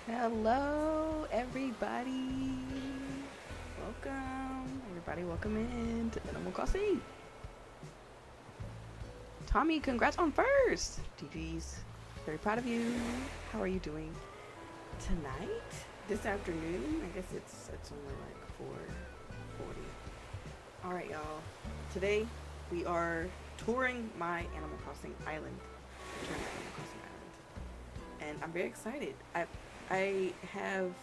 Hello, everybody. Welcome. Everybody, welcome in to Animal Crossing. Tommy, congrats on first. GG's. Very proud of you. How are you doing tonight? This afternoon? I guess it's only like 4:40. All right, y'all. Today we are touring my Animal Crossing island. Touring my Animal Crossing island, and I'm very excited. I have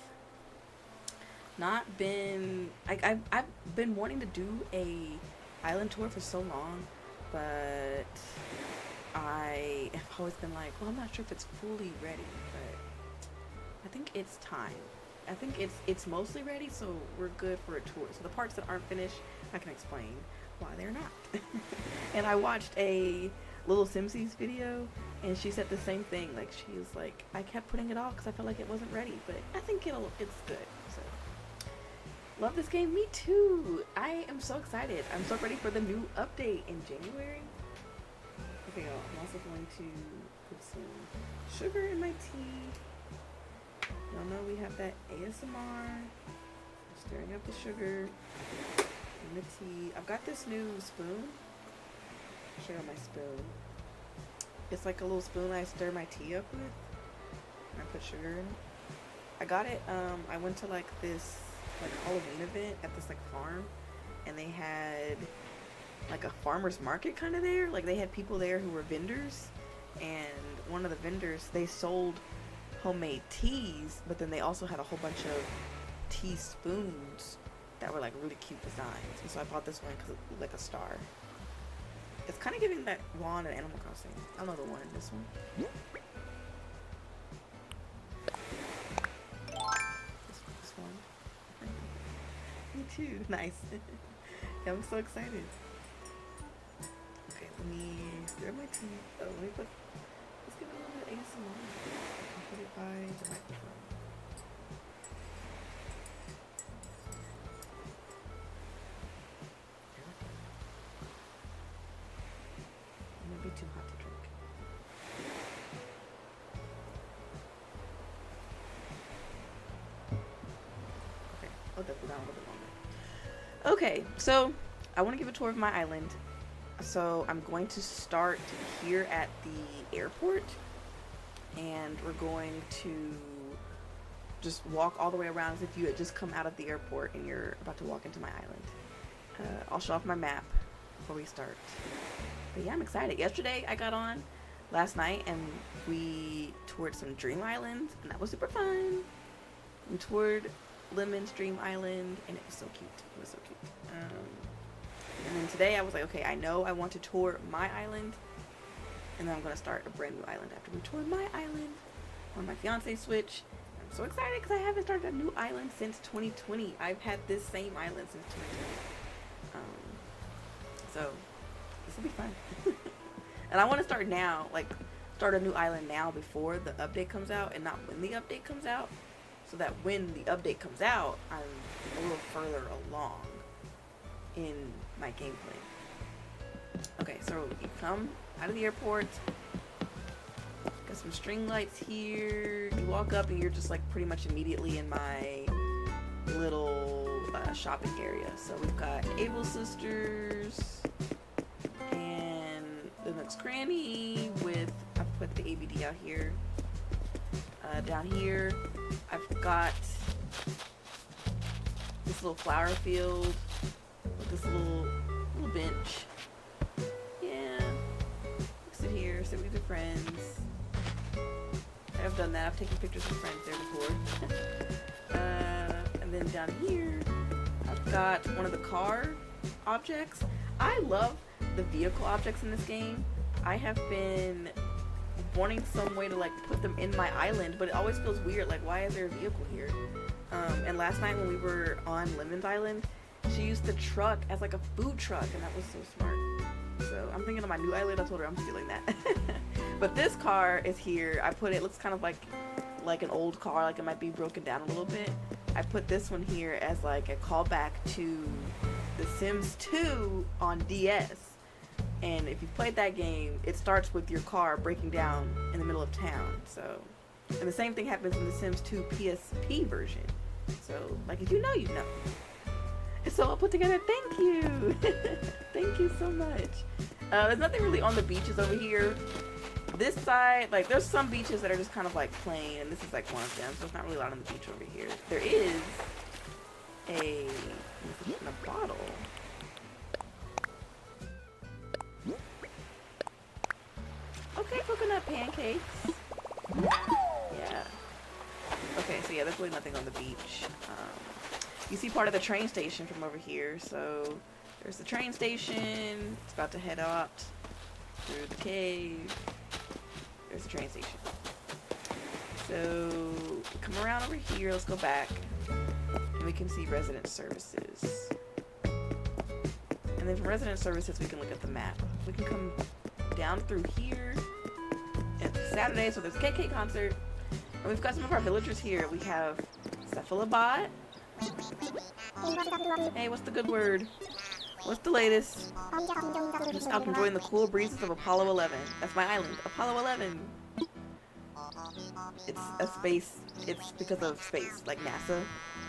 not been, I've been wanting to do a island tour for so long, but I have always been like, well, I'm not sure if it's fully ready, but I think it's time. I think it's mostly ready, so we're good for a tour. So the parts that aren't finished, I can explain why they're not. And I watched a little Simsies video, and she said the same thing. Like, she was like, I kept putting it off because I felt like it wasn't ready, but I think it's good. So love this game. Me too. I am so excited. I'm so ready for the new update in January. Okay, y'all, I'm also going to put some sugar in my tea. Y'all know we have that ASMR. Stirring up the sugar in the tea. I've got this new spoon. I'll show you my spoon. It's like a little spoon I stir my tea up with. And I put sugar in it. I got it, I went to like this like Halloween event at this like farm, and they had like a farmer's market kind of there. Like, they had people there who were vendors, and one of the vendors, they sold homemade teas, but then they also had a whole bunch of teaspoons that were like really cute designs. And so I bought this one because it looked like a star. It's kind of giving that wand in Animal Crossing. I don't know the one in this one. This one. Me too. Nice. Yeah, I'm so excited. Okay, let me stir my tea. Oh, let's give it a little bit of ASMR. I'll put it by the microphone. It might be too hot to drink. Okay, I'll definitely down a little bit longer. Okay, so I want to give a tour of my island. So I'm going to start here at the airport, and we're going to just walk all the way around as if you had just come out of the airport and you're about to walk into my island. I'll show off my map before we start. But yeah, I'm excited. Yesterday I got on last night and we toured some dream islands, and that was super fun. We toured Lemon's Dream Island, and it was so cute. It was so cute. And then today I was like, okay, I know I want to tour my island, and then I'm going to start a brand new island after we tour my island on my fiance Switch. I'm so excited because I haven't started a new island since 2020. I've had this same island since 2020. So this will be fun. And I want to start now, like start a new island now before the update comes out, and not when the update comes out, so that when the update comes out, I'm a little further along in my gameplay. Okay, so you come out of the airport, got some string lights here, you walk up and you're just like pretty much immediately in my little shopping area. So we've got Able Sisters and the Nook's Cranny with, I've put the ABD out here. Down here I've got this little flower field with this little bench. Yeah, sit here, sit with your friends. I've done that. I've taken pictures with friends there before. And then down here I've got one of the car objects. I love the vehicle objects in this game. I have been wanting some way to like put them in my island, but it always feels weird, like why is there a vehicle here? And last night when we were on Lemon's Island, she used the truck as like a food truck, and that was so smart. So I'm thinking of my new island. I told her I'm stealing that. But this car is here. I put it, looks kind of like an old car, like it might be broken down a little bit. I put this one here as like a callback to The Sims 2 on DS. And if you've played that game, it starts with your car breaking down in the middle of town. So, and the same thing happens in the Sims 2 PSP version. So, like, if you know, you know. And so I'll put together, thank you. Thank you so much. There's nothing really on the beaches over here. This side, like, there's some beaches that are just kind of like plain, and this is like one of them. So it's not really a lot on the beach over here. There is a bottle. Okay, coconut pancakes. Yeah. Okay, so yeah, there's really nothing on the beach. You see part of the train station from over here. So there's the train station. It's about to head out through the cave. There's the train station. So come around over here. Let's go back. And we can see resident services. And then from resident services, we can look at the map. We can come down through here. It's Saturday, so there's a KK concert. And we've got some of our villagers here. We have Cephalobot. Hey, what's the good word? What's the latest? I'm just out enjoying the cool breezes of Apollo 11. That's my island. Apollo 11. It's a space. It's because of space, like NASA.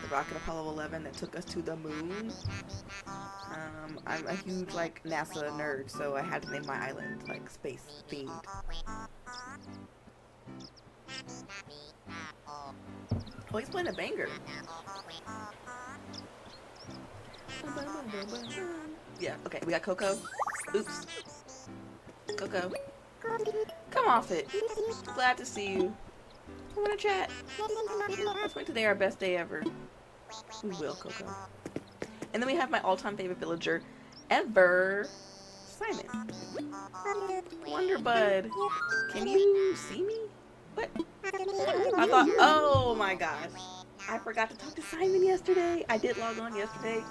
The rocket Apollo 11 that took us to the moon. I'm a huge like NASA nerd, so I had to name my island like space themed. Oh, he's playing a banger. Yeah, okay, we got Coco. Oops. Coco. Come off it. Glad to see you. I wanna chat. Let's make today our best day ever. We will, Coco. And then we have my all-time favorite villager ever, Simon. Wonderbud. Can you see me? What? I thought, oh my gosh. I forgot to talk to Simon yesterday. I did log on yesterday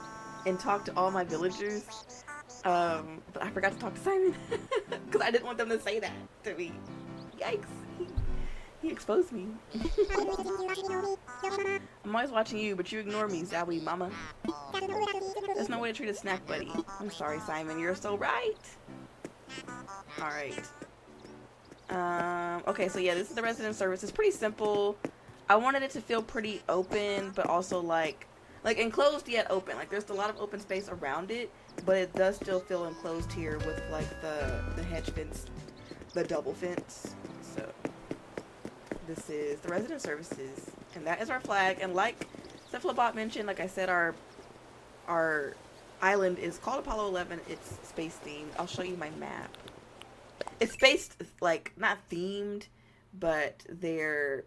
and talk to all my villagers. But I forgot to talk to Simon because I didn't want them to say that to me. Yikes. He exposed me. I'm always watching you, but you ignore me, Zowie mama. There's no way to treat a snack buddy. I'm sorry, Simon. You're so right. Alright. Okay, so yeah, this is the resident service. It's pretty simple. I wanted it to feel pretty open, but also like enclosed yet open. Like there's a lot of open space around it, but it does still feel enclosed here with like the hedge fence, the double fence. So this is the resident services, and that is our flag. And like Cephalobot mentioned, like I said, our island is called Apollo 11. It's space themed. I'll show you my map. It's space, like not themed, but there's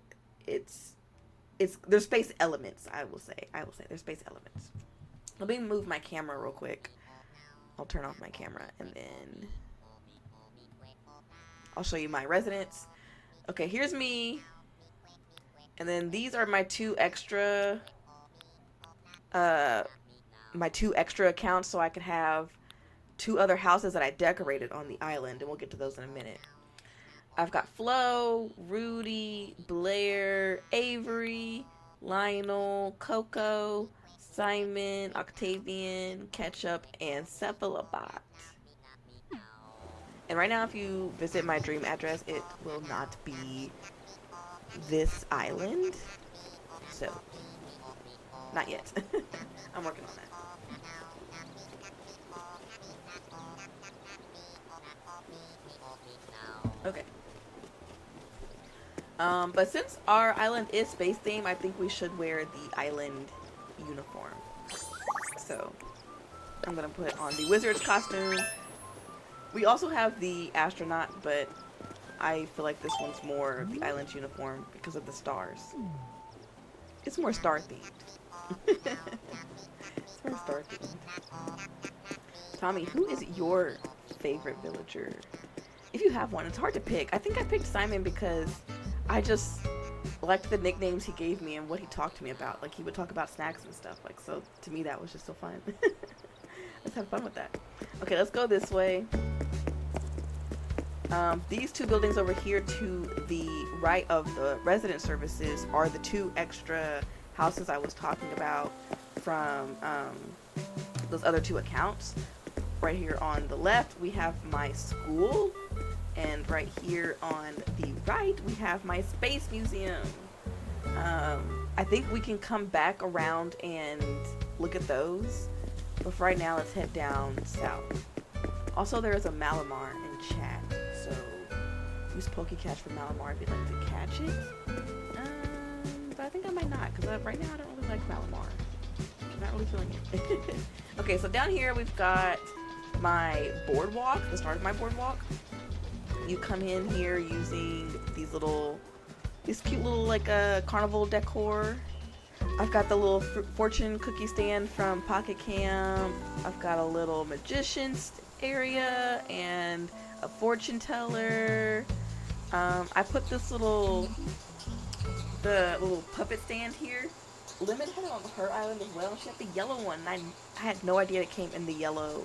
space elements. I will say there's space elements. Let me move my camera real quick. I'll turn off my camera and then I'll show you my residents. Okay, here's me. And then these are my two extra accounts, so I could have two other houses that I decorated on the island, and we'll get to those in a minute. I've got Flo, Rudy, Blair, Avery, Lionel, Coco, Simon, Octavian, Ketchup, and Cephalobot. And right now, if you visit my dream address, it will not be this island. So, not yet. I'm working on that. Okay. But since our island is space themed, I think we should wear the island uniform. So, I'm gonna put on the wizard's costume. We also have the astronaut, but I feel like this one's more the island's uniform because of the stars. It's more star themed. It's more star themed. Tommy, who is your favorite villager? If you have one, it's hard to pick. I think I picked Simon because I just liked the nicknames he gave me and what he talked to me about. Like, he would talk about snacks and stuff. Like, so to me, that was just so fun. Let's have fun with that. Okay, let's go this way. These two buildings over here to the right of the resident services are the two extra houses I was talking about from those other two accounts. Right here on the left, we have my school. And right here on the right, we have my space museum. I think we can come back around and look at those. But for right now, let's head down south. Also, there is a Malamar in chat. So, use Pokecatch for Malamar if you'd like to catch it. But I think I might not, because right now I don't really like Malamar. I'm not really feeling it. Okay, so down here we've got my boardwalk, the start of my boardwalk. You come in here using these cute little like carnival decor. I've got the little fortune cookie stand from Pocket Camp. I've got a little magician's area and a fortune teller. I put this the little puppet stand here. Lemon had it on her island as well. She had the yellow one. And I had no idea it came in the yellow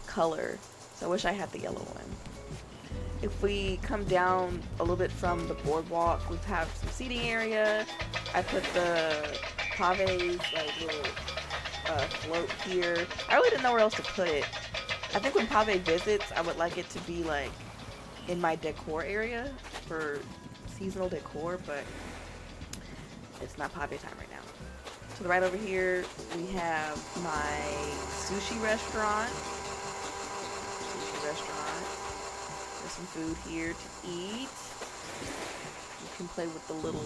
color. So I wish I had the yellow one. If we come down a little bit from the boardwalk, we have some seating area. I put the Pave's like little float here. I really didn't know where else to put it. I think when Pave visits, I would like it to be like in my decor area for seasonal decor, but it's not Pave time right now. To the right over here, we have my sushi restaurant. There's some food here to eat. You can play with the little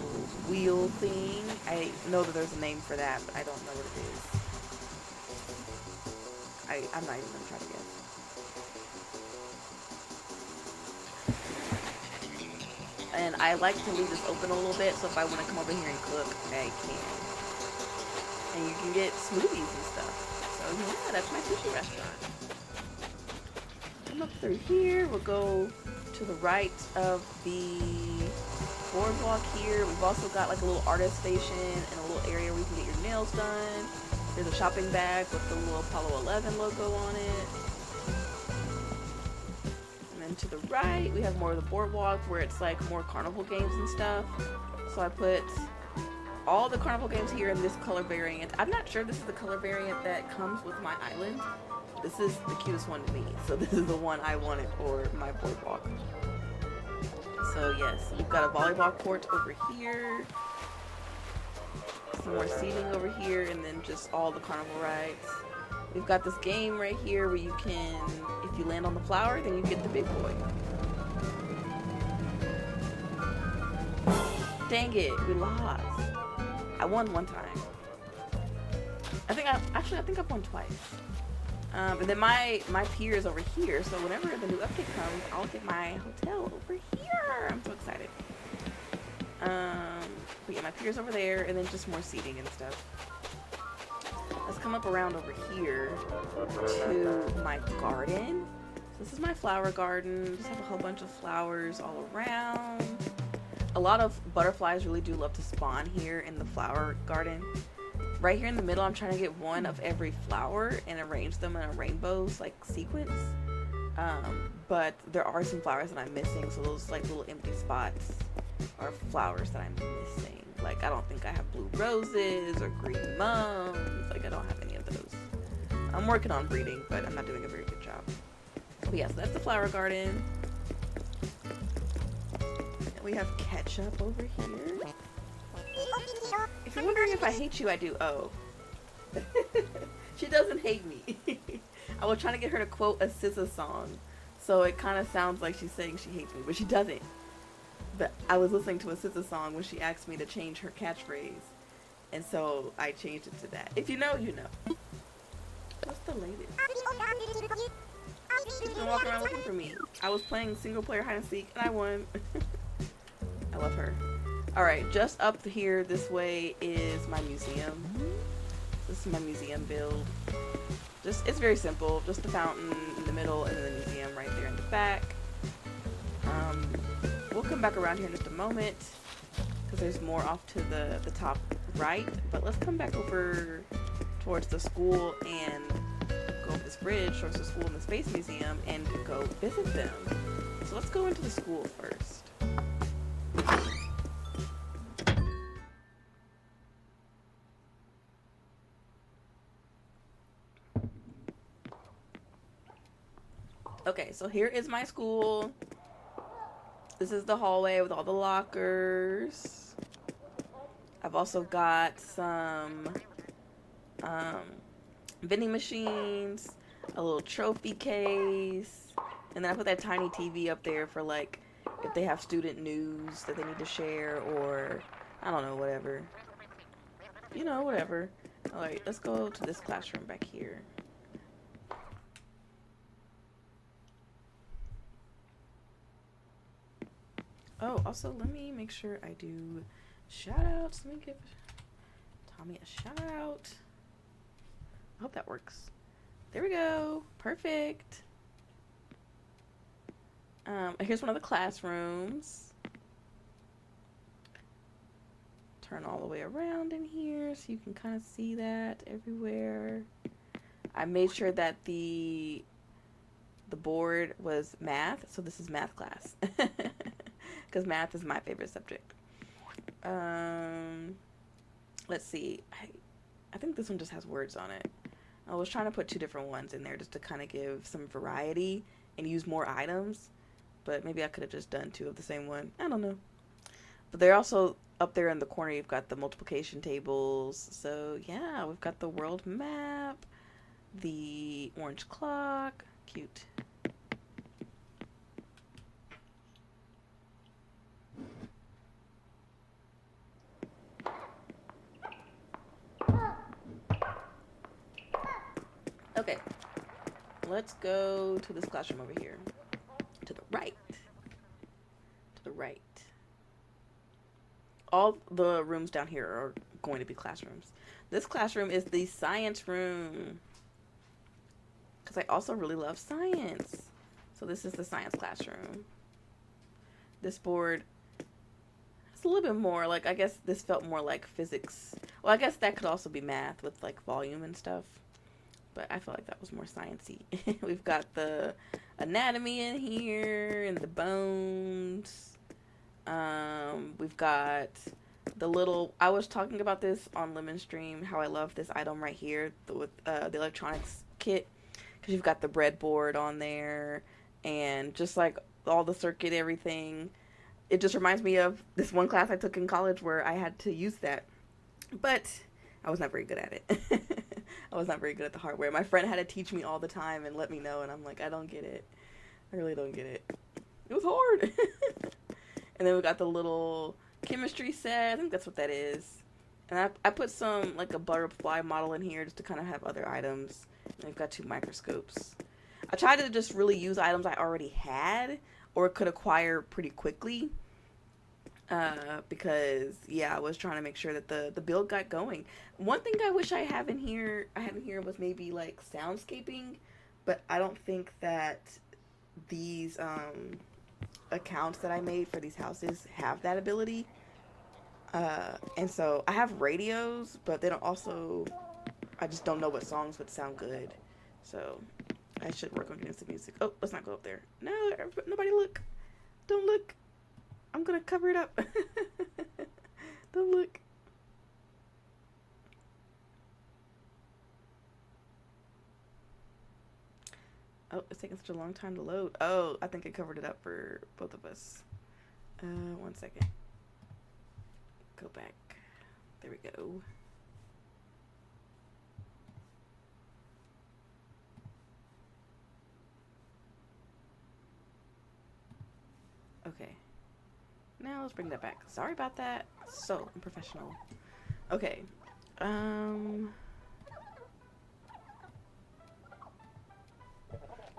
wheel thing. I know that there's a name for that, but I don't know what it is. I'm not even gonna try to guess. And I like to leave this open a little bit, so if I want to come over here and cook, I can. And you can get smoothies and stuff. So yeah, that's my sushi restaurant. Come up through here, we'll go to the right of the boardwalk here. We've also got like a little artist station and a little area where you can get your nails done. There's a shopping bag with the little Apollo 11 logo on it. And then to the right, we have more of the boardwalk where it's like more carnival games and stuff. So I put all the carnival games here in this color variant. I'm not sure this is the color variant that comes with my island. This is the cutest one to me, so this is the one I wanted for my boardwalk. So yes, we've got a volleyball court over here, some more seating over here, and then just all the carnival rides. We've got this game right here where you can, if you land on the flower, then you get the big boy. Dang it, we lost. I won one time. I think I've won twice. And then my pier is over here, so whenever the new update comes, I'll get my hotel over here. I'm so excited. But yeah, my pier's over there, and then just more seating and stuff. Let's come up around over here to my garden. So this is my flower garden. Just have a whole bunch of flowers all around. A lot of butterflies really do love to spawn here in the flower garden. Right here in the middle, I'm trying to get one of every flower and arrange them in a rainbows like sequence. But there are some flowers that I'm missing, so those like little empty spots are flowers that I'm missing. Like I don't think I have blue roses or green mums. Like I don't have any of those. I'm working on breeding, but I'm not doing a very good job. But yeah, so that's the flower garden. And we have ketchup over here. If you're wondering if I hate you, I do. Oh. She doesn't hate me. I was trying to get her to quote a SZA song, so it kind of sounds like she's saying she hates me, but she doesn't. But I was listening to a SZA song when she asked me to change her catchphrase, and so I changed it to that. If you know, you know. What's the latest? She's been walking around looking for me. I was playing single player hide and seek, and I won. I love her. Alright, just up here this way is my museum. This is my museum build. It's very simple. Just the fountain in the middle and then the museum right there in the back. We'll come back around here in just a moment because there's more off to the top right. But let's come back over towards the school and go over this bridge towards the school and the Space Museum and go visit them. So let's go into the school first. Okay, so here is my school. This is the hallway with all the lockers. I've also got some vending machines, a little trophy case, and then I put that tiny TV up there for like if they have student news that they need to share or I don't know, whatever. You know, whatever. Alright, let's go to this classroom back here. Oh, also, let me make sure I do shout outs. Let me give Tommy a shout out. I hope that works. There we go. Perfect. Here's one of the classrooms. Turn all the way around in here so you can kind of see that everywhere. I made sure that the board was math, so this is math class. Because math is my favorite subject. Let's see. I think this one just has words on it. I was trying to put 2 different ones in there just to kind of give some variety and use more items. But maybe I could have just done 2 of the same one. I don't know. But they're also up there in the corner. You've got the multiplication tables. So yeah, we've got the world map, the orange clock. Cute. Okay, let's go to this classroom over here. To the right. To the right. All the rooms down here are going to be classrooms. This classroom is the science room. Because I also really love science. So this is the science classroom. This board, it's a little bit more, like, I guess this felt more like physics. Well, I guess that could also be math with, like, volume and stuff. But I feel like that was more sciencey. We've got the anatomy in here and the bones. We've got the little, I was talking about this on Lemon Stream, how I love this item right here with the electronics kit. Because you've got the breadboard on there and just like all the circuit, everything. It just reminds me of this one class I took in college where I had to use that. But I was not very good at it. I was not very good at the hardware. My friend had to teach me all the time and let me know, and I'm like, I don't get it. I really don't get it. It was hard. And then we got the little chemistry set. I think that's what that is. And I put some, like a butterfly model in here just to kind of have other items. And we've got 2 microscopes. I tried to just really use items I already had or could acquire pretty quickly. Because yeah, I was trying to make sure that the build got going. One thing I wish I had in here was maybe like soundscaping, but I don't think that these accounts that I made for these houses have that ability. And so I have radios, but they don't also, I just don't know what songs would sound good. So I should work on getting some music. Oh, let's not go up there. No, nobody look. Don't look. I'm gonna cover it up. Don't look. Oh, it's taking such a long time to load. Oh, I think I covered it up for both of us. 1 second. Go back. There we go. Okay. Now let's bring that back. Sorry about that. So unprofessional. Okay.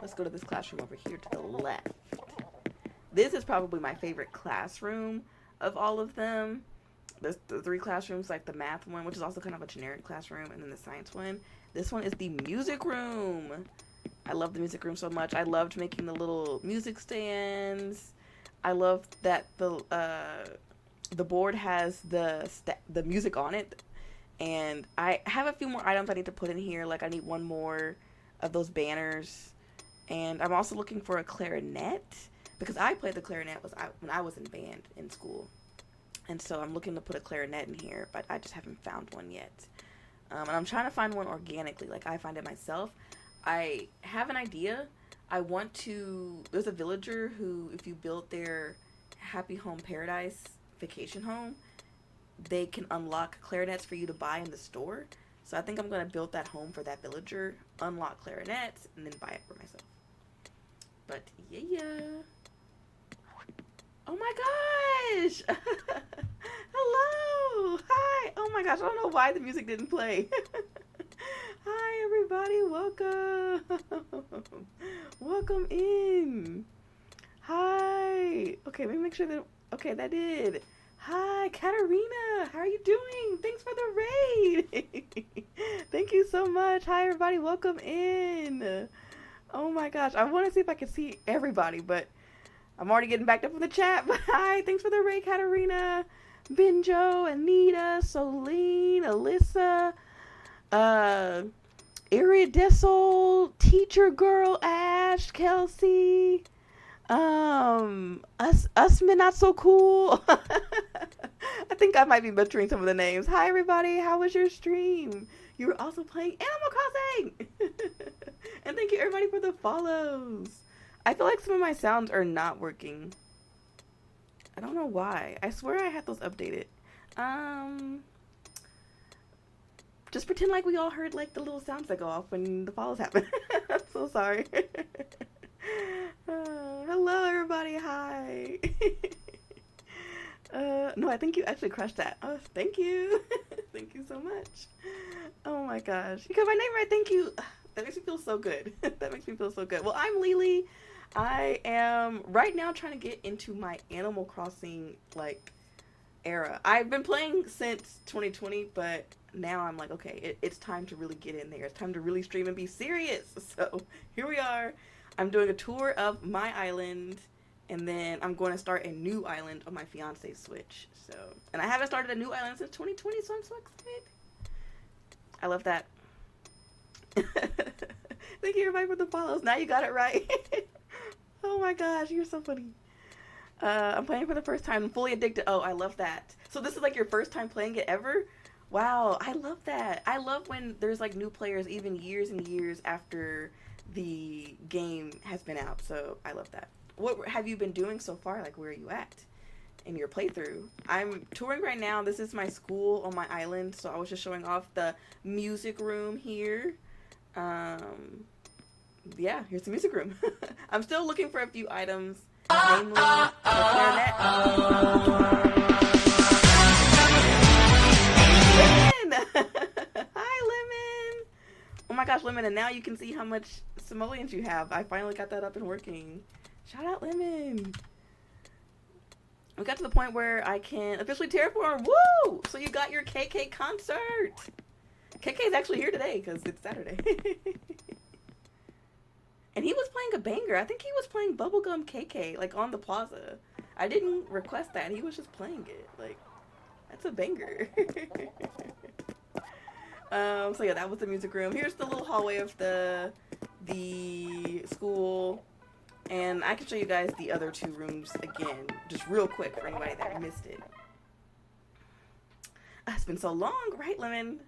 Let's go to this classroom over here to the left. This is probably my favorite classroom of all of them. There's the 3 classrooms, like the math one, which is also kind of a generic classroom, and then the science one. This one is the music room. I love the music room so much. I loved making the little music stands. I love that the board has the music on it, and I have a few more items I need to put in here. Like I need 1 more of those banners, and I'm also looking for a clarinet because I played the clarinet when I was in band in school, and so I'm looking to put a clarinet in here, but I just haven't found one yet. And I'm trying to find one organically, like I find it myself. I have an idea. There's a villager who, if you build their Happy Home Paradise vacation home, they can unlock clarinets for you to buy in the store. So I think I'm going to build that home for that villager, unlock clarinets, and then buy it for myself. But yeah. Oh my gosh! Hello! Hi! Oh my gosh, I don't know why the music didn't play. Hi everybody, welcome! Welcome in! Hi! Okay, let me make sure that, okay, that did. Hi, Katarina. How are you doing? Thanks for the raid. Thank you so much. Hi, everybody. Welcome in. Oh my gosh. I want to see if I can see everybody, but I'm already getting backed up in the chat. But hi, thanks for the raid, Katarina. Benjo, Anita, Solene, Alyssa, uh, Iridissel, Teacher Girl, Ash, Kelsey, Usman Not So Cool. I think I might be butchering some of the names. Hi everybody, how was your stream? You were also playing Animal Crossing. And thank you everybody for the follows. I feel like some of my sounds are not working. I don't know why. I swear I had those updated. Just pretend like we all heard like the little sounds that go off when the follows happen. I'm so sorry. Hello everybody, hi. No, I think you actually crushed that. Oh, thank you. Thank you so much. Oh my gosh. You got my name right, thank you. That makes me feel so good. That makes me feel so good. Well, I'm Lily. I am right now trying to get into my Animal Crossing, like, era. I've been playing since 2020, but now I'm like, okay, it's time to really get in there. It's time to really stream and be serious. So here we are. I'm doing a tour of my island, and then I'm going to start a new island on my fiance's Switch. So, and I haven't started a new island since 2020, so I'm so excited. I love that. Thank you everybody for the follows. Now you got it right. Oh my gosh, you're so funny. I'm playing for the first time. I'm fully addicted. Oh, I love that. So this is like your first time playing it ever? Wow, I love that. I love when there's like new players even years and years after the game has been out. So I love that. What have you been doing so far? Like, where are you at in your playthrough? I'm touring right now. This is my school on my island. So I was just showing off the music room here. Yeah, here's the music room. I'm still looking for a few items, namely the clarinet. Lemon! Hi, Lemon! Oh my gosh, Lemon, and now you can see how much simoleons you have. I finally got that up and working. Shout out, Lemon! We got to the point where I can officially terraform. Woo! So you got your KK concert! KK is actually here today because it's Saturday. And he was playing a banger. I think he was playing Bubblegum KK, like, on the plaza. I didn't request that. He was just playing it. Like, that's a banger. So yeah, that was the music room. Here's the little hallway of the school. And I can show you guys the other two rooms again, just real quick for anybody that missed it. It's been so long, right, Lemon?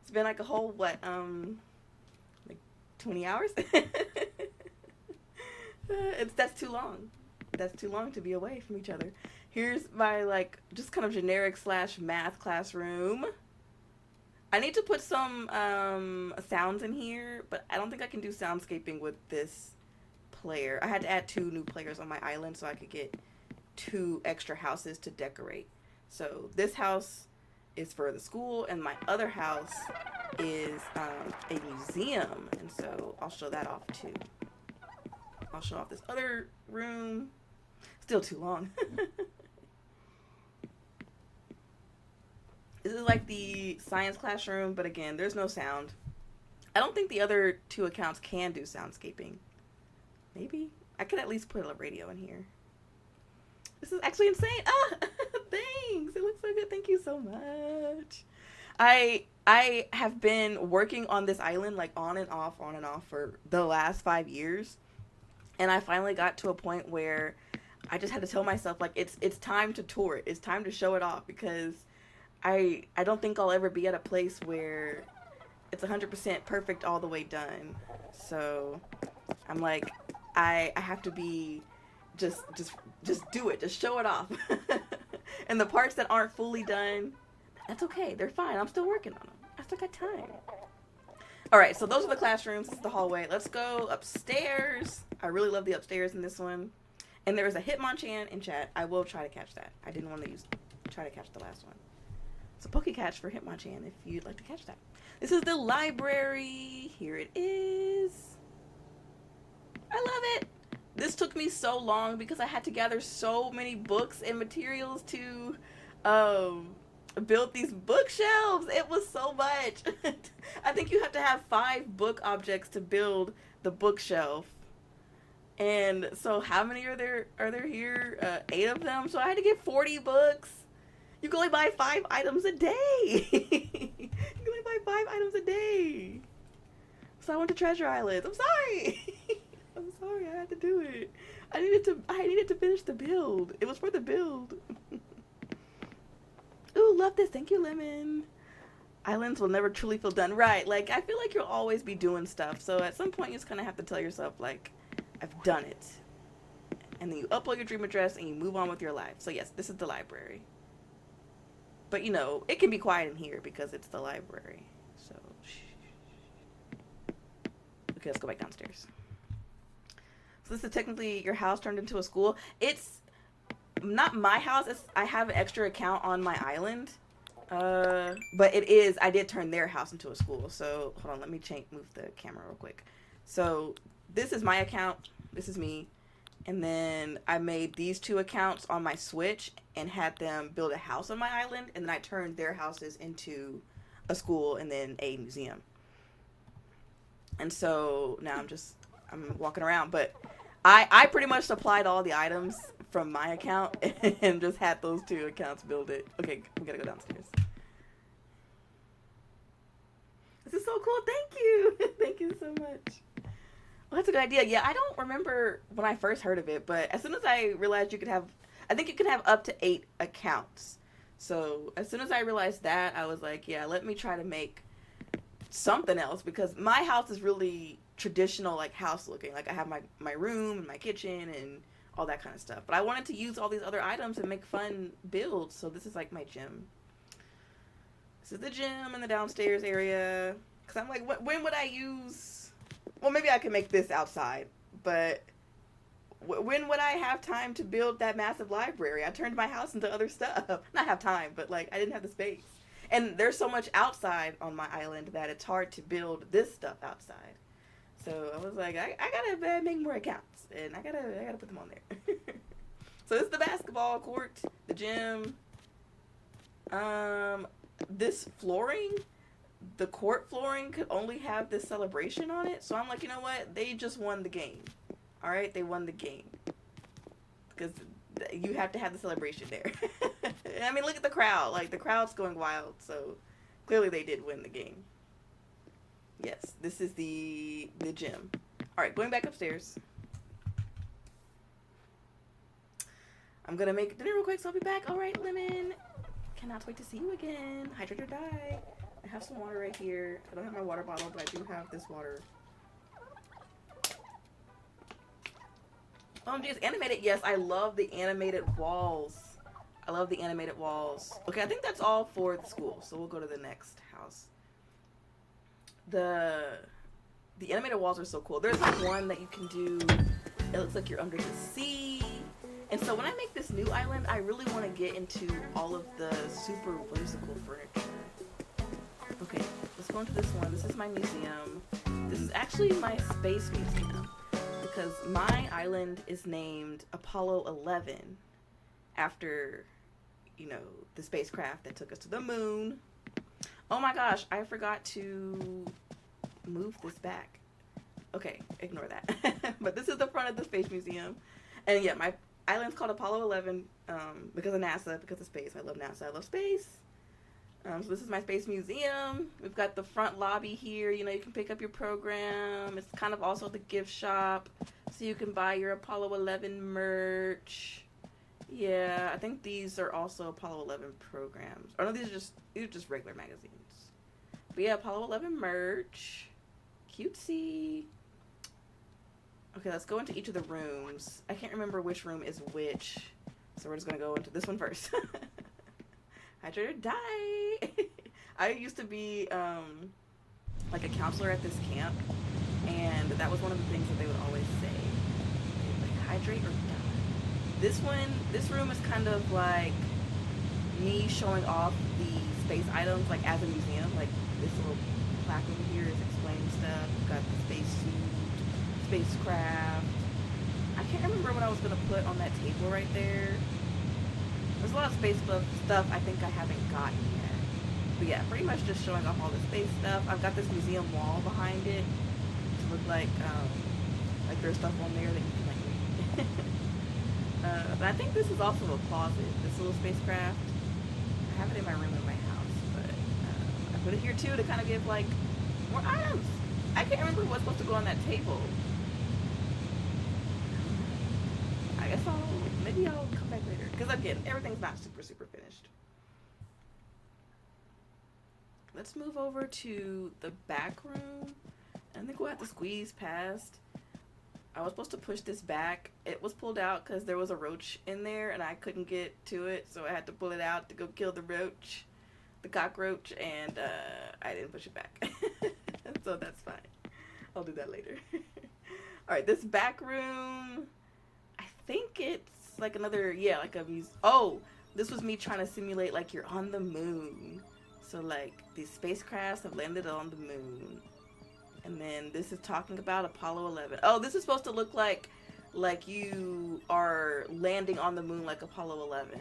It's been like a whole, what, like 20 hours? That's too long. That's too long to be away from each other. Here's my, like, just kind of generic / math classroom. I need to put some sounds in here, but I don't think I can do soundscaping with this player. I had to add 2 new players on my island so I could get 2 extra houses to decorate. So this house is for the school, and my other house is a museum, and so I'll show that off too. I'll show off this other room. Still too long. This is like the science classroom, but again, there's no sound. I don't think the other 2 accounts can do soundscaping. Maybe? I could at least put a radio in here. This is actually insane. Ah, thanks. It looks so good. Thank you so much. I have been working on this island like on and off for the last 5 years. And I finally got to a point where I just had to tell myself, like, it's time to tour it. It's time to show it off, because I don't think I'll ever be at a place where it's 100% perfect all the way done. So I'm like, I have to be just do it. Just show it off. And the parts that aren't fully done, that's okay. They're fine. I'm still working on them. I still got time. All right, so those are the classrooms. This is the hallway. Let's go upstairs. I really love the upstairs in this one. And there is a Hitmonchan in chat. I will try to catch that. I didn't want to try to catch the last one. So Pokecatch for Hitmonchan if you'd like to catch that. This is the library. Here it is. I love it. This took me so long because I had to gather so many books and materials to um built these bookshelves. It was so much. I think you have to have 5 book objects to build the bookshelf. And so how many are there here? 8 of them. So I had to get 40 books. You can only buy 5 items a day. You can only buy 5 items a day. So I went to Treasure Island. I'm sorry. I'm sorry. I had to do it. I needed to finish the build. It was for the build. Ooh, love this. Thank you, Lemon. Islands will never truly feel done. Right. Like, I feel like you'll always be doing stuff. So at some point, you just kind of have to tell yourself, like, I've done it. And then you upload your dream address and you move on with your life. So yes, this is the library. But, you know, it can be quiet in here because it's the library. So, okay, let's go back downstairs. So this is technically your house turned into a school. It's not my house. I have an extra account on my island. But I did turn their house into a school. So, hold on, let me move the camera real quick. So, this is my account. This is me. And then I made these 2 accounts on my Switch and had them build a house on my island. And then I turned their houses into a school and then a museum. And so now I'm walking around. But I pretty much supplied all the items from my account and just had those 2 accounts build it. Okay, we gotta go downstairs. This is so cool. Thank you. Thank you so much. Well, that's a good idea. Yeah, I don't remember when I first heard of it, but as soon as I realized I think you can have up to 8 accounts. So as soon as I realized that, I was like, yeah, let me try to make something else, because my house is really traditional, like, house looking. Like, I have my room and my kitchen and all that kind of stuff. But I wanted to use all these other items and make fun builds. So this is like my gym. This is the gym in the downstairs area. Because I'm like, when would I use... Well, maybe I can make this outside, but when would I have time to build that massive library? I turned my house into other stuff. Not have time, but, like, I didn't have the space. And there's so much outside on my island that it's hard to build this stuff outside. So I was like, I gotta make more accounts, and I gotta put them on there. So this is the basketball court, the gym. This flooring, the court flooring could only have this celebration on it. So I'm like, you know what? They just won the game. All right, they won the game because you have to have the celebration there. I mean, look at the crowd. Like, the crowd's going wild. So clearly they did win the game. Yes, this is the gym. All right, going back upstairs. I'm going to make dinner real quick, so I'll be back. All right, Lemon. Cannot wait to see you again. Hydrate or die. I have some water right here. I don't have my water bottle, but I do have this water. OMG, it's animated. Yes, I love the animated walls. I love the animated walls. Okay, I think that's all for the school, so we'll go to the next house. The animated walls are so cool. There's like one that you can do. It looks like you're under the sea. And so when I make this new island, I really want to get into all of the super whimsical furniture. Okay, let's go into this one. This is my museum. This is actually my space museum because my island is named Apollo 11 after, you know, the spacecraft that took us to the moon. Oh my gosh, I forgot to move this back. Okay, ignore that. But this is the front of the Space Museum. And yeah, my island's called Apollo 11 because of NASA, because of space. I love NASA, I love space. So this is my Space Museum. We've got the front lobby here. You know, you can pick up your program. It's kind of also the gift shop. So you can buy your Apollo 11 merch. Yeah, I think these are also Apollo 11 programs. Oh no, these are just regular magazines. But yeah, Apollo 11 merch. Cutesy. Okay, let's go into each of the rooms. I can't remember which room is which. So we're just going to go into this one first. Hydrate or die. I used to be like a counselor at this camp. And that was one of the things that they would always say. Like, hydrate or die. This room is kind of like me showing off the space items, like as a museum. Like this little plaque over here is explaining stuff. We've got the space suit, spacecraft. I can't remember what I was gonna put on that table right there. There's a lot of space stuff I think I haven't gotten yet. But yeah, pretty much just showing off all the space stuff. I've got this museum wall behind it to look like there's stuff on there that you can like read. But I think this is also a closet, this little spacecraft. I have it in my room in my house, but I put it here too to kind of give like more items. I can't remember what's supposed to go on that table. I guess maybe I'll come back later. Because again, everything's not super finished. Let's move over to the back room. I think we'll have to squeeze past. I was supposed to push this back. It was pulled out because there was a roach in there and I couldn't get to it. So I had to pull it out to go kill the roach, the cockroach, and I didn't push it back. So that's fine. I'll do that later. Alright, this back room, I think it's like another, yeah, like a oh, this was me trying to simulate like you're on the moon. So like these spacecrafts have landed on the moon. And then this is talking about Apollo 11. Oh, this is supposed to look like you are landing on the moon like Apollo 11.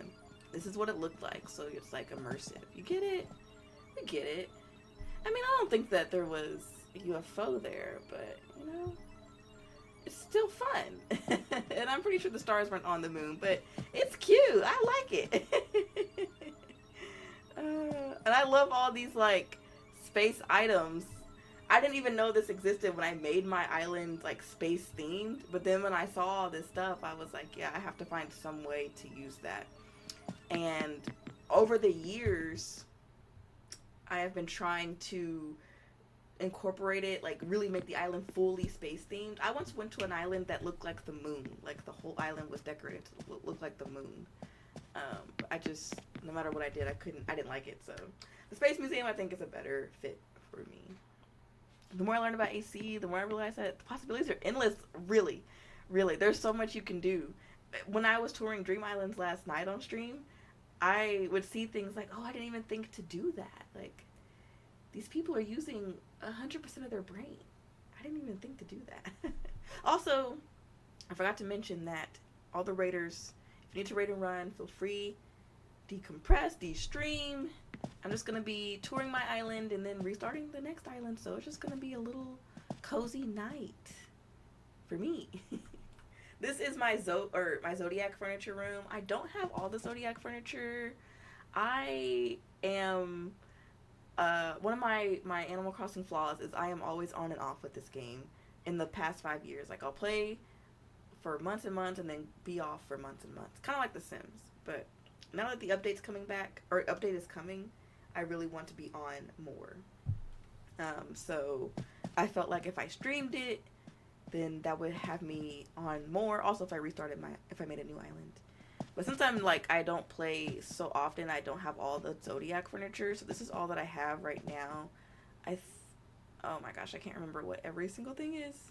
This is what it looked like. So it's like immersive. You get it? We get it. I mean, I don't think that there was a UFO there, but you know, it's still fun. And I'm pretty sure the stars weren't on the moon, but it's cute. I like it. And I love all these like space items. I didn't even know this existed when I made my island like space themed, but then when I saw all this stuff, I was like, yeah, I have to find some way to use that. And over the years, I have been trying to incorporate it, like really make the island fully space themed. I once went to an island that looked like the moon, like the whole island was decorated to look like the moon. I just, no matter what I did, I didn't like it. So the Space Museum, I think, is a better fit for me. The more I learn about AC, the more I realize that the possibilities are endless. Really, there's so much you can do. When I was touring Dream Islands last night on stream, I would see things like, oh, I didn't even think to do that. Like, these people are using 100% of their brain. I didn't even think to do that. Also, I forgot to mention that all the raiders, if you need to raid and run, feel free. Decompress, de-stream. I'm just going to be touring my island and then restarting the next island. So it's just going to be a little cozy night for me. This is my Zodiac furniture room. I don't have all the Zodiac furniture. I am... one of my Animal Crossing flaws is I am always on and off with this game in the past 5 years. Like, I'll play for months and months and then be off for months and months. Kind of like The Sims. But now that the update's coming back, or update is coming, I really want to be on more. So I felt like if I streamed it, then that would have me on more. Also, if I made a new island. But since I don't play so often, I don't have all the Zodiac furniture. So this is all that I have right now. Oh my gosh, I can't remember what every single thing is.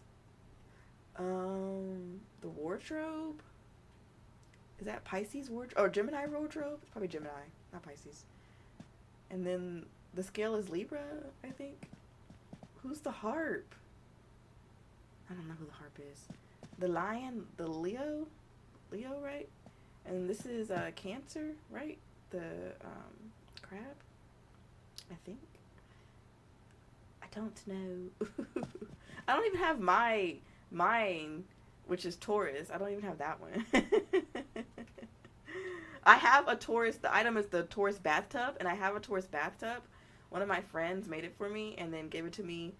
The wardrobe. Is that Pisces wardrobe? Or Gemini wardrobe? It's probably Gemini, not Pisces. And then the scale is Libra, I think. Who's the harp? I don't know who the harp is. The lion, the Leo, right? And this is Cancer, right? The crab, I think. I don't know. I don't even have mine, which is Taurus. I don't even have that one. I have a Taurus. The item is the Taurus bathtub, and I have a Taurus bathtub. One of my friends made it for me and then gave it to me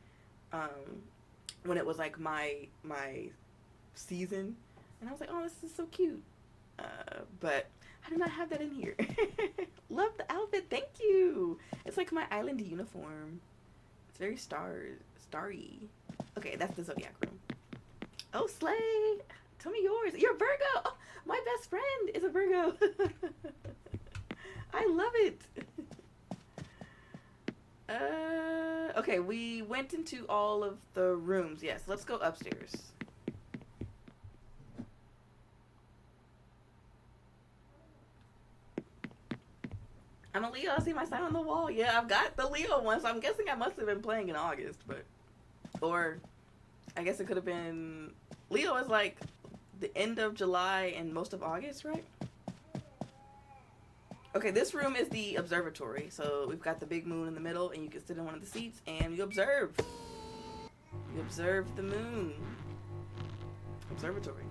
when it was like my season. And I was like, oh, this is so cute. But I do not have that in here. Love the outfit. Thank you. It's like my island uniform. It's very starry. Okay, that's the Zodiac room. Oh, slay. Tell me yours. You're Virgo. Oh, my best friend is a Virgo. I love it. Okay, we went into all of the rooms. Yes, let's go upstairs. I'm a Leo. I see my sign on the wall. Yeah, I've got the Leo one, so I'm guessing I must have been playing in August, or I guess it could have been... Leo is like the end of July and most of August, right? Okay, this room is the observatory. So we've got the big moon in the middle, and you can sit in one of the seats and you observe. You observe the moon. Observatory.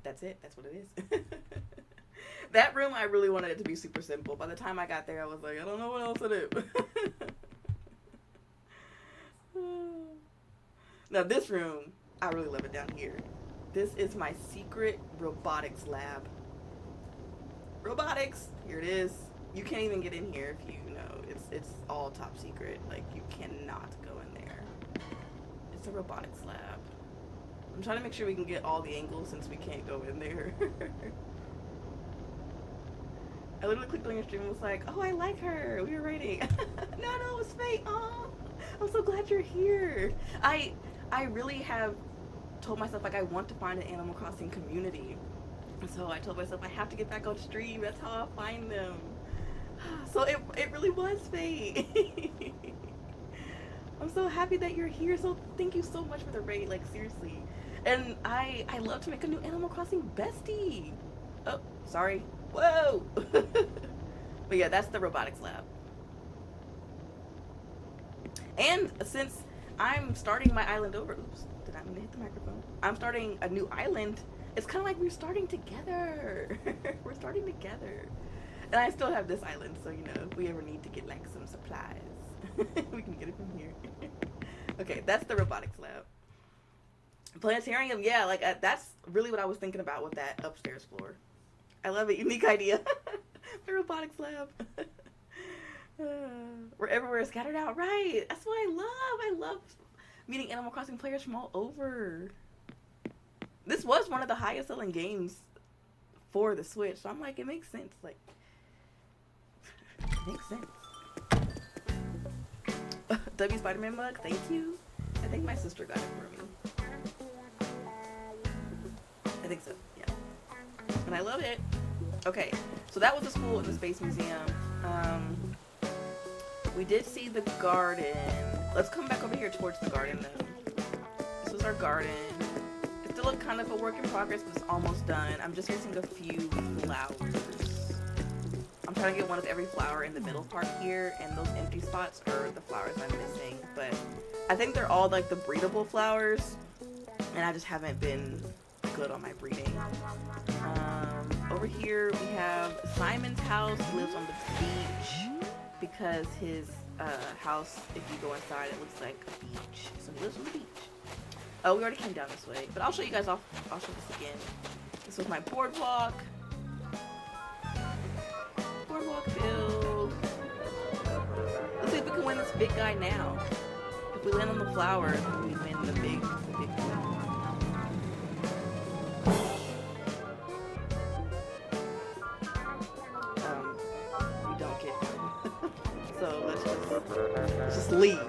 That's it. That's what it is. That room, I really wanted it to be super simple. By the time I got there, I was like, I don't know what else to do. Now this room, I really love it down here. This is my secret robotics lab. Robotics! Here it is. You can't even get in here if you know. It's all top secret. Like, you cannot go in there. It's a robotics lab. I'm trying to make sure we can get all the angles since we can't go in there. I literally clicked on your stream and was like, oh, I like her. We were rating. No, it was fake. Oh, I'm so glad you're here. I really have told myself, like, I want to find an Animal Crossing community. And so I told myself I have to get back on stream. That's how I'll find them. So it really was fate. I'm so happy that you're here. So thank you so much for the raid. Like, seriously. And I love to make a new Animal Crossing bestie. Oh, sorry. Whoa. But yeah, that's the robotics lab. And since I'm starting my island over, oops, did I mean to hit the microphone? I'm starting a new island. It's kind of like we're starting together. We're starting together. And I still have this island, so, you know, if we ever need to get, like, some supplies, we can get it from here. Okay, that's the robotics lab. Planetarium, yeah, like, that's really what I was thinking about with that upstairs floor. I love it. Unique idea. The robotics lab. We're everywhere scattered out. Right. That's what I love. I love meeting Animal Crossing players from all over. This was one of the highest selling games for the Switch. So I'm like, it makes sense. Like, it makes sense. W Spider-Man mug, thank you. I think my sister got it for me. I think so, yeah. And I love it. Okay, so that was the school and the Space Museum. We did see the garden. Let's come back over here towards the garden though. This was our garden. It still looked kind of a work in progress, but it's almost done. I'm just missing a few flowers. I'm trying to get one of every flower in the middle part here, and those empty spots are the flowers I'm missing. But I think they're all like the breedable flowers, and I just haven't been good on my breeding. Over here we have Simon's house. He lives on the beach because his house, if you go inside, it looks like a beach. So he lives on the beach. Oh, we already came down this way, but I'll show you guys off. I'll show this again. This was my boardwalk. Boardwalk build. Let's see if we can win this big guy now. If we land on the flower, then we win the big win. We don't get him. So let's just leave.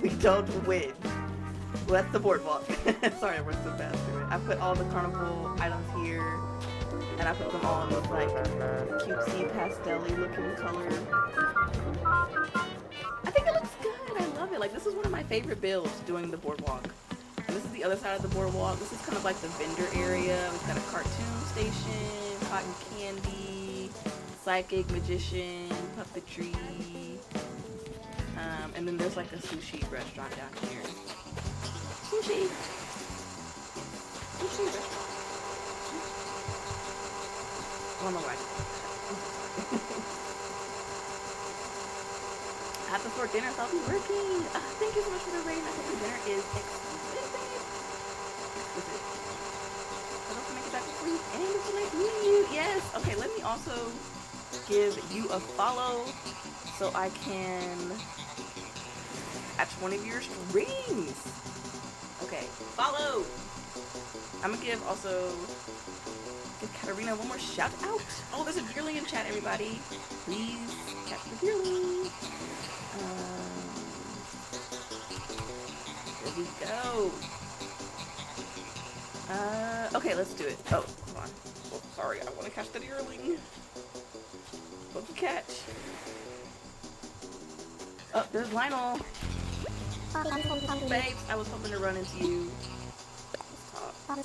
We don't win. Well, that's the boardwalk. Sorry, I went so fast through it. I put all the carnival items here, and I put them all in this like cutesy pastel-y looking color. I think it looks good. I love it. Like, this is one of my favorite builds, doing the boardwalk. And this is the other side of the boardwalk. This is kind of like the vendor area. We've got a cartoon station, cotton candy, psychic, magician, puppetry. And then there's like a sushi restaurant down here. Sushi. Sushi restaurant. On the right. At the store dinner, I'll be working. Thank you so much for the rating. I hope the dinner is exquisite. I hope to make it back to sleep and it's like meeting you. Yes. Okay, let me also give you a follow so I can catch one of your streams. Okay, follow. I'm gonna give Katarina one more shout out. Oh, there's a Deerling in chat, everybody. Please catch the Deerling. There we go. Okay, let's do it. Oh, hold on. Oh, sorry, I want to catch the Deerling. What's the catch? Oh, there's Lionel. Babes, I was hoping to run into you. Let's talk. I'm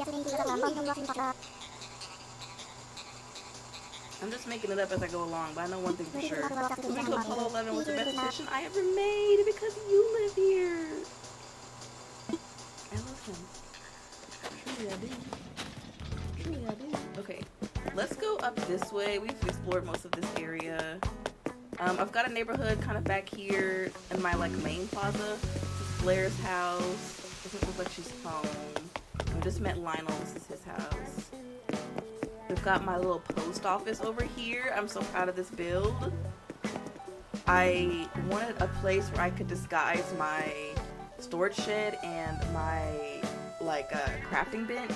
just making it up as I go along, but I know one thing for sure. Moving to Apollo 11 was the best decision I ever made because you live here. I love him. Truly I do. Truly I do. Okay, let's go up this way. We've explored most of this area. I've got a neighborhood kind of back here in my like main plaza. This is Blair's house. Doesn't look like she's home. I just met Lionel. This is his house. We've got my little post office over here. I'm so proud of this build. I wanted a place where I could disguise my storage shed and my like crafting bench,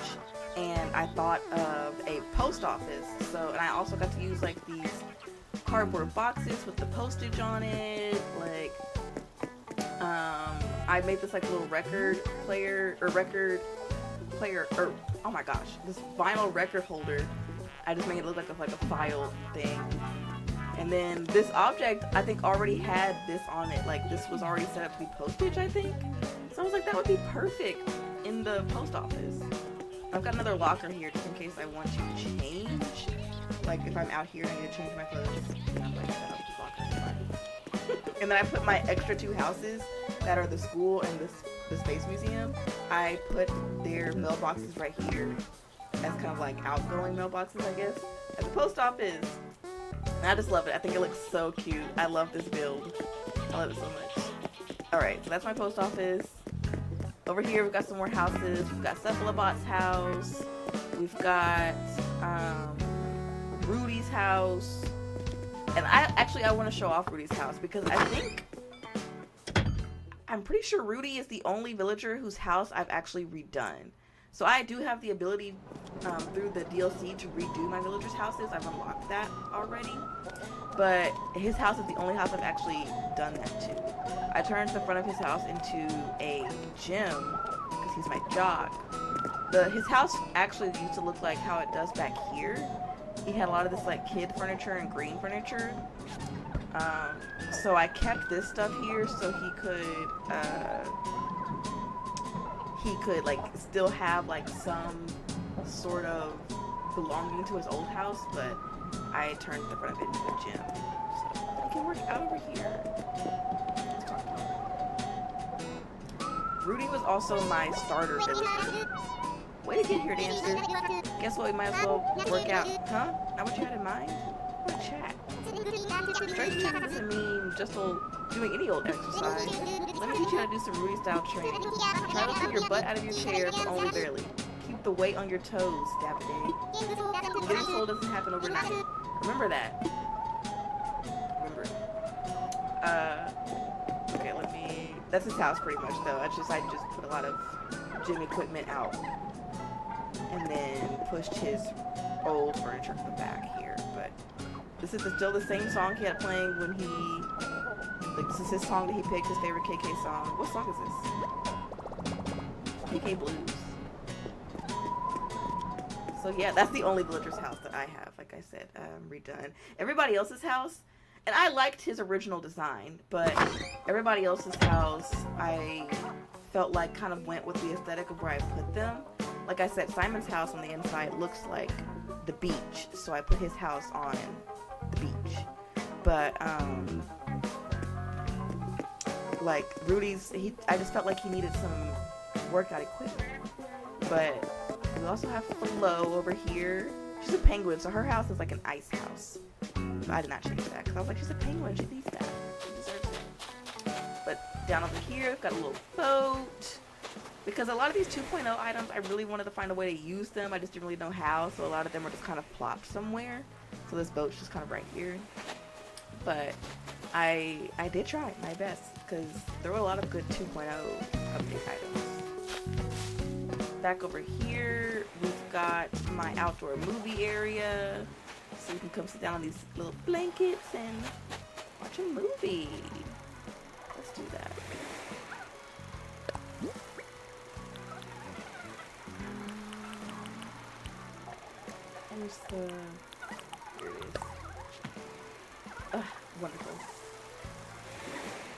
and I thought of a post office. So, and I also got to use like these cardboard boxes with the postage on it. Like, I made this like little record player, or oh my gosh, this vinyl record holder. I just made it look like a file thing. And then this object, I think, already had this on it. Like, this was already set up to be postage, I think. So I was like, that would be perfect in the post office. I've got another locker here just in case I want to change. Like, if I'm out here and I need to change my clothes. I'm like, set up this locker, it's fine. And then I put my extra 2 houses that are the school and the Space Museum. I put their mailboxes right here as kind of like outgoing mailboxes, I guess, at the post office. And I just love it. I think it looks so cute. I love this build. I love it so much. Alright, so that's my post office. Over here we've got some more houses. We've got Cephalobot's house. We've got Rudy's house. And I want to show off Rudy's house because I'm pretty sure Rudy is the only villager whose house I've actually redone. So I do have the ability through the DLC to redo my villagers' houses. I've unlocked that already. But his house is the only house I've actually done that to. I turned the front of his house into a gym because he's my jock. His house actually used to look like how it does back here. He had a lot of this like kid furniture and green furniture. So I kept this stuff here so he could like still have like some sort of belonging to his old house, but I turned the front of it into a gym. So I can work out over here. Rudy was also my starter villager. Way to get here, dancer. Guess what? We might as well work out. Huh? Not what you had in mind? What chat? Strength training doesn't mean just doing any old exercise. Let me teach you how to do some Rudy style training. Try to pull your butt out of your chair, but only barely. Keep the weight on your toes, Dabiday. Getting slow doesn't happen overnight. Remember that. Remember. Okay, that's his house pretty much though. I just put a lot of gym equipment out. And then pushed his old furniture to the back here. But this is still the same song he had playing when this is his song that he picked, his favorite KK song. What song is this? KK Blues. So yeah, that's the only villager's house that I have, like I said, redone. Everybody else's house, and I liked his original design, but everybody else's house, I felt like kind of went with the aesthetic of where I put them. Like I said, Simon's house on the inside looks like the beach, so I put his house on the beach. But like Rudy's, I just felt like he needed some workout equipment. But we also have Flo over here. She's a penguin, so her house is like an ice house. But I did not change that because I was like, she's a penguin, she needs that. She deserves it. But down over here, we've got a little boat. Because a lot of these 2.0 items, I really wanted to find a way to use them. I just didn't really know how, so a lot of them were just kind of plopped somewhere. So this boat's just kind of right here. But I did try my best, because there were a lot of good 2.0 update items. Back over here, we've got my outdoor movie area. So you can come sit down on these little blankets and watch a movie. Let's do that. Here it is. Ugh, wonderful.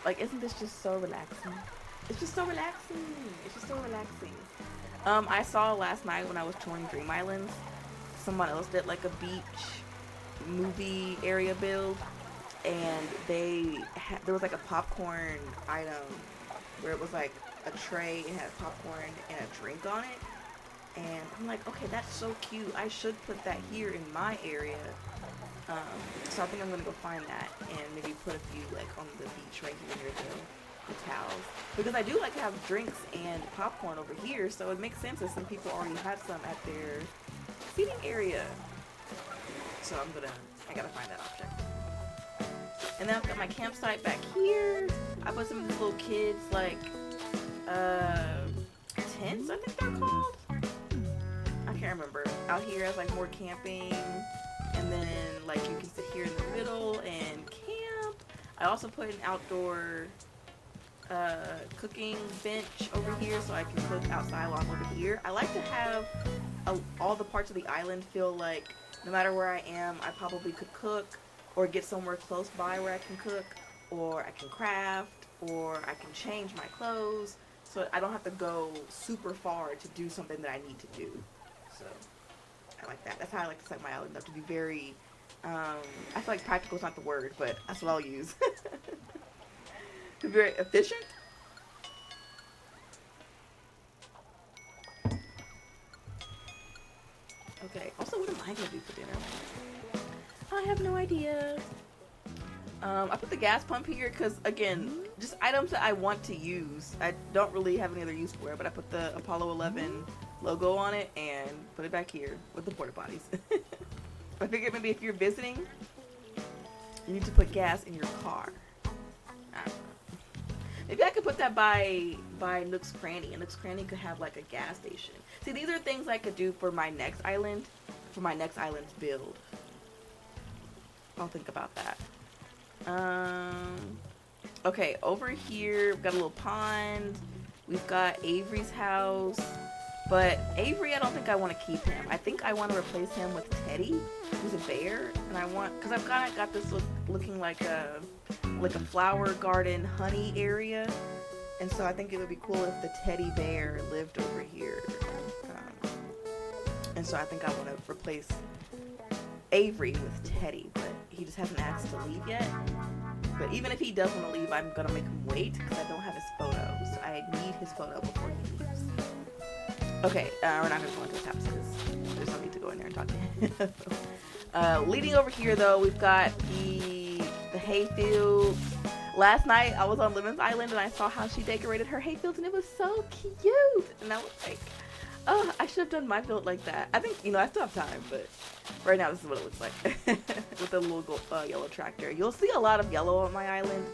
Like, isn't this just so relaxing? It's just so relaxing. It's just so relaxing. I saw last night when I was touring Dream Islands, someone else did like a beach movie area build, and there was like a popcorn item where it was like a tray and had popcorn and a drink on it. And I'm like, okay, that's so cute. I should put that here in my area. Um, so I think I'm gonna go find that and maybe put a few like on the beach right here near the towels, because I do like to have drinks and popcorn over here. So it makes sense that some people already have some at their seating area. So I gotta find that object. And then I've got my campsite back here. I put some of these little kids like tents, I think they're called. I can't remember. Out here as like more camping, and then like you can sit here in the middle and camp. I also put an outdoor cooking bench over here so I can cook outside while I'm over here. I like to have all the parts of the island feel like no matter where I am, I probably could cook or get somewhere close by where I can cook, or I can craft, or I can change my clothes, so I don't have to go super far to do something that I need to do. So I like that. That's how I like to set my island up, to be very, I feel like practical is not the word, but that's what I'll use. To be very efficient. Okay, also what am I going to do for dinner? I have no idea. I put the gas pump here because, again, just items that I want to use. I don't really have any other use for it, but I put the Apollo 11 logo on it and put it back here with the porta potties. I figured maybe if you're visiting, you need to put gas in your car. I don't know. Maybe I could put that by Nook's Cranny, and Nook's Cranny could have like a gas station. See, these are things I could do for my next island's build. I'll think about that. Okay, over here we've got a little pond. We've got Avery's house, but Avery, I don't think I want to keep him. I think I want to replace him with Teddy, who's a bear, and because I've kind of got this looking like a flower garden honey area, and so I think it would be cool if the teddy bear lived over here. And so I think I want to replace Avery with Teddy, but he just hasn't asked to leave yet. But even if he does want to leave, I'm going to make him wait because I don't have his photo. So I need his photo before he leaves. Okay, we're not going to go into his house because there's no need to go in there and talk to him. Leading over here, though, we've got the hayfield. Last night, I was on Lemon's Island and I saw how she decorated her hayfields, and it was so cute. And I was like, oh, I should have done my field like that. I think, I still have time, but right now this is what it looks like with the little yellow tractor. You'll see a lot of yellow on my island.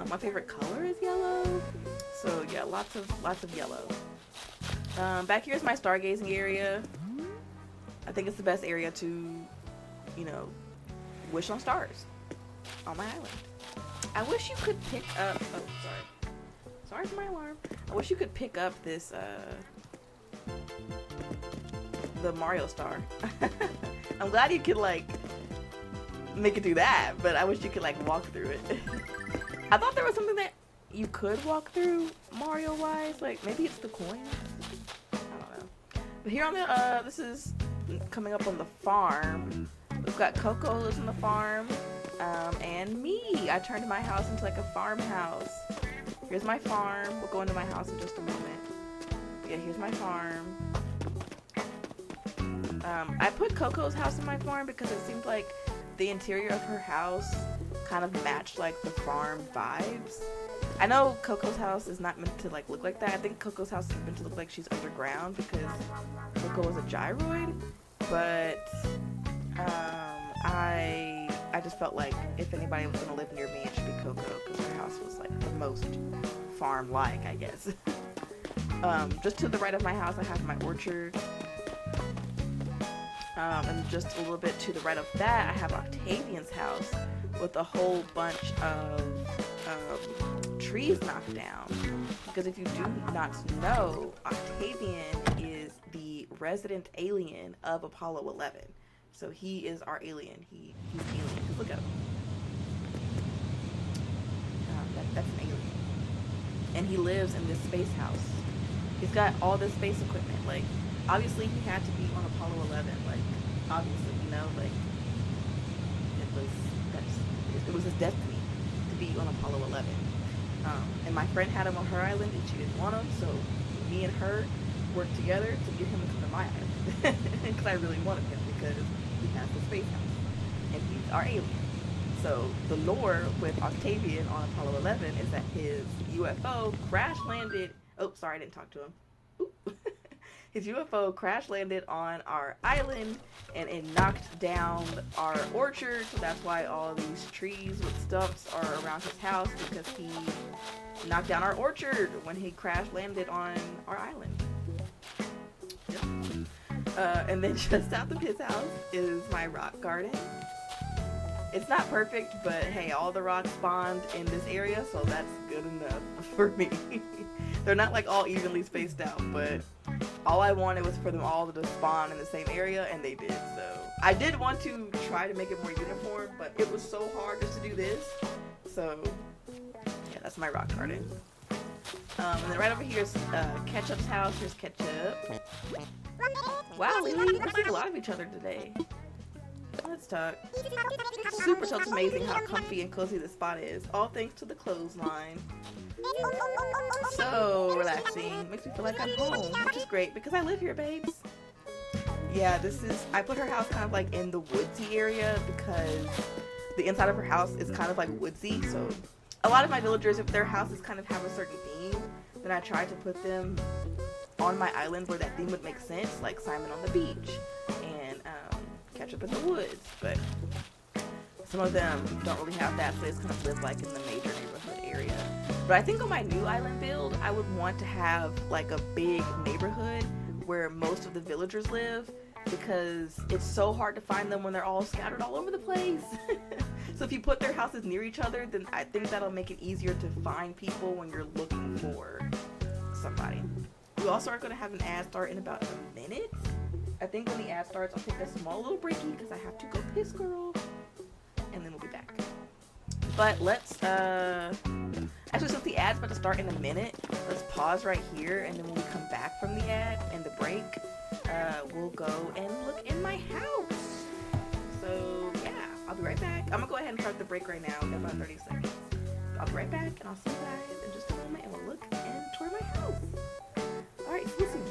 My favorite color is yellow, so yeah, lots of yellow. Back here is my stargazing area. I think it's the best area to, wish on stars on my island. I wish you could pick up. Oh, sorry for my alarm. I wish you could pick up this. The Mario star. I'm glad you could make it do that, but I wish you could walk through it. I thought there was something that you could walk through Mario wise, maybe it's the coins. I don't know. But here on the this is coming up on the farm. We've got Coco lives on the farm, and me. I turned my house into a farmhouse. Here's my farm. We'll go into my house in just a moment. But yeah, here's my farm. I put Coco's house in my farm because it seemed like the interior of her house kind of matched the farm vibes. I know Coco's house is not meant to look like that. I think Coco's house is meant to look like she's underground because Coco was a gyroid. But I just felt like if anybody was gonna live near me, it should be Coco because her house was the most farm-like, I guess. Just to the right of my house, I have my orchard. And just a little bit to the right of that, I have Octavian's house with a whole bunch of trees knocked down. Because if you do not know, Octavian is the resident alien of Apollo 11. So he is our alien. He's alien. Look at him. That's an alien. and he lives in this space house. He's got all this space equipment. Like, obviously, he had to be on Apollo 11. Like, obviously, you know, like it was it was his destiny to be on Apollo 11. And my friend had him on her island, and she didn't want him. So me and her worked together to get him to come to my island because I really wanted him because he has the space house and he's our alien. So the lore with Octavian on Apollo 11 is that his UFO crash landed. Oh, sorry, I didn't talk to him. His UFO crash landed on our island and it knocked down our orchard. So that's why all these trees with stumps are around his house, because he knocked down our orchard when he crash landed on our island. Yep. And then just south of his house is my rock garden. It's not perfect, but hey, all the rocks spawned in this area, so that's good enough for me. They're not like all evenly spaced out, but all I wanted was for them all to spawn in the same area, and they did. So I did want to try to make it more uniform, but it was so hard just to do this. So yeah, that's my rock garden. And then right over here is Ketchup's house. Here's Ketchup. Wow, Lily, we're seeing a lot of each other today. Let's talk. Super so amazing how comfy and cozy this spot is. All thanks to the clothesline. So relaxing. Makes me feel like I'm home, which is great because I live here, babes. Yeah, I put her house kind of like in the woodsy area because the inside of her house is kind of like woodsy. So a lot of my villagers, if their houses kind of have a certain theme, then I try to put them on my island where that theme would make sense, like Simon on the beach and Ketchup in the woods. But some of them don't really have that, so they just kind of live like in the major neighborhood area. But I think on my new island build, I would want to have like a big neighborhood where most of the villagers live, because it's so hard to find them when they're all scattered all over the place. So if you put their houses near each other, then I think that'll make it easier to find people when you're looking for somebody. We also are going to have an ad start in about a minute. I think when the ad starts, I'll take a small little breaky because I have to go piss, girl. And then we'll be back. But let's, actually, since the ad's about to start in a minute, let's pause right here, and then when we come back from the ad and the break, we'll go and look in my house. So, yeah, I'll be right back. I'm gonna go ahead and start the break right now in about 30 seconds. I'll be right back, and I'll see you guys in just a moment, and we'll look and tour my house. Alright, see you soon.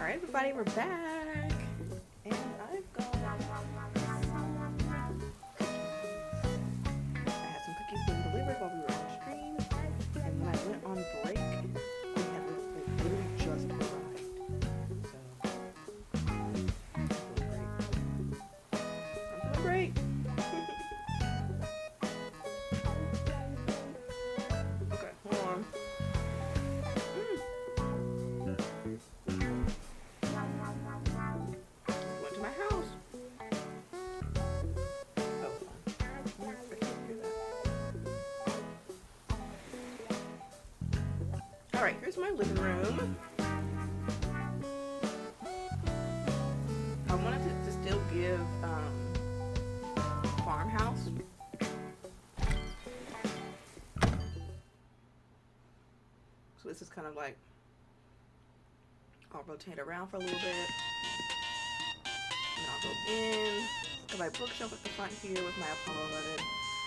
Alright, everybody, we're back. And I've got I had some cookies being delivered while we were on stream. And when I went on break, they had literally just arrived. So, I'm feeling great. Okay, hold on. Went to my house. Oh, hold on. I can't hear that. Alright, here's my living room. I wanted to still give farmhouse. So this is kind of like, I'll rotate around for a little bit. And I'll go in. Got my bookshelf at the front here with my Apollo 11.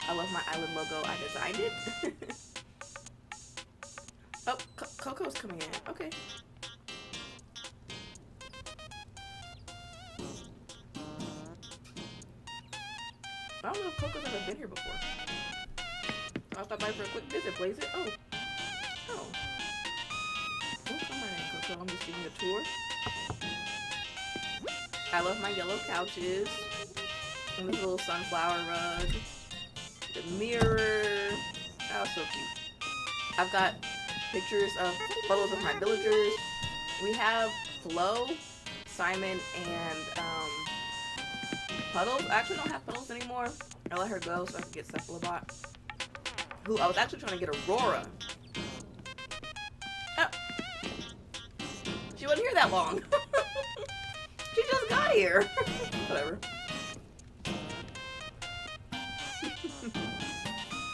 I love my island logo. I designed it. Oh, Coco's coming in. Okay. I don't know if Coco's ever been here before. I stopped by for a quick visit. Blaze it. Oh. Oh. Oh, somewhere in Coco. I'm just giving a tour. I love my yellow couches. And this little sunflower rug. The mirror. Oh, so cute. I've got pictures of photos of my villagers. We have Flo, Simon, and Puddles. I actually don't have Puddles anymore. I let her go so I could get Cephalobot. Who I was actually trying to get Aurora. Oh. She wasn't here that long. She just got here. Whatever.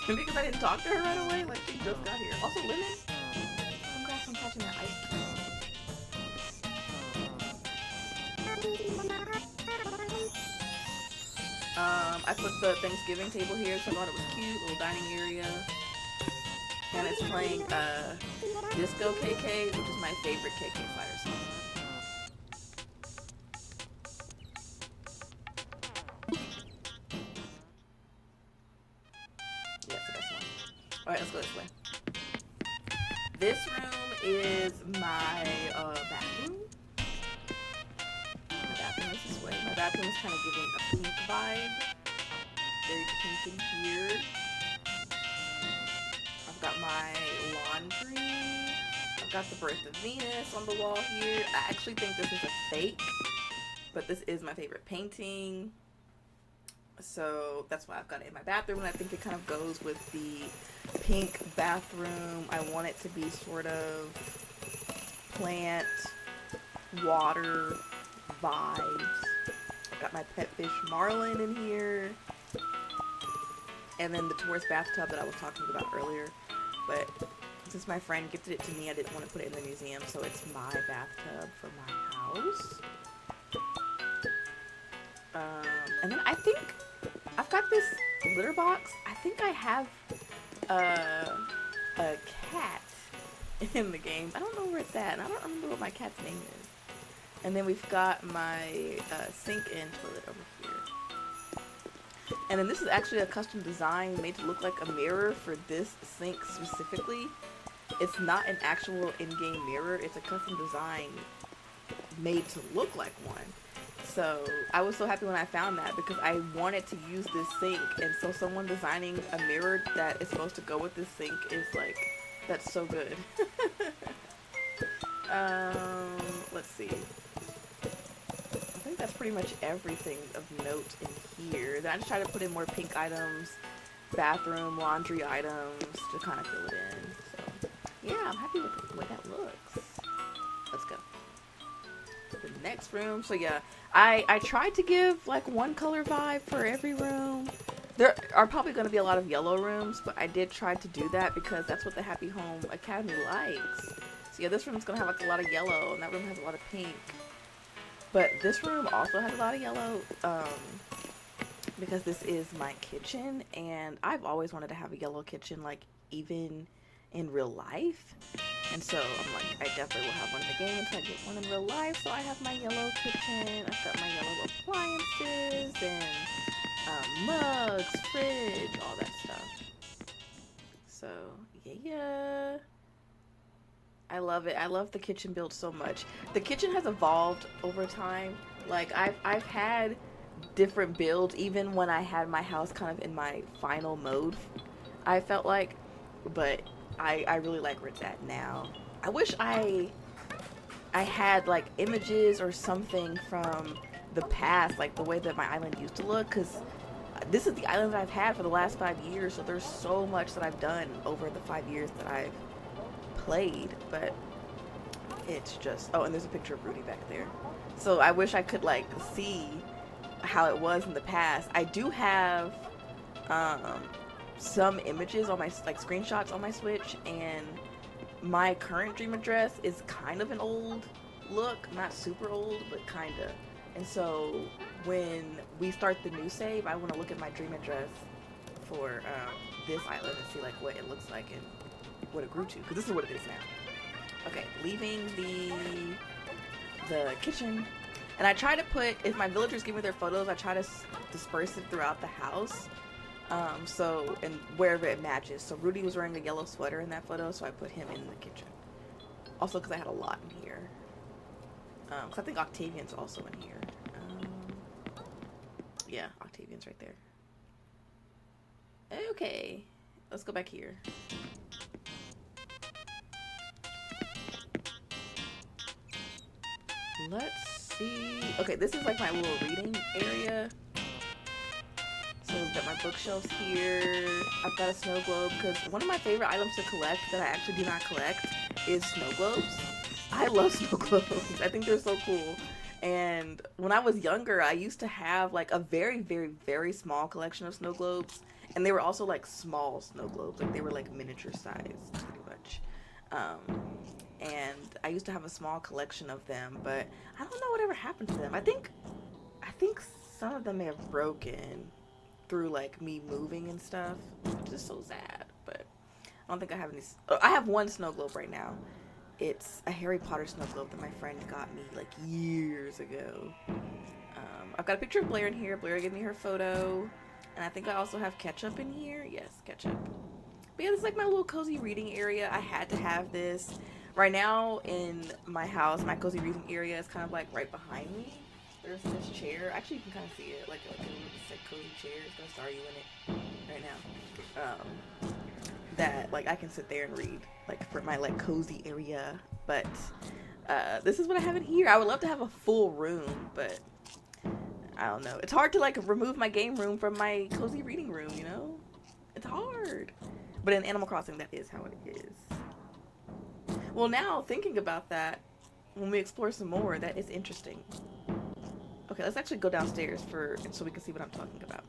Because I didn't talk to her right away, like she just got here. Also, Lemon. Congrats on catching that ice cream. I put the Thanksgiving table here, so I thought it was cute, little dining area. And it's playing Disco KK, which is my favorite KK Fire song. Yeah, it's the best one. Alright, let's go this way. This room is my bathroom. My bathroom is this way. My bathroom is kind of giving a pink vibe. Very pink in here. I've got my laundry. I've got the Birth of Venus on the wall here. I actually think this is a fake, but this is my favorite painting. So that's why I've got it in my bathroom, and I think it kind of goes with the pink bathroom. I want it to be sort of plant, water vibes. I've got my pet fish Marlin in here. And then the tourist bathtub that I was talking about earlier. But since my friend gifted it to me, I didn't want to put it in the museum, so it's my bathtub for my house. And then I think I've got this litter box. I think I have a cat in the game. I don't know where it's at, and I don't remember what my cat's name is. And then we've got my sink and toilet over here. And then this is actually a custom design made to look like a mirror for this sink specifically. It's not an actual in-game mirror. It's a custom design made to look like one. So I was so happy when I found that because I wanted to use this sink, and so someone designing a mirror that is supposed to go with this sink is like, that's so good. Let's see. I think that's pretty much everything of note in here. Then I just try to put in more pink items, bathroom, laundry items to kind of fill it in. So yeah, I'm happy with the way that looks. Let's go. The next room. So yeah, I tried to give like one color vibe for every room. There are probably going to be a lot of yellow rooms, but I did try to do that because that's what the Happy Home Academy likes. So yeah, this room's going to have like a lot of yellow, and that room has a lot of pink. But this room also has a lot of yellow because this is my kitchen, and I've always wanted to have a yellow kitchen, like even in real life. And so I'm like, I definitely will have one in the game until I get one in real life. So I have my yellow kitchen. I've got my yellow appliances and mugs, fridge, all that stuff. So yeah, I love it. I love the kitchen build so much. The kitchen has evolved over time. Like I've had different builds even when I had my house kind of in my final mode. I felt like, but I really like where it's at now. I wish I had like images or something from the past, like the way that my island used to look, because this is the island that I've had for the last 5 years. So there's so much that I've done over the 5 years that I've played, but it's just, oh, and there's a picture of Rudy back there. So I wish I could like see how it was in the past. I do have some images on my like screenshots on my Switch, and my current dream address is kind of an old look, not super old, but kinda. And so when we start the new save, I want to look at my dream address for this island and see like what it looks like and what it grew to, because this is what it is now. Okay, leaving the kitchen, and I try to put, if my villagers give me their photos, I try to disperse it throughout the house. So, and wherever it matches. So Rudy was wearing a yellow sweater in that photo, so I put him in the kitchen. Also, because I had a lot in here. Because I think Octavian's also in here. Yeah, Octavian's right there. Okay, let's go back here. Let's see. Okay, this is like my little reading area. So I've got my bookshelves here. I've got a snow globe, because one of my favorite items to collect that I actually do not collect is snow globes. I love snow globes. I think they're so cool. And when I was younger, I used to have like a very, very, very small collection of snow globes. And they were also like small snow globes. Like they were like miniature size, pretty much. And I used to have a small collection of them, but I don't know whatever happened to them. I think some of them may have broken through like me moving and stuff, which is so sad. But I don't think I have any. I have one snow globe right now. It's a Harry Potter snow globe that my friend got me like years ago. I've got a picture of Blair in here. Blair gave me her photo, and I think I also have Ketchup in here. Yes, Ketchup. But yeah, this is like my little cozy reading area. I had to have this. Right now in my house, my cozy reading area is kind of like right behind me. There's this chair. Actually, you can kind of see it, like a cozy chair. It's gonna star you in it right now. That like I can sit there and read, like for my like cozy area. But this is what I have in here. I would love to have a full room, but I don't know. It's hard to like remove my game room from my cozy reading room. You know, it's hard. But in Animal Crossing, that is how it is. Well, now thinking about that, when we explore some more, that is interesting. Okay, let's actually go downstairs so we can see what I'm talking about.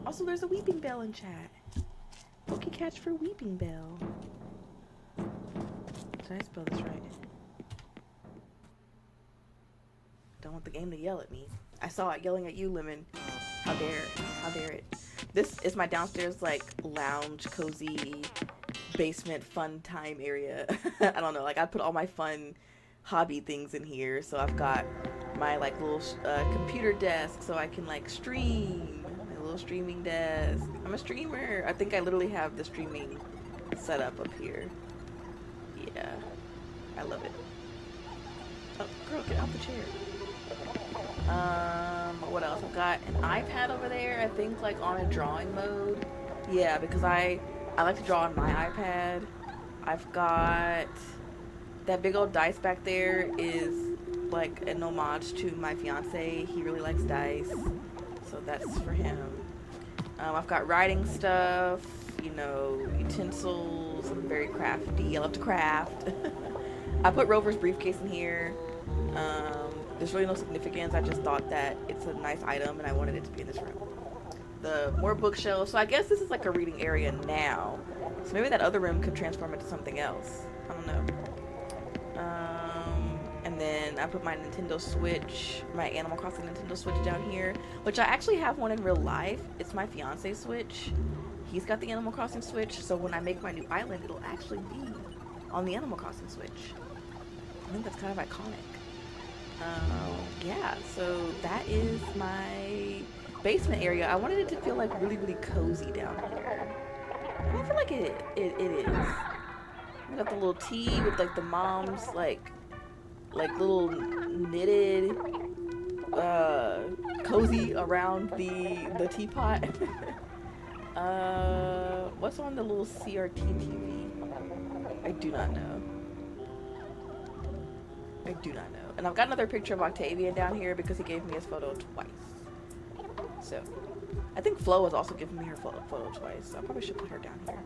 Also, there's a Weeping Bell in chat. Poke catch for Weeping Bell. Did I spell this right? Don't want the game to yell at me. I saw it yelling at you, Lemon. How dare it. This is my downstairs like lounge, cozy, basement fun time area. I don't know, like I put all my fun hobby things in here. So I've got my like little computer desk so I can like stream. My little streaming desk. I'm a streamer. I think I literally have the streaming setup up here. Yeah, I love it. Oh, girl, get off the chair. What else? I've got an iPad over there, I think like on a drawing mode. Yeah, because I like to draw on my iPad. I've got that big old dice back there is like an homage to my fiance. He really likes dice, so that's for him. I've got writing stuff, you know, utensils. I'm very crafty. I love to craft. I put Rover's briefcase in here. There's really no significance. I just thought that it's a nice item and I wanted it to be in this room. The more bookshelves. So I guess this is like a reading area now. So maybe that other room could transform into something else. I don't know. And then I put my Nintendo Switch, my Animal Crossing Nintendo Switch down here, which I actually have one in real life. It's my fiance's Switch. He's got the Animal Crossing Switch, so when I make my new island, it'll actually be on the Animal Crossing Switch. I think that's kind of iconic. Yeah, so that is my basement area. I wanted it to feel like really, really cozy down here. And I feel like it is. We got the little tea with like the mom's like little knitted cozy around the teapot. What's on the little CRT TV? I do not know. I do not know. And I've got another picture of Octavian down here because he gave me his photo twice. So, I think Flo has also given me her photo twice, so I probably should put her down here.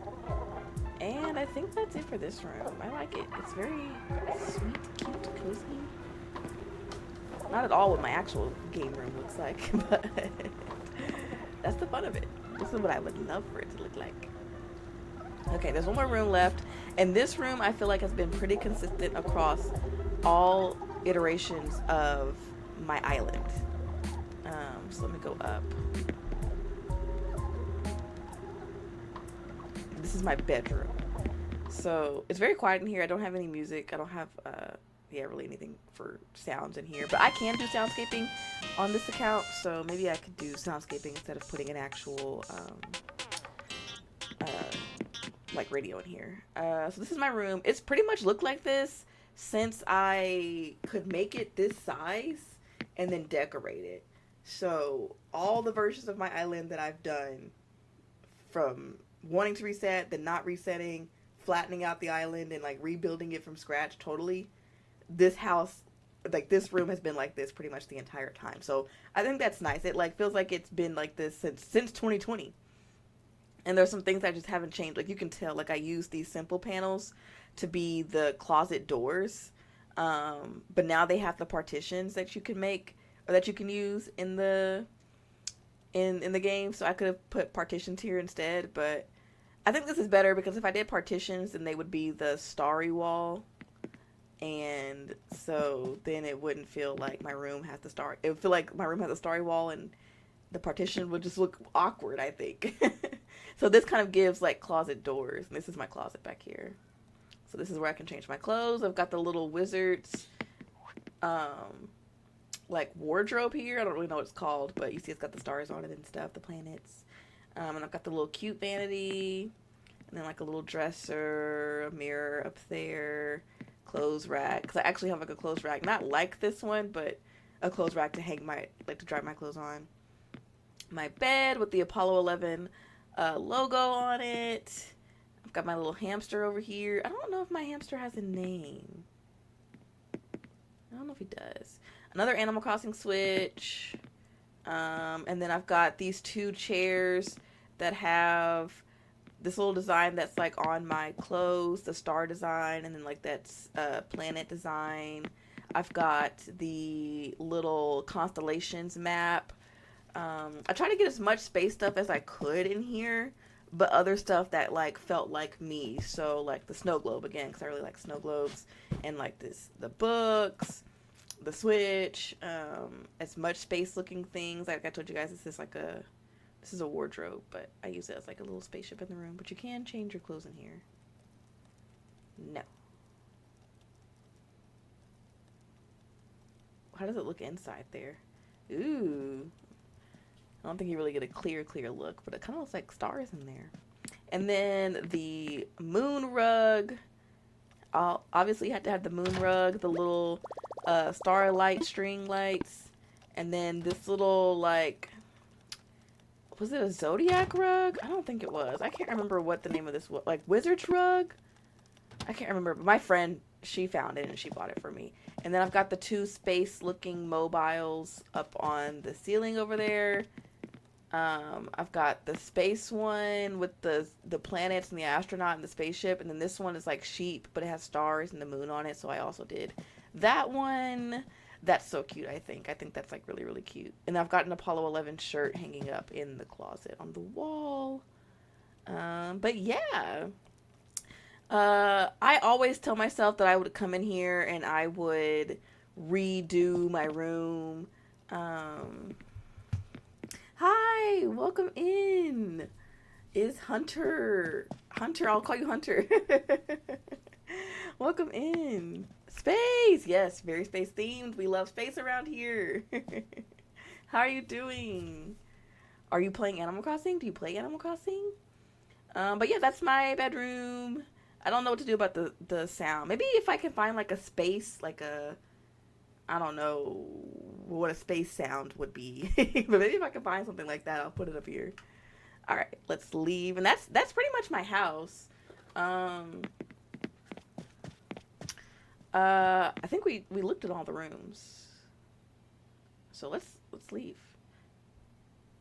And I think that's it for this room. I like it. It's very sweet, cute, cozy. Not at all what my actual game room looks like, but that's the fun of it. This is what I would love for it to look like. Okay, there's one more room left. And this room I feel like has been pretty consistent across all iterations of my island. So let me go up. This is my bedroom. So it's very quiet in here. I don't have any music. I don't have really anything for sounds in here. But I can do soundscaping on this account, so maybe I could do soundscaping instead of putting an actual like radio in here. So this is my room. It's pretty much looked like this since I could make it this size and then decorate it. So all the versions of my island that I've done, from wanting to reset, then not resetting, flattening out the island and like rebuilding it from scratch totally, this house, like this room has been like this pretty much the entire time. So I think that's nice. It like feels like it's been like this since 2020. And there's some things that just haven't changed. Like you can tell, like I use these simple panels to be the closet doors. But now they have the partitions that you can make or that you can use in the game. So I could have put partitions here instead, but I think this is better because if I did partitions, then they would be the starry wall. And so then it wouldn't feel like my room has the star. It would feel like my room has a starry wall and the partition would just look awkward, I think. So this kind of gives like closet doors. And this is my closet back here. So this is where I can change my clothes. I've got the little wizard's like wardrobe here. I don't really know what it's called, but you see it's got the stars on it and stuff, the planets. And I've got the little cute vanity, and then like a little dresser, a mirror up there, clothes rack. Because I actually have like a clothes rack, not like this one, but a clothes rack to hang to dry my clothes on. My bed with the Apollo 11 logo on it. I've got my little hamster over here. I don't know if my hamster has a name. I don't know if he does. Another Animal Crossing Switch. And then I've got these two chairs that have this little design that's like on my clothes, the star design, and then like that's planet design. I've got the little constellations map. I tried to get as much space stuff as I could in here, but other stuff that like felt like me. So like the snow globe again, because I really like snow globes, and like the books, the Switch, as much space looking things. Like I told you guys, this is a wardrobe, but I use it as like a little spaceship in the room. But you can change your clothes in here. No. How does it look inside there? Ooh. I don't think you really get a clear look, but it kind of looks like stars in there. And then the moon rug. Obviously you have to have the moon rug, the little starlight string lights, and then this little like, was it a zodiac rug? I don't think it was. I can't remember what the name of this was. Like wizard's rug? I can't remember, but my friend, she found it and she bought it for me. And then I've got the two space looking mobiles up on the ceiling over there. I've got the space one with the planets and the astronaut and the spaceship, and then this one is like sheep, but it has stars and the moon on it, so I also did that one. That's so cute, I think. I think that's like really, really cute. And I've got an Apollo 11 shirt hanging up in the closet on the wall. But yeah. I always tell myself that I would come in here and I would redo my room. Hi, welcome in. Is Hunter, I'll call you Hunter. Welcome in. Space! Yes, very space themed. We love space around here. How are you doing? Are you playing Animal Crossing? Do you play Animal Crossing? But yeah, that's my bedroom. I don't know what to do about the sound. Maybe if I can find like a space, like a, I don't know what a space sound would be. But maybe if I can find something like that, I'll put it up here. All right, let's leave. And that's pretty much my house. I think we looked at all the rooms. So let's leave.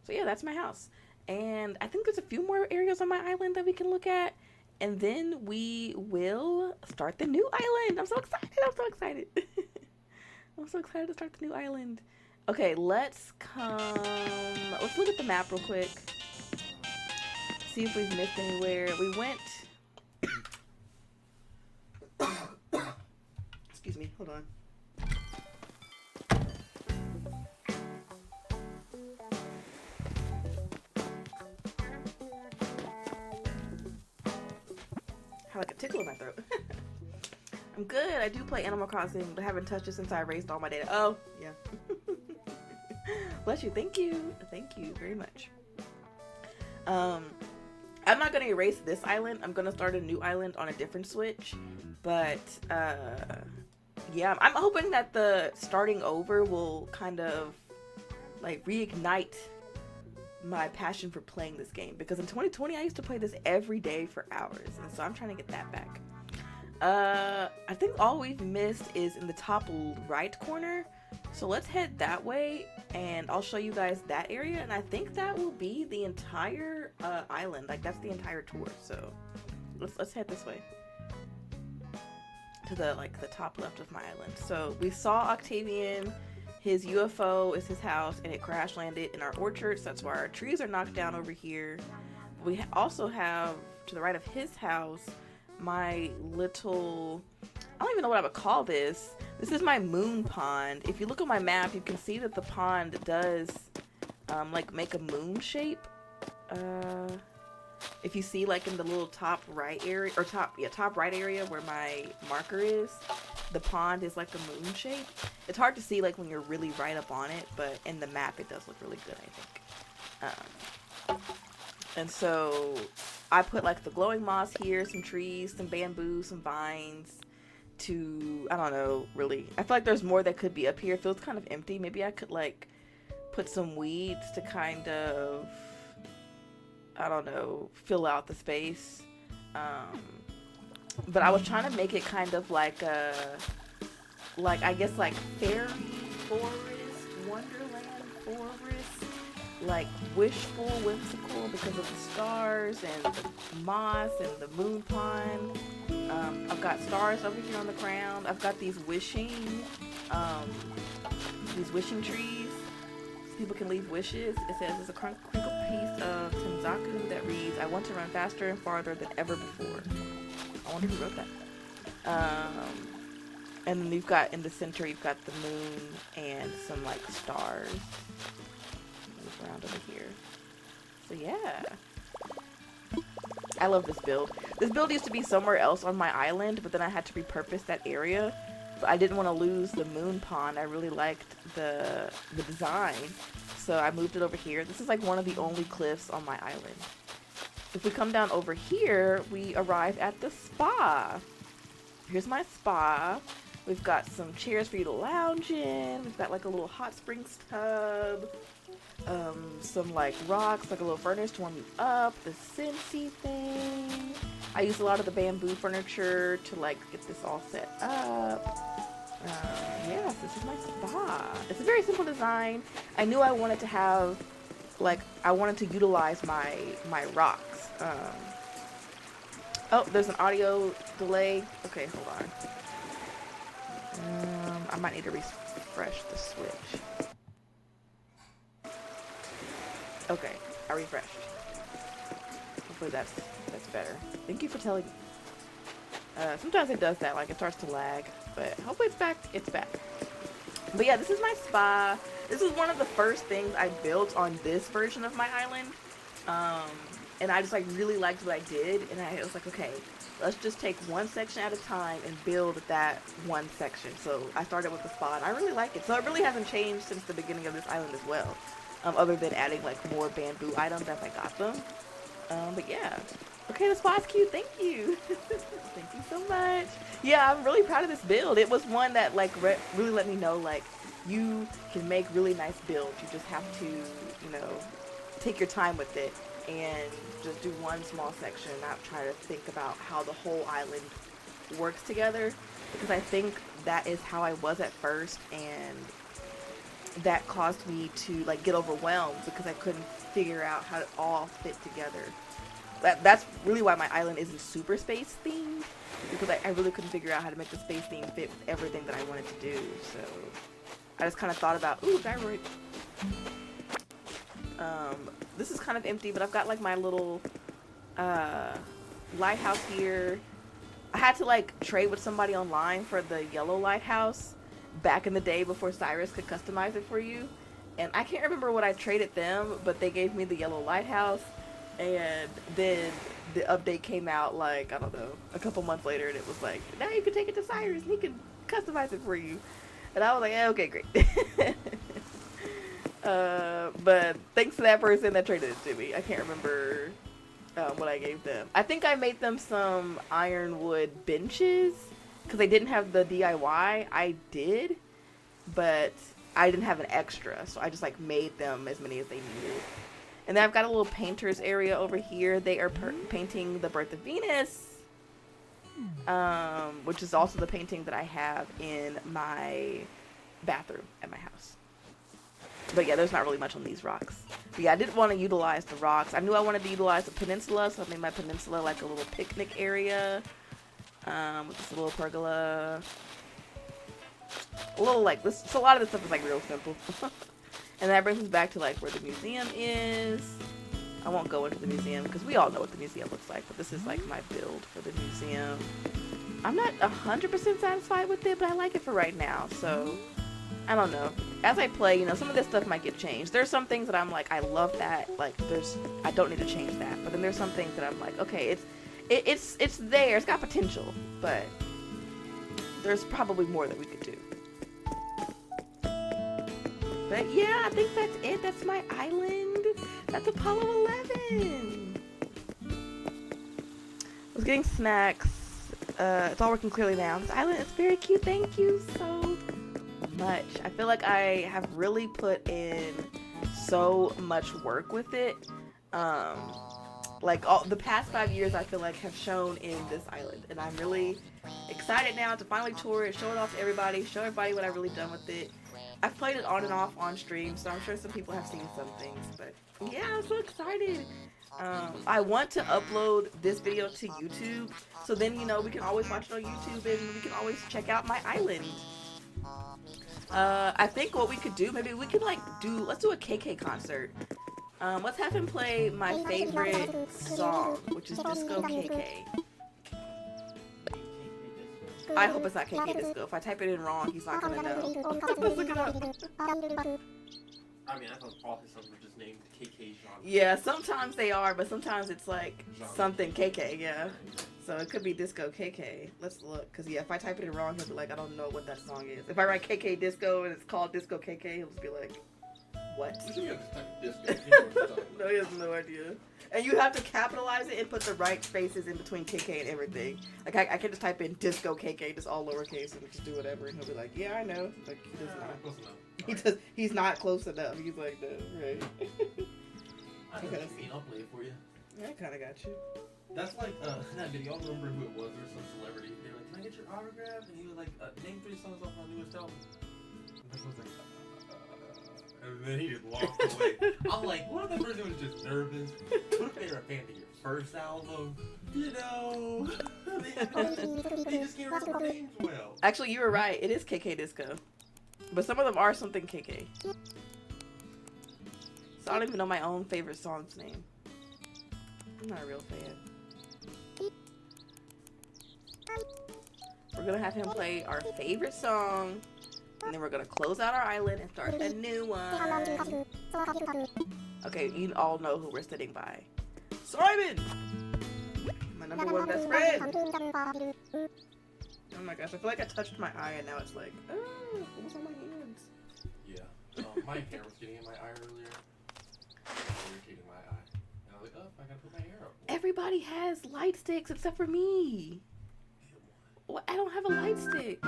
So yeah, that's my house. And I think there's a few more areas on my island that we can look at. And then we will start the new island. I'm so excited. I'm so excited. I'm so excited to start the new island. Okay, let's look at the map real quick. See if we've missed anywhere. We went. Excuse me, hold on. I have like a tickle in my throat. I'm good. I do play Animal Crossing, but haven't touched it since I erased all my data. Oh, yeah. Bless you. Thank you. Thank you very much. I'm not going to erase this island. I'm going to start a new island on a different Switch. But, yeah, I'm hoping that the starting over will kind of, like, reignite my passion for playing this game. Because in 2020, I used to play this every day for hours. And so I'm trying to get that back. I think all we've missed is in the top right corner. So let's head that way, and I'll show you guys that area, and I think that will be the entire island. Like, that's the entire tour. So let's head this way to the top left of my island. So we saw Octavian. His UFO is his house, and it crash landed in our orchard. So that's why our trees are knocked down over here. We also have to the right of his house my little, I don't even know what I would call this. This is my moon pond. If you look at my map, you can see that the pond does like make a moon shape. If you see like in the little top right area, or top right area where my marker is, the pond is like a moon shape. It's hard to see like when you're really right up on it, but in the map it does look really good, I think. And so I put like the glowing moss here, some trees, some bamboo, some vines to, I don't know, really. I feel like there's more that could be up here. It feels kind of empty. Maybe I could like put some weeds to kind of, I don't know, fill out the space. But I was trying to make it kind of like a, I guess like fairy forest, wonderland forest, like wishful, whimsical because of the stars and the moss and the moon pond. I've got stars over here on the ground. I've got these wishing trees. So people can leave wishes. It says it's a crinkled piece of Tenzaku that reads, "I want to run faster and farther than ever before." I wonder who wrote that. And then you've got in the center, you've got the moon and some like stars. Move around over here. So yeah. I love this build. This build used to be somewhere else on my island, but then I had to repurpose that area. But I didn't want to lose the moon pond. I really liked the design. So I moved it over here. This is like one of the only cliffs on my island. If we come down over here, we arrive at the spa. Here's my spa. We've got some chairs for you to lounge in. We've got like a little hot springs tub. Some like rocks, like a little furnace to warm you up. The Cincy thing. I used a lot of the bamboo furniture to like get this all set up. Yes, this is my spa. It's a very simple design. I knew I wanted to have, like, I wanted to utilize my rocks. Oh, there's an audio delay. Okay, hold on. I might need to refresh the switch. Okay, I refreshed. Hopefully that's better. Thank you for telling me. Sometimes it does that, like it starts to lag, but hopefully it's back. It's back. But yeah, this is my spa. This is one of the first things I built on this version of my island. And I just like really liked what I did, and I was like, okay, let's just take one section at a time and build that one section. So I started with the spa, and I really like it. So it really hasn't changed since the beginning of this island as well, other than adding like more bamboo items as I got them. But yeah. Okay, the spot's cute. Thank you. Thank you so much. Yeah, I'm really proud of this build. It was one that like really let me know like you can make really nice builds. You just have to, you know, take your time with it and just do one small section, not try to think about how the whole island works together, because I think that is how I was at first, and that caused me to like get overwhelmed because I couldn't figure out how it all fit together. That's really why my island isn't super space themed, because I really couldn't figure out how to make the space theme fit with everything that I wanted to do. So I just kind of thought about, ooh, thyroid. This is kind of empty, but I've got like my little lighthouse here. I had to like trade with somebody online for the yellow lighthouse back in the day before Cyrus could customize it for you. And I can't remember what I traded them, but they gave me the yellow lighthouse. And then the update came out like, I don't know, a couple months later, and it was like, now you can take it to Cyrus and he can customize it for you. And I was like, yeah, okay, great. But thanks to that person that traded it to me. I can't remember what I gave them. I think I made them some ironwood benches because they didn't have the DIY. I did, but I didn't have an extra, so I just like made them as many as they needed. And then I've got a little painter's area over here. They are painting the Birth of Venus, which is also the painting that I have in my bathroom at my house. But yeah, there's not really much on these rocks. But yeah, I didn't want to utilize the rocks. I knew I wanted to utilize the peninsula, so I made my peninsula like a little picnic area with this little pergola. A little like this. So a lot of this stuff is like real simple. And that brings us back to like where the museum is. I won't go into the museum because we all know what the museum looks like, but this is like my build for the museum. I'm not 100% satisfied with it, but I like it for right now. So I don't know. As I play, you know, some of this stuff might get changed. There's some things that I'm like, I love that. Like I don't need to change that. But then there's some things that I'm like, okay, it's there. It's got potential, but there's probably more that we could do. But yeah, I think that's it. That's my island. That's Apollo 11. I was getting snacks. It's all working clearly now. This island is very cute. Thank you so much. I feel like I have really put in so much work with it. Like all the past 5 years, I feel like have shown in this island, and I'm really excited now to finally tour it, show it off to everybody, show everybody what I've really done with it. I've played it on and off on stream, so I'm sure some people have seen some things, but yeah, I'm so excited. I want to upload this video to YouTube, so then, you know, we can always watch it on YouTube, and we can always check out my island. I think what we could do, maybe we could like let's do a KK concert. Let's have him play my favorite song, which is Disco KK. I hope it's not KK Disco. If I type it in wrong, he's not gonna know. Let's look it up. I mean, I thought all his songs were just named KK genre. Yeah, sometimes they are, but sometimes it's like something KK, yeah. So it could be Disco KK. Let's look, because yeah, if I type it in wrong, he'll be like, I don't know what that song is. If I write KK Disco and it's called Disco KK, he'll just be like, what? No, he has no idea. And you have to capitalize it and put the right spaces in between KK and everything. Like I can just type in Disco KK, just all lowercase, and just do whatever, and he'll be like, yeah, I know. Like he does not. He's not close enough. He's like, no, right? I know what you mean. I'll play it for you. Yeah, I kind of got you. That's like that video. Y'all remember who it was? There was some celebrity. They were like, "Can I get your autograph?" And he was like, "Name 3 songs off my newest album." And this was like, and then he just walked away. I'm like, what if that person was just nervous? What if they were a fan of your first album? You know, they just can't remember names well. Actually, you were right. It is KK Disco, but some of them are something KK. So I don't even know my own favorite song's name. I'm not a real fan. We're gonna have him play our favorite song, and then we're gonna close out our island and start a new one. Okay, you all know who we're sitting by. Simon! My number one best friend. Oh my gosh, I feel like I touched my eye and now it's like, oh, what was on my hands? Yeah. My hair was getting in my eye earlier. Irritating my eye. And I was like, oh, I gotta put my hair up. Everybody has light sticks except for me. Well, I don't have a light stick.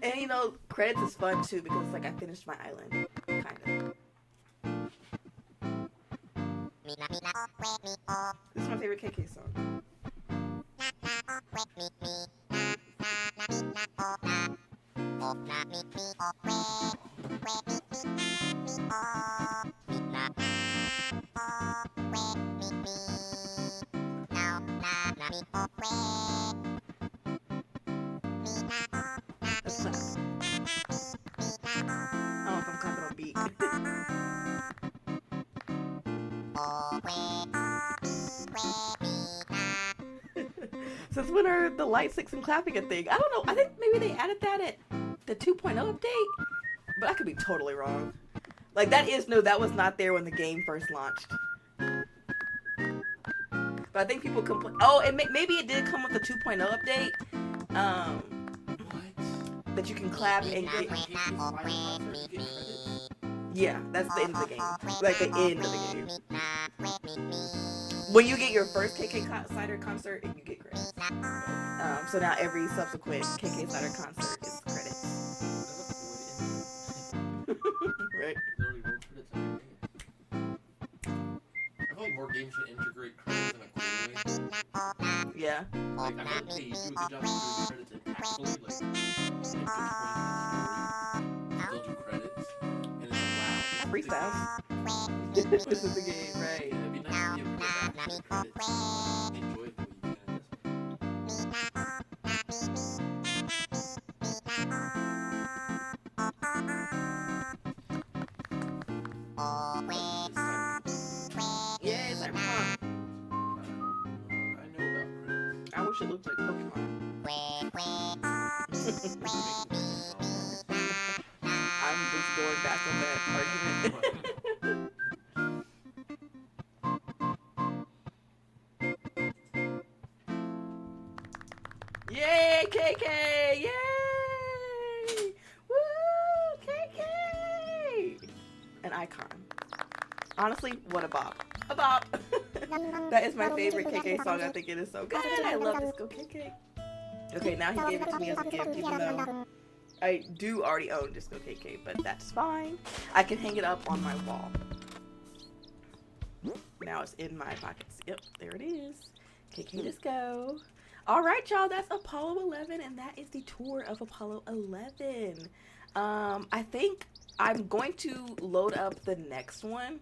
And you know, credits is fun too because it's like I finished my island, kind of. This is my favorite KK song. Let's clap. I don't know if I'm clapping on beat. Since when are the light sticks and clapping a thing? I don't know. I think maybe they added that at the 2.0 update, but I could be totally wrong. Like that was not there when the game first launched. But I think people complain. Oh, maybe it did come with the 2.0 update. What? That you can clap and get. Yeah, that's the end of the game. Like the end of the game. When you get your first KK Slider concert, you get credits. So now every subsequent KK Slider concert is credits. Right. Literally roll credits every game. I feel like more games should integrate credits in a cool way. Yeah. Like, I feel like they do a good job of doing credits impactfully. Like, in a they'll do credits. And it's like, wow. Freestyles. This is the game, right? Yeah, it'd be nice to be able to go back to the credits. Enjoy it the way you can in this one. Yeah, it's like fun. I know about credits. I wish it looked like Pokemon. I'm just going back on that argument. Yay, KK! Yay! Woo, KK! An icon. Honestly, what a bop. A bop! That is my favorite KK song. I think it is so good. I love Disco KK. Okay, now he gave it to me as a gift, even though I do already own Disco KK, but that's fine. I can hang it up on my wall. Now it's in my pockets. Yep, there it is. KK Disco. All right, y'all, that's Apollo 11, and that is the tour of Apollo 11. I think I'm going to load up the next one,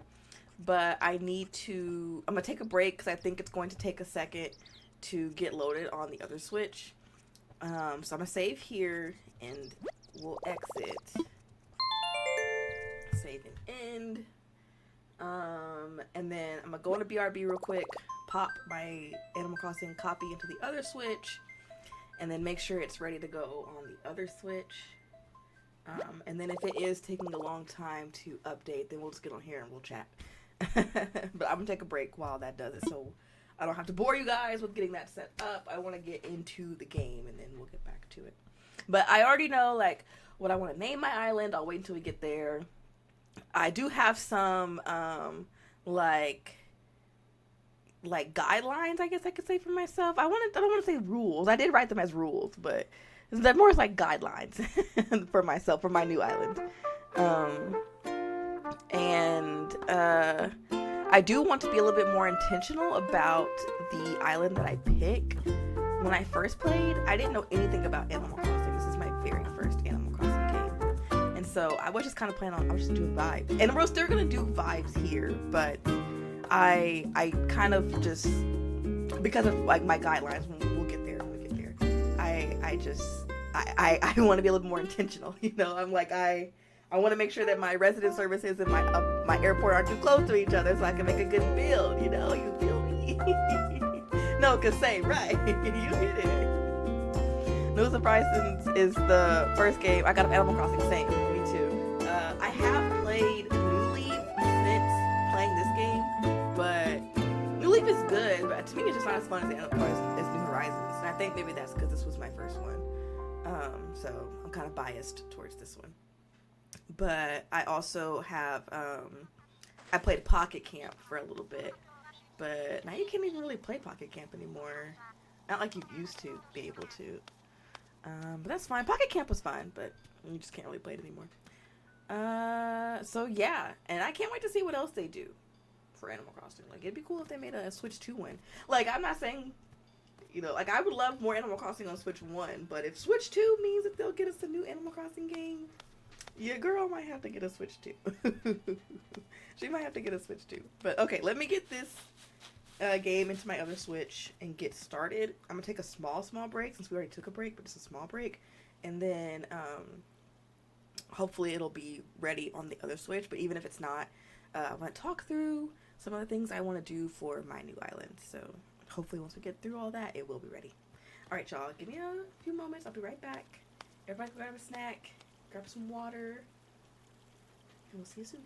but I'm going to take a break because I think it's going to take a second to get loaded on the other Switch. So I'm going to save here, and we'll exit. Save and end. And then I'm going to go into BRB real quick, pop my Animal Crossing copy into the other Switch, and then make sure it's ready to go on the other Switch. And then if it is taking a long time to update, then we'll just get on here and we'll chat. But I'm going to take a break while that does it, so I don't have to bore you guys with getting that set up. I want to get into the game, and then we'll get back to it. But I already know, like, what I want to name my island. I'll wait until we get there. I do have some, like guidelines, I guess I could say for myself. I don't want to say rules. I did write them as rules, but they're more like guidelines for myself, for my new island. I do want to be a little bit more intentional about the island that I pick. When I first played, I didn't know anything about Animal Crossing. This is my very first Animal Crossing game. And so I was just kind of planning on, I was just doing vibes. And we're still going to do vibes here, but I kind of just, because of like my guidelines, we'll get there, I want to be a little more intentional, you know. I'm like, I want to make sure that my resident services and my airport aren't too close to each other so I can make a good build, you know. You feel me? No, cause say right, you get it. No Surprises is the first game I got of Animal Crossing. Same, me too. I have played New Leaf since playing this game, to me, it's just not as fun as New Horizons. And I think maybe that's because this was my first one. So I'm kind of biased towards this one. But I also have, I played Pocket Camp for a little bit. But now you can't even really play Pocket Camp anymore. Not like you used to be able to. But that's fine. Pocket Camp was fine, but you just can't really play it anymore. So yeah, and I can't wait to see what else they do for Animal Crossing. Like, it'd be cool if they made a Switch 2 one. Like, I'm not saying, you know, like, I would love more Animal Crossing on Switch 1, but if Switch 2 means that they'll get us a new Animal Crossing game, your girl might have to get a Switch 2. She might have to get a Switch 2. But, okay, let me get this game into my other Switch and get started. I'm gonna take a small break, since we already took a break, but it's a small break. And then, hopefully it'll be ready on the other Switch, but even if it's not, I want to talk through some of the things I want to do for my new island. So hopefully once we get through all that, it will be ready. All right, y'all, give me a few moments. I'll be right back. Everybody grab a snack, grab some water, and we'll see you soon.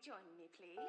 join me, please?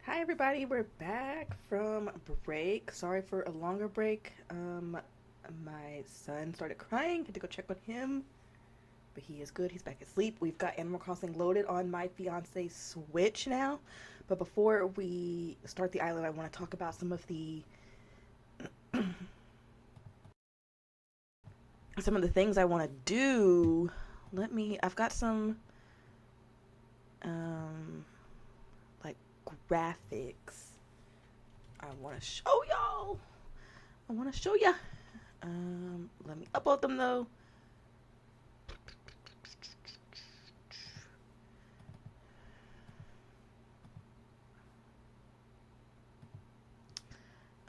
Hi everybody, we're back from break. Sorry for a longer break. My son started crying. Had to go check on him, but he is good. He's back asleep. We've got Animal Crossing loaded on my fiance's Switch now. But before we start the island, I want to talk about some of the things I want to do. I've got some like graphics I want to show y'all. I want to show ya. Let me upload them though.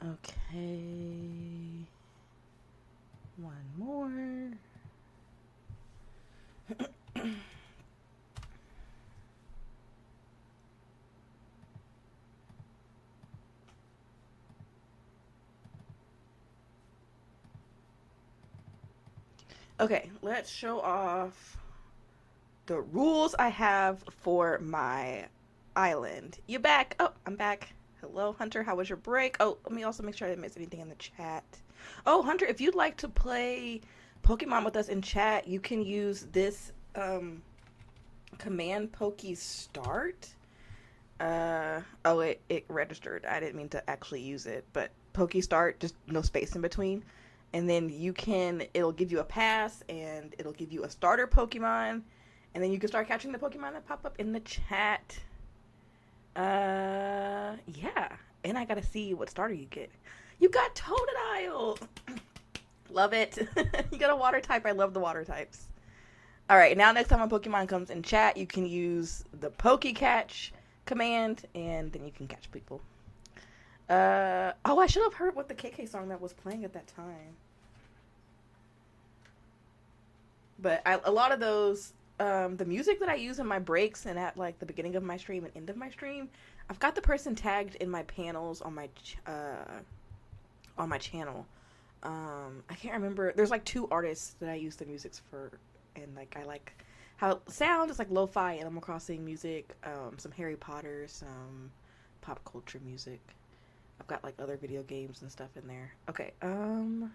Okay. One more. Okay, let's show off the rules I have for my island. You back? Oh, I'm back. Hello, Hunter. How was your break? Oh, let me also make sure I didn't miss anything in the chat. Oh, Hunter, if you'd like to play Pokemon with us in chat, you can use this command Poke Start. Oh, it registered. I didn't mean to actually use it, but Poke Start, just no space in between. And then it'll give you a pass, and it'll give you a starter Pokemon, and then you can start catching the Pokemon that pop up in the chat. Yeah. And I gotta see what starter you get. You got Totodile! Love it. You got a water type. I love the water types. Alright, now next time a Pokemon comes in chat, you can use the Pokecatch command, and then you can catch people. Oh, I should have heard what the KK song that was playing at that time. But a lot of those, the music that I use in my breaks and at like the beginning of my stream and end of my stream, I've got the person tagged in my panels on my channel. I can't remember. There's like 2 artists that I use the music for, and like I like how it sounds. It's like lo-fi Animal Crossing music, some Harry Potter, some pop culture music. I've got like other video games and stuff in there. Okay, oh,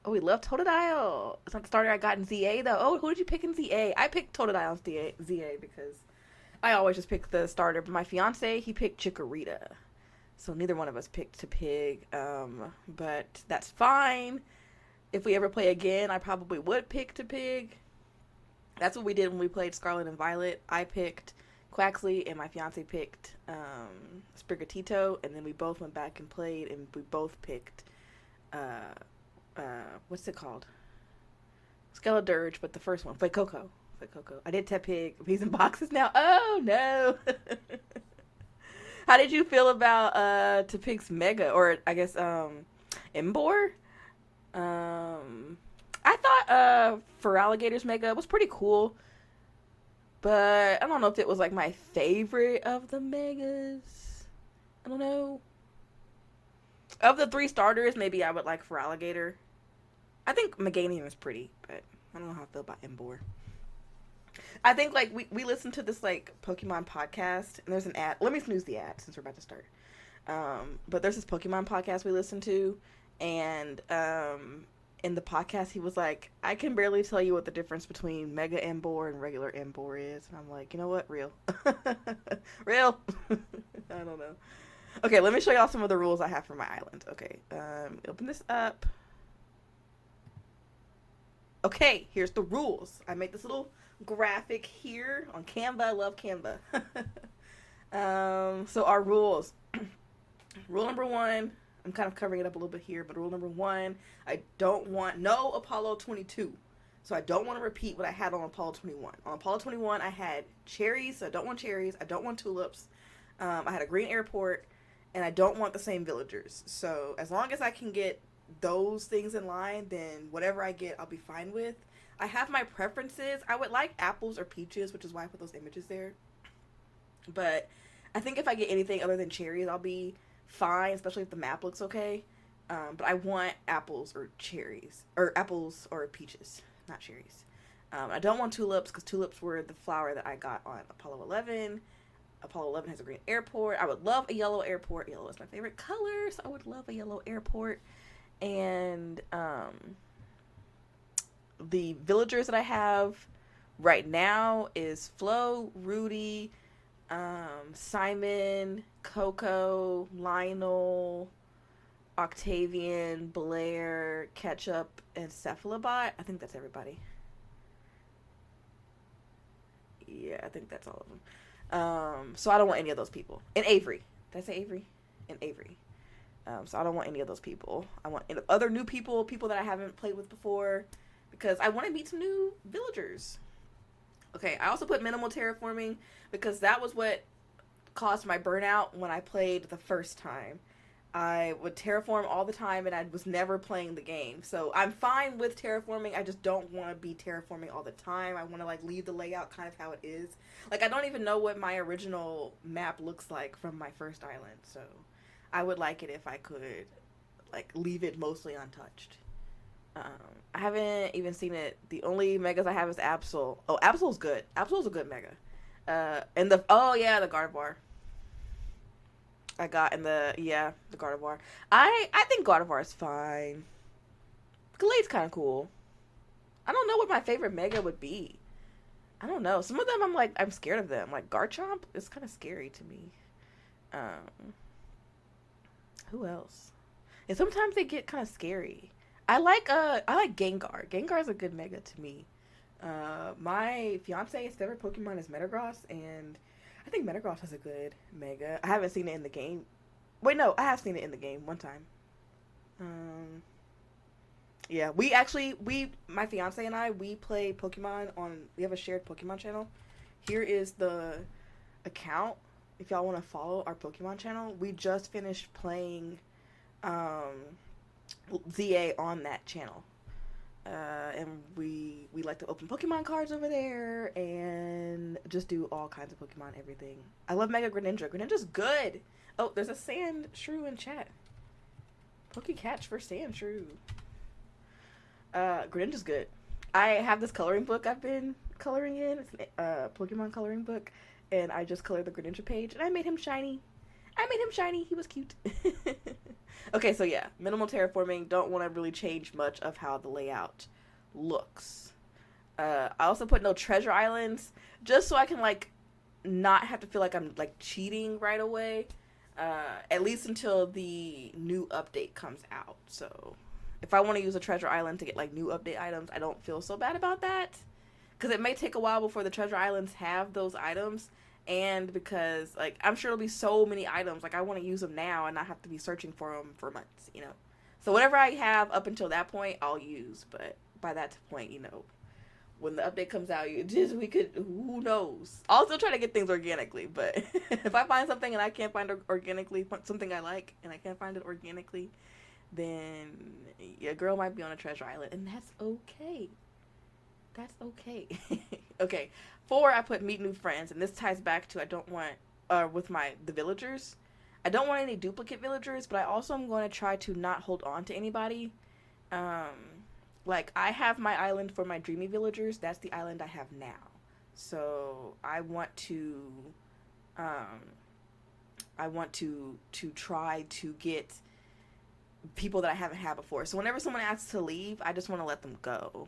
we love Totodile. It's not the starter I got in ZA though. Oh, who did you pick in ZA? I picked Totodile in ZA because I always just pick the starter. But my fiance, he picked Chikorita. So neither one of us picked Pig. But that's fine. If we ever play again, I probably would pick Pig. That's what we did when we played Scarlet and Violet. I picked Quaxley and my fiance picked Sprigatito, and then we both went back and played, and we both picked what's it called? Skeledirge, but the first one, Fuecoco. I did Tepig. He's in boxes now. Oh no. How did you feel about Tepig's Mega, or I guess Embor? I thought Feraligator's Mega was pretty cool. But I don't know if it was like my favorite of the Megas. I don't know. Of the 3 starters, maybe I would like Feraligator. I think Meganium is pretty, but I don't know how I feel about Embor. I think like we listened to this like Pokemon podcast, and there's an ad. Let me snooze the ad since we're about to start. But there's this Pokemon podcast we listened to, and in the podcast, he was like, I can barely tell you what the difference between Mega Embor and regular Embor is. And I'm like, you know what? Real. Real. I don't know. Okay, let me show y'all some of the rules I have for my island. Okay, open this up. Okay, here's the rules. I made this little graphic here on Canva. I love Canva. So our rules. Rule number 1. I'm kind of covering it up a little bit here, but rule number 1, I don't want no Apollo 22. So I don't want to repeat what I had on Apollo 21. On Apollo 21, I had cherries. So I don't want cherries. I don't want tulips. I had a green airport, and I don't want the same villagers. So as long as I can get those things in line, then whatever I get, I'll be fine with. I have my preferences. I would like apples or peaches, which is why I put those images there. But I think if I get anything other than cherries, I'll be fine, especially if the map looks okay. But I want apples or cherries, or apples or peaches, not cherries. I don't want tulips because tulips were the flower that I got on Apollo 11. Apollo 11 has a green airport. I would love a yellow airport. Yellow is my favorite color, so I would love a yellow airport. And the villagers that I have right now is Flo, Rudy, Simon, Coco, Lionel, Octavian, Blair, Ketchup, and Cephalobot. I think that's everybody. Yeah, I think that's all of them. So I don't want any of those people. And Avery. Did I say Avery? And Avery. So I don't want any of those people. I want other new people, people that I haven't played with before, because I want to meet some new villagers. Okay, I also put minimal terraforming because that was what caused my burnout when I played the first time. I would terraform all the time and I was never playing the game. So I'm fine with terraforming. I just don't want to be terraforming all the time. I want to like leave the layout kind of how it is. Like I don't even know what my original map looks like from my first island. So I would like it if I could like leave it mostly untouched. I haven't even seen it. The only megas I have is Absol. Oh, Absol's good. Absol's a good mega. And the Gardevoir. I got in the Gardevoir. I think Gardevoir is fine. Gallade's kind of cool. I don't know what my favorite mega would be. I don't know. Some of them I'm scared of them. Like Garchomp is kind of scary to me. Who else? And sometimes they get kind of scary. I like Gengar. Gengar is a good mega to me. My fiance's favorite Pokemon is Metagross, and I think Metagross is a good mega. I haven't seen it in the game. Wait, no, I have seen it in the game one time. Yeah, my fiance and I, we play Pokemon we have a shared Pokemon channel. Here is the account if y'all want to follow our Pokemon channel. We just finished playing ZA on that channel. And we like to open Pokemon cards over there and just do all kinds of Pokemon, everything. I love Mega Greninja. Greninja's good. Oh, there's a Sand Shrew in chat. Pokecatch for Sand Shrew. Greninja's good. I have this coloring book I've been coloring in. It's a Pokemon coloring book. And I just colored the Greninja page. And I made him shiny. He was cute. Okay, so yeah. Minimal terraforming. Don't want to really change much of how the layout looks. I also put no treasure islands. Just so I can, like, not have to feel like I'm, like, cheating right away. At least until the new update comes out. So if I want to use a treasure island to get, like, new update items, I don't feel so bad about that. Because it may take a while before the treasure islands have those items. And because, like, I'm sure there'll be so many items. Like, I want to use them now and not have to be searching for them for months, you know. So whatever I have up until that point, I'll use. But by that point, you know, when the update comes out, who knows? I'll still try to get things organically. But if I find something and I can't find it organically, something I like, and I can't find it organically, then your girl might be on a treasure island. And that's okay. That's okay. Okay. 4, I put meet new friends, and this ties back to I don't want with the villagers. I don't want any duplicate villagers, but I also am going to try to not hold on to anybody. Like I have my island for my dreamy villagers. That's the island I have now. So I want to try to get people that I haven't had before. So whenever someone asks to leave, I just want to let them go.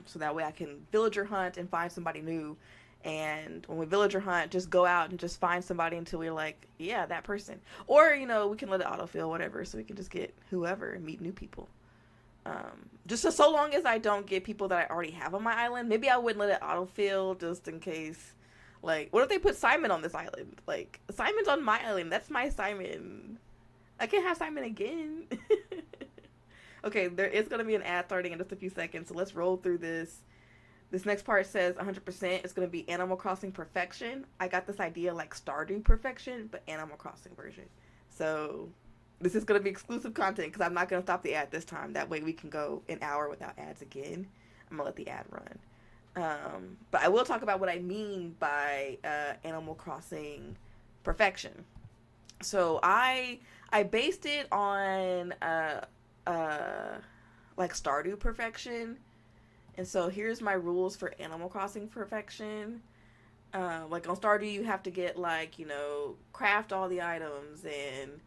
So that way I can villager hunt and find somebody new. And when we villager hunt, just go out and just find somebody until we're like, yeah, that person. Or, you know, we can let it autofill, whatever, so we can just get whoever and meet new people. Just so long as I don't get people that I already have on my island. Maybe I wouldn't let it autofill just in case. Like, what if they put Simon on this island? Like, Simon's on my island. That's my Simon. I can't have Simon again. Okay, there is going to be an ad starting in just a few seconds, so let's roll through this. This next part says 100% is going to be Animal Crossing Perfection. I got this idea like Stardew Perfection, but Animal Crossing version. So this is going to be exclusive content because I'm not going to stop the ad this time. That way we can go an hour without ads again. I'm going to let the ad run. But I will talk about what I mean by Animal Crossing Perfection. So I based it on like Stardew Perfection. And so here's my rules for Animal Crossing Perfection. Like on Stardew, you have to get like, you know, craft all the items and,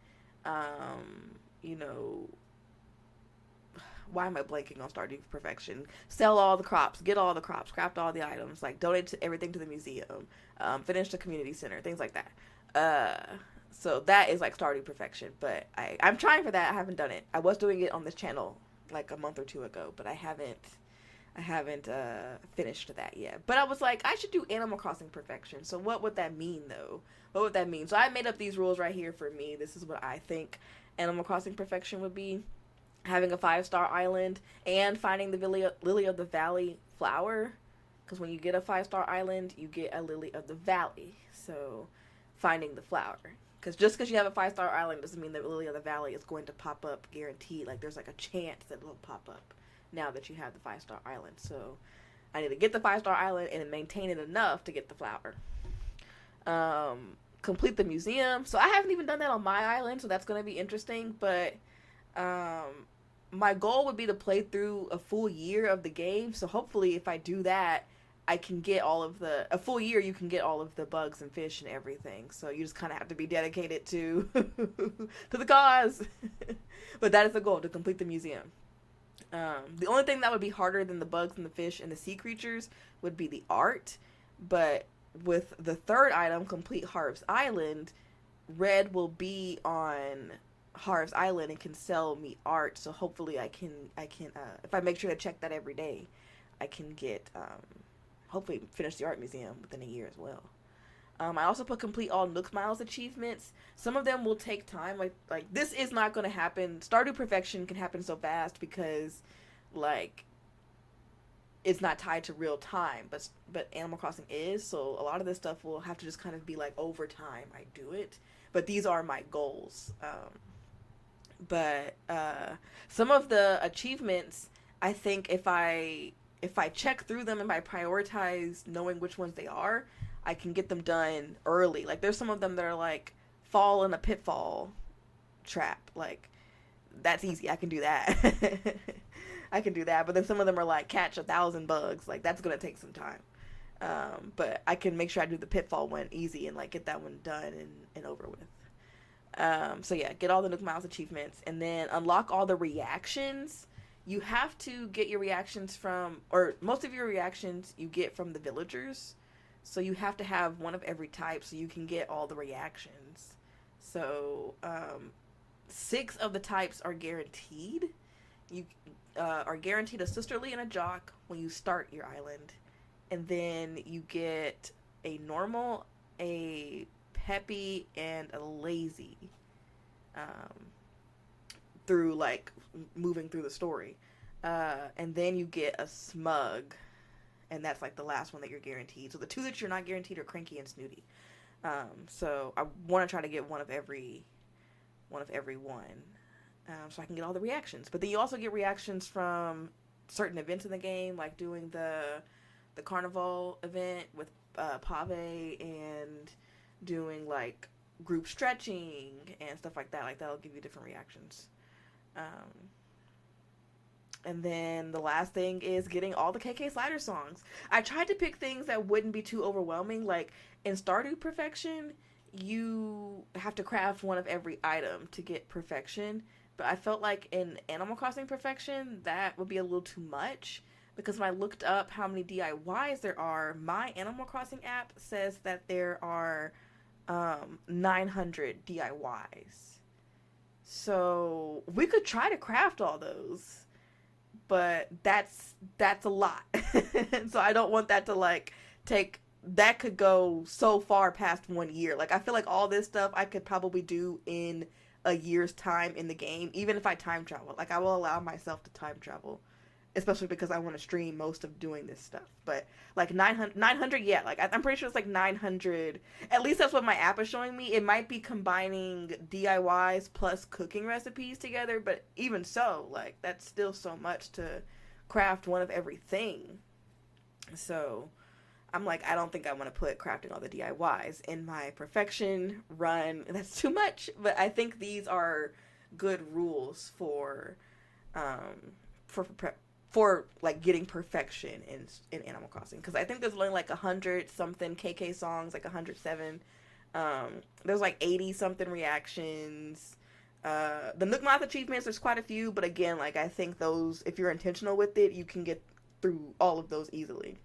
you know, why am I blanking on Stardew Perfection? Sell all the crops, get all the crops, craft all the items, like donate everything to the museum, finish the community center, things like that. So that is like Stardew Perfection, but I'm trying for that. I haven't done it. I was doing it on this channel like a month or two ago, but I haven't finished that yet. But I was like, I should do Animal Crossing Perfection. So what would that mean, though? What would that mean? So I made up these rules right here for me. This is what I think Animal Crossing Perfection would be. Having a 5-star island and finding the Lily of the Valley flower. Because when you get a 5-star island, you get a Lily of the Valley. So finding the flower. Because just because you have a 5-star island doesn't mean that Lily of the Valley is going to pop up guaranteed. Like there's like a chance that it'll pop up now that you have the 5-star island. So I need to get the 5-star island and maintain it enough to get the flower. Complete the museum. So I haven't even done that on my island, so that's going to be interesting. But my goal would be to play through a full year of the game. So hopefully if I do that, I can get a full year, you can get all of the bugs and fish and everything. So you just kind of have to be dedicated to to the cause. But that is the goal, to complete the museum. The only thing that would be harder than the bugs and the fish and the sea creatures would be the art. But with the third item, complete Harv's Island, Red will be on Harv's Island and can sell me art. So hopefully I can if I make sure to check that every day, I can get hopefully finish the art museum within a year as well. I also put complete all Nook Miles achievements. Some of them will take time. Like this is not going to happen. Stardew Perfection can happen so fast because like it's not tied to real time, but Animal Crossing is. So a lot of this stuff will have to just kind of be like over time I do it. But these are my goals. But some of the achievements, I think if I check through them and I prioritize knowing which ones they are, I can get them done early. Like there's some of them that are like fall in a pitfall trap. Like that's easy. I can do that. I can do that. But then some of them are like catch 1,000 bugs. Like that's gonna take some time. But I can make sure I do the pitfall one easy and like get that one done and over with. So yeah, get all the Nook Miles achievements and then unlock all the reactions. You have to get your reactions from, or most of your reactions you get from the villagers. So you have to have one of every type so you can get all the reactions. So 6 of the types are guaranteed. You are guaranteed a sisterly and a jock when you start your island. And then you get a normal, a peppy, and a lazy through like moving through the story. And then you get a smug. And that's like the last one that you're guaranteed. So the 2 that you're not guaranteed are Cranky and Snooty. So I want to try to get one of every one. So I can get all the reactions. But then you also get reactions from certain events in the game, like doing the carnival event with Pave and doing like group stretching and stuff like that. Like that'll give you different reactions. And then the last thing is getting all the KK Slider songs. I tried to pick things that wouldn't be too overwhelming. Like in Stardew Perfection, you have to craft one of every item to get perfection. But I felt like in Animal Crossing Perfection, that would be a little too much. Because when I looked up how many DIYs there are, my Animal Crossing app says that there are 900 DIYs. So we could try to craft all those. But that's a lot. So I don't want that to like that could go so far past 1 year. Like I feel like all this stuff I could probably do in a year's time in the game, even if I time travel. Like, I will allow myself to time travel, especially because I want to stream most of doing this stuff. But like 900, yeah, like I'm pretty sure it's like 900. At least that's what my app is showing me. It might be combining DIYs plus cooking recipes together, but even so, like that's still so much to craft one of everything. So I'm like, I don't think I want to put crafting all the DIYs in my perfection run. That's too much. But I think these are good rules for for like getting perfection in Animal Crossing, because I think there's only like 100 something KK songs, like 107. There's like 80 something reactions. The Nook Moth achievements, there's quite a few, but again, like I think those, if you're intentional with it, you can get through all of those easily.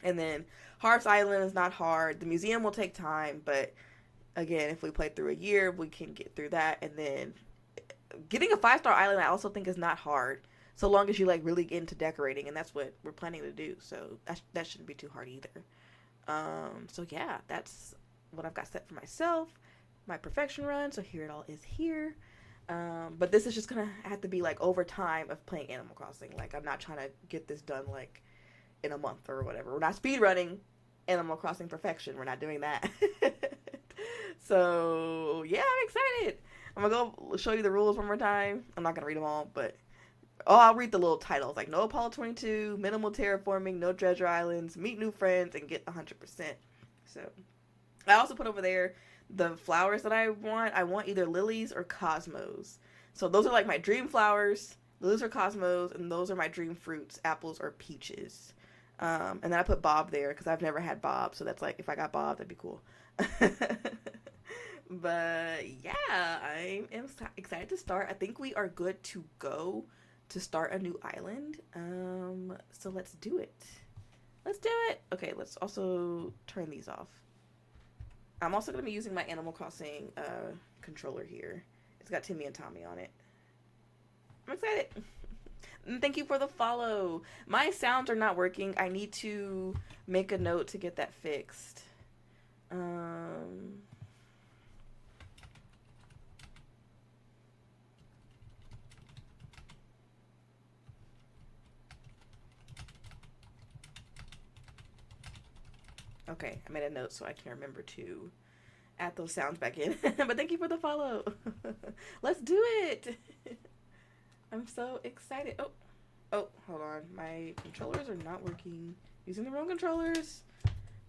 And then Harp's Island is not hard. The museum will take time, but again, if we play through a year, we can get through that. And then getting a 5-star island, I also think is not hard, so long as you like really get into decorating, and that's what we're planning to do. So that shouldn't be too hard either. So yeah, that's what I've got set for myself, my perfection run. So here it all is here. But this is just gonna have to be like over time of playing Animal Crossing. Like I'm not trying to get this done like in a month or whatever. We're not speed running Animal Crossing perfection. We're not doing that. So yeah, I'm excited. I'm gonna go show you the rules one more time. I'm not gonna read them all, but I'll read the little titles, like no Apollo 22, minimal terraforming, no treasure islands, meet new friends, and get 100%. So I also put over there the flowers that I want. I want either lilies or cosmos. So those are like my dream flowers. Lilies or cosmos, and those are my dream fruits, apples or peaches. And then I put Bob there because I've never had Bob, so that's like, if I got Bob, that'd be cool. But yeah, I am excited to start. I think we are good to go to start a new island. So let's do it. Let's do it. Okay, let's also turn these off. I'm also going to be using my Animal Crossing controller here. It's got Timmy and Tommy on it. I'm excited. And thank you for the follow. My sounds are not working. I need to make a note to get that fixed. Okay, I made a note so I can remember to add those sounds back in. But thank you for the follow. Let's do it. I'm so excited. Oh, hold on. My controllers are not working. Using the wrong controllers.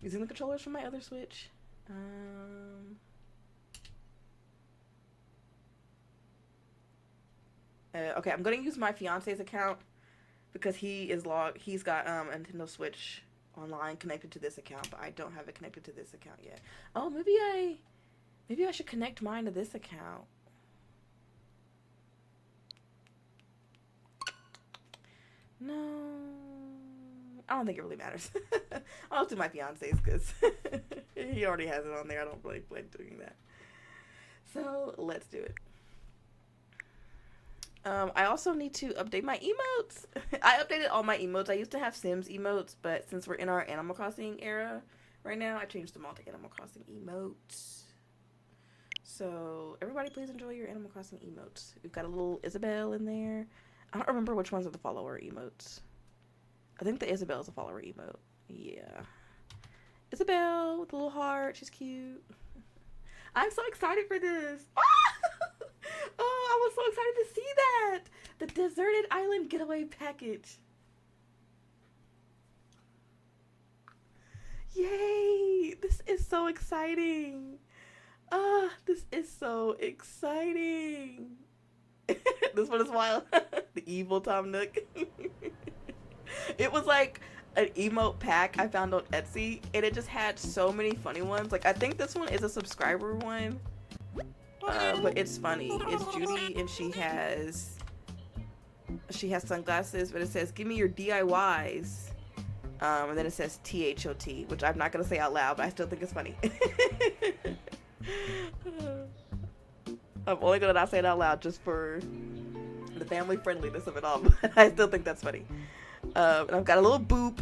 Using the controllers from my other Switch. Okay, I'm gonna use my fiance's account because he's got a Nintendo Switch online connected to this account, but I don't have it connected to this account yet. Oh, maybe I should connect mine to this account. No, I don't think it really matters. I'll do my fiance's because he already has it on there. I don't really plan doing that. So let's do it. I also need to update my emotes. I updated all my emotes. I used to have Sims emotes, but since we're in our Animal Crossing era right now, I changed them all to Animal Crossing emotes. So everybody please enjoy your Animal Crossing emotes. We've got a little Isabelle in there. I don't remember which ones are the follower emotes. I think the Isabelle is a follower emote. Yeah. Isabelle with a little heart. She's cute. I'm so excited for this. Oh, I was so excited to see that. The Deserted Island Getaway Package. Yay. This is so exciting. This is so exciting. This one is wild. The evil Tom Nook. It was like an emote pack I found on Etsy, and it just had so many funny ones. Like, I think this one is a subscriber one, but it's funny. It's Judy, and she has sunglasses, but it says, "Give me your DIYs," and then it says THOT, which I'm not gonna say out loud, but I still think it's funny. I'm only gonna not say it out loud just for the family friendliness of it all, but I still think that's funny. And I've got a little boop.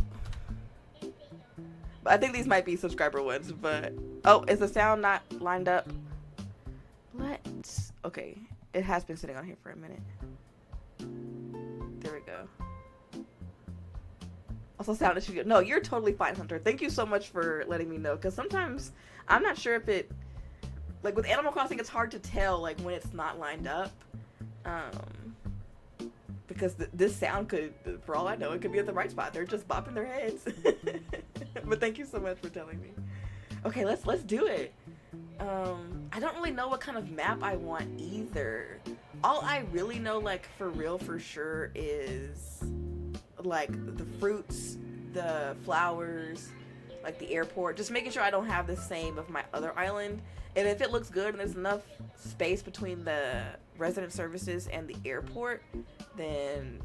But I think these might be subscriber ones, but... Oh, is the sound not lined up? let's... Okay, it has been sitting on here for a minute. There we go. Also sound issue. No, you're totally fine, Hunter. Thank you so much for letting me know. Because sometimes I'm not sure if it... Like, with Animal Crossing, it's hard to tell, like, when it's not lined up. Because this sound could, for all I know, it could be at the right spot. They're just bopping their heads. But thank you so much for telling me. Okay, let's do it. I don't really know what kind of map I want either. All I really know, like, for real, for sure, is like the fruits, the flowers, like the airport. Just making sure I don't have the same of my other island. And if it looks good and there's enough space between the resident services and the airport, then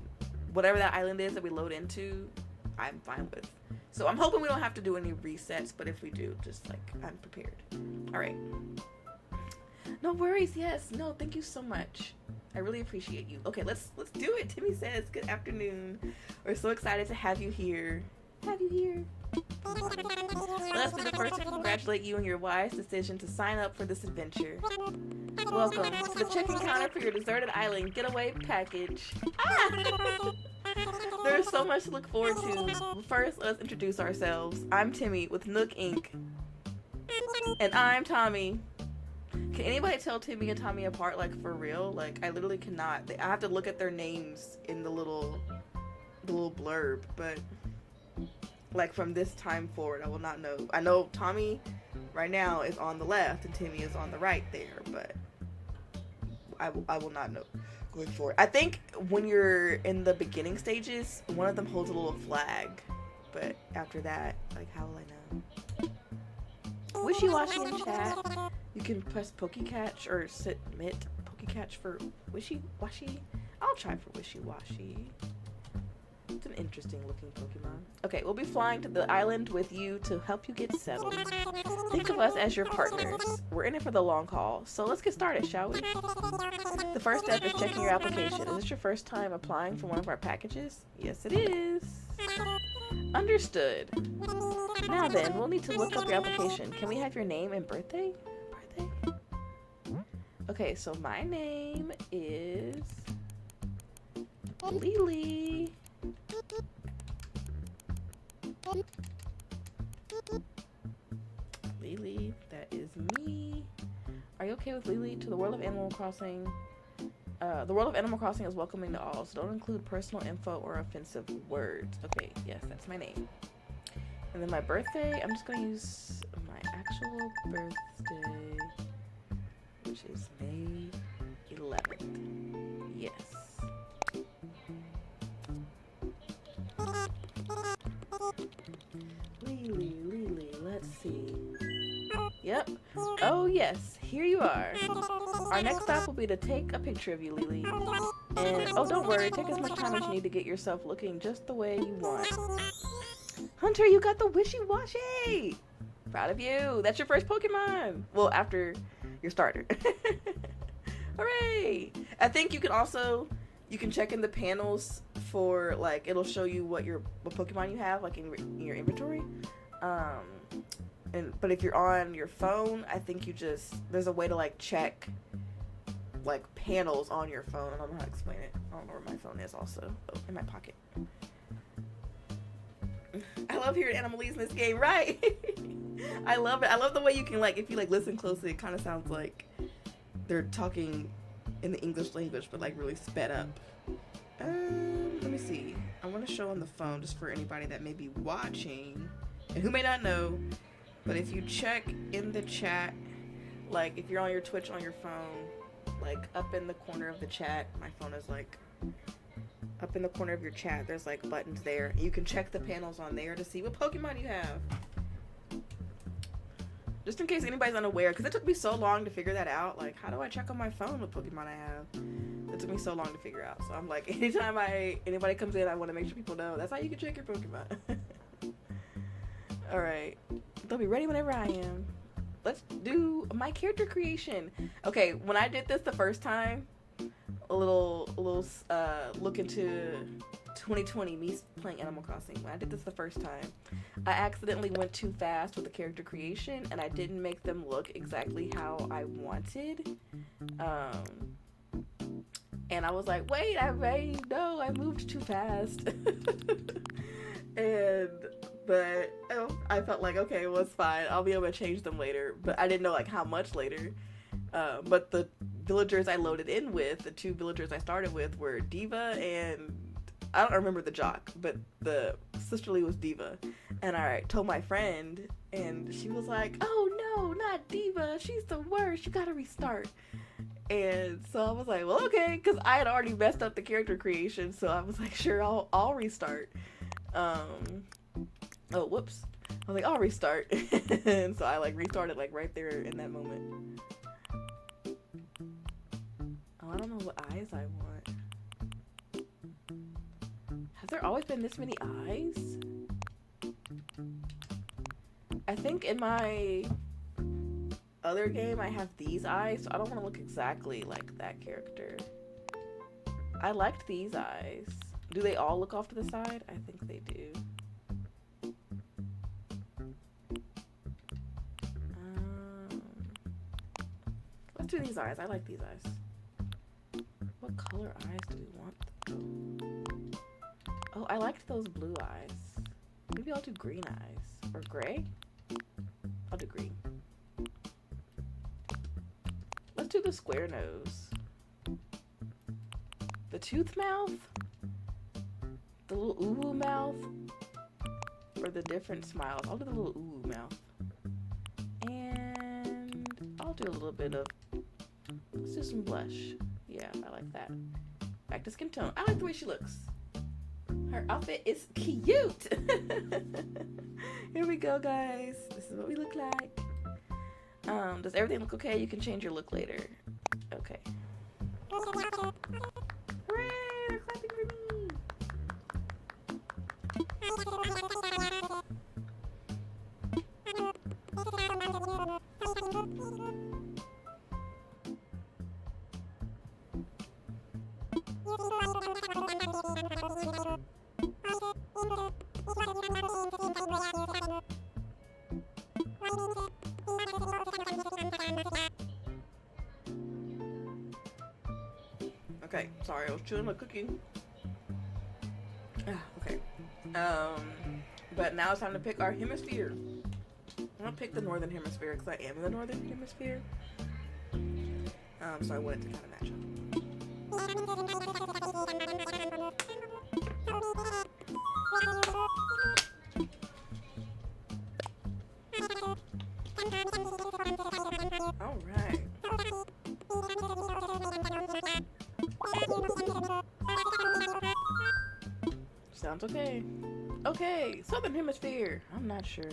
whatever that island is that we load into, I'm fine with. So I'm hoping we don't have to do any resets, but if we do, just like, I'm prepared. All right. No worries. Yes. No, thank you so much. I really appreciate you. Okay, let's do it. Timmy says, good afternoon. We're so excited to have you here. Let's be the first to congratulate you on your wise decision to sign up for this adventure. Welcome to the check-in counter for your deserted island getaway package. There's so much to look forward to. First, let's introduce ourselves. I'm Timmy with Nook Inc. And I'm Tommy. Can anybody tell Timmy and Tommy apart, like, for real? Like, I literally cannot. I have to look at their names in the little blurb, but like from this time forward, I will not know. I know Tommy right now is on the left and Timmy is on the right there, but I will not know going forward. I think when you're in the beginning stages, one of them holds a little flag, but after that, like, how will I know? Wishy-washy in chat. You can press Pokecatch or submit Pokecatch for Wishy-washy. I'll try for Wishy-washy. It's an interesting looking Pokemon. Okay, we'll be flying to the island with you to help you get settled. Think of us as your partners. We're in it for the long haul, so let's get started, shall we? The first step is checking your application. Is this your first time applying for one of our packages? Yes, it is. Understood. Now then, we'll need to look up your application. Can we have your name and birthday? Okay, so my name is Lily. Lily, that is me. Are you okay with Lily? To the world of Animal Crossing. The world of Animal Crossing is welcoming to all, so don't include personal info or offensive words. Okay, yes, that's my name. And then my birthday, I'm just going to use my actual birthday, which is May 11th. Yes. Lily, let's see. Yep. Oh yes, here you are. Our next stop will be to take a picture of you, Lily. And oh, don't worry, take as much time as you need to get yourself looking just the way you want. Hunter, you got the wishy-washy! Proud of you. That's your first Pokemon. Well, after your starter. Hooray! I think you can also, you can check in the panels for, like, it'll show you what Pokemon you have, like, in your inventory. But if you're on your phone, I think there's a way to, like, check, like, panels on your phone. I don't know how to explain it. I don't know where my phone is also. Oh, in my pocket. I love hearing Animalese in this game, right? I love it. I love the way you can, like, if you, like, listen closely, it kind of sounds like they're talking in the English language, but, like, really sped up. Let me see. I want to show on the phone just for anybody that may be watching and who may not know, but if you check in the chat, like, if you're on your Twitch on your phone, like, up in the corner of the chat, my phone is, like, up in the corner of your chat, there's, like, buttons there. You can check the panels on there to see what Pokemon you have. Just in case anybody's unaware, because it took me so long to figure that out. Like, how do I check on my phone what Pokemon I have? It took me so long to figure out. So I'm like, anytime anybody comes in, I want to make sure people know. That's how you can check your Pokemon. Alright. They'll be ready whenever I am. Let's do my character creation. Okay, when I did this the first time, a little look into 2020, me playing Animal Crossing. When I did this the first time, I accidentally went too fast with the character creation, and I didn't make them look exactly how I wanted. And I was like, wait, I moved too fast. But I felt like, okay, well, it's fine. I'll be able to change them later. But I didn't know like how much later. But the villagers I loaded in with, the 2 villagers I started with, were Diva and I don't remember the jock, but the sisterly was Diva. And I told my friend, and she was like, oh no, not Diva, she's the worst, you gotta restart. And so I was like, well, okay, because I had already messed up the character creation, so I was like, sure, I'll restart. Oh, whoops. I was like, I'll restart. And so I like restarted like right there in that moment. Oh, I don't know what eyes I want. Has there always been this many eyes? I think in my other game I have these eyes, so I don't want to look exactly like that character. I liked these eyes. Do they all look off to the side? I think they do. Let's do these eyes. I like these eyes. What color eyes do we want? Oh, I liked those blue eyes. Maybe I'll do green eyes. Or gray? I'll do green. Let's do the square nose. The tooth mouth? The little ooh mouth? Or the different smiles? I'll do the little ooh mouth. And I'll do a little bit of, let's do some blush. Yeah, I like that. Back to skin tone. I like the way she looks. Her outfit is cute. Here we go, guys. This is what we look like. Does everything look okay? You can change your look later. Okay. Hooray! They're clapping for me. Okay, sorry, I was chewing my cookie. Okay. But now it's time to pick our hemisphere. I'm gonna pick the northern hemisphere because I am in the northern hemisphere. So I wanted to kind of match up. All right. Sounds okay. Okay, southern hemisphere. I'm not sure.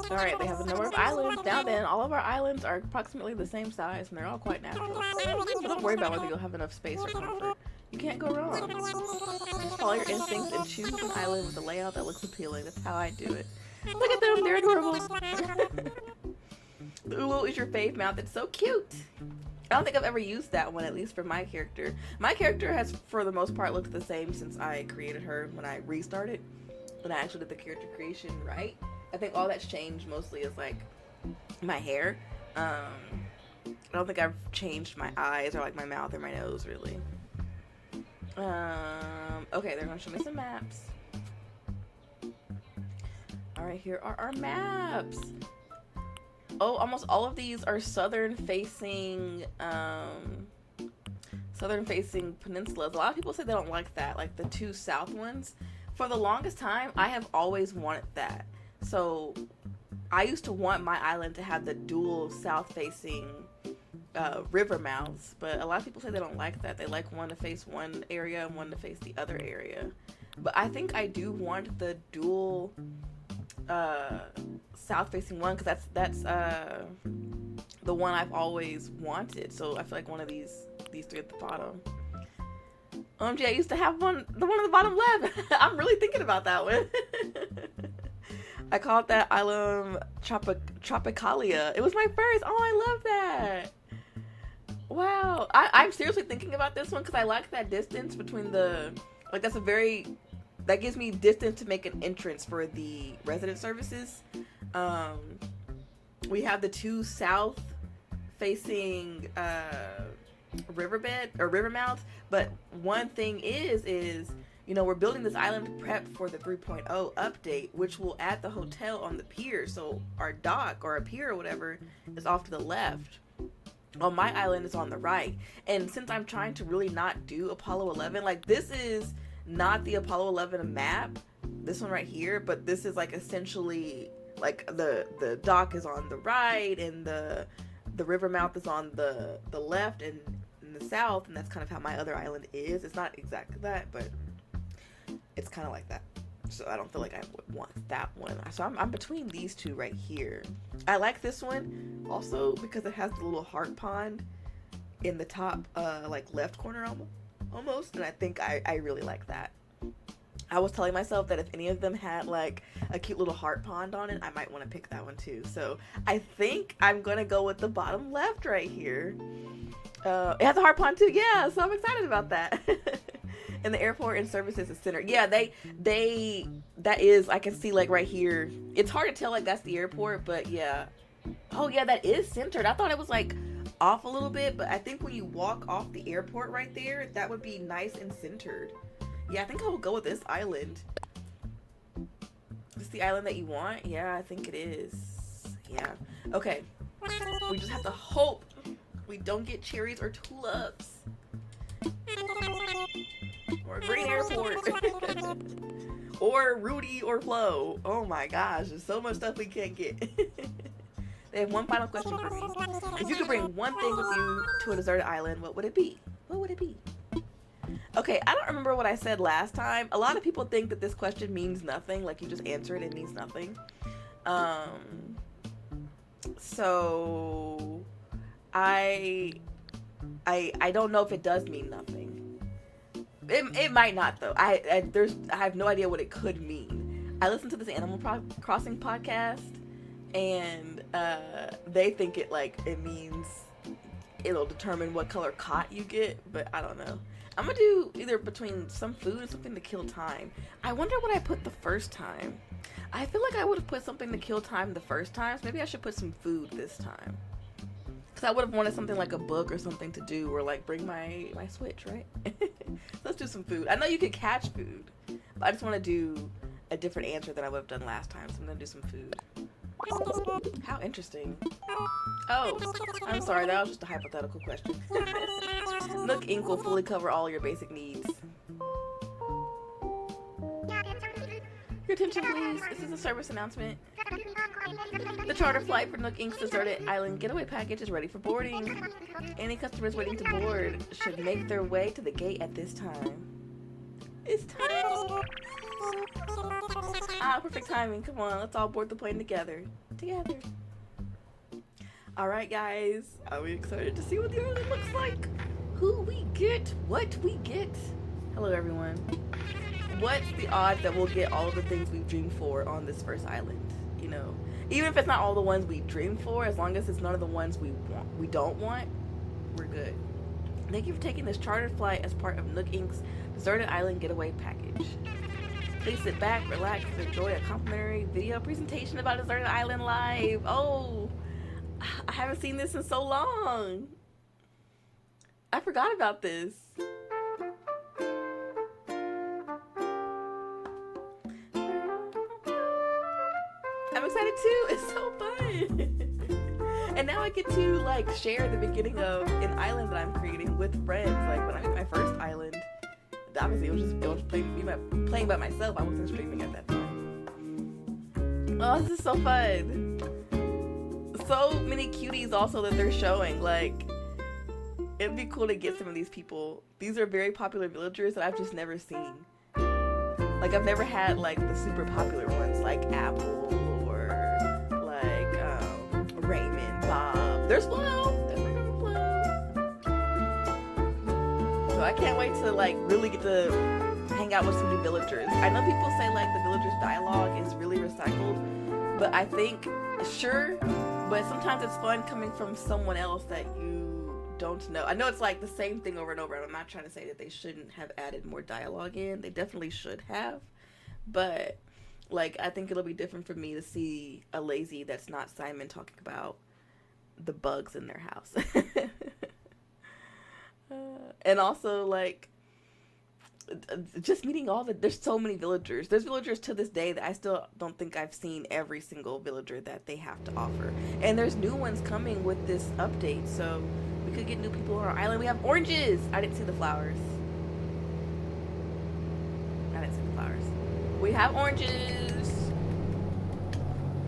Alright, they have a number of islands. Now then, all of our islands are approximately the same size and they're all quite natural. So don't worry about whether you'll have enough space or comfort. You can't go wrong. Just follow your instincts and choose an island with a layout that looks appealing. That's how I do it. Look at them, they're adorable. The Ulu is your fave mouth. It's so cute. I don't think I've ever used that one, at least for my character. My character has, for the most part, looked the same since I created her when I restarted. When I actually did the character creation right. I think all that's changed mostly is, like, my hair. I don't think I've changed my eyes or, like, my mouth or my nose, really. Okay, they're going to show me some maps. Alright, here are our maps. Oh, almost all of these are southern-facing peninsulas. A lot of people say they don't like that, like the 2 south ones. For the longest time, I have always wanted that. So I used to want my island to have the dual south-facing river mouths, but a lot of people say they don't like that. They like one to face one area and one to face the other area. But I think I do want the dual south-facing one, because that's the one I've always wanted. So I feel like one of these 3 at the bottom. OMG, I used to have the one at the bottom left. I'm really thinking about that one. I called that island Tropicalia. It was my first. Oh, I love that. Wow. I'm seriously thinking about this one because I like that distance between the, like, that's a very, that gives me distance to make an entrance for the resident services. Um, we have the two south facing riverbed or river mouths, but one thing is we're building this island prep for the 3.0 update, which will add the hotel on the pier. So our dock or our pier or whatever is off to the left. On my island is on the right. And since I'm trying to really not do Apollo 11, like this is not the Apollo 11 map, this one right here, but this is like essentially like the dock is on the right and the river mouth is on the left and in the south, and that's kind of how my other island is. It's not exactly that, but it's kind of like that. So I don't feel like I would want that one. So I'm between these two right here. I like this one also because it has the little heart pond in the top like left corner almost, and I think I really like that. I was telling myself that if any of them had like a cute little heart pond on it, I might want to pick that one too. So I think I'm gonna go with the bottom left right here. It has a heart pond too, yeah, so I'm excited about that. And the airport and services is center. Yeah, that is, I can see like right here. It's hard to tell like that's the airport, but yeah. Oh yeah, that is centered. I thought it was like off a little bit, but I think when you walk off the airport right there, that would be nice and centered. Yeah, I think I will go with this island. Is this the island that you want? Yeah, I think it is. Yeah. Okay. We just have to hope we don't get cherries or tulips. Or Green Airport. Or Rudy or Flo. Oh my gosh, there's so much stuff we can't get. They have one final question for me. If you could bring one thing with you to a deserted island, what would it be? What would it be? Okay, I don't remember what I said last time. A lot of people think that this question means nothing. Like you just answer it, it means nothing. So I don't know if it does mean nothing. It might not though. I have no idea what it could mean. I listened to this Animal Crossing podcast, and they think it means it'll determine what color cot you get, but I don't know. I'm gonna do either between some food and something to kill time. I wonder what I put the first time. I feel like I would have put something to kill time the first time, so maybe I should put some food this time. Because I would have wanted something like a book or something to do, or like bring my Switch, right? So let's do some food. I know you could catch food, but I just want to do a different answer than I would have done last time, so I'm gonna do some food. How interesting. Oh, I'm sorry, that was just a hypothetical question. Nook Inc. will fully cover all your basic needs. Your attention please, this is a service announcement. The charter flight for Nook Inc.'s deserted island getaway package is ready for boarding. Any customers waiting to board should make their way to the gate at this time. It's time! Ah, perfect timing. Come on, let's all board the plane together. Alright guys, are we excited to see what the island looks like? Who we get, what we get. Hello everyone. What's the odds that we'll get all of the things we've dreamed for on this first island? You know, even if it's not all the ones we dreamed for, as long as it's none of the ones we don't want, we're good. Thank you for taking this chartered flight as part of Nook Inc.'s deserted island getaway package. Please sit back, relax, and enjoy a complimentary video presentation about deserted island live. Oh, I haven't seen this in so long. I forgot about this. I'm excited too. It's so fun. And now I get to like share the beginning of an island that I'm creating with friends. Like when I made my first island, obviously it was playing by myself. I wasn't streaming at that time. Oh, this is so fun. So many cuties also that they're showing. Like it'd be cool to get some of these people. These are very popular villagers that I've just never seen. Like I've never had like the super popular ones like Apple or like Raymond, Bob. There's Flo. There's my girl Flo. So I can't wait to like really get to hang out with some new villagers. I know people say like the villagers dialogue is really recycled, but I think sure, but sometimes it's fun coming from someone else that you don't know. I know it's like the same thing over and over, and I'm not trying to say that they shouldn't have added more dialogue in. They definitely should have. But, like, I think it'll be different for me to see a lazy that's not Simon talking about the bugs in their house. And also, like, just meeting there's so many villagers. There's villagers to this day that I still don't think I've seen every single villager that they have to offer. And there's new ones coming with this update, so we could get new people on our island. We have oranges! I didn't see the flowers. We have oranges!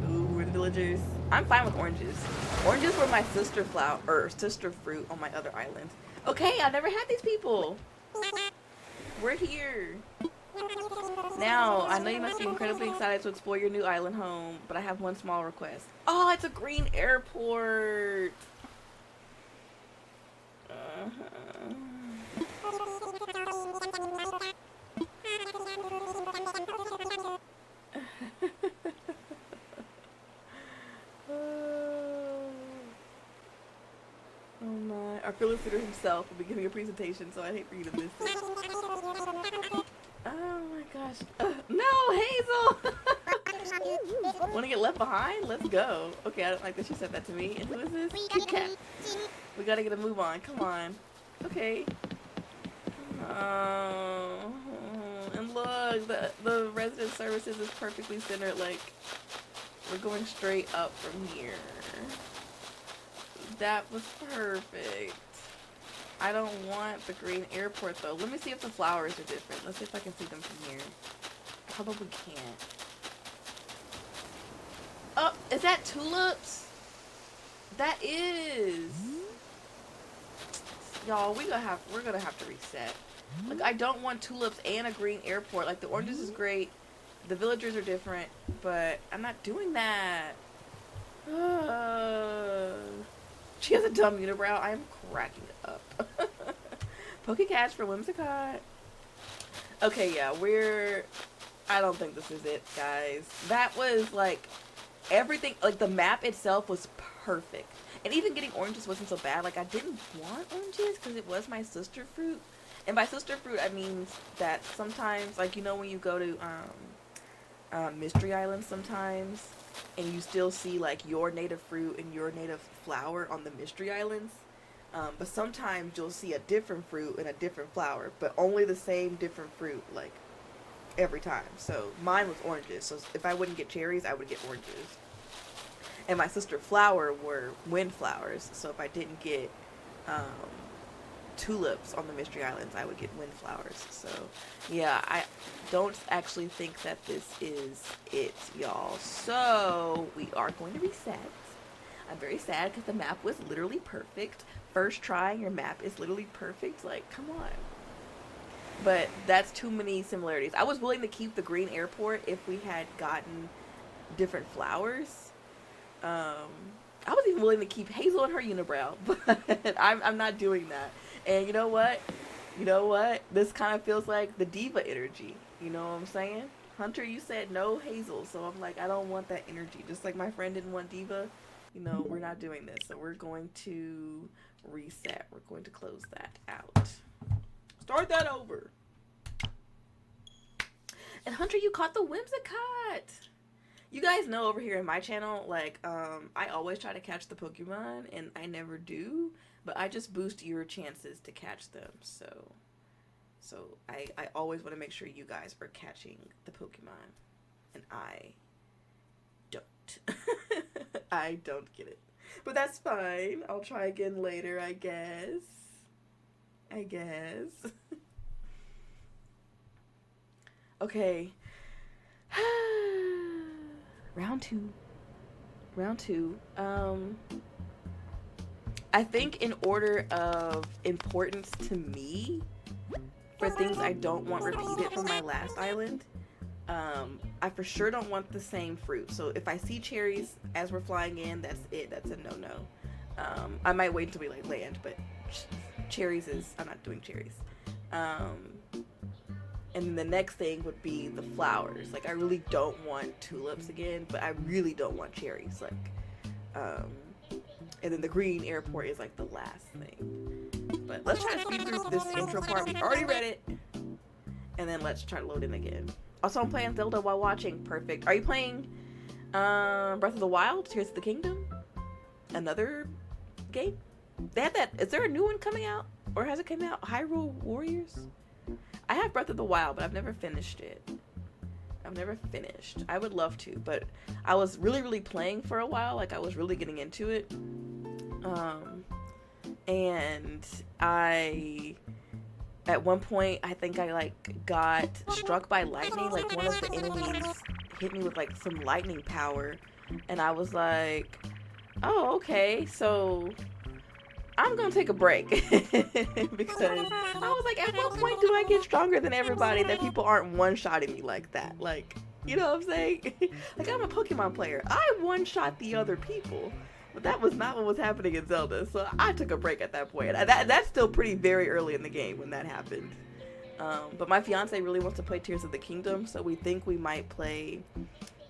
Ooh, we're the villagers. I'm fine with oranges. Oranges were my sister fruit on my other island. Okay, I've never had these people. We're here. Now, I know you must be incredibly excited to explore your new island home, but I have one small request. Oh, it's a green airport. Oh my. Our fearless leader himself will be giving a presentation, so I'd hate for you to miss it. Oh my gosh. No, Hazel! Want to get left behind? Let's go. Okay, I don't like that she said that to me. And who is this? Kit Kat. We gotta get a move on. Come on. Okay. Oh. And look, the resident services is perfectly centered. Like, we're going straight up from here. That was perfect. I don't want the green airport though. Let me see if the flowers are different. Let's see if I can see them from here. Probably can't. Oh, is that tulips? That is. Y'all, we're gonna have to reset. Like, I don't want tulips and a green airport. Like, the oranges is great. The villagers are different, but I'm not doing that. She has a dumb unibrow. I am cracking up. Pokecatch for Whimsicott. Okay, yeah, I don't think this is it, guys. That was, like, everything, like, the map itself was perfect. And even getting oranges wasn't so bad. Like, I didn't want oranges because it was my sister fruit. And by sister fruit, I mean that sometimes, like, you know when you go to Mystery Island sometimes, and you still see, like, your native fruit and your native flower on the Mystery Islands. But sometimes you'll see a different fruit and a different flower, but only the same different fruit, like, every time. So mine was oranges. So if I wouldn't get cherries, I would get oranges. And my sister flower were wind flowers. So if I didn't get tulips on the Mystery Islands, I would get wind flowers. So yeah, I don't actually think that this is it, y'all. So we are going to reset. I'm very sad because the map was literally perfect. First try, your map is literally perfect. Like, come on. But that's too many similarities. I was willing to keep the green airport if we had gotten different flowers. I was even willing to keep Hazel and her unibrow, but I'm not doing that. And you know what? This kind of feels like the diva energy. You know what I'm saying? Hunter, you said no Hazel, so I'm like, I don't want that energy. Just like my friend didn't want diva, you know, we're not doing this. So we're going to reset. We're going to close that out. Start that over. And Hunter, you caught the Whimsicott. You guys know over here in my channel, like, I always try to catch the Pokemon, and I never do. But I just boost your chances to catch them. So I always want to make sure you guys are catching the Pokemon. And I don't. I don't get it. But that's fine. I'll try again later, I guess. Okay. Round two. I think in order of importance to me, for things I don't want repeated from my last island, I for sure don't want the same fruit. So if I see cherries as we're flying in, that's it. That's a no-no. I might wait until we like land, but cherries is, I'm not doing cherries. And then the next thing would be the flowers. Like, I really don't want tulips again, but I really don't want cherries. Like, And then the green airport is like the last thing. But let's try to speed through this intro part. We already read it. And then let's try to load in again. Also, I'm playing Zelda while watching. Perfect. Are you playing Breath of the Wild, Tears of the Kingdom? Another game? They had that. Is there a new one coming out? Or has it come out? Hyrule Warriors? I have Breath of the Wild, but I've never finished it. I would love to, but I was really playing for a while. Like, I was really getting into it. And at one point, I think I, like, got struck by lightning. Like, one of the enemies hit me with, like, some lightning power. And I was like, oh, okay, so I'm gonna take a break. Because I was like, at what point do I get stronger than everybody that people aren't one-shotting me like that? Like, you know what I'm saying? Like, I'm a Pokemon player. I one-shot the other people. But that was not what was happening in Zelda. So I took a break at that point. That's still very early in the game when that happened. But my fiance really wants to play Tears of the Kingdom. So we think we might play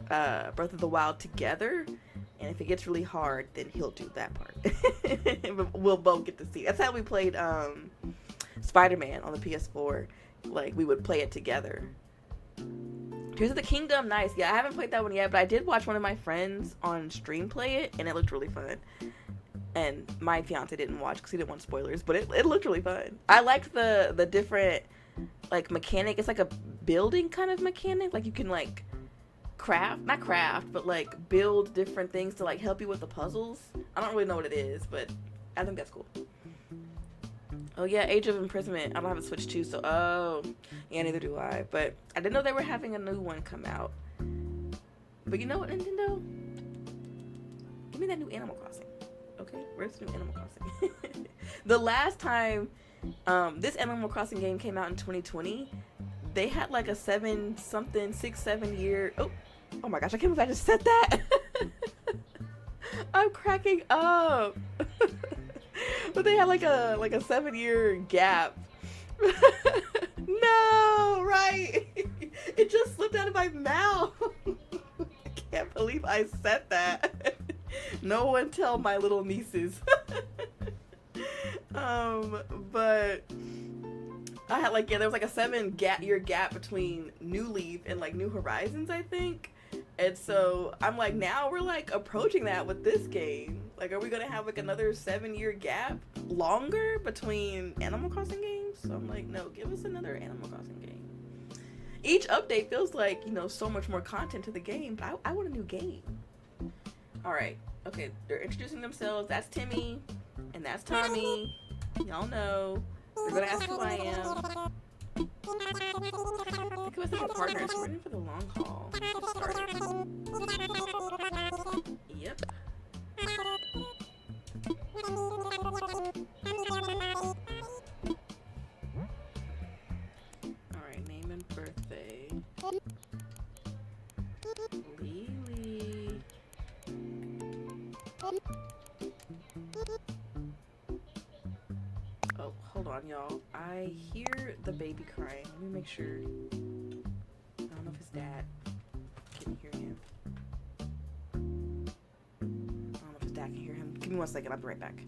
Breath of the Wild together. And if it gets really hard, then he'll do that part. We'll both get to see. That's how we played Spider-Man on the PS4. Like, we would play it together. Tears of the Kingdom, nice. Yeah, I haven't played that one yet, but I did watch one of my friends on stream play it, and it looked really fun. And my fiance didn't watch because he didn't want spoilers, but it looked really fun. I liked the different, like, mechanic. It's like a building kind of mechanic. Like, you can, like, not craft, but, like, build different things to, like, help you with the puzzles. I don't really know what it is, but I think that's cool. Oh yeah, Age of Imprisonment. I don't have a Switch 2, so yeah, neither do I. But I didn't know they were having a new one come out. But you know what, Nintendo? Give me that new Animal Crossing. Okay, where's the new Animal Crossing? The last time this Animal Crossing game came out in 2020, they had like a 6-7 year. Oh my gosh, I can't believe I just said that. I'm cracking up. But they had like a 7-year gap. No, right? It just slipped out of my mouth. I can't believe I said that. No one tell my little nieces. But I had like, yeah, there was like a 7-year gap between New Leaf and like New Horizons, I think. And so I'm like, now we're like approaching that with this game. Like, are we gonna have like another 7-year gap longer between Animal Crossing games? So I'm like, no, give us another Animal Crossing game. Each update feels like, you know, so much more content to the game, but I want a new game. All right, okay, they're introducing themselves. That's Timmy, and that's Tommy. Y'all know. They're gonna ask who I am. I think it was like a partner, so we're in for the long haul. Yep. Alright, name and birthday. Lily. Oh, hold on, y'all. I hear the baby crying. Let me make sure. I don't know if his dad can hear him. I don't know if his dad can hear him. Give me 1 second. I'll be right back.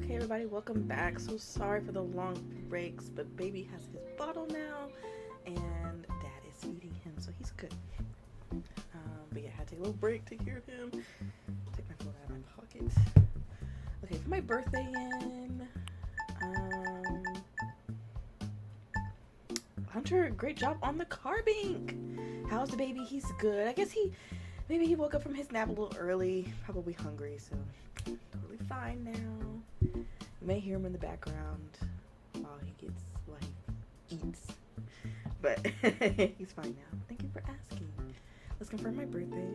Okay, everybody, welcome back. So sorry for the long breaks, but baby has his bottle now, and dad is feeding him, so he's good. But yeah, I had to take a little break, take care of him. Take my phone out of my pocket. Okay, for my birthday in. Hunter, great job on the carbink. How's the baby? He's good. I guess maybe he woke up from his nap a little early, probably hungry, so totally fine now. You may hear him in the background while he eats, but he's fine now. Thank you for asking. Let's confirm my birthday.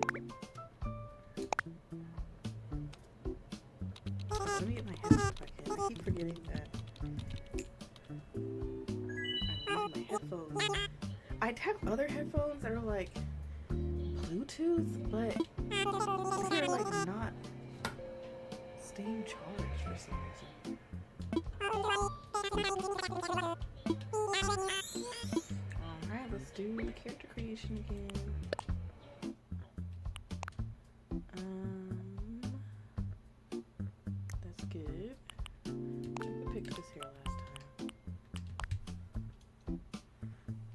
Let me get my headphones back in. I keep forgetting that I'm using my headphones. I have other headphones that are like Bluetooth, but they're like not staying charged for some reason. Alright, let's do the character creation again. That's good. I picked this here last time.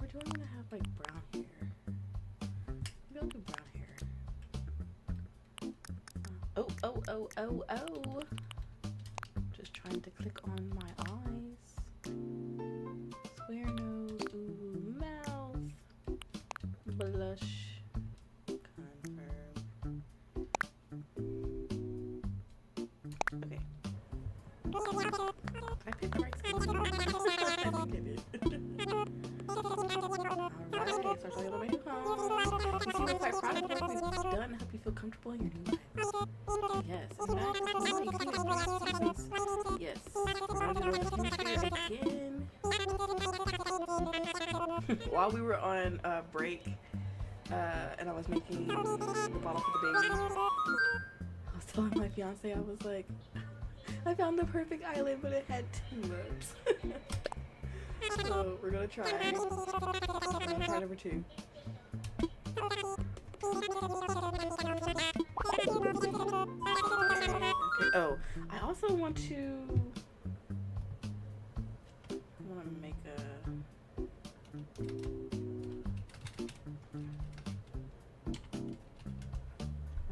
Or do I want to have like brown hair? Maybe I'll do brown hair. Oh. Just trying to click on my eyes. Square nose, ooh, mouth. Blush. Confirm. Okay. I picked the right skin. I think I did. Alright, so I'll tell you about my new home. You seem quite proud of everything you've done. Hope you feel comfortable in your new life. Yes, and that is yes. Again. While we were on break, and I was making the bottle for the baby, I was telling my fiance, I was like, I found the perfect island, but it had tulips. So we're gonna try. We're gonna try number 2. Okay. Oh, I also want to make a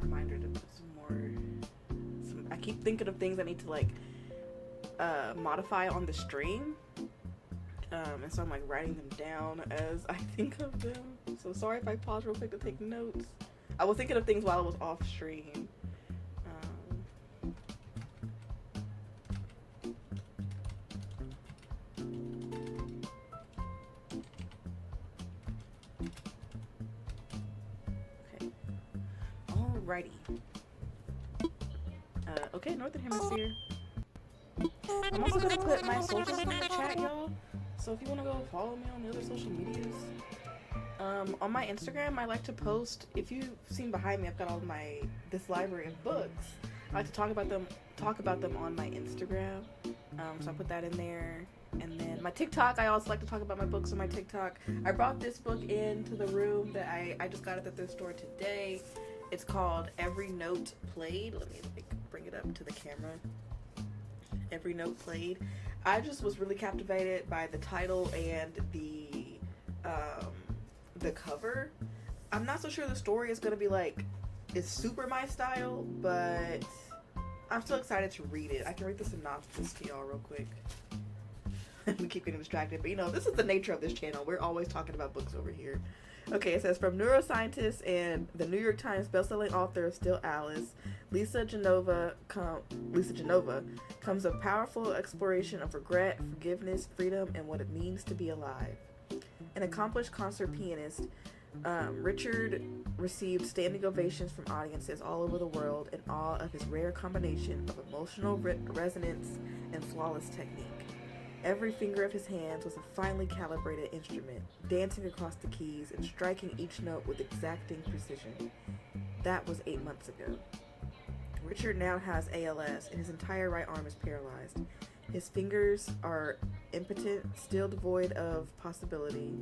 reminder to put some more. I keep thinking of things I need to like modify on the stream. And so I'm like writing them down as I think of them. So sorry if I pause real quick to take notes. I was thinking of things while I was off stream. Okay. Alrighty. Okay, Northern Hemisphere. I'm also gonna put my socials in the chat, y'all. So if you want to go follow me on the other social medias, on my Instagram, I like to post. If you've seen behind me, I've got all this library of books. I like to talk about them on my Instagram. So I put that in there. And then my TikTok, I also like to talk about my books on my TikTok. I brought this book into the room that I just got it at the thrift store today. It's called Every Note Played. Let me bring it up to the camera. Every Note Played. I just was really captivated by the title and the cover. I'm not so sure the story is gonna be like it's super my style, but I'm still excited to read it. I can read the synopsis to y'all real quick. We keep getting distracted, but this is the nature of this channel. We're always talking about books over here. Okay, it says, from neuroscientist and the New York Times bestselling author of Still Alice, Lisa Genova comes a powerful exploration of regret, forgiveness, freedom, and what it means to be alive. An accomplished concert pianist, Richard received standing ovations from audiences all over the world in awe of his rare combination of emotional resonance and flawless technique. Every finger of his hands was a finely calibrated instrument, dancing across the keys and striking each note with exacting precision. That was 8 months ago. Richard now has ALS, and his entire right arm is paralyzed. His fingers are impotent still. Devoid of possibility.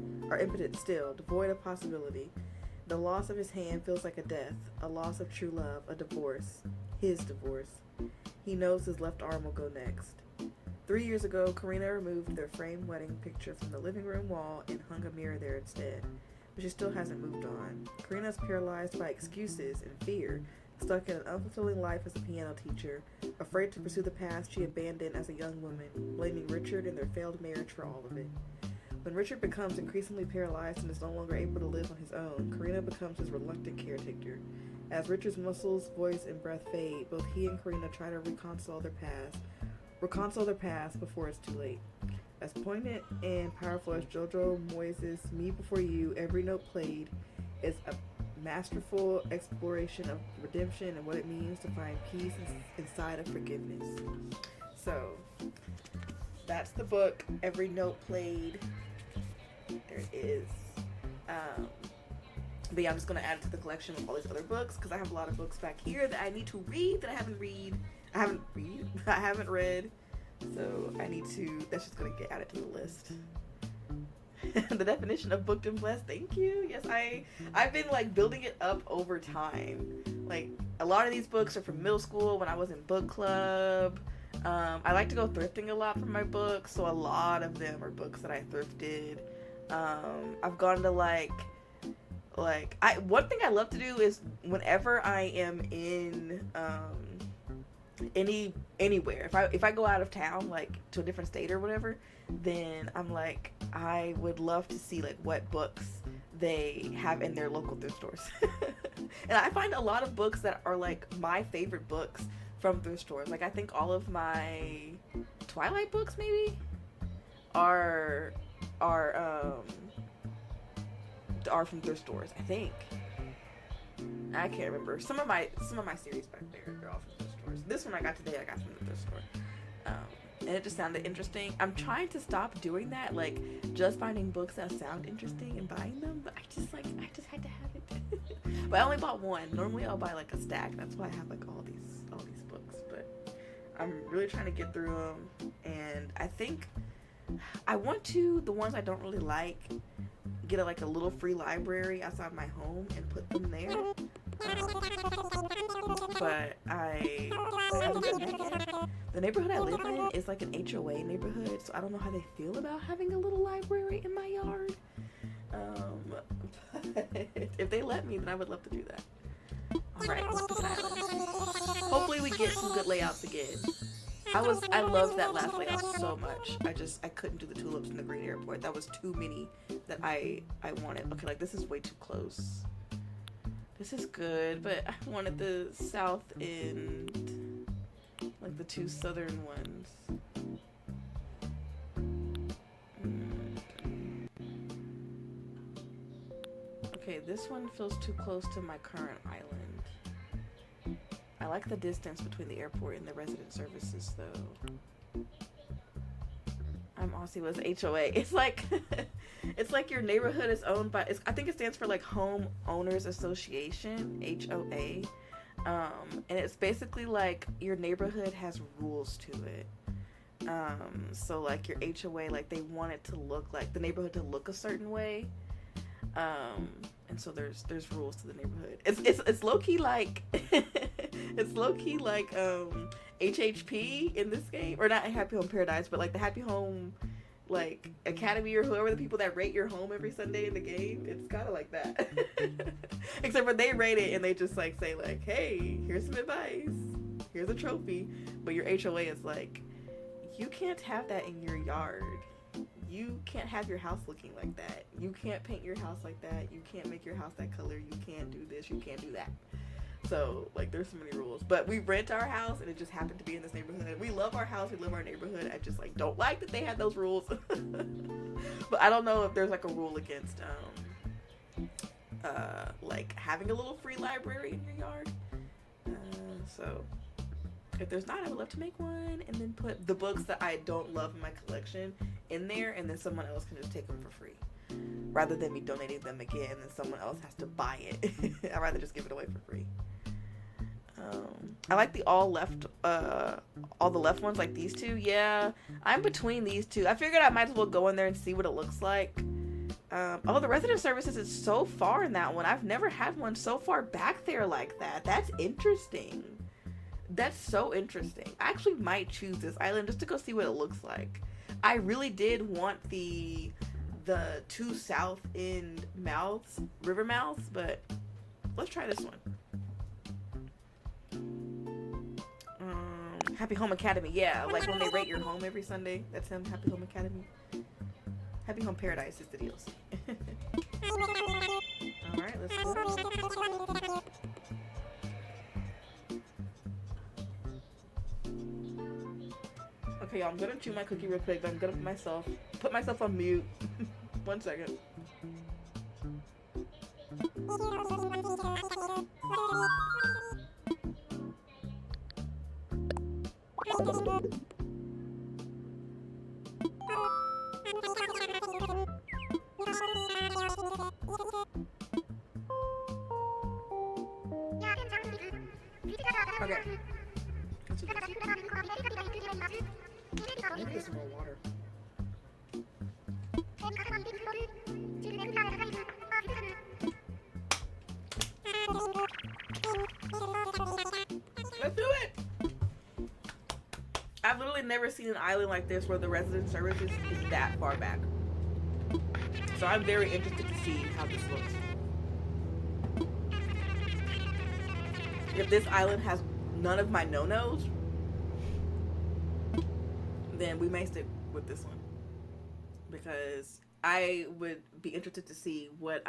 The loss of his hand feels like a death, a loss of true love, a divorce. His divorce. he knows his left arm will go next. 3 years ago, Karina removed their framed wedding picture from the living room wall and hung a mirror there instead. But she still hasn't moved on. Karina is paralyzed by excuses and fear, stuck in an unfulfilling life as a piano teacher, afraid to pursue the path she abandoned as a young woman, blaming Richard and their failed marriage for all of it. When Richard becomes increasingly paralyzed and is no longer able to live on his own, Karina becomes his reluctant caretaker. As Richard's muscles, voice, and breath fade, both he and Karina try to reconcile their past before it's too late. As poignant and powerful as Jojo Moyes' Me Before You, every note played is a masterful exploration of redemption and what it means to find peace inside of forgiveness. So, that's the book, Every Note Played. There it is. But yeah, I'm just going to add it to the collection with all these other books because I have a lot of books back here that I need to read that I haven't read. So I need to, that's just going to get added to the list. The definition of booked and blessed, thank you. Yes, I've been like building it up over time. Like a lot of these books are from middle school when I was in book club. I like to go thrifting a lot for my books, so a lot of them are books that I thrifted. I've gone to one thing I love to do is whenever I am in anywhere, if I go out of town, like to a different state or whatever, then I'm like, I would love to see like what books they have in their local thrift stores. And I find a lot of books that are like my favorite books from thrift stores. Like I think all of my Twilight books maybe are from thrift stores. I think. I can't remember. Some of my series back there are all from thrift stores. This one I got today, I got from the thrift store. And it just sounded interesting. I'm trying to stop doing that, like just finding books that sound interesting and buying them, but I just had to have it. But I only bought one. Normally I'll buy like a stack. That's why I have like all these books. But I'm really trying to get through them, and I think I want to, the ones I don't really like, get a little free library outside my home and put them there. But I haven't done that yet. The neighborhood I live in is like an HOA neighborhood, so I don't know how they feel about having a little library in my yard. But if they let me, then I would love to do that. Alright, hopefully we get some good layouts again. I loved that last layout so much. I couldn't do the tulips in the Green Airport. That was too many that I wanted. Okay, like this is way too close. This is good, but I wanted the south end, like the two southern ones. Okay, this one feels too close to my current island. I like the distance between the airport and the resident services, though. Aussie was HOA. It's like, it's like your neighborhood is owned by. I think it stands for like Home Owners Association, HOA, and it's basically like your neighborhood has rules to it. So like your HOA, like they want it to look like the neighborhood to look a certain way. And so there's rules to the neighborhood. It's low key like it's low key like HHP in this game, or not Happy Home Paradise, but like the Happy Home like Academy or whoever, the people that rate your home every Sunday in the game. It's kind of like that. Except for they rate it and they just like say like, hey, here's some advice, here's a trophy, but your HOA is like, you can't have that in your yard. You can't have your house looking like that. You can't paint your house like that. You can't make your house that color. You can't do this. You can't do that. So, like, there's so many rules. But we rent our house, and it just happened to be in this neighborhood. We love our house. We love our neighborhood. I just, like, don't like that they have those rules. But I don't know if there's, like, a rule against, like, having a little free library in your yard. So... if there's not, I would love to make one and then put the books that I don't love in my collection in there, and then someone else can just take them for free. Rather than me donating them again and someone else has to buy it. I'd rather just give it away for free. I like the all the left ones, like these two. Yeah, I'm between these two. I figured I might as well go in there and see what it looks like. Oh, the resident services is so far in that one. I've never had one so far back there like that. That's interesting. That's so interesting. I actually might choose this island just to go see what it looks like. I really did want the two south end mouths, river mouths, but let's try this one. Happy Home Academy, yeah, like when they rate your home every Sunday. That's him, Happy Home Academy. Happy Home Paradise is the DLC. Alright, let's go. Okay, y'all, I'm gonna chew my cookie real quick, but I'm gonna put myself on mute. 1 second. Okay. Maybe get some more water. Let's do it! I've literally never seen an island like this where the resident services is that far back. So I'm very interested to see how this looks. If this island has none of my no-nos, then we may stick with this one. Because I would be interested to see what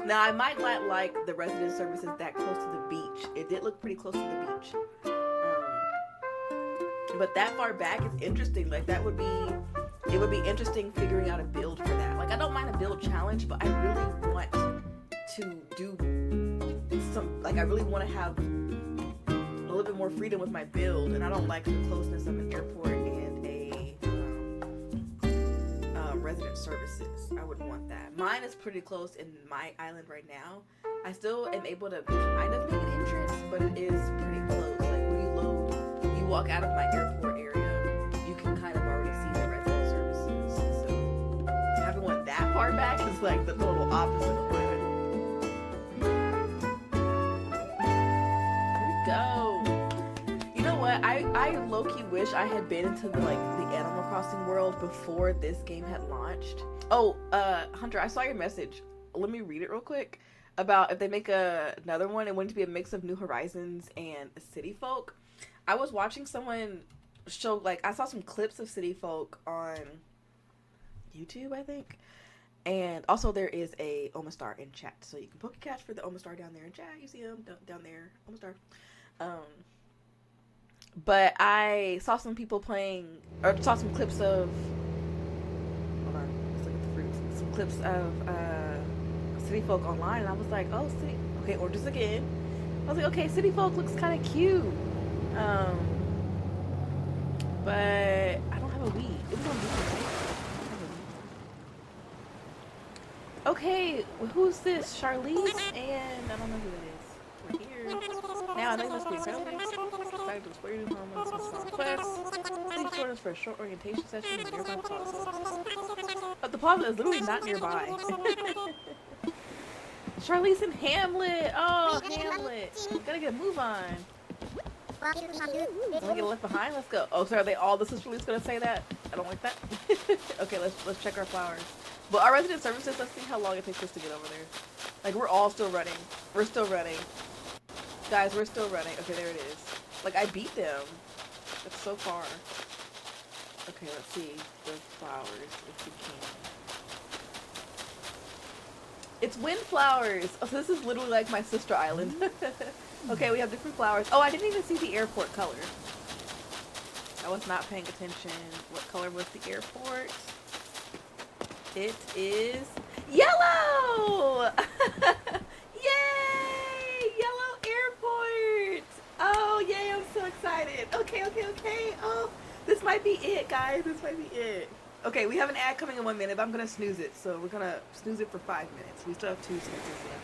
Now, I might not like the resident services that close to the beach. It did look pretty close to the beach. But that far back is interesting. Like, it would be interesting figuring out a build for that. Like, I don't mind a build challenge, but I really want to do I really want to have a little bit more freedom with my build, and I don't like the closeness of an airport and a resident services. I wouldn't want that. Mine is pretty close in my island right now. I still am able to kind of make an entrance, but it is pretty close. Like, when you walk out of my airport area, you can kind of already see the resident services. So having one that far back is like the total opposite of mine. Go. You know what? I low-key wish I had been into the Animal Crossing world before this game had launched. Oh, Hunter, I saw your message. Let me read it real quick. About if they make another one, it wouldn't be a mix of New Horizons and City Folk. I was watching someone show, I saw some clips of City Folk on YouTube, I think. And also there is a Omastar in chat, so you can poke a catch for the Omastar down there in chat. You see him down there, Omastar. But I saw some people playing, or saw some clips of, hold on, let's look at the fruits. Some clips of City Folk online, and I was like, oh, okay, Oranges again. I was like, okay, City Folk looks kind of cute. But I don't have a Wii. It was on Wii, right? Okay, who's this? Charlize and I don't know who it is. We're here. Now I know you must be incredibly excited to explore your new home and some small quests. Please join us for a short orientation session in nearby plaza. But the plaza is literally not nearby. Charlize and Hamlet! Oh, Hamlet! Gotta get a move on. Don't get left behind? Let's go. Oh, so are they all this is Charlize gonna say that? I don't like that. Okay, let's check our flowers. But our resident services, let's see how long it takes us to get over there. Like, we're all still running. We're still running. Guys, we're still running. Okay, there it is. Like, I beat them. That's so far. Okay, let's see the flowers if we can. It's windflowers. Oh, so this is literally like my sister island. Okay, we have different flowers. Oh, I didn't even see the airport color. I was not paying attention. What color was the airport? It is yellow! Yay! Yellow airport! Oh, yay, I'm so excited. Okay. Oh, this might be it, guys. This might be it. Okay, we have an ad coming in 1 minute, but I'm going to snooze it. So we're going to snooze it for 5 minutes. We still have 2 snoozes left.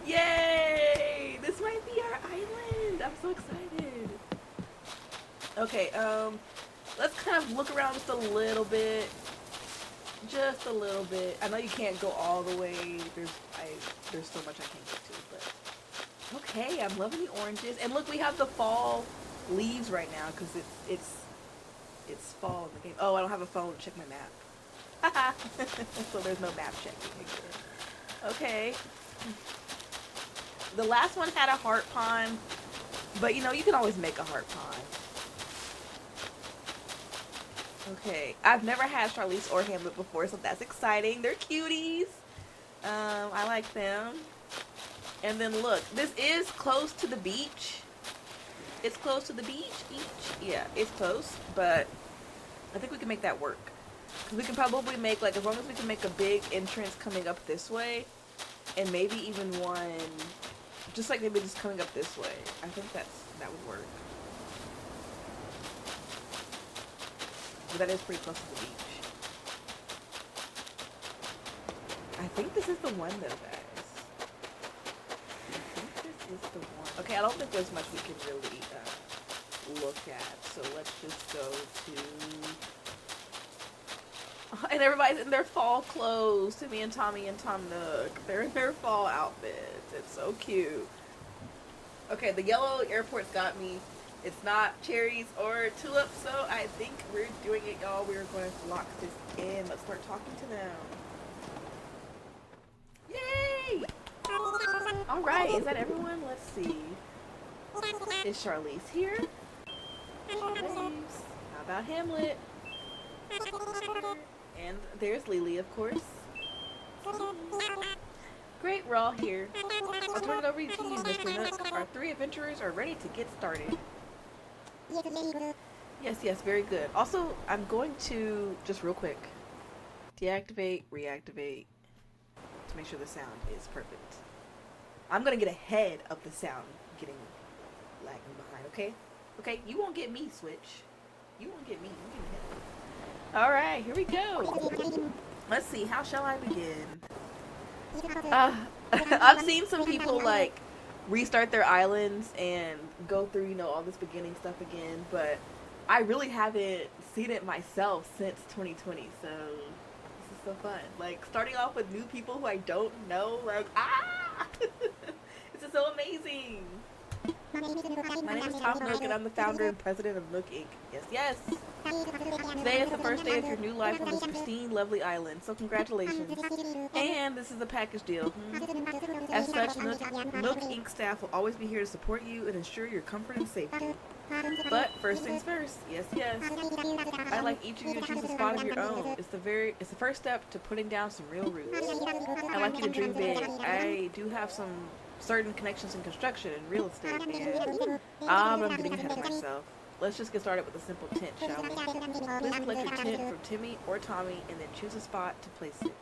Yay! This might be our island. I'm so excited. Okay, let's kind of look around just a little bit. Just a little bit. I know you can't go all the way. There's so much I can't get to, but okay, I'm loving the oranges. And look, we have the fall leaves right now because it's fall in the game. Oh, I don't have a phone to check my map. So there's no map checking. Okay. The last one had a heart pond, but you know, you can always make a heart pond. Okay, I've never had Charlize or Hamlet before, so that's exciting. They're cuties. I like them. And then look, this is close to the beach. It's close to the beach. Yeah, it's close, but I think we can make that work. We can probably make, like, as long as we can make a big entrance coming up this way, and maybe even one, just like maybe just coming up this way. I think that would work. But that is pretty close to the beach. I think this is the one though, guys. I think this is the one. Okay, I don't think there's much we can really look at. So let's just go to... And everybody's in their fall clothes. Timmy and Tommy and Tom Nook. They're in their fall outfits. It's so cute. Okay, the yellow airport's got me. It's not cherries or tulips, so I think we're doing it, y'all. We're going to lock this in. Let's start talking to them. Yay! Alright, is that everyone? Let's see. Is Charlize here? Charlize. How about Hamlet? And there's Lily, of course. Great, we're all here. I'll turn it over to you, Mr. Nook. Our three adventurers are ready to get started. Yes, very good. Also, I'm going to, just real quick, deactivate, reactivate, to make sure the sound is perfect. I'm going to get ahead of the sound getting lagging behind, okay? Okay, you won't get me, Switch. You won't get me. You get ahead. Alright, here we go. Let's see, how shall I begin? I've seen some people, like, restart their islands and go through, you know, all this beginning stuff again, but I really haven't seen it myself since 2020, so this is so fun. Like, starting off with new people who I don't know, like, this is so amazing. My name is Tom Nook, and I'm the founder and president of Nook Inc. Yes. Today is the first day of your new life on this pristine, lovely island, so congratulations. And this is a package deal. As such, Nook Inc. staff will always be here to support you and ensure your comfort and safety. But first things first, yes. I'd like each of you to choose a spot of your own. It's the first step to putting down some real roots. I'd like you to dream big. I do have some certain connections in construction and real estate, and but I'm getting ahead of myself. Let's just get started with a simple tent, shall we? Please select your tent from Timmy or Tommy and then choose a spot to place it.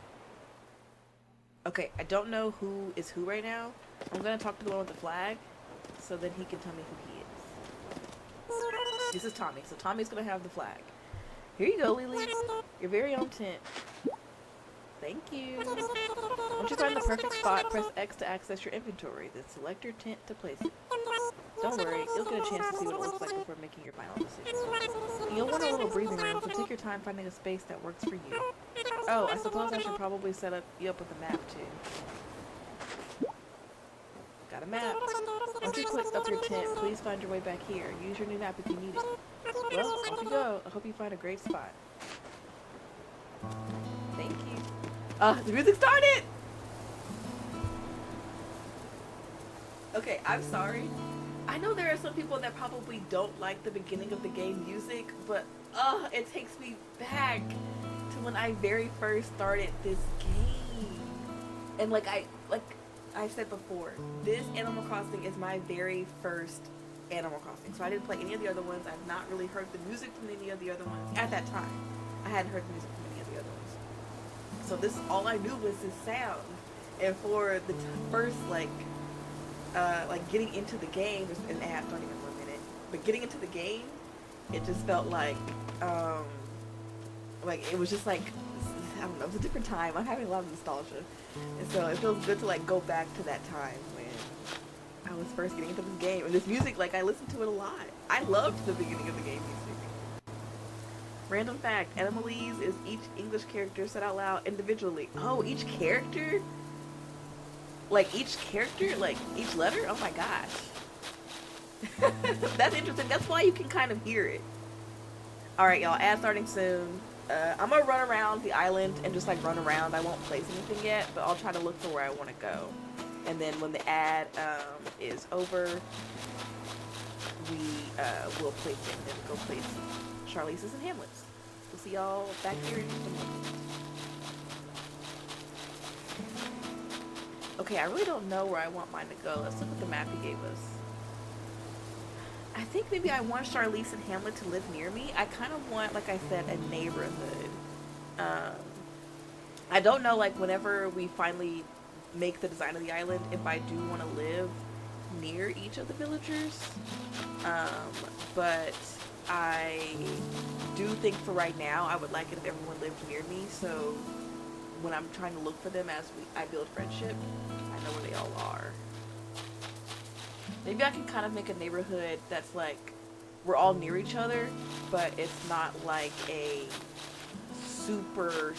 Okay, I don't know who is who right now. I'm gonna talk to the one with the flag so then he can tell me who he is. This is Tommy, so Tommy's gonna have the flag. Here you go, Lily. Your very own tent. Thank you. Once you find the perfect spot, press X to access your inventory, then select your tent to place it. Don't worry, you'll get a chance to see what it looks like before making your final decision. And you'll want a little breathing room, so take your time finding a space that works for you. Oh, I suppose I should probably set you up with a map too. Got a map. Once you click up your tent, please find your way back here. Use your new map if you need it. Well, off you go. I hope you find a great spot. Thank you. The music started! Okay, I'm sorry. I know there are some people that probably don't like the beginning of the game music, but it takes me back to when I very first started this game. And like I said before, this Animal Crossing is my very first Animal Crossing. So I didn't play any of the other ones. I've not really heard the music from any of the other ones at that time. I hadn't heard the music from any of the other ones. So this, all I knew was this sound. And for the first like getting into the game, and ads don't even 1 minute, but getting into the game, it just felt like it was just like, I don't know, it was a different time. I'm having a lot of nostalgia, and so it feels good to like go back to that time when I was first getting into this game. And this music, like, I listened to it a lot. I loved the beginning of the game music. Random fact, Animalese is each English character said out loud individually. Oh, each character? Like each letter? Oh my gosh. That's interesting. That's why you can kind of hear it. All right, y'all. Ad starting soon. I'm gonna run around the island and just like run around. I won't place anything yet, but I'll try to look for where I want to go. And then when the ad is over, we will place it and then go place Charlize's and Hamlet's. We'll see y'all back here in just a moment. Okay, I really don't know where I want mine to go. Let's look at the map he gave us. I think maybe I want Charlize and Hamlet to live near me. I kind of want, like I said, a neighborhood. I don't know, like, whenever we finally make the design of the island, if I do want to live near each of the villagers. But I do think for right now, I would like it if everyone lived near me, so when I'm trying to look for them as I build friendship, I know where they all are. Maybe I can kind of make a neighborhood that's like, we're all near each other, but it's not like a super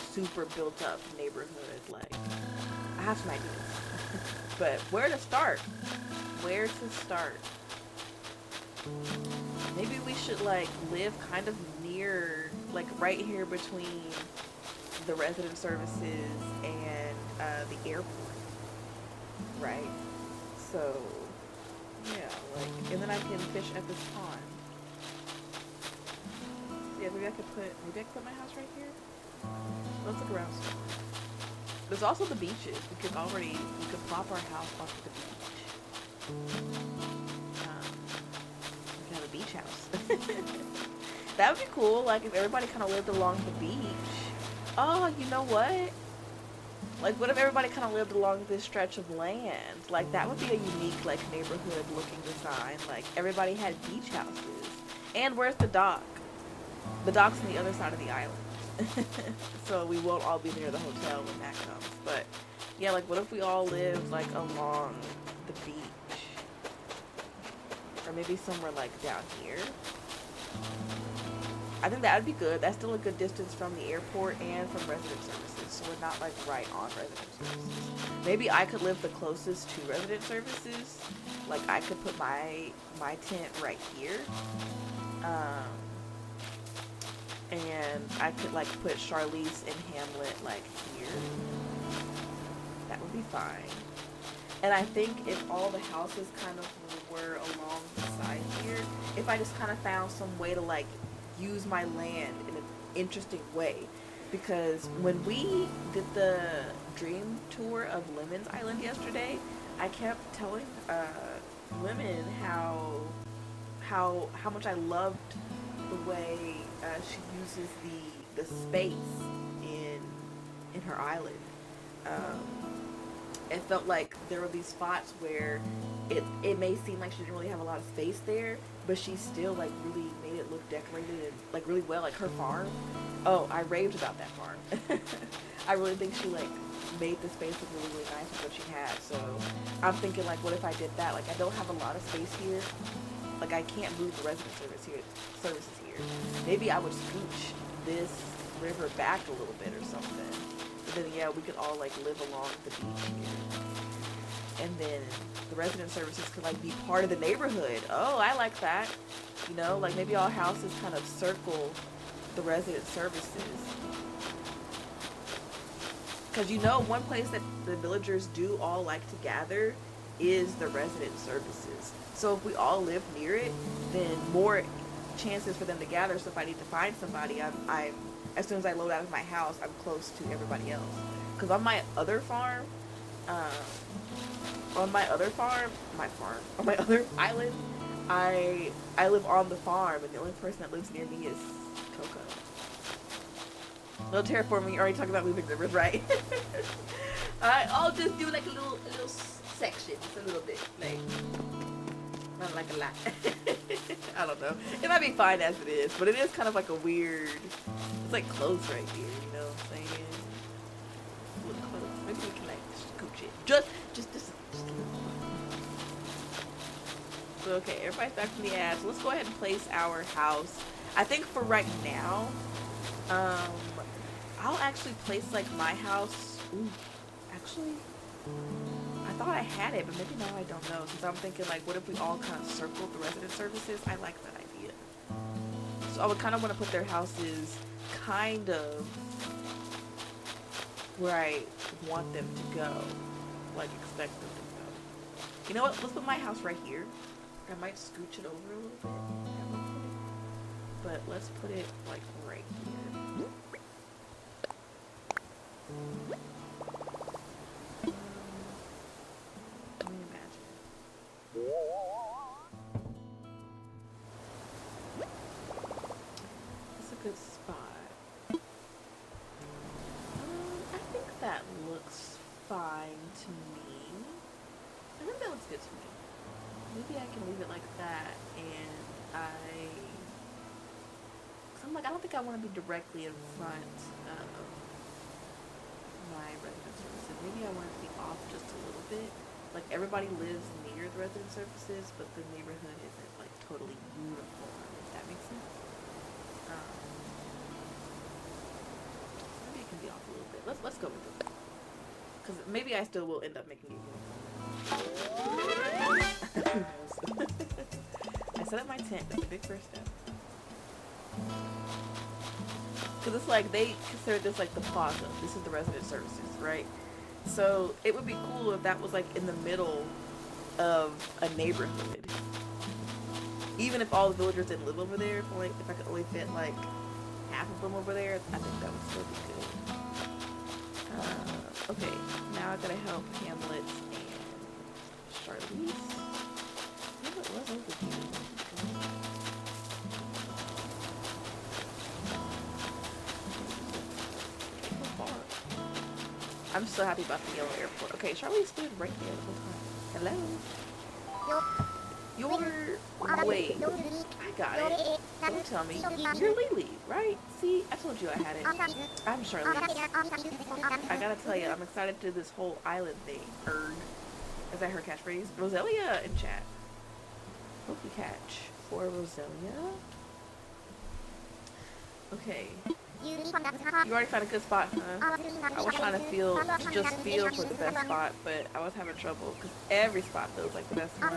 built up neighborhood. Like, I have some ideas. But where to start? Where to start? Maybe we should like live kind of near, like right here between the resident services and the airport, right? So yeah, like, and then I can fish at this pond. Yeah, maybe I could put my house right here. Let's look around some more. There's also the beaches. We could plop our house onto the beach. We can have a beach house. That would be cool, like if everybody kind of lived along the beach. Oh, you know what? Like, what if everybody kind of lived along this stretch of land? Like, that would be a unique, like, neighborhood-looking design. Like, everybody had beach houses. And where's the dock? The dock's on the other side of the island. So we won't all be near the hotel when that comes. But, yeah, like, what if we all lived, like, along the beach? Or maybe somewhere, like, down here? I think that would be good. That's still a good distance from the airport and from resident services, so we're not like right on resident services. Maybe I could live the closest to resident services. Like I could put my tent right here, and I could like put Charlize and Hamlet like here. That would be fine. And I think if all the houses kind of were along the side here, if I just kind of found some way to like use my land in an interesting way, because when we did the dream tour of Lemon's Island yesterday, I kept telling Lemon how much I loved the way she uses the space in her island. It felt like there were these spots where it may seem like she didn't really have a lot of space there, but she still like really made it look decorated and like really well, like her farm. Oh, I raved about that farm. I really think she like made the space look really, really nice with what she had. So I'm thinking like, what if I did that? Like I don't have a lot of space here. Like I can't move the resident services here. Maybe I would scooch this river back a little bit or something. But then yeah, we could all like live along the beach here. And then the resident services could like be part of the neighborhood. Oh, I like that. You know, like maybe all houses kind of circle the resident services. Because you know, one place that the villagers do all like to gather is the resident services. So if we all live near it, then more chances for them to gather. So if I need to find somebody, I'm as soon as I load out of my house, I'm close to everybody else. Because on my other farm, on my other island, I live on the farm, and the only person that lives near me is Coco. No terraforming. You already talked about moving rivers, right? I'll just do like a little section, just a little bit, like not like a lot. I don't know. It might be fine as it is, but it is kind of like a weird. It's like close right here, you know what I'm saying? A little close. Maybe we can like scooch it. Just a little. So okay, everybody's back from the ad. So let's go ahead and place our house. I think for right now, I'll actually place like my house. Ooh, actually, I thought I had it, but maybe now I don't know. Since I'm thinking like, what if we all kind of circled the resident services? I like that idea. So I would kind of want to put their houses kind of where I want them to go, like expect them to go. You know what? Let's put my house right here. I might scooch it over a little bit, but let's put it like right here. Let me imagine. That's a good spot. I think that looks fine to me. I think that looks good to me. Maybe I can leave it like that, and cause I'm like, I don't think I want to be directly in front of my resident services. Maybe I want it to be off just a little bit. Like everybody lives near the resident services, but the neighborhood isn't like totally uniform, if that makes sense. Maybe it can be off a little bit. Let's go with it. Cause maybe I still will end up making it uniform. Who knows? I set up my tent. That's a big first step. Because it's like they consider this like the plaza. This is the resident services, right? So it would be cool if that was like in the middle of a neighborhood. Even if all the villagers didn't live over there, if I could only fit like half of them over there, I think that would still be good. Okay, now I gotta help Hamlet and Charlize. Hamlet was over here. I'm just so happy about the yellow airport. Okay, Charlize stood right there the whole time. Hello? Wait, I got it. Don't tell me. You're Lily, right? See, I told you I had it. I'm Charlize. I gotta tell you, I'm excited to do this whole island thing. Erg. Is that her catchphrase? Roselia in chat. Hope you catch. For Roselia? Okay. You already found a good spot, huh? I was trying to just feel for the best spot, but I was having trouble because every spot feels like the best one.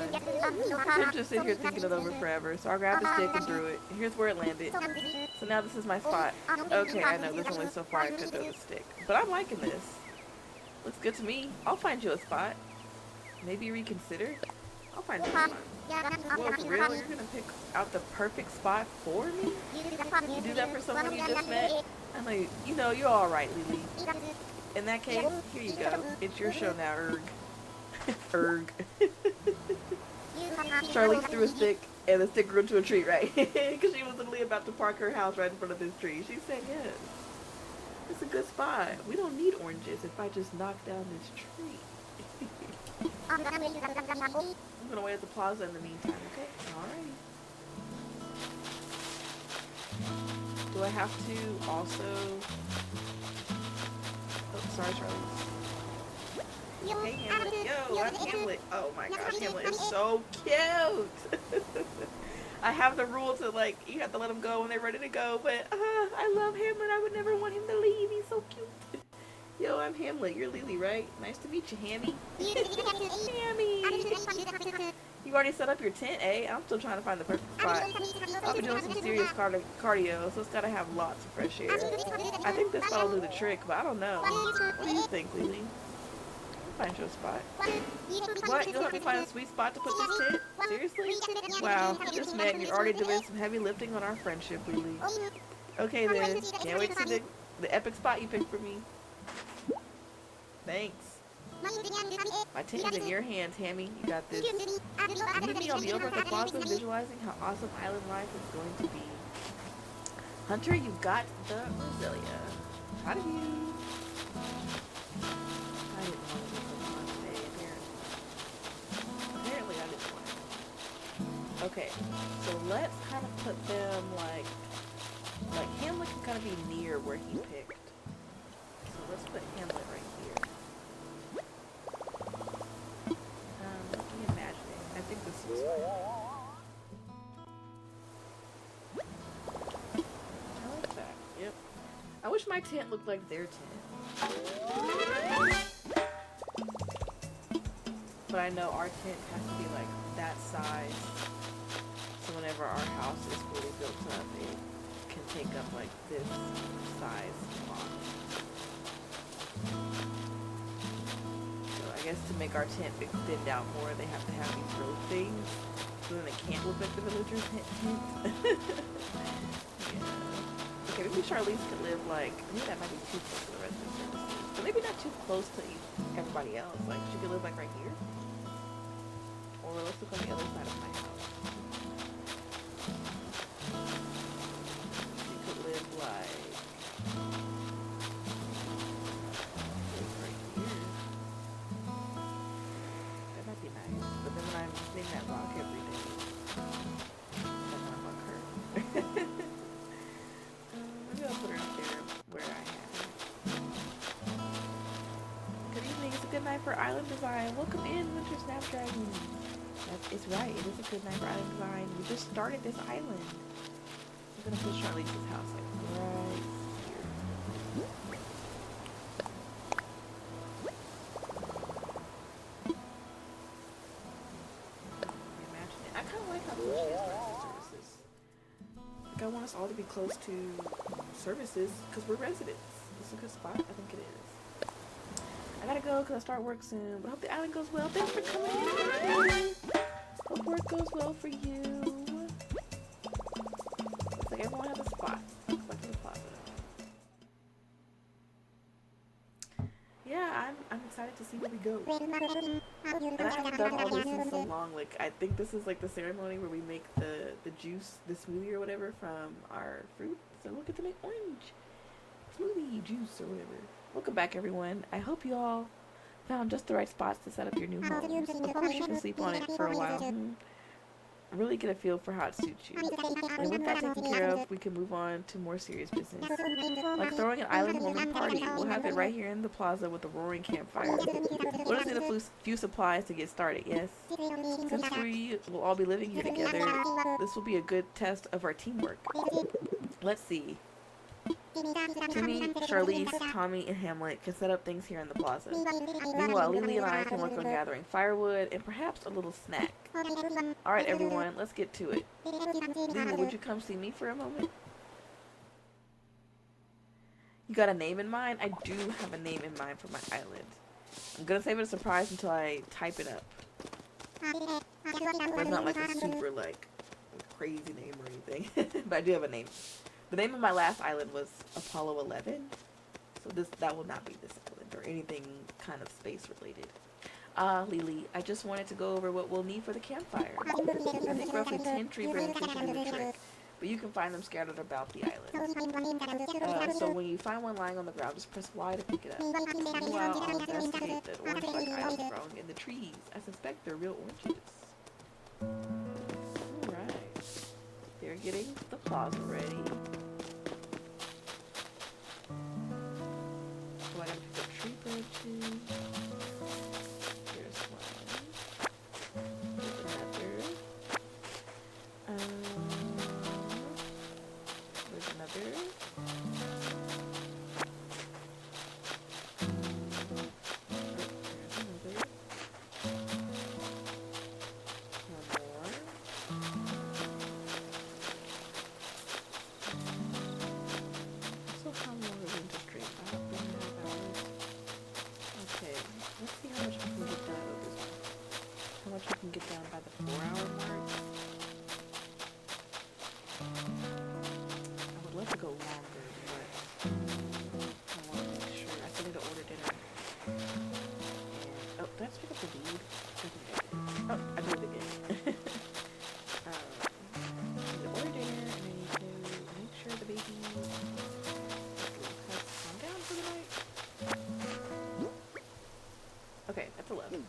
I'm just sitting here thinking it over forever, so I grabbed the stick and threw it. Here's where it landed. So now this is my spot. Okay, I know there's only so far I could throw the stick, but I'm liking this. Looks good to me. I'll find you a spot. Maybe reconsider? I'll find you one. Well, for real? You're gonna pick out the perfect spot for me? You do that for someone you just met? I'm like, you know, you're alright, Lily. In that case, here you go. It's your show now, Erg. Erg. Charlie threw a stick, and the stick grew into a tree, right? Because she was literally about to park her house right in front of this tree. She said yes. It's a good spot. We don't need oranges if I just knock down this tree. I'm gonna wait at the plaza in the meantime, okay? Alright. Do I have to also... Oh, sorry, Charlie. Hey, Hamlet. Yo, I'm Hamlet. Oh my gosh, Hamlet is so cute! I have the rule to, like, you have to let him go when they're ready to go, but I love Hamlet. I would never want him to leave. He's so cute. Yo, I'm Hamlet. You're Lily, right? Nice to meet you, Hammy. Hammy! You already set up your tent, eh? I'm still trying to find the perfect spot. I've been doing some serious cardio, so it's gotta have lots of fresh air. I think this spot will do the trick, but I don't know. What do you think, Lily? I'll find you a spot. What? You'll help me find a sweet spot to put this tent? Seriously? Wow, we just met and you're already doing some heavy lifting on our friendship, Lily. Okay then, can't wait to see the epic spot you picked for me. Thanks. My tent is in your hands, Hammy. You got this. Meet me on the over at the plaza, visualizing how awesome island life is going to be. Hunter, you got the Roselia. Proud of you. I didn't want to do something today, apparently. Apparently I didn't want it. Okay, so let's kind of put them like Hamlet can kind of be near where he picked. So let's put Hamlet right here. Let me imagine it. I think this is fine. I like that. Yep. I wish my tent looked like their tent. But I know our tent has to be like that size. So whenever our house is fully built up, it can take up like this size lot. So I guess to make our tent extend out more, they have to have these rope things. So then it can't look like the villager's tent. Yeah. Okay, maybe Charlize could live like, maybe that might be too close to the resident services. But maybe not too close to everybody else. Like she could live like right here. Or let's look on the other side of my house. She could live like right here. That might be nice. But then when I'm hitting that rock every day, that's gonna fuck her. Maybe I'll put her up there where I have her. Good evening. It's a good night for island design. Welcome in, Winter Snapdragon. It's right. It is a good night for island design. We just started this island. I'm gonna put Charlize's house like right here. Imagine it. I kind of like how close she is to services. Like I want us all to be close to services because we're residents. It's a good spot. I think it is. I gotta go because I start work soon. But I hope the island goes well. Thanks for coming in. Hope work goes well for you. Looks like everyone has a spot. Looks like there's a plaza. Yeah, I'm excited to see where we go. And I haven't done all this in so long. Like I think this is like the ceremony where we make the juice, the smoothie or whatever from our fruit. So we'll get to make orange smoothie juice or whatever. Welcome back, everyone. I hope you all found just the right spots to set up your new homes. Of course, you can sleep on it for a while. Really get a feel for how it suits you. And with that taken care of, we can move on to more serious business. Like throwing an island warming party. We'll have it right here in the plaza with a roaring campfire. We'll just need a few supplies to get started, yes? Since we will all be living here together, this will be a good test of our teamwork. Let's see. Timmy, Charlize, Tommy, and Hamlet can set up things here in the plaza. Meanwhile, Lily and I can work on gathering firewood and perhaps a little snack. Alright everyone, let's get to it. Lily, would you come see me for a moment? You got a name in mind? I do have a name in mind for my island. I'm gonna save it a surprise until I type it up. But it's not like a super like crazy name or anything. But I do have a name. The name of my last island was Apollo 11, so that will not be this island or anything kind of space related. Lily, I just wanted to go over what we'll need for the campfire. I think roughly 10 tree branches will do the trick, but you can find them scattered about the island. So when you find one lying on the ground, just press Y to pick it up. Meanwhile, I'll investigate the orange-like islands growing in the trees. I suspect they're real oranges. Alright. They're getting the plaza ready. So I gotta pick up tree branches. Here's one. There's another. There's another. Get down by the 4-hour mark. I would love to go longer, but I want to make sure. I still need to order dinner. And, oh, did I just pick up the weed? I think I did. Oh, I did it again. I need to order dinner, and I need to make sure the baby has calmed down for the night. Okay, that's 11.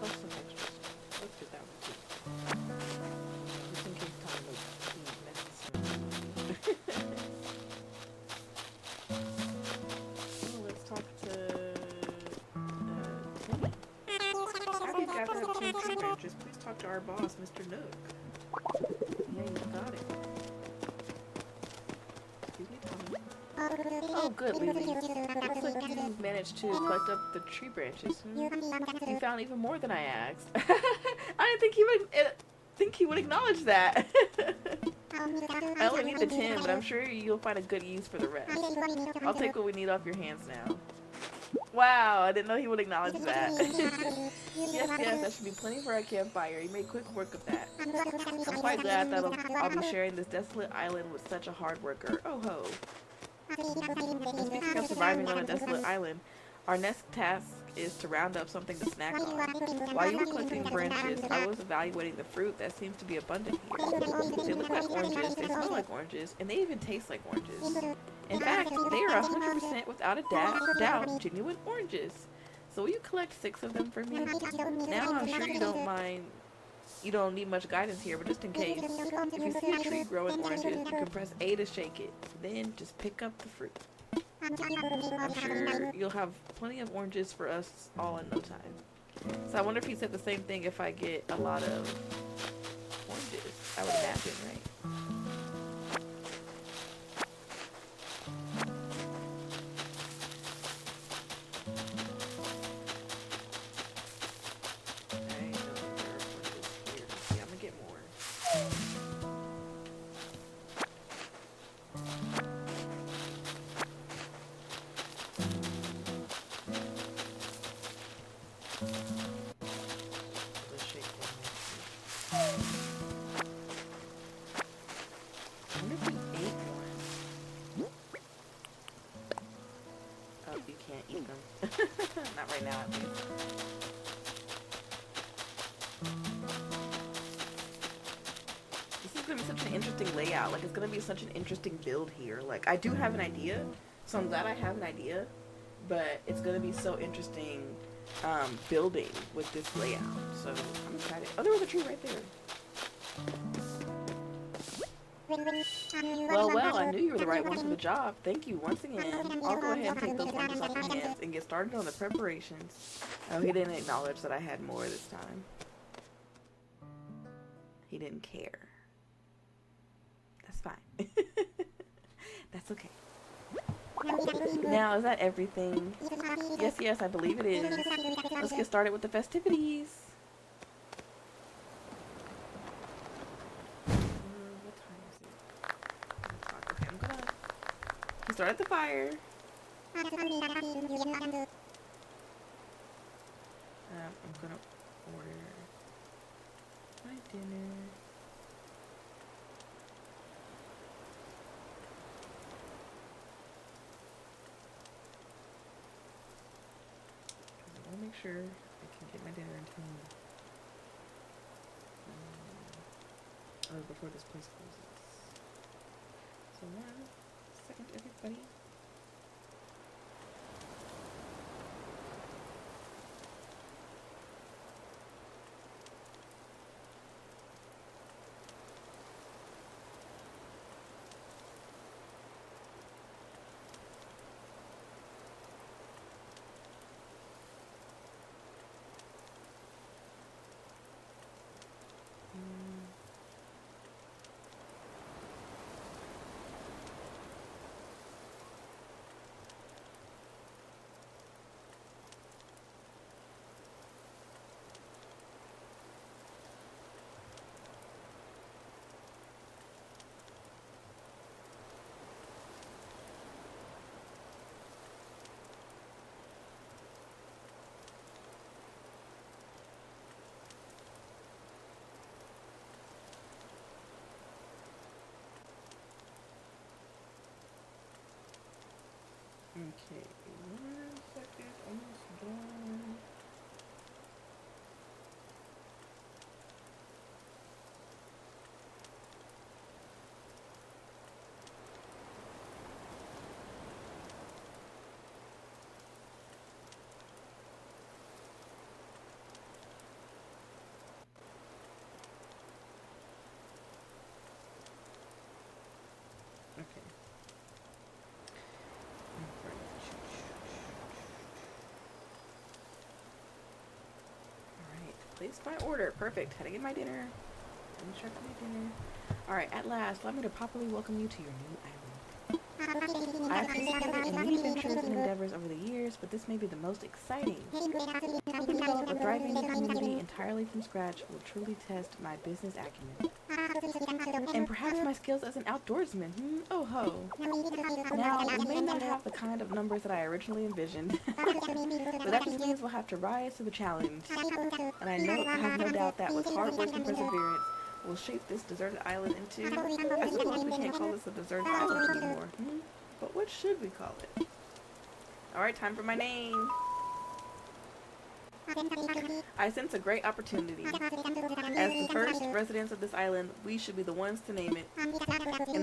Plus some extra stuff. Let's do that one too. Just in case Tom was messing. Oh, let's talk to Timmy. After you've gathered up 10 tree branches, please talk to our boss, Mr. Nook. Yeah, you got it. Excuse me, Tommy. Oh, good, Lily. Looks like you managed to collect up the tree branches. You found even more than I asked. I didn't think he would acknowledge that. I only need the 10, but I'm sure you'll find a good use for the rest. I'll take what we need off your hands now. Wow, I didn't know he would acknowledge that. Yes, that should be plenty for our campfire. You made quick work of that. I'm quite glad that I'll be sharing this desolate island with such a hard worker. Oh ho. And speaking of surviving on a desolate island, our next task is to round up something to snack on. While you were collecting branches, I was evaluating the fruit that seems to be abundant here. They look like oranges, they smell like oranges, and they even taste like oranges. In fact, they are 100% without a doubt genuine oranges. So will you collect 6 of them for me? Now I'm sure you don't need much guidance here, but just in case, if you see a tree growing oranges, you can press A to shake it. Then just pick up the fruit. I'm sure you'll have plenty of oranges for us all in no time. So I wonder if he said the same thing if I get a lot of oranges. I would imagine, right? Not right now, at least. This is going to be such an interesting layout. Like, it's going to be such an interesting build here. Like, I do have an idea, so I'm glad I have an idea, but it's going to be so interesting building with this layout. So, I'm excited. Oh, there was a tree right there. Well, I knew you were the right one for the job. Thank you once again. I'll go ahead and take those oranges off your hands and get started on the preparations. Oh, he didn't acknowledge that I had more this time. He didn't care. That's fine. That's okay. Now, is that everything? Yes, I believe it is. Let's get started with the festivities. Start the fire. I'm gonna order my dinner. I want to make sure I can get my dinner in time. Before this place closes. So 1 second, everybody. Okay, 1 second, almost done. Okay. Alright, place my order. Perfect. Had to get my dinner. Let me check my dinner. Alright, at last, allow me to properly welcome you to your new island. I've participated in many ventures and endeavors over the years, but this may be the most exciting. Helping develop a thriving new community entirely from scratch will truly test my business acumen. And perhaps my skills as an outdoorsman. Oh ho. Now, we may not have the kind of numbers that I originally envisioned, but that just means we'll have to rise to the challenge. And I have no doubt that with hard work and perseverance, we'll shape this deserted island into... I suppose we can't call this a deserted island anymore. But what should we call it? Alright, time for my name. I sense a great opportunity. As the first residents of this island, we should be the ones to name it. And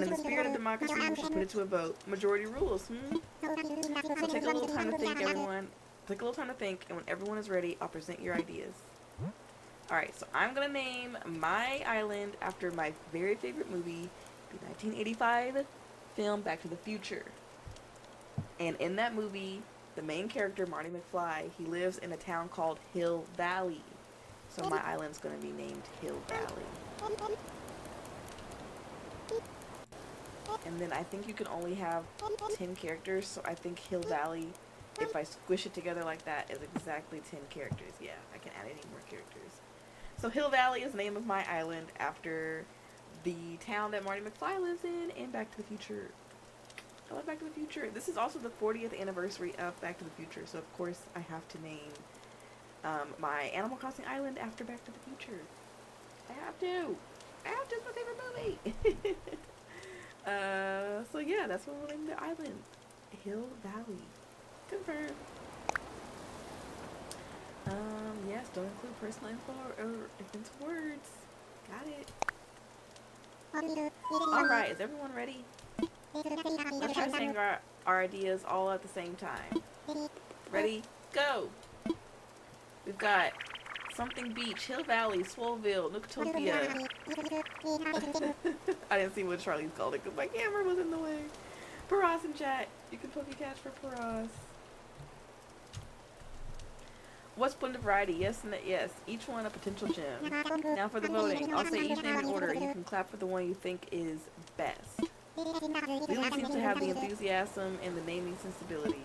in the spirit of democracy, we should put it to a vote. Majority rules, So take a little time to think, everyone. Take a little time to think, and when everyone is ready, I'll present your ideas. Alright, so I'm gonna name my island after my very favorite movie, the 1985 film Back to the Future. And in that movie, the main character, Marty McFly, he lives in a town called Hill Valley. So my island's gonna be named Hill Valley. And then I think you can only have 10 characters, so I think Hill Valley, if I squish it together like that, is exactly 10 characters. Yeah, I can add any more characters. So Hill Valley is the name of my island after the town that Marty McFly lives in and Back to the Future. I love Back to the Future. This is also the 40th anniversary of Back to the Future, so of course I have to name my Animal Crossing island after Back to the Future. I have to. It's my favorite movie. So yeah, that's what we'll name the island. Hill Valley. Confirmed. Yes, don't include personal info or offensive words. Got it. Alright, is everyone ready? Let's try saying our ideas all at the same time. Ready? Go! We've got Something Beach, Hill Valley, Swoleville, Nooktopia. I didn't see what Charlie's called it because my camera was in the way. Paras in chat. You can Pokecatch for Paras. What's splendid variety? Yes and yes. Each one a potential gem. Now for the voting. I'll say each name in order. You can clap for the one you think is best. Lily seems to have the enthusiasm and the naming sensibilities.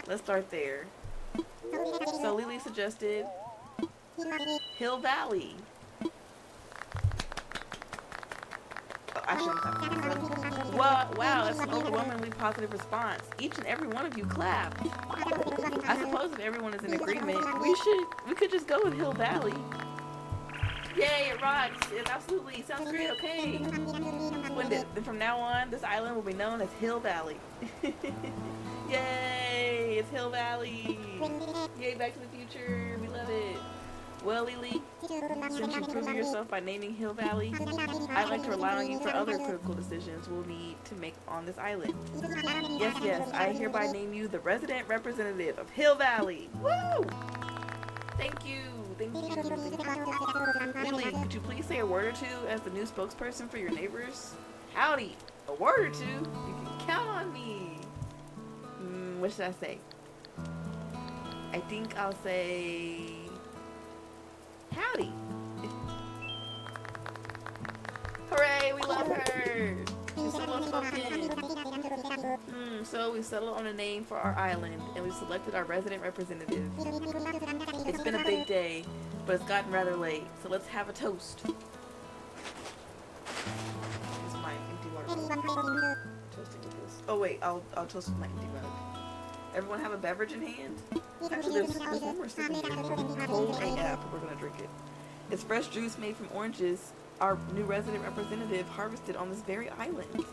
Let's start there. So Lily suggested Hill Valley. Oh, I shouldn't have. Wow, that's an overwhelmingly positive response. Each and every one of you clapped. I suppose if everyone is in agreement, we could just go with Hill Valley. Yay, it rocks. It absolutely sounds great. Okay. Splendid. Then from now on, this island will be known as Hill Valley. Yay, it's Hill Valley. Yay, Back to the Future. We love it. Well, Lily, since you've proven yourself by naming Hill Valley, I'd like to rely on you for other critical decisions we'll need to make on this island. Yes, I hereby name you the resident representative of Hill Valley. Woo! Thank you. Lily, could you please say a word or two as the new spokesperson for your neighbors? Howdy. A word or two? You can count on me. What should I say? I think I'll say... Howdy. Hooray, we love her. She's so well spoken. So we settled on a name for our island, and we've selected our resident representative. It's been a big day, but it's gotten rather late, so let's have a toast. Here's my empty water bottle. Toasting with this. Oh wait, I'll toast with my empty mug. Everyone have a beverage in hand? Actually, there's one more sitting here. Cold AF, we're gonna drink it. It's fresh juice made from oranges our new resident representative harvested on this very island.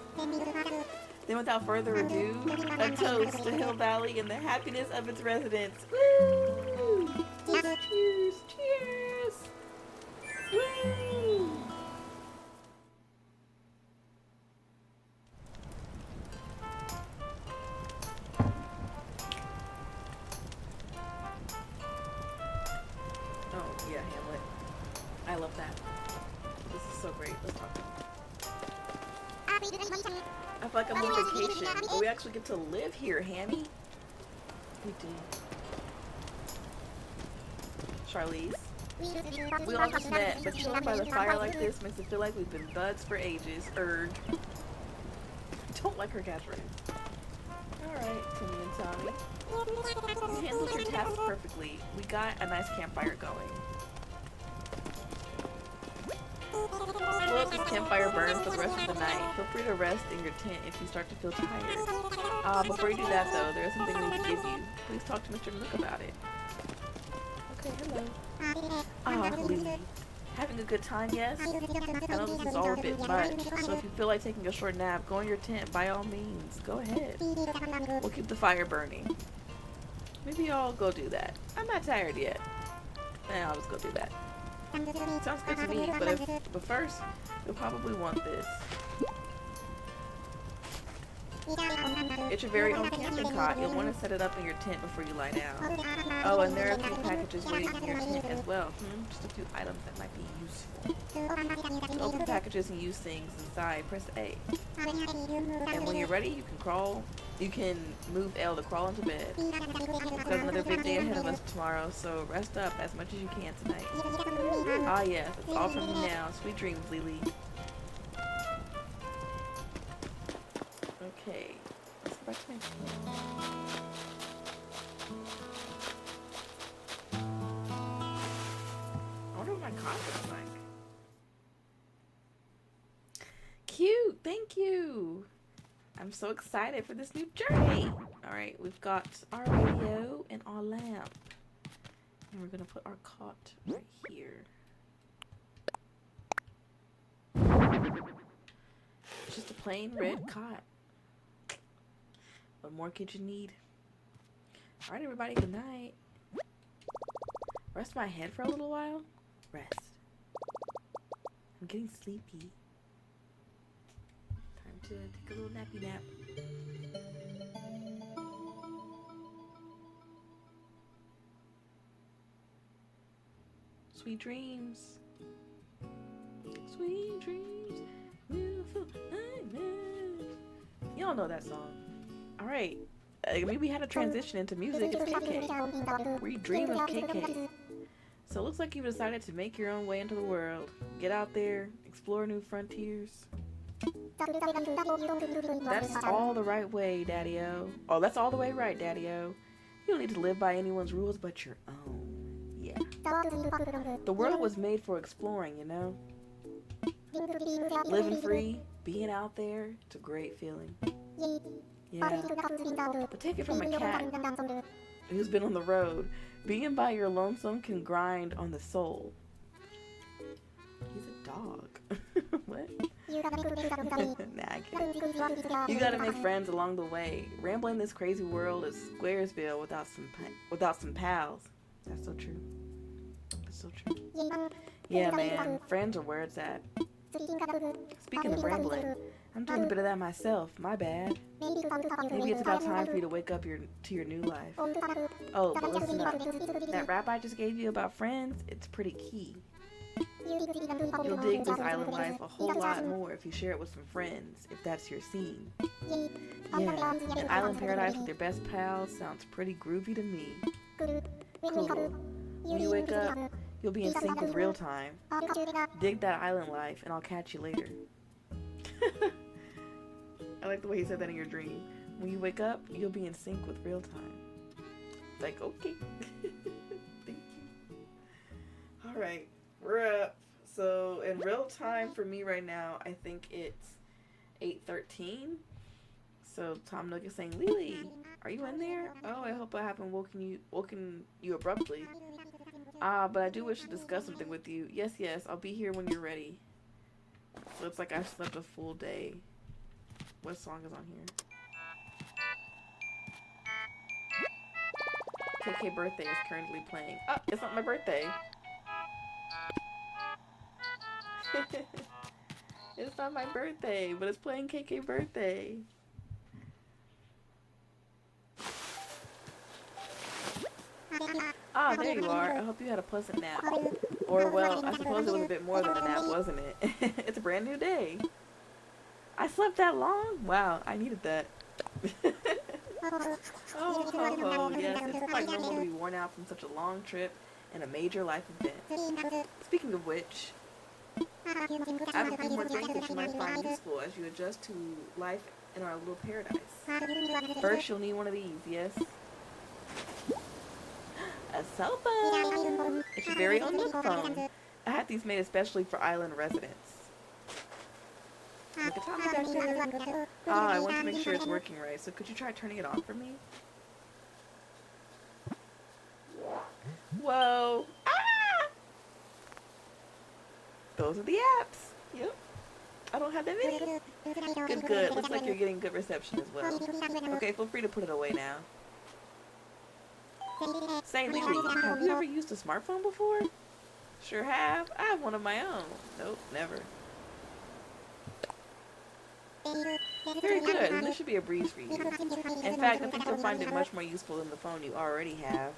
Then without further ado, a toast to Hill Valley and the happiness of its residents. Woo! Cheers! Cheers! Woo! Oh, yeah, Hamlet. I love that. This is so great. Let's talk. I feel like I'm on vacation, but we actually get to live here, Hammy. We do. Charlize. We all just met, but chilling by the fire like this makes it feel like we've been buds for ages. don't like her Catherine. Alright, Timmy and Tommy. You handled your task perfectly. We got a nice campfire going. We'll let this campfire burn for the rest of the night. Feel free to rest in your tent if you start to feel tired. Before you do that though, there is something we need to give you. Please talk to Mr. Nook about it. Okay, hello. Lily. Having a good time, yes? I know this is all a bit much, so if you feel like taking a short nap, go in your tent by all means. Go ahead. We'll keep the fire burning. Maybe I'll go do that. I'm not tired yet. I'll just go do that. Sounds good to me, but first, you'll probably want this. It's your very own camping cot. You'll want to set it up in your tent before you lie down. Oh, and there are a few packages waiting in your tent as well. Just a few items that might be useful. To open packages and use things inside, press A. And when you're ready, you can move L to crawl into bed. We've got another big day ahead of us tomorrow, so rest up as much as you can tonight. Ah yes, it's all from you now. Sweet dreams, Lily. Okay, let's go back to my tent. I wonder what my cot looks like. Cute, thank you. I'm so excited for this new journey. Alright, we've got our radio and our lamp. And we're gonna put our cot right here. It's just a plain red cot. What more could you need? Alright, everybody, good night. Rest my head for a little while. Rest. I'm getting sleepy. Time to take a little nappy nap. Sweet dreams. Sweet dreams. Beautiful nightmares. Y'all know that song. Alright. Maybe we had a transition into music. It's KK. We dream of KK. So it looks like you've decided to make your own way into the world. Get out there, explore new frontiers. That's all the right way, Daddy-O. Oh, that's all the way right, Daddy-O. You don't need to live by anyone's rules but your own. Yeah. The world was made for exploring, you know? Living free, being out there, it's a great feeling. Yeah. But take it from a cat who's been on the road. Being by your lonesome can grind on the soul. He's a dog. What? Nah, I can't. You gotta make friends along the way. Rambling this crazy world is Squaresville without some pals. That's so true. That's so true. Yeah, man. Friends are where it's at. Speaking of rambling, I'm doing a bit of that myself. My bad. Maybe it's about time for you to wake up to your new life. Oh, but listen up. That rap I just gave you about friends, it's pretty key. You'll dig this island life a whole lot more if you share it with some friends, if that's your scene. Yeah, an island paradise with your best pals sounds pretty groovy to me. Cool. When you wake up, you'll be in sync with real time. Dig that island life, and I'll catch you later. I like the way he said that in your dream. When you wake up, you'll be in sync with real time. Like, okay. Thank you. Alright, we're up. So, in real time for me right now, I think it's 8:13. So, Tom Nook is saying, Lily, are you in there? Oh, I hope I haven't woken you abruptly. But I do wish to discuss something with you. Yes, I'll be here when you're ready. So it's like I've slept a full day. What song is on here? KK Birthday is currently playing. Oh, it's not my birthday. It's not my birthday, but it's playing KK Birthday. Ah, there you are. I hope you had a pleasant nap. Or, well, I suppose it was a bit more than a nap, wasn't it? It's a brand new day. I slept that long? Wow, I needed that. Oh, yes, it's quite normal to be worn out from such a long trip and a major life event. Speaking of which, I have a few more things that you might find useful as you adjust to life in our little paradise. First, you'll need one of these, yes. A cell phone. It's your very own Nook phone. I had these made especially for island residents. Look at Tommy back there. Ah, I want to make sure it's working right, so could you try turning it on for me? Whoa. Ah! Those are the apps. Yep. I don't have that many. Good, good. Looks like you're getting good reception as well. Okay, feel free to put it away now. Say, Lily, have you ever used a smartphone before? Sure have. I have one of my own. Nope, never. Very good, and this should be a breeze for you. In fact, I think you'll find it much more useful than the phone you already have.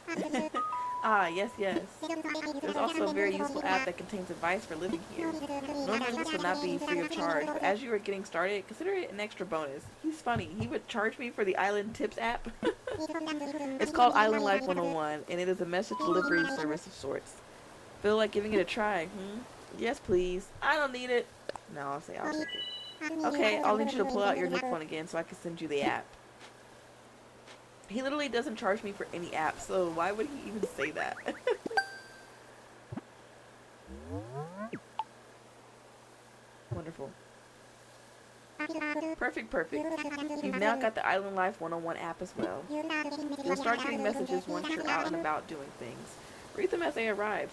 Ah, yes, yes. There's also a very useful app that contains advice for living here. Normally this would not be free of charge, but as you are getting started, consider it an extra bonus. He's funny. He would charge me for the Island Tips app. It's called Island Life 101, and it is a message delivery service of sorts. Feel like giving it a try, Yes, please. I don't need it. No, I'll say I'll take it. Okay, I'll need you to pull out your Nook phone again so I can send you the app. He literally doesn't charge me for any app, so why would he even say that? Wonderful. Perfect, perfect. You've now got the Island Life 101 app as well. You'll start getting messages once you're out and about doing things. Read them as they arrive.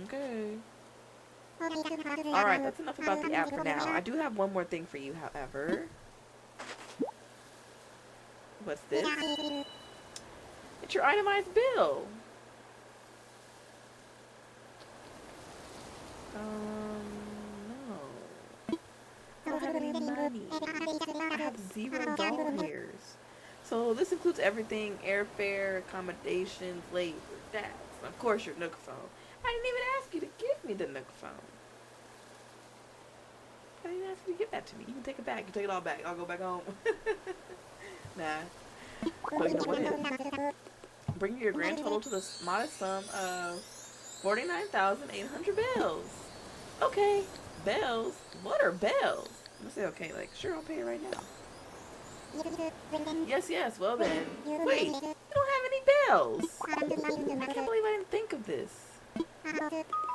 Okay. Alright, that's enough about the app for now. I do have one more thing for you, however. What's this? It's your itemized bill. No. I don't have any money. I have $0. So this includes everything: airfare, accommodations, labor, tax, of course your Nook phone. I didn't even ask you to give me the Nook phone. I didn't ask you to give that to me. You can take it back. You take it all back. I'll go back home. Nah. So you know what it is. Bring your grand total to the modest sum of 49,800 bells. Okay. Bells? What are bells? I'm gonna say okay, like, sure, I'll pay it right now. Yes, yes, well then. Wait, you don't have any bells. I can't believe I didn't think of this.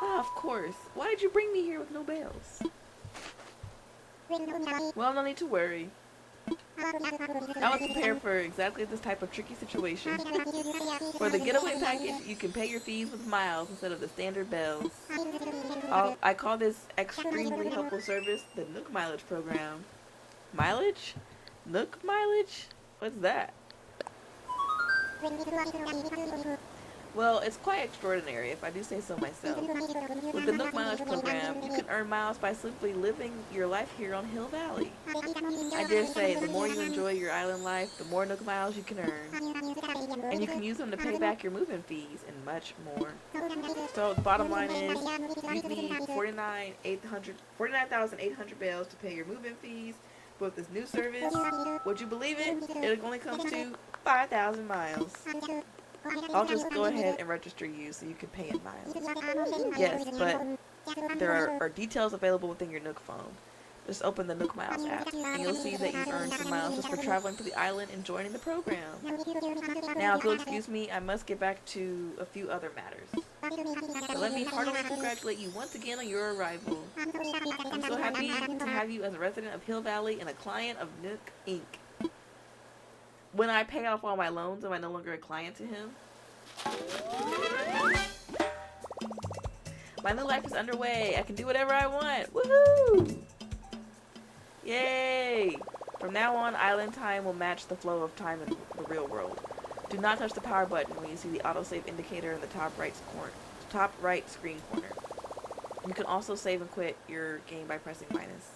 Ah, of course. Why did you bring me here with no bells? Well, no need to worry. I was prepared for exactly this type of tricky situation. For the getaway package, you can pay your fees with miles instead of the standard bells. I call this extremely helpful service the Nook Mileage program. Mileage? Nook mileage? What's that? Well, it's quite extraordinary, if I do say so myself. With the Nook Mileage program, you can earn miles by simply living your life here on Hill Valley. I dare say, the more you enjoy your island life, the more Nook Miles you can earn. And you can use them to pay back your move-in fees and much more. So the bottom line is, you need 49,800 bells to pay your move-in fees. But with this new service, would you believe it? It only comes to 5,000 miles. I'll just go ahead and register you so you can pay in miles. Yes, but there are details available within your Nook phone. Just open the Nook Miles app, and you'll see that you've earned some miles just for traveling to the island and joining the program. Now, if you'll excuse me, I must get back to a few other matters. So let me heartily congratulate you once again on your arrival. I'm so happy to have you as a resident of Hill Valley and a client of Nook Inc. When I pay off all my loans, am I no longer a client to him? My new life is underway. I can do whatever I want. Woohoo! Yay! From now on, island time will match the flow of time in the real world. Do not touch the power button when you see the autosave indicator in the top right screen corner. You can also save and quit your game by pressing minus.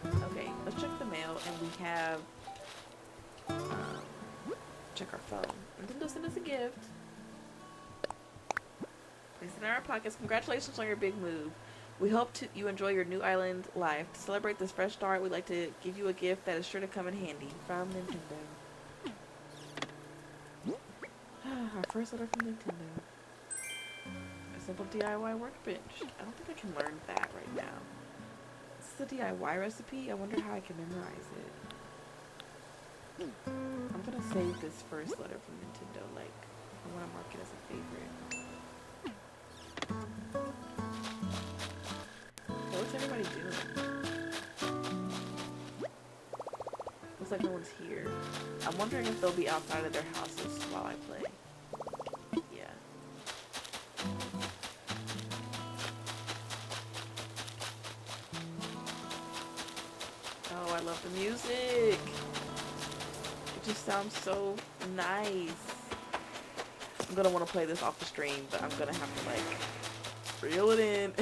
Okay, let's check the mail, and we have, check our phone. Nintendo sent us a gift. Place it in our pockets. Congratulations on your big move. We hope you enjoy your new island life. To celebrate this fresh start, we'd like to give you a gift that is sure to come in handy. From Nintendo. Our first letter from Nintendo. A simple DIY workbench. I don't think I can learn that right now. is a DIY recipe. I wonder how I can memorize it. I'm gonna save this first letter from Nintendo. Like, I want to mark it as a favorite. So what's everybody doing? Looks like no one's here. I'm wondering if they'll be outside of their houses while I play. Yeah. Oh, I love the music. It just sounds so nice. I'm gonna want to play this off the stream, but I'm gonna have to like reel it in.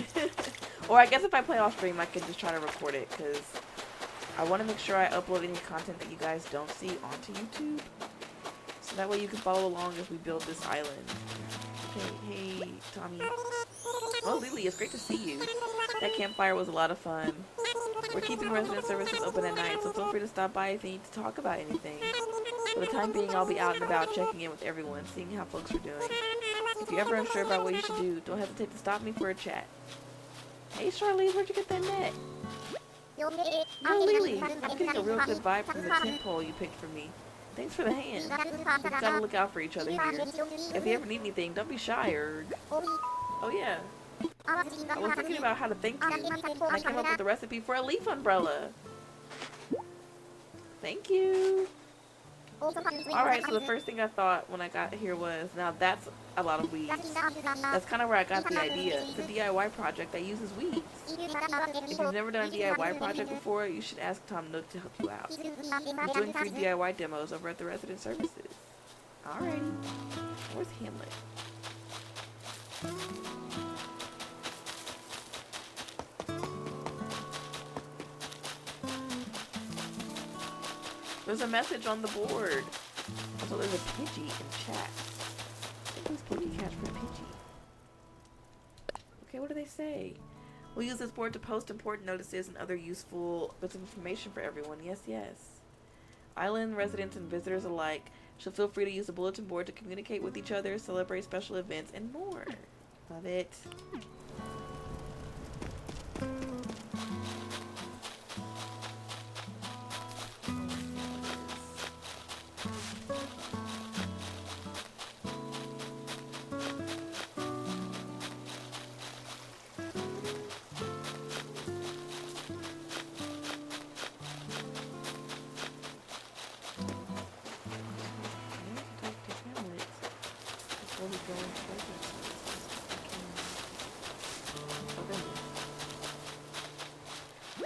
Or I guess if I play off stream, I can just try to record it, because I want to make sure I upload any content that you guys don't see onto YouTube, so that way you can follow along as we build this island. Okay, hey Tommy. Oh, Lily, it's great to see you. That campfire was a lot of fun. We're keeping resident services open at night, so feel free to stop by if you need to talk about anything. For the time being, I'll be out and about checking in with everyone, seeing how folks are doing. If you're ever unsure about what you should do, don't hesitate to stop me for a chat. Hey Charlize, where'd you get that net? Yo Lily, I'm getting a real good vibe from the tent pole you picked for me. Thanks for the hand. We've got to look out for each other here. If you ever need anything, don't be shy or... Oh yeah. I was thinking about how to thank you, and I came up with a recipe for a leaf umbrella. Thank you. Alright, so the first thing I thought when I got here was, now that's a lot of weeds. That's kind of where I got the idea. It's a DIY project that uses weeds. If you've never done a DIY project before, you should ask Tom Nook to help you out. He's doing free DIY demos over at the Resident Services. Alrighty. Where's Hamlet? There's a message on the board. Also, there's a Pidgey in chat. Who's Pokey Catch for Pidgey? Okay, what do they say? We'll use this board to post important notices and other useful bits of information for everyone. Yes, yes. Island residents and visitors alike should feel free to use the bulletin board to communicate with each other, celebrate special events, and more. Love it.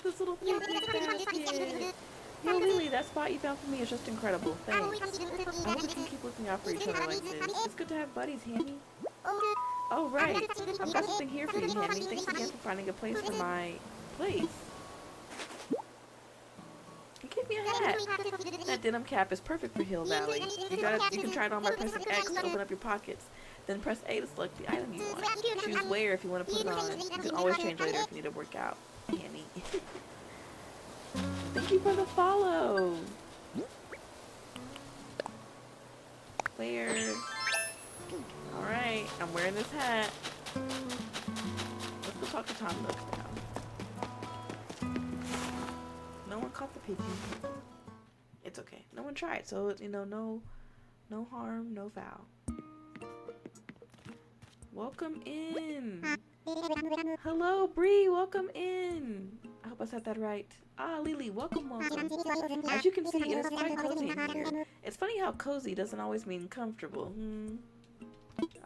This little basket. Yo, Lily, that spot you found for me is just incredible. Thanks. I hope we can keep looking out for each other like this. It's good to have buddies, Hammy. Oh, right. I've got something here for you, Hammy. Thanks again for finding a place for my place. Give me a hat. That denim cap is perfect for Hill Valley. You can try it on by pressing X to open up your pockets. Then press A to select the item you want. Choose where if you want to put it on. You can always change later if you need to work out. Hammy. Thank you for the follow. Where? Alright, I'm wearing this hat. Let's go talk to Tom Nook now. No one caught the pigeon. It's okay. No one tried, so you know, no harm, no foul. Welcome in. Hello, Bree. Welcome in. I hope I said that right. Ah, Lily, welcome. As you can see, it is quite cozy in here. It's funny how cozy doesn't always mean comfortable.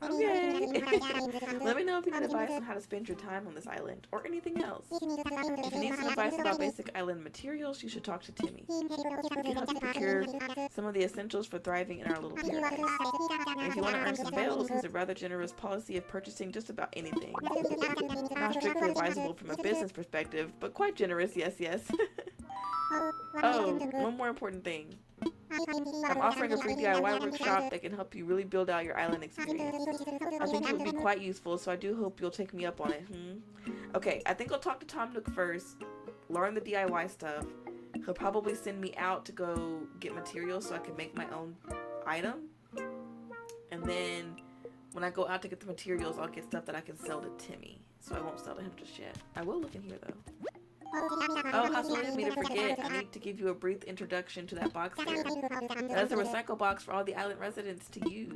Okay. Let me know if you need advice on how to spend your time on this island, or anything else. If you need some advice about basic island materials, you should talk to Timmy. He can help you procure some of the essentials for thriving in our little paradise. And if you want to earn some bells, he has a rather generous policy of purchasing just about anything. Not strictly advisable from a business perspective, but quite generous, yes, yes. Oh, one more important thing. I'm offering a free DIY workshop that can help you really build out your island experience. I think it would be quite useful, so I do hope you'll take me up on it. Okay, I think I'll talk to Tom Nook first, learn the DIY stuff. He'll probably send me out to go get materials so I can make my own item. And then when I go out to get the materials, I'll get stuff that I can sell to Timmy. So I won't sell to him just yet. I will look in here though. Oh, how silly of me to forget. I need to give you a brief introduction to that box there. That's a recycle box for all the island residents to use.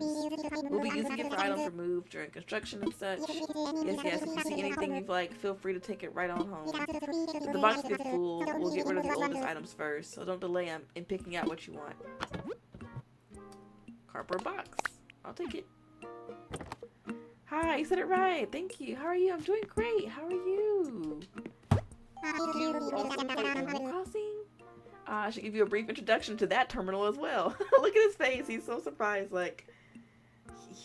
We'll be using it for items removed during construction and such. Yes, if you see anything you like, feel free to take it right on home. If the box gets full, we'll get rid of the oldest items first, so don't delay in picking out what you want. Cardboard box. I'll take it. Hi, you said it right. Thank you. How are you? I'm doing great. How are you? Do you also play Animal Crossing? I should give you a brief introduction to that terminal as well. Look at his face. He's so surprised. Like,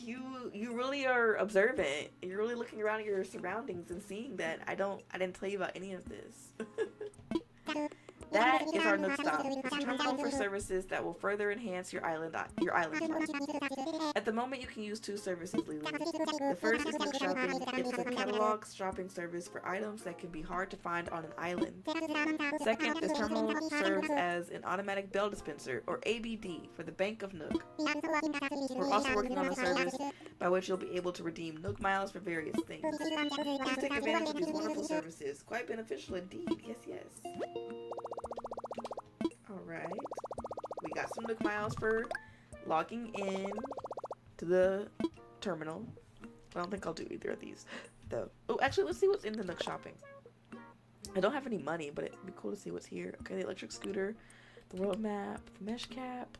you really are observant. You're really looking around at your surroundings and seeing that I didn't tell you about any of this. That is our Nook Stop. It's a terminal for services that will further enhance your island life. At the moment, you can use 2 services, Lily. The first is Nook Shopping. It's a catalog shopping service for items that can be hard to find on an island. Second, this terminal serves as an automatic bell dispenser, or ABD, for the Bank of Nook. We're also working on a service by which you'll be able to redeem Nook miles for various things. Please take advantage of these wonderful services. Quite beneficial indeed. Yes. Alright. We got some Nook miles for logging in to the terminal. I don't think I'll do either of these, though. Oh, actually, let's see what's in the Nook Shopping. I don't have any money, but it'd be cool to see what's here. Okay, the electric scooter, the world map, the mesh cap,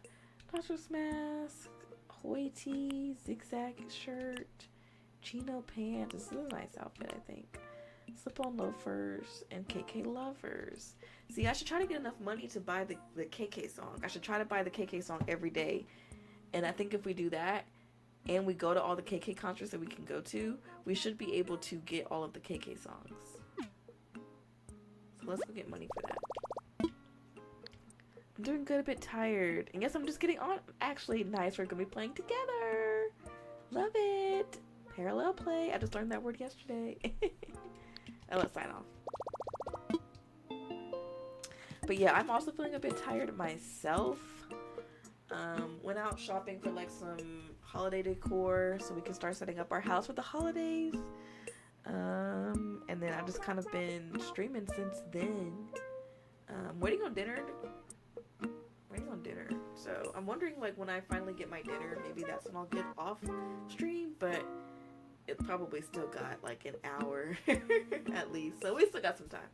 doctor's mask, Hoity, zigzag shirt, chino pants. This is a nice outfit, I think. Slip-on loafers and KK lovers. See, I should try to get enough money to buy the KK song. I should try to buy the KK song every day. And I think if we do that, and we go to all the KK concerts that we can go to, we should be able to get all of the KK songs. So let's go get money for that. I'm doing good, a bit tired. And yes, I'm just getting on. Actually, nice, we're going to be playing together. Love it. Parallel play. I just learned that word yesterday. And let's sign off. But yeah, I'm also feeling a bit tired myself. Went out shopping for like some holiday decor so we can start setting up our house for the holidays. And then I've just kind of been streaming since then. Waiting on dinner. So I'm wondering, like, when I finally get my dinner, maybe that's when I'll get off stream, but it probably still got like an hour at least, so we still got some time.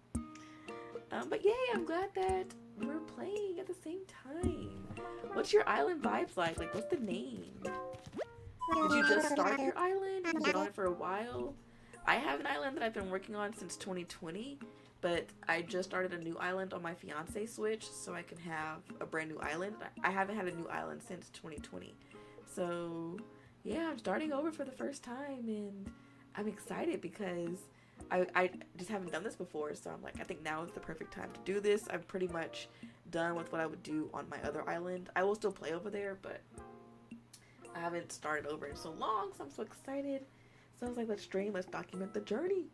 But yay, I'm glad that we're playing at the same time. What's your island vibes like? Like, what's the name? Did you just start your island? Have you been on it for a while? I have an island that I've been working on since 2020, but I just started a new island on my fiance Switch so I can have a brand new island. I haven't had a new island since 2020. So yeah, I'm starting over for the first time, and I'm excited because I just haven't done this before, so I'm like, I think now is the perfect time to do this. I'm pretty much done with what I would do on my other island. I will still play over there, but I haven't started over in so long, so I'm so excited. So I was like, let's stream, let's document the journey.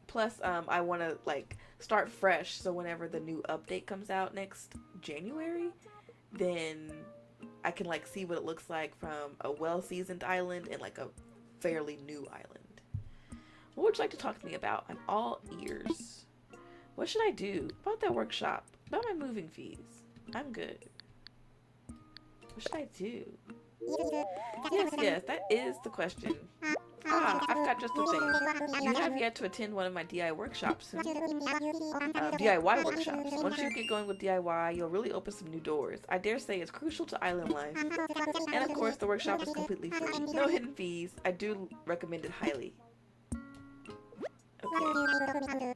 Plus, I want to like start fresh, so whenever the new update comes out next January, then I can like see what it looks like from a well-seasoned island and like a fairly new island. What would you like to talk to me about? I'm all ears. What should I do? About that workshop? About my moving fees? I'm good. What should I do? Yes, that is the question. I've got just the thing. You have yet to attend one of my DIY workshops. DIY workshops. Once you get going with DIY, you'll really open some new doors. I dare say it's crucial to island life. And of course, the workshop is completely free. No hidden fees. I do recommend it highly. Okay.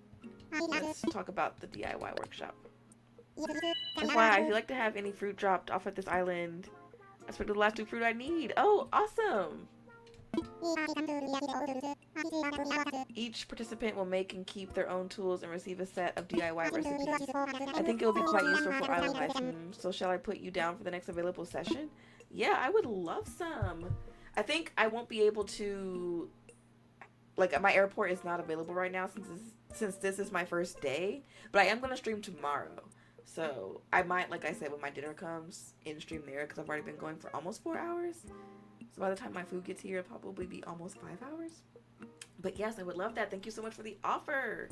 Let's talk about the DIY workshop. FYI, if you'd like to have any fruit dropped off at this island, I expect the last 2 fruit I need. Oh, awesome! Each participant will make and keep their own tools and receive a set of DIY recipes. I think it will be quite useful for island life. So shall I put you down for the next available session? Yeah, I would love some. I think I won't be able to... Like, my airport is not available right now since this is my first day. But I am going to stream tomorrow. So I might, like I said, when my dinner comes, in stream there, because I've already been going for almost 4 hours. So by the time my food gets here, it'll probably be almost 5 hours. But yes, I would love that. Thank you so much for the offer.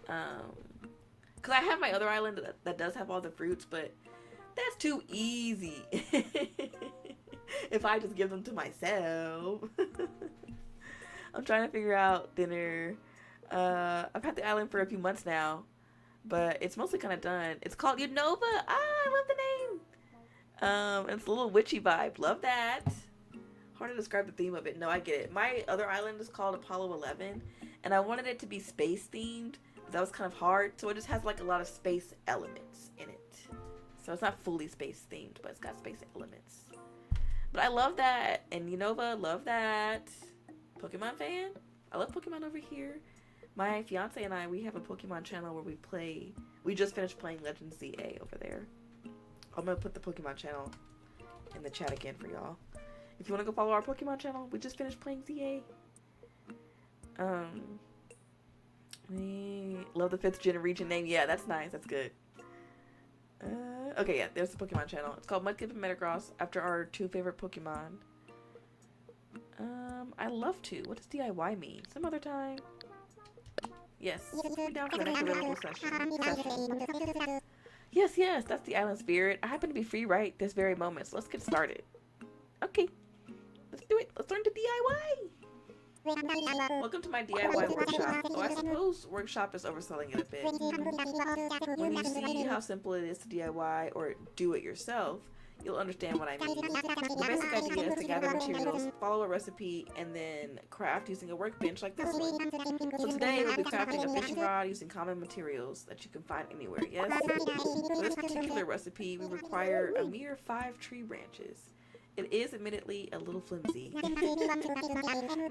Because I have my other island that does have all the fruits, but that's too easy. If I just give them to myself. I'm trying to figure out dinner. I've had the island for a few months now, but it's mostly kind of done. It's called Unova. I love the name. It's a little witchy vibe. Love that. Hard to describe the theme of it. No, I get it. My other island is called Apollo 11, and I wanted it to be space themed. That was kind of hard, so it just has like a lot of space elements in it. So it's not fully space themed, but it's got space elements. But I love that, and Unova, love that. Pokemon fan? I love Pokemon over here. My fiance and I, we have a Pokemon channel where we play. We just finished playing Legend ZA over there. I'm gonna put the Pokemon channel in the chat again for y'all. If you want to go follow our Pokemon channel, we just finished playing ZA. Love the 5th gen region name. Yeah, that's nice. That's good. Okay, yeah, there's the Pokemon channel. It's called Mudkip and Metagross after our 2 favorite Pokemon. I love to. What does DIY mean? Some other time. Yes. We're down for the next available session. Yes, that's the island spirit. I happen to be free right this very moment, so let's get started. Okay. Let's do it. Let's learn to DIY. Welcome to my DIY workshop. Oh, I suppose workshop is overselling it a bit. When you see how simple it is to DIY or do it yourself, you'll understand what I mean. The basic idea is to gather materials, follow a recipe, and then craft using a workbench like this one. So today we'll be crafting a fishing rod using common materials that you can find anywhere, yes? For this particular recipe, we require a mere 5 tree branches. It is admittedly a little flimsy.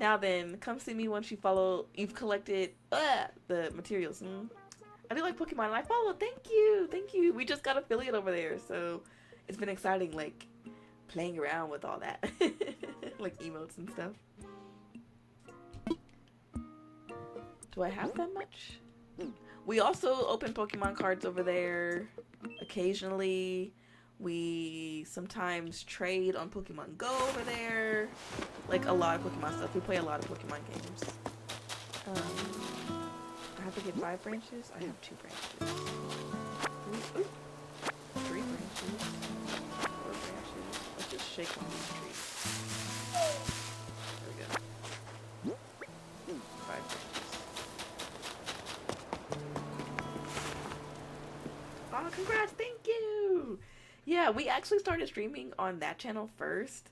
Now then, come see me once you've collected the materials. I do like Pokemon and I follow. Thank you. We just got affiliate over there, so it's been exciting, like playing around with all that, like emotes and stuff. Do I have that much? We also open Pokemon cards over there occasionally. We sometimes trade on Pokemon Go over there. Like a lot of Pokemon stuff. We play a lot of Pokemon games. I have to get 5 branches. I have 2 branches. 3 branches. 4 branches. Let's just shake on these trees. There we go. 5 branches. Oh, congrats! Thank you! Yeah, we actually started streaming on that channel first,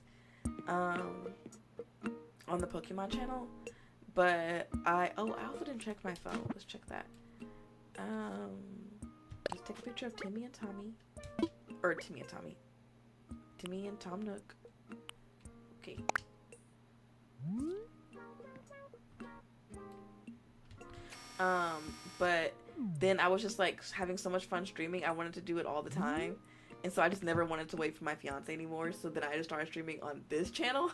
on the Pokemon channel, but I also didn't check my phone. Let's check that. Let's take a picture of Timmy and Tommy, or Timmy and Tom Nook. Okay. But then I was just like having so much fun streaming, I wanted to do it all the time. And so I just never wanted to wait for my fiance anymore. So then I just started streaming on this channel.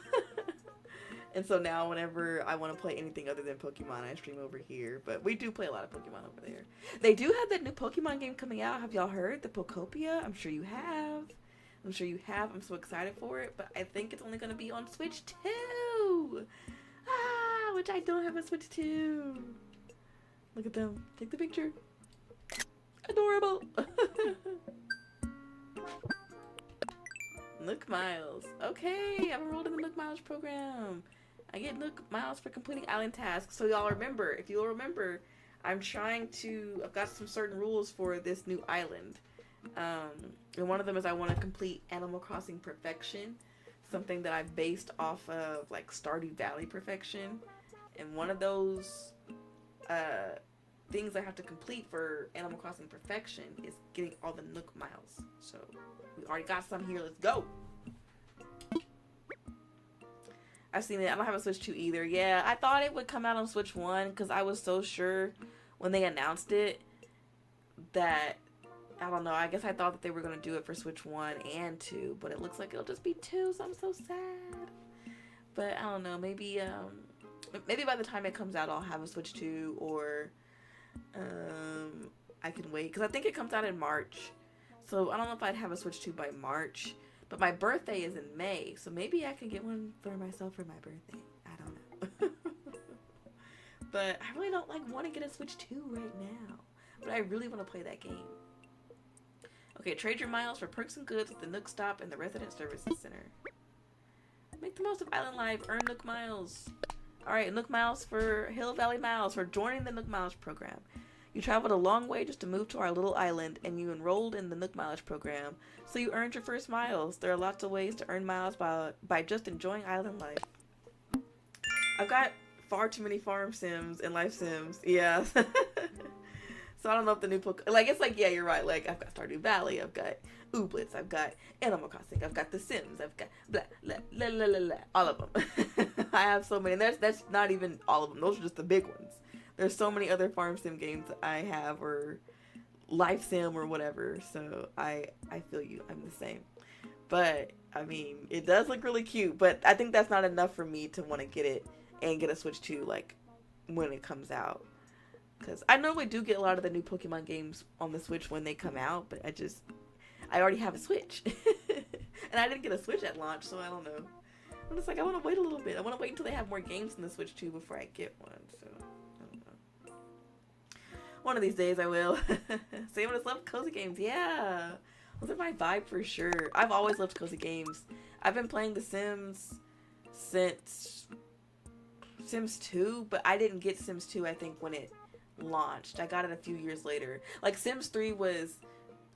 And so now whenever I want to play anything other than Pokemon, I stream over here. But we do play a lot of Pokemon over there. They do have that new Pokemon game coming out. Have y'all heard? The Pokopia? I'm sure you have. I'm so excited for it. But I think it's only going to be on Switch 2. Which I don't have a Switch 2. Look at them. Take the picture. Adorable. Nook Miles. Okay, I'm enrolled in the Nook Miles program. I get Nook Miles for completing island tasks. So y'all remember, if you'll remember, I've got some certain rules for this new island. And one of them is I want to complete Animal Crossing Perfection. Something that I've based off of like Stardew Valley Perfection. And one of those things I have to complete for Animal Crossing Perfection is getting all the Nook Miles. So we already got some here. Let's go. I've seen it. I don't have a Switch 2 either. Yeah, I thought it would come out on Switch 1 because I was so sure when they announced it that, I don't know, I guess I thought that they were going to do it for Switch 1 and 2, but it looks like it'll just be 2, so I'm so sad. But I don't know, maybe by the time it comes out I'll have a Switch 2, or I can wait, because I think it comes out in March. So I don't know if I'd have a Switch 2 by March, but my birthday is in May, so maybe I can get one for myself for my birthday. I don't know. But I really don't like want to get a Switch 2 right now. But I really want to play that game. Okay, trade your miles for perks and goods at the Nook Stop and the Resident Services Center. Make the most of Island Life. Earn Nook Miles. Alright, Nook Miles for Hill Valley Miles for joining the Nook Miles program. You traveled a long way just to move to our little island, and you enrolled in the Nook Mileage program, so you earned your first miles. There are lots of ways to earn miles by just enjoying island life. I've got far too many farm sims and life sims. Yeah. So I don't know if the new like, it's like, yeah, you're right. Like, I've got Stardew Valley, I've got Ooblets, I've got Animal Crossing, I've got The Sims, I've got blah, blah, blah, blah, blah, blah, all of them. I have so many. And that's not even all of them. Those are just the big ones. There's so many other farm sim games that I have, or life sim or whatever. So I feel you. I'm the same. But, I mean, it does look really cute. But I think that's not enough for me to want to get it and get a Switch 2, like, when it comes out. Because I normally do get a lot of the new Pokemon games on the Switch when they come out, but I already have a Switch. And I didn't get a Switch at launch, so I don't know. I'm just like, I want to wait a little bit. I want to wait until they have more games in the Switch too before I get one, so I don't know. One of these days I will. Same with love cozy games, yeah. Those are my vibe for sure. I've always loved cozy games. I've been playing The Sims since Sims 2, but I didn't get Sims 2, I think, when it launched. I got it a few years later. Like, Sims 3 was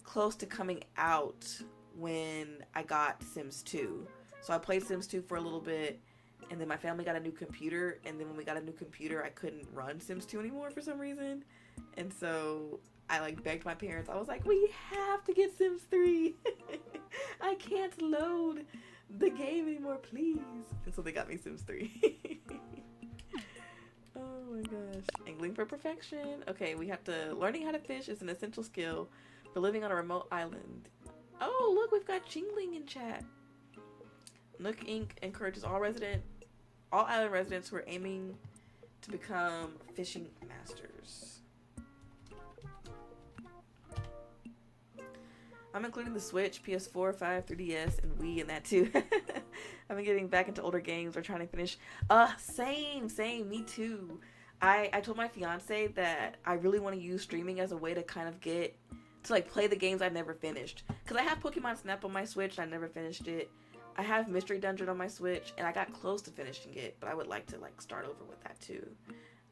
close to coming out when I got Sims 2. So I played Sims 2 for a little bit, and then my family got a new computer, and then when we got a new computer, I couldn't run Sims 2 anymore for some reason. And so I, like, begged my parents. I was like, we have to get Sims 3. I can't load the game anymore, please. And so they got me Sims 3. Oh my gosh. Angling for perfection. Okay, we have to... Learning how to fish is an essential skill for living on a remote island. Oh, look, we've got Jingling in chat. Nook Inc. encourages all island residents who are aiming to become fishing masters. I'm including the Switch, PS4, 5, 3DS, and Wii in that too. I've been getting back into older games or trying to finish. Same, me too. I told my fiance that I really want to use streaming as a way to kind of get to, like, play the games I've never finished. Because I have Pokemon Snap on my Switch and I never finished it. I have Mystery Dungeon on my Switch and I got close to finishing it, but I would like to, like, start over with that too.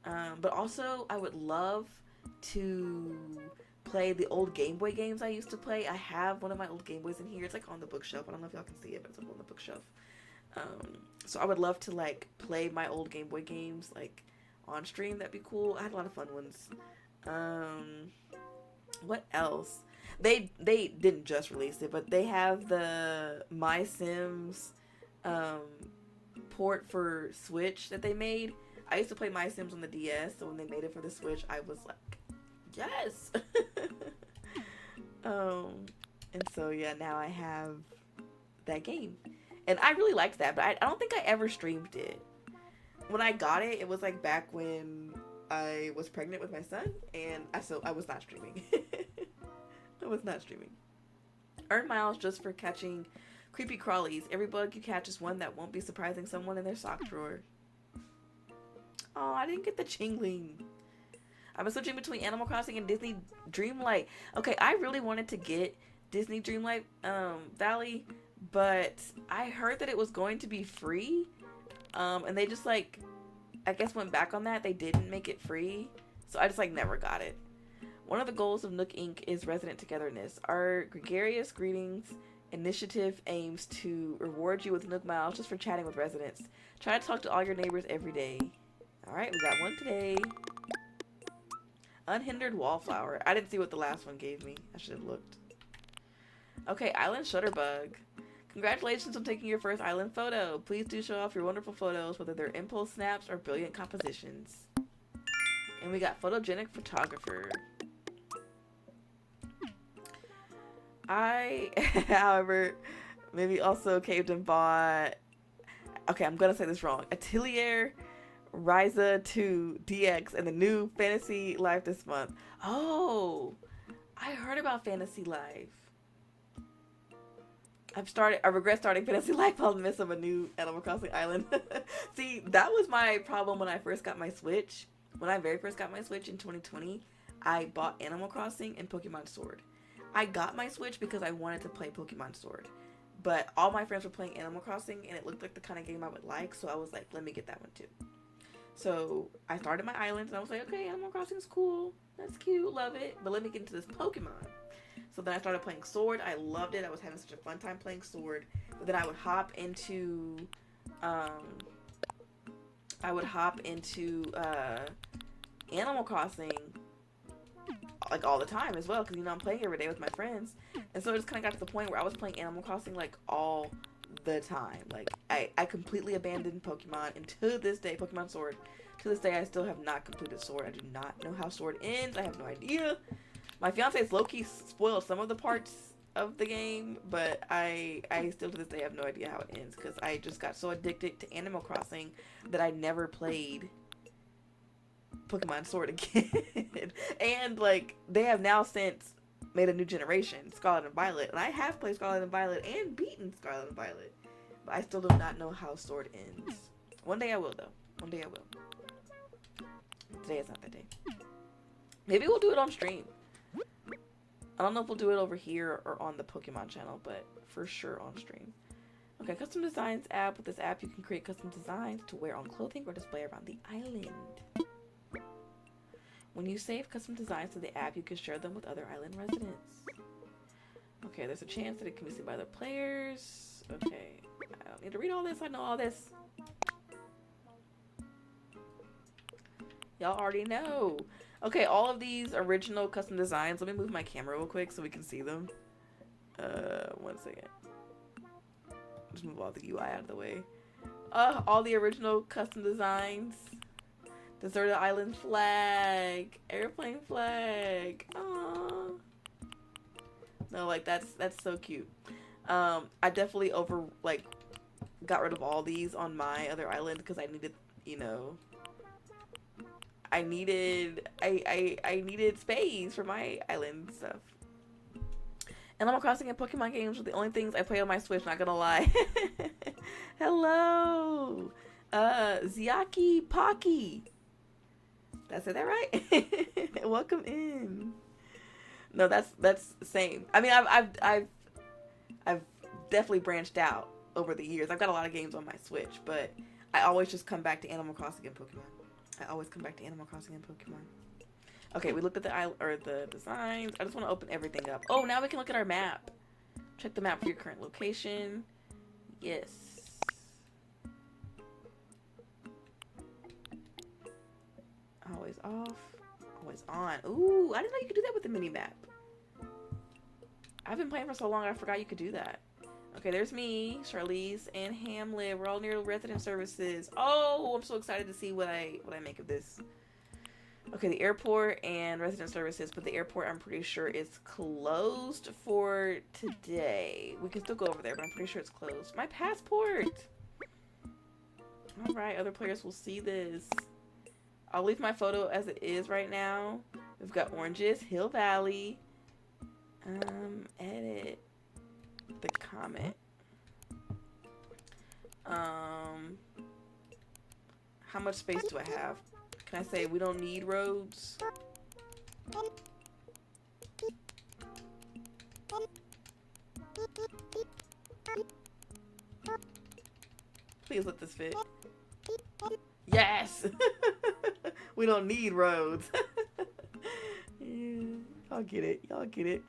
But also I would love to play the old Game Boy games I used to play. I have one of my old Game Boys in here. It's, like, on the bookshelf. I don't know if y'all can see it, but it's up on the bookshelf. So I would love to, like, play my old Game Boy games, like, on stream. That'd be cool. I had a lot of fun ones. What else? They didn't just release it, but they have the My Sims port for Switch that they made. I used to play My Sims on the DS, so when they made it for the Switch, I was like, yes! And so, yeah, now I have that game. And I really liked that, but I don't think I ever streamed it. When I got it, it was, like, back when I was pregnant with my son, and I was not streaming. I was not streaming. Earn miles just for catching creepy crawlies. Every bug you catch is one that won't be surprising someone in their sock drawer. Oh, I didn't get the Chingling. I've been switching between Animal Crossing and Disney Dreamlight. Okay, I really wanted to get Disney Dreamlight Valley, but I heard that it was going to be free. And they just, like, I guess went back on that. They didn't make it free. So I just, like, never got it. One of the goals of Nook Inc. is resident togetherness. Our gregarious greetings initiative aims to reward you with Nook Miles just for chatting with residents. Try to talk to all your neighbors every day. Alright, we got one today. Unhindered Wallflower. I didn't see what the last one gave me. I should have looked. Okay, Island Shutterbug. Congratulations on taking your first island photo. Please do show off your wonderful photos, whether they're impulse snaps or brilliant compositions. And we got Photogenic Photographer. I, however, maybe also caved and bought... Okay, I'm gonna say this wrong. Atelier Ryza 2 DX and the new Fantasy Life this month. Oh! I heard about Fantasy Life. I regret starting Fantasy Life on the midst of a new Animal Crossing island. See, that was my problem when I first got my Switch. when I very first got my Switch in 2020, I bought Animal Crossing and Pokemon Sword. I got my Switch because I wanted to play Pokemon Sword. But all my friends were playing Animal Crossing, and it looked like the kind of game I would like, so I was like, let me get that one too. So I started my island, and I was like, okay, Animal Crossing is cool. That's cute, love it. But let me get into this Pokemon. So then I started playing Sword. I loved it. I was having such a fun time playing Sword. But then I would hop into, Animal Crossing like all the time as well, because I'm playing every day with my friends, and so it just kind of got to the point where I was playing Animal Crossing like all the time. Like I completely abandoned Pokemon, and to this day, Pokemon Sword, to this day I still have not completed Sword. I do not know how Sword ends. I have no idea. My fiance's low-key spoiled some of the parts of the game, but I still to this day have no idea how it ends, because I just got so addicted to Animal Crossing that I never played Pokemon Sword again. And like they have now since made a new generation, Scarlet and Violet, and I have played Scarlet and Violet and beaten Scarlet and Violet, but I still do not know how Sword ends. One day I will, though. One day I will. Today is not that day. Maybe we'll do it on stream. I don't know if we'll do it over here or on the Pokemon channel, but for sure on stream. Okay, custom designs app. With this app, you can create custom designs to wear on clothing or display around the island. When you save custom designs to the app, you can share them with other island residents. Okay, there's a chance that it can be seen by other players. Okay, I don't need to read all this. I know all this. Y'all already know. Okay, all of these original custom designs. Let me move my camera real quick so we can see them. 1 second. Just move all the UI out of the way. All the original custom designs. Deserted island flag, airplane flag. Aww. No, like that's so cute. I definitely got rid of all these on my other island because I needed, I needed space for my island stuff. Animal Crossing and Pokemon games were the only things I play on my Switch, not gonna lie. Hello, Ziaki Pocky. Did I say that right? Welcome in. No, that's the same. I mean, I've definitely branched out over the years. I've got a lot of games on my Switch, but I always just come back to Animal Crossing and Pokemon. Okay, we looked at the designs. I just want to open everything up. Oh, now we can look at our map. Check the map for your current location. Yes. Always off, always on. Ooh, I didn't know you could do that with the mini map. I've been playing for so long, I forgot you could do that. Okay, there's me, Charlize, and Hamlet. We're all near resident services. Oh, I'm so excited to see what I make of this. Okay, the airport and resident services, but the airport I'm pretty sure is closed for today. We can still go over there, but I'm pretty sure it's closed. My passport! Alright, other players will see this. I'll leave my photo as it is right now. We've got oranges, Hill Valley. Edit the comment. How much space do I have? Can I say we don't need roads? Please let this fit. Yes! We don't need roads. Yeah, y'all get it. Y'all get it.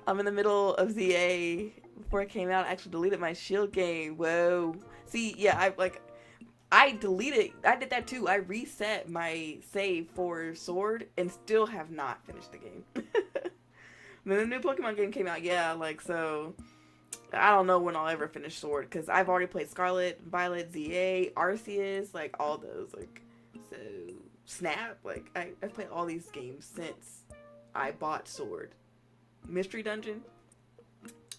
I'm in the middle of ZA. Before it came out, I actually deleted my shield game. Whoa. See, yeah, I deleted. I did that too. I reset my save for Sword and still have not finished the game. Then the new Pokemon game came out. Yeah, so I don't know when I'll ever finish Sword because I've already played Scarlet, Violet, ZA, Arceus, all those. So Snap. I've played all these games since I bought Sword. Mystery Dungeon.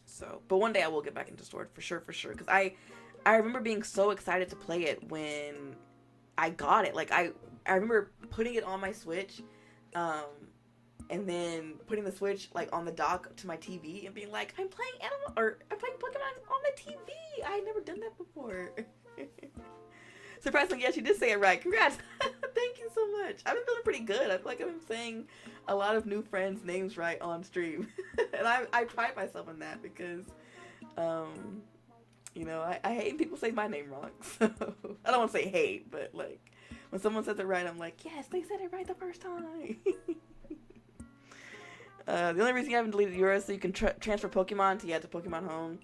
So, but one day I will get back into Sword for sure. Because I remember being so excited to play it when I got it. I remember putting it on my Switch, and then putting the Switch on the dock to my TV and being like, I'm playing Pokemon on the TV. I had never done that before. Surprisingly, yes, you did say it right. Congrats. Thank you you so much. I've been feeling pretty good. I feel like I've been saying a lot of new friends' names right on stream. And I pride myself in that because, you know, I hate when people say my name wrong. So I don't want to say hate, but like when someone says it right, I'm like, yes, they said it right the first time. The only reason you haven't deleted yours is so you can transfer Pokemon to Pokemon Home.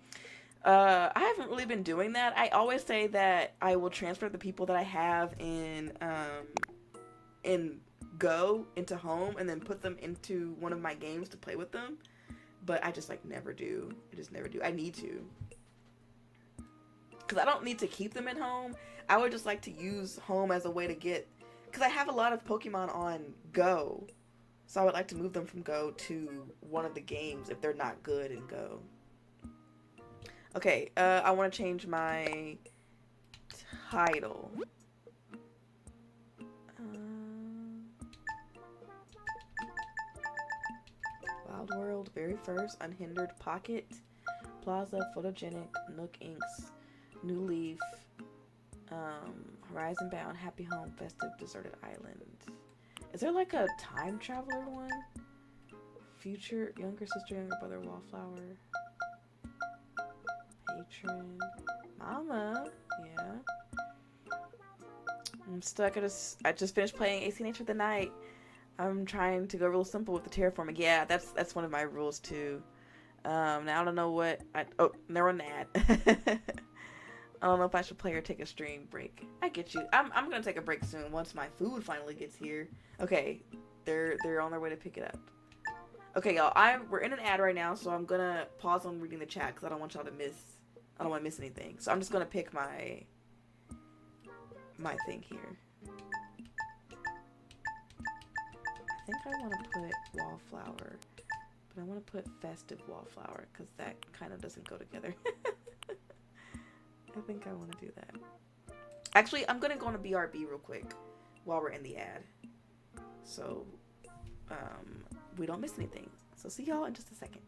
I haven't really been doing that. I always say that I will transfer the people that I have in Go into Home and then put them into one of my games to play with them. But I just like never do. I just never do. I need to. Because I don't need to keep them in Home. I would just like to use Home as a way to get... Because I have a lot of Pokemon on Go. So I would like to move them from Go to one of the games if they're not good in Go. Okay, I want to change my title. Wild World, Very First, Unhindered, Pocket, Plaza, Photogenic, Nook Inks, New Leaf, Horizon Bound, Happy Home, Festive, Deserted Island. Is there like a time traveler one? Future, Younger Sister, Younger Brother, Wallflower. Patron. Mama. Yeah. I'm stuck at I just finished playing acnh for the night. I'm trying to go real simple with the terraforming. Yeah, that's one of my rules too. Now I don't know what never an ad. I don't know if I should play or take a stream break. I get you. I'm gonna take a break soon once my food finally gets here. Okay, they're on their way to pick it up. Okay, y'all. We're in an ad right now, so I'm gonna pause on reading the chat because I don't want y'all to miss. I don't want to miss anything. So I'm just gonna pick my thing here. I think I want to put Wallflower, but I want to put Festive Wallflower because that kind of doesn't go together. I think I want to do that. Actually, I'm gonna go on a BRB real quick while we're in the ad, so we don't miss anything. So see y'all in just a second.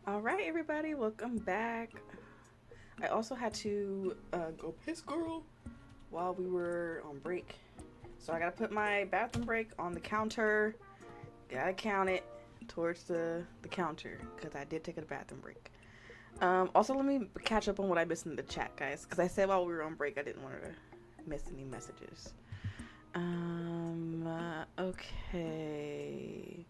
All right, everybody, welcome back. I also had to go piss, girl, while we were on break. So I gotta put my bathroom break on the counter. Gotta count it towards the counter because I did take a bathroom break. Also, let me catch up on what I missed in the chat, guys, because I said while we were on break I didn't want to miss any messages. Okay.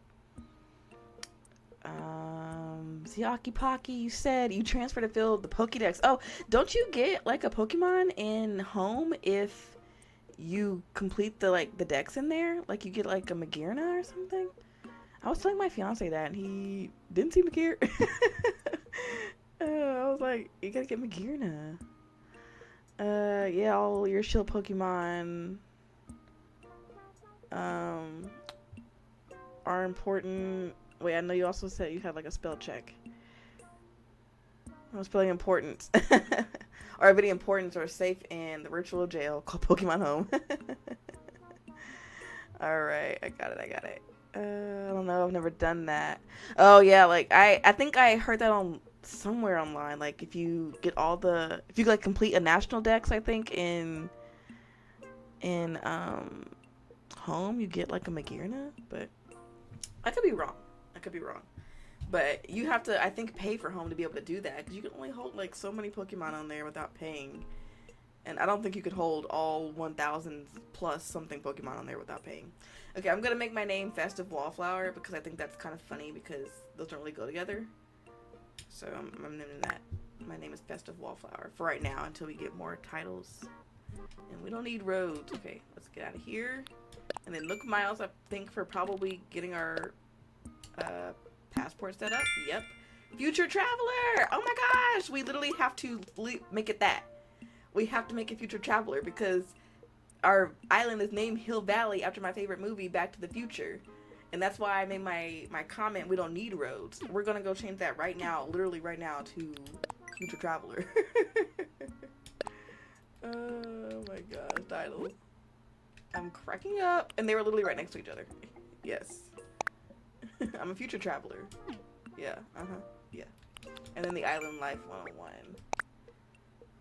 Ziaki Pocky, you said you transferred to fill the Pokédex. Oh, don't you get like a Pokemon in home if you complete the dex in there? Like you get like a Magearna or something? I was telling my fiance that and he didn't seem to care. I was like, you gotta get Magearna. Yeah, all your shield Pokemon are important. Wait, I know you also said you had like a spell check. I was spelling importance. Or if any importance or safe in the virtual jail called Pokemon Home. Alright, I got it. I don't know, I've never done that. Oh yeah, like I think I heard that on somewhere online. Like if you like complete a national dex, I think in home you get like a Magearna, but I could be wrong. But you have to, I think, pay for home to be able to do that because you can only hold like so many Pokemon on there without paying. And I don't think you could hold all 1,000 plus something Pokemon on there without paying. Okay, I'm gonna make my name Festive Wallflower because I think that's kind of funny because those don't really go together. So I'm naming that. My name is Festive Wallflower for right now until we get more titles. And we don't need roads. Okay, let's get out of here. And then look, Miles, I think for probably getting our passport set up. Yep. Future Traveler! Oh my gosh! We literally have to make it that. We have to make it Future Traveler because our island is named Hill Valley after my favorite movie, Back to the Future. And that's why I made my comment, we don't need roads. We're gonna go change that right now, literally right now, to Future Traveler. Oh my gosh, title. I'm cracking up. And they were literally right next to each other. Yes. I'm a future traveler. Yeah, yeah. And then the Island Life 101.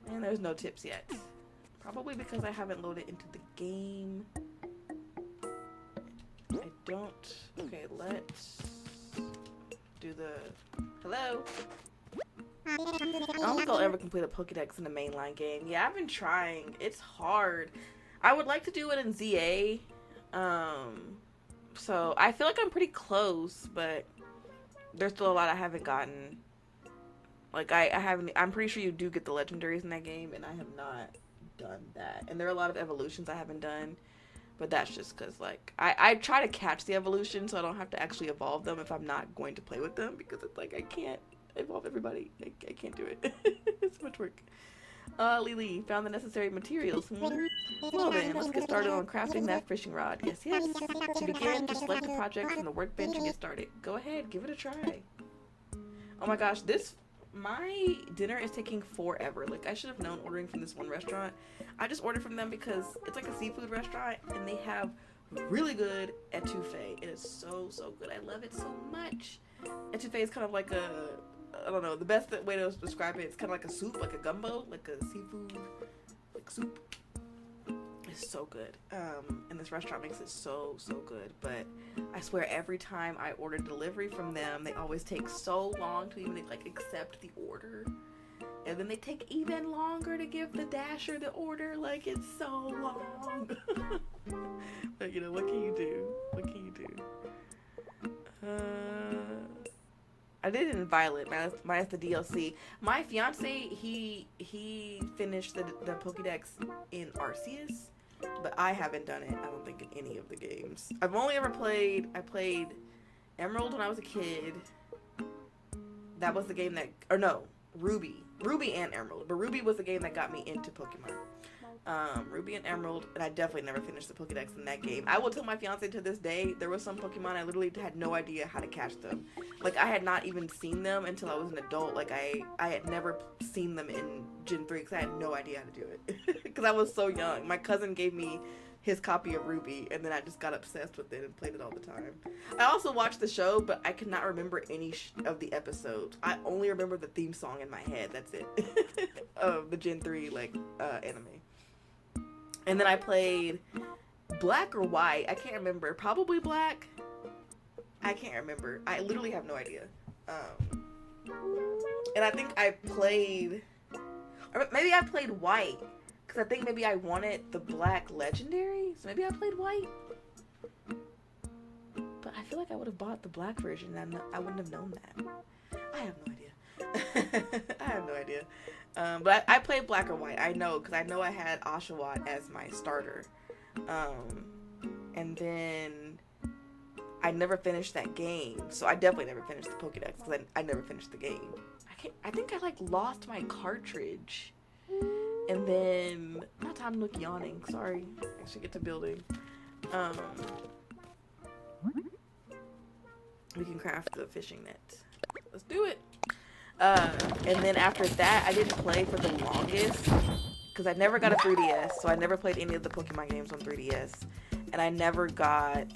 And there's no tips yet. Probably because I haven't loaded into the game. I don't. Okay, let's do the. Hello? I don't think I'll ever complete a Pokédex in the mainline game. Yeah, I've been trying. It's hard. I would like to do it in ZA. So I feel like I'm pretty close, but there's still a lot I haven't gotten. Like I haven't. I'm pretty sure you do get the legendaries in that game, and I have not done that. And there are a lot of evolutions I haven't done, but that's just because like I try to catch the evolution so I don't have to actually evolve them if I'm not going to play with them because it's like I can't evolve everybody. I can't do it. It's much work. Lily, found the necessary materials. Well then, let's get started on crafting that fishing rod. Yes. To begin, just select the project from the workbench and get started. Go ahead, give it a try. Oh my gosh, my dinner is taking forever. Like, I should have known ordering from this one restaurant. I just ordered from them because it's like a seafood restaurant and they have really good etouffee. It is so good. I love it so much. Etouffee is kind of like I don't know, the best way to describe it, it's kind of like a soup, like a gumbo, like a seafood, like soup. It's so good. And this restaurant makes it so good. But I swear every time I order delivery from them, they always take so long to even like accept the order. And then they take even longer to give the dasher the order. Like, it's so long. But you know, what can you do? I did it in Violet, minus the DLC. My fiance, he finished the Pokédex in Arceus, but I haven't done it, I don't think, in any of the games. I've only ever played Emerald when I was a kid. That was the game that, or no, Ruby and Emerald, but Ruby was the game that got me into Pokemon. Ruby and Emerald, and I definitely never finished the Pokédex in that game. I will tell my fiance to this day, there was some Pokemon I literally had no idea how to catch them. Like, I had not even seen them until I was an adult. Like, I had never seen them in Gen 3 because I had no idea how to do it. Because I was so young. My cousin gave me his copy of Ruby, and then I just got obsessed with it and played it all the time. I also watched the show, but I cannot remember any of the episodes. I only remember the theme song in my head. That's it. Of the Gen 3 anime. And then I played Black or White. I can't remember. Probably Black. I can't remember. I literally have no idea. And I think I played, or maybe I played White. I think maybe I wanted the Black Legendary, so maybe I played White. But I feel like I would have bought the Black version, and I wouldn't have known that. I have no idea. I have no idea. But I played Black or White. I know, because I know I had Oshawott as my starter. And then I never finished that game, so I definitely never finished the Pokédex, because I never finished the game. I think I lost my cartridge. And then, not time to look yawning, sorry, I should get to building. We can craft the fishing net. Let's do it. And then after that, I didn't play for the longest, because I never got a 3DS, so I never played any of the Pokemon games on 3DS. And I never got,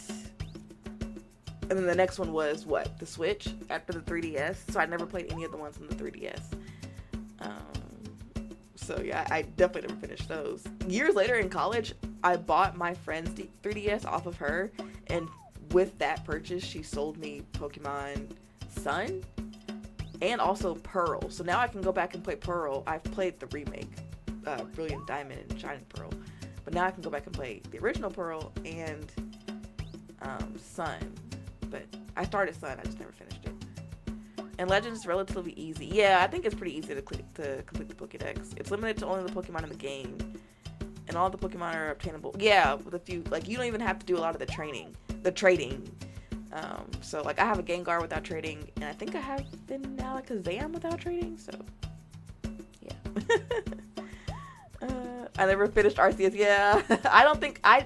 and then the next one was, the Switch, after the 3DS, so I never played any of the ones on the 3DS. So yeah, I definitely never finished those. Years later in college, I bought my friend's 3DS off of her, and with that purchase, she sold me Pokemon Sun and also Pearl. So now I can go back and play Pearl. I've played the remake, Brilliant Diamond and Shining Pearl, but now I can go back and play the original Pearl and Sun. But I started Sun, I just never finished it. And Legends is relatively easy. Yeah, I think it's pretty easy to complete the Pokédex. It's limited to only the Pokemon in the game. And all the Pokemon are obtainable. Yeah, with a few, you don't even have to do a lot of the trading. So, I have a Gengar without trading. And I think I have been Alakazam without trading. So, yeah. I never finished Arceus. Yeah. I don't think, I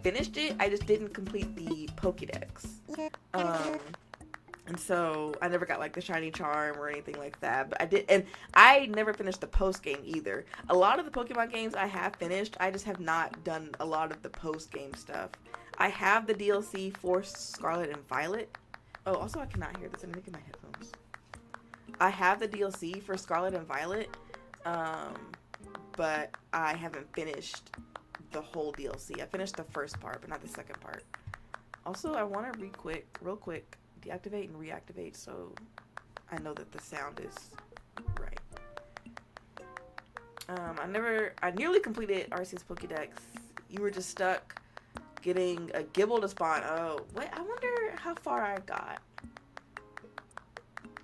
finished it. I just didn't complete the Pokédex. And so I never got the shiny charm or anything like that, but I did, and I never finished the post game either. A lot of the Pokemon games I have finished, I just have not done a lot of the post game stuff. I have the DLC for Scarlet and Violet. Oh, also I cannot hear this. I need to get my headphones. I have the DLC for Scarlet and Violet, but I haven't finished the whole DLC. I finished the first part, but not the second part. Also, I want to real quick. Deactivate and reactivate so I know that the sound is right. I nearly completed Arceus Pokédex. You were just stuck getting a Gibble to spawn. Oh, wait, I wonder how far I got.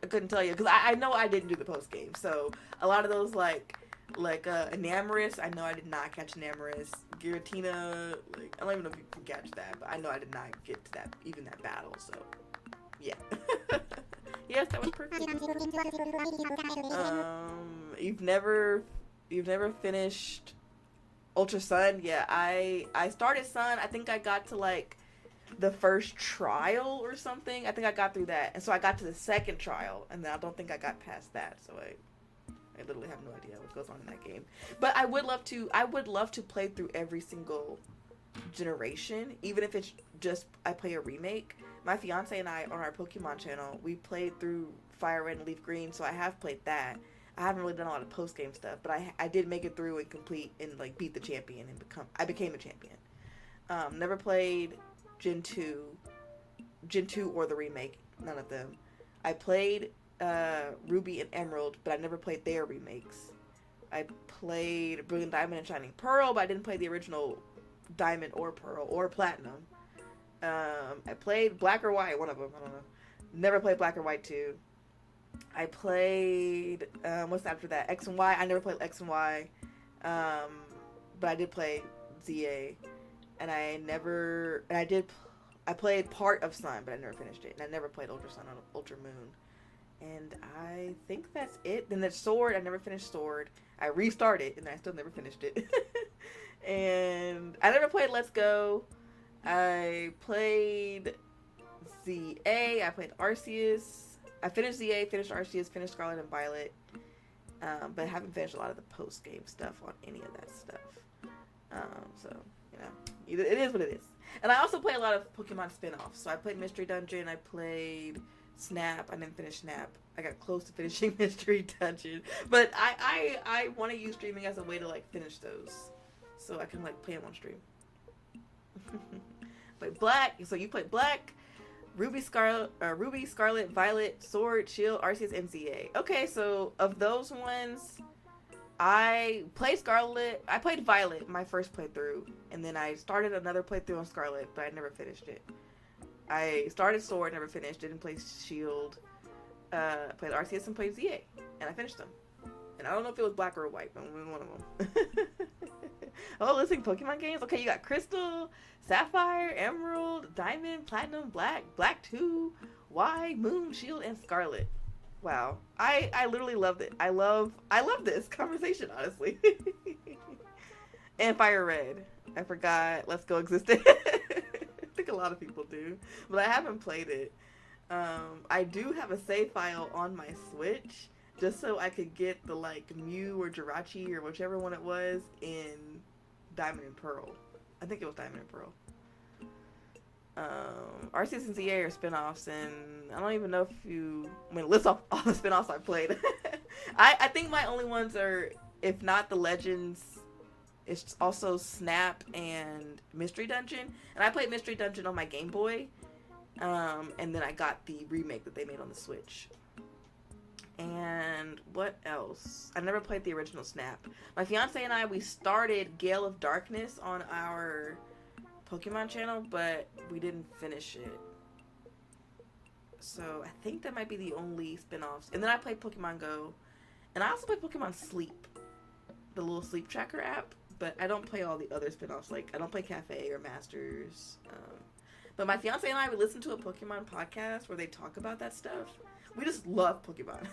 I couldn't tell you, because I know I didn't do the post game. So a lot of those Enamorus, I know I did not catch Enamorus. Giratina, I don't even know if you can catch that, but I know I did not get to that battle, so yeah. Yes, that was perfect. You've never finished Ultra Sun? Yeah, I started Sun. I think I got to the first trial or something. I think I got through that, and so I got to the second trial, and then I don't think I got past that. So I literally have no idea what goes on in that game. But I would love to play through every single generation, even if it's just I play a remake. My fiance and I, on our Pokemon channel, we played through Fire Red and Leaf Green, so I have played that. I haven't really done a lot of post game stuff, but I did make it through and complete and beat the champion and I became a champion. Never played Gen 2 or the remake, none of them. I played Ruby and Emerald, but I never played their remakes. I played Brilliant Diamond and Shining Pearl, but I didn't play the original Diamond or Pearl or Platinum. I played Black or White, one of them, I don't know. Never played Black or White 2. I played, what's after that? X and Y. I never played X and Y. But I did play ZA. And I played part of Sun, but I never finished it. And I never played Ultra Sun or Ultra Moon. And I think that's it. Then there's Sword. I never finished Sword. I restarted, and I still never finished it. And I never played Let's Go. I played ZA. I played Arceus. I finished ZA, finished Arceus, finished Scarlet and Violet. But I haven't finished a lot of the post-game stuff on any of that stuff. So, it is what it is. And I also play a lot of Pokemon spin-offs. So I played Mystery Dungeon. I played Snap. I didn't finish Snap. I got close to finishing Mystery Dungeon. But I want to use streaming as a way to, like, finish those. So I can, like, play them on stream. But Black. So you played Black, Ruby, Scarlet, Violet, Sword, Shield, Arceus, and ZA. Okay, so of those ones, I played Scarlet. I played Violet my first playthrough, and then I started another playthrough on Scarlet, but I never finished it. I started Sword, never finished. Didn't play Shield. Played Arceus and played ZA, and I finished them. And I don't know if it was Black or White, but it was one of them. Oh, listening Pokemon games? Okay, you got Crystal, Sapphire, Emerald, Diamond, Platinum, Black, Black 2, Y, Moon, Shield, and Scarlet. Wow. I literally loved it. I love this conversation, honestly. And Fire Red. I forgot Let's Go existed. I think a lot of people do. But I haven't played it. I do have a save file on my Switch just so I could get the, like, Mew or Jirachi or whichever one it was in Diamond and Pearl. I think it was Diamond and Pearl. Arceus and ZA are spin-offs, and I don't even know if you... I mean, list off all the spin-offs I played. I think my only ones are, if not the Legends, it's also Snap and Mystery Dungeon. And I played Mystery Dungeon on my Game Boy, and then I got the remake that they made on the Switch. And what else? I never played the original Snap. My fiance and I, we started Gale of Darkness on our Pokemon channel, but we didn't finish it. So I think that might be the only spin-offs. And then I played Pokemon Go. And I also played Pokemon Sleep, the little sleep tracker app. But I don't play all the other spin-offs. Like, I don't play Cafe or Masters. But my fiance and I, we listen to a Pokemon podcast where they talk about that stuff. We just love Pokemon.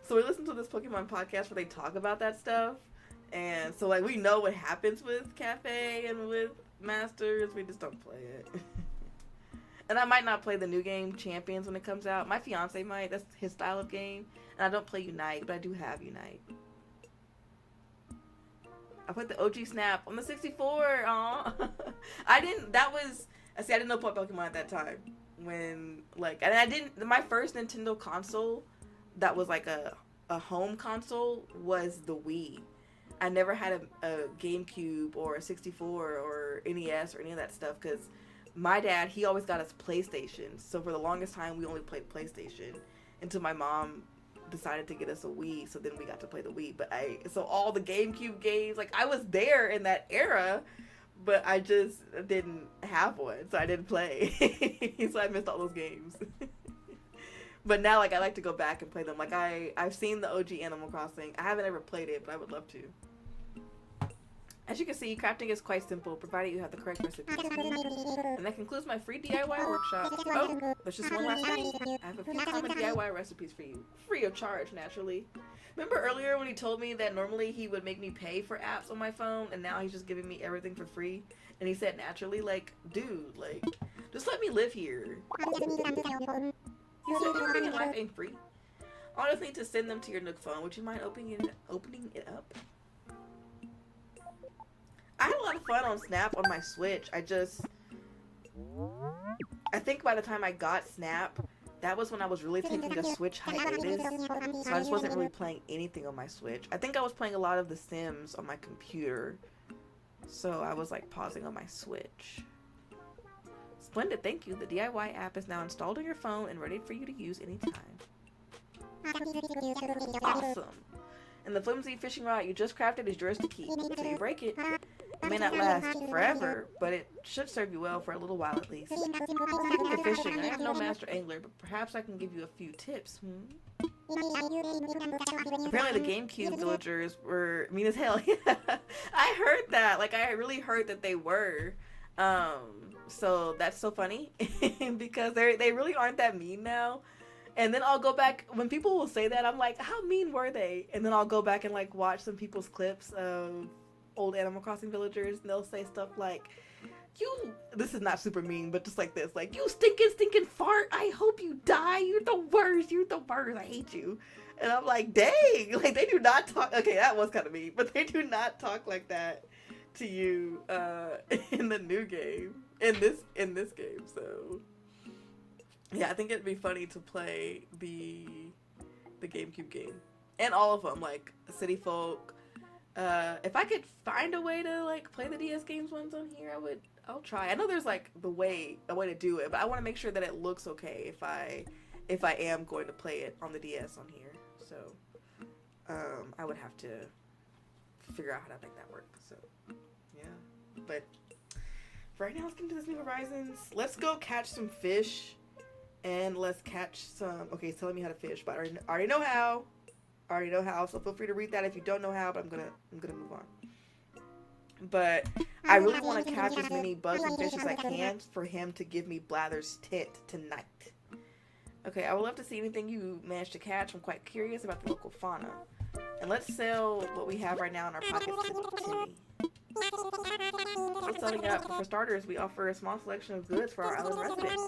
So we listen to this Pokemon podcast where they talk about that stuff. And so, like, we know what happens with Cafe and with Masters. We just don't play it. And I might not play the new game, Champions, when it comes out. My fiance might. That's his style of game. And I don't play Unite, but I do have Unite. I played the OG Snap on the 64. Aw. I didn't know Pokemon at that time. When, like, and I didn't, my first Nintendo console that was like a home console was the Wii. I never had a GameCube or a 64 or NES or any of that stuff because my dad, he always got us PlayStation. So for the longest time, we only played PlayStation until my mom decided to get us a Wii. So then we got to play the Wii. So all the GameCube games, like, I was there in that era, but I just didn't have one, so I didn't play. So I missed all those games. But now, like, I like to go back and play them. Like, I've seen the OG Animal Crossing. I haven't ever played it, but I would love to. As you can see, crafting is quite simple, provided you have the correct recipes. And that concludes my free DIY workshop. Oh, there's just one last thing. I have a few common DIY recipes for you. Free of charge, naturally. Remember earlier when he told me that normally he would make me pay for apps on my phone, and now he's just giving me everything for free? And he said naturally, like, dude, like, just let me live here. He said everything in life ain't free. I'll just need to send them to your Nook phone. Would you mind opening it up? I had a lot of fun on Snap on my Switch. I think by the time I got Snap, that was when I was really taking a Switch hiatus. So I just wasn't really playing anything on my Switch. I think I was playing a lot of The Sims on my computer. So I was, like, pausing on my Switch. Splendid, thank you. The DIY app is now installed on your phone and ready for you to use anytime. Awesome. And the flimsy fishing rod you just crafted is yours to keep. So you break it. It may not last forever, but it should serve you well for a little while at least. Speaking of fishing, I have no master angler, but perhaps I can give you a few tips. Apparently the GameCube villagers were mean as hell. I heard that. Like, I really heard that they were. So that's so funny because they really aren't that mean now. And then I'll go back, when people will say that, I'm like, how mean were they? And then I'll go back and, like, watch some people's clips of old Animal Crossing villagers, and they'll say stuff like, this is not super mean, but just like this, like, you stinking fart, I hope you die, you're the worst, I hate you. And I'm like, dang, like, they do not talk, okay, that was kind of mean, but they do not talk like that to you in the new game. In this game, so yeah, I think it'd be funny to play the GameCube game. And all of them, like City Folk. If I could find a way to like play the DS games ones on here, I'll try. I know there's like a way to do it, but I want to make sure that it looks okay if I am going to play it on the DS on here. So I would have to figure out how to make that work. So yeah, but for right now, let's get into this New Horizons. Let's go catch some fish, and let's catch some. Okay, it's telling me how to fish, but I already know how. So feel free to read that if you don't know how. But I'm gonna move on. But I really want to catch as many bugs and fish as I can for him to give me Blather's tit tonight. Okay, I would love to see anything you managed to catch. I'm quite curious about the local fauna. And let's sell what we have right now in our pockets to Timmy. We're selling up. For starters, we offer a small selection of goods for our island residents.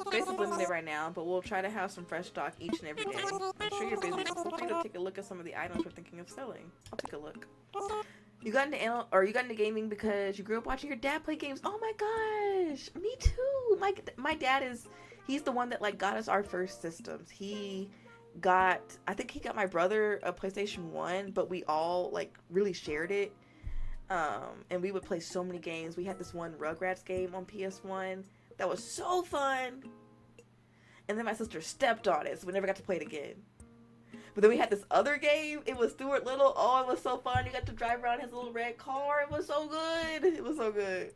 Space is limited right now, but we'll try to have some fresh stock each and every day. I'm sure you're busy. Feel free to take a look at some of the items we're thinking of selling. I'll take a look. You got into gaming because you grew up watching your dad play games. Oh my gosh, me too. My dad he's the one that like got us our first systems. I think he got my brother a PlayStation 1, but we all like really shared it. And we would play so many games. We had this one Rugrats game on PS1 that was so fun. And then my sister stepped on it, so we never got to play it again. But then we had this other game. It was Stuart Little. Oh, it was so fun. You got to drive around his little red car. It was so good.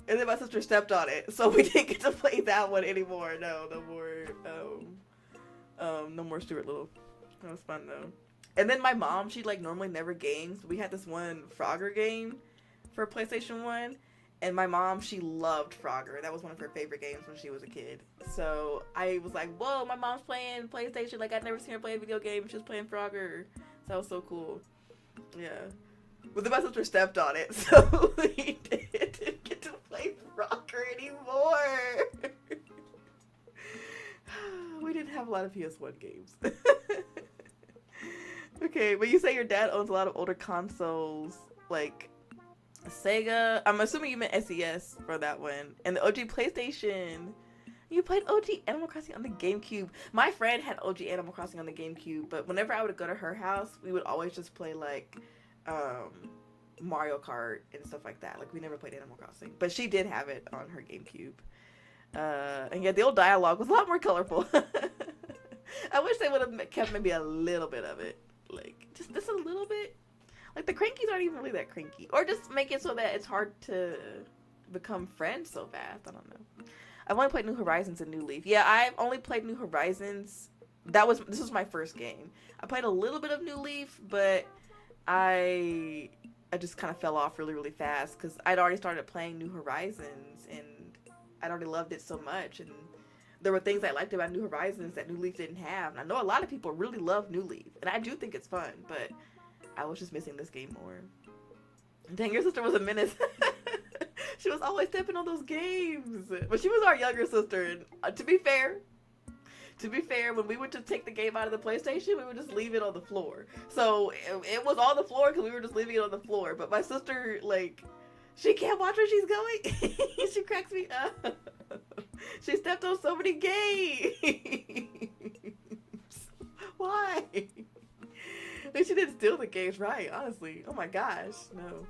And then my sister stepped on it, so we didn't get to play that one anymore. No more Stuart Little. That was fun though. And then my mom, she like normally never games. We had this one Frogger game for PlayStation 1. And my mom, she loved Frogger. That was one of her favorite games when she was a kid. So I was like, whoa, my mom's playing PlayStation. Like I'd never seen her play a video game. She was playing Frogger. So that was so cool. Yeah. But then my sister stepped on it. So we didn't get to play Frogger anymore. We didn't have a lot of PS1 games. Okay, but you say your dad owns a lot of older consoles, like Sega. I'm assuming you meant SES for that one. And the OG PlayStation. You played OG Animal Crossing on the GameCube. My friend had OG Animal Crossing on the GameCube, but whenever I would go to her house, we would always just play like Mario Kart and stuff like that. Like we never played Animal Crossing, but she did have it on her GameCube. And yeah, the old dialogue was a lot more colorful. I wish they would have kept maybe a little bit of it. Like, just a little bit. Like, the crankies aren't even really that cranky. Or just make it so that it's hard to become friends so fast. I don't know. I've only played New Horizons and New Leaf. Yeah, I've only played New Horizons. This was my first game. I played a little bit of New Leaf, but I just kind of fell off really, really fast. Because I'd already started playing New Horizons, and I'd already loved it so much. And there were things I liked about New Horizons that New Leaf didn't have. And I know a lot of people really love New Leaf. And I do think it's fun, but I was just missing this game more. Dang, your sister was a menace. She was always stepping on those games. But she was our younger sister. And to be fair, when we would just take the game out of the PlayStation, we would just leave it on the floor. So it was on the floor because we were just leaving it on the floor. But my sister, like, she can't watch where she's going. She cracks me up. She stepped on so many games. Why? And she didn't steal the games, right? Honestly. Oh my gosh. No.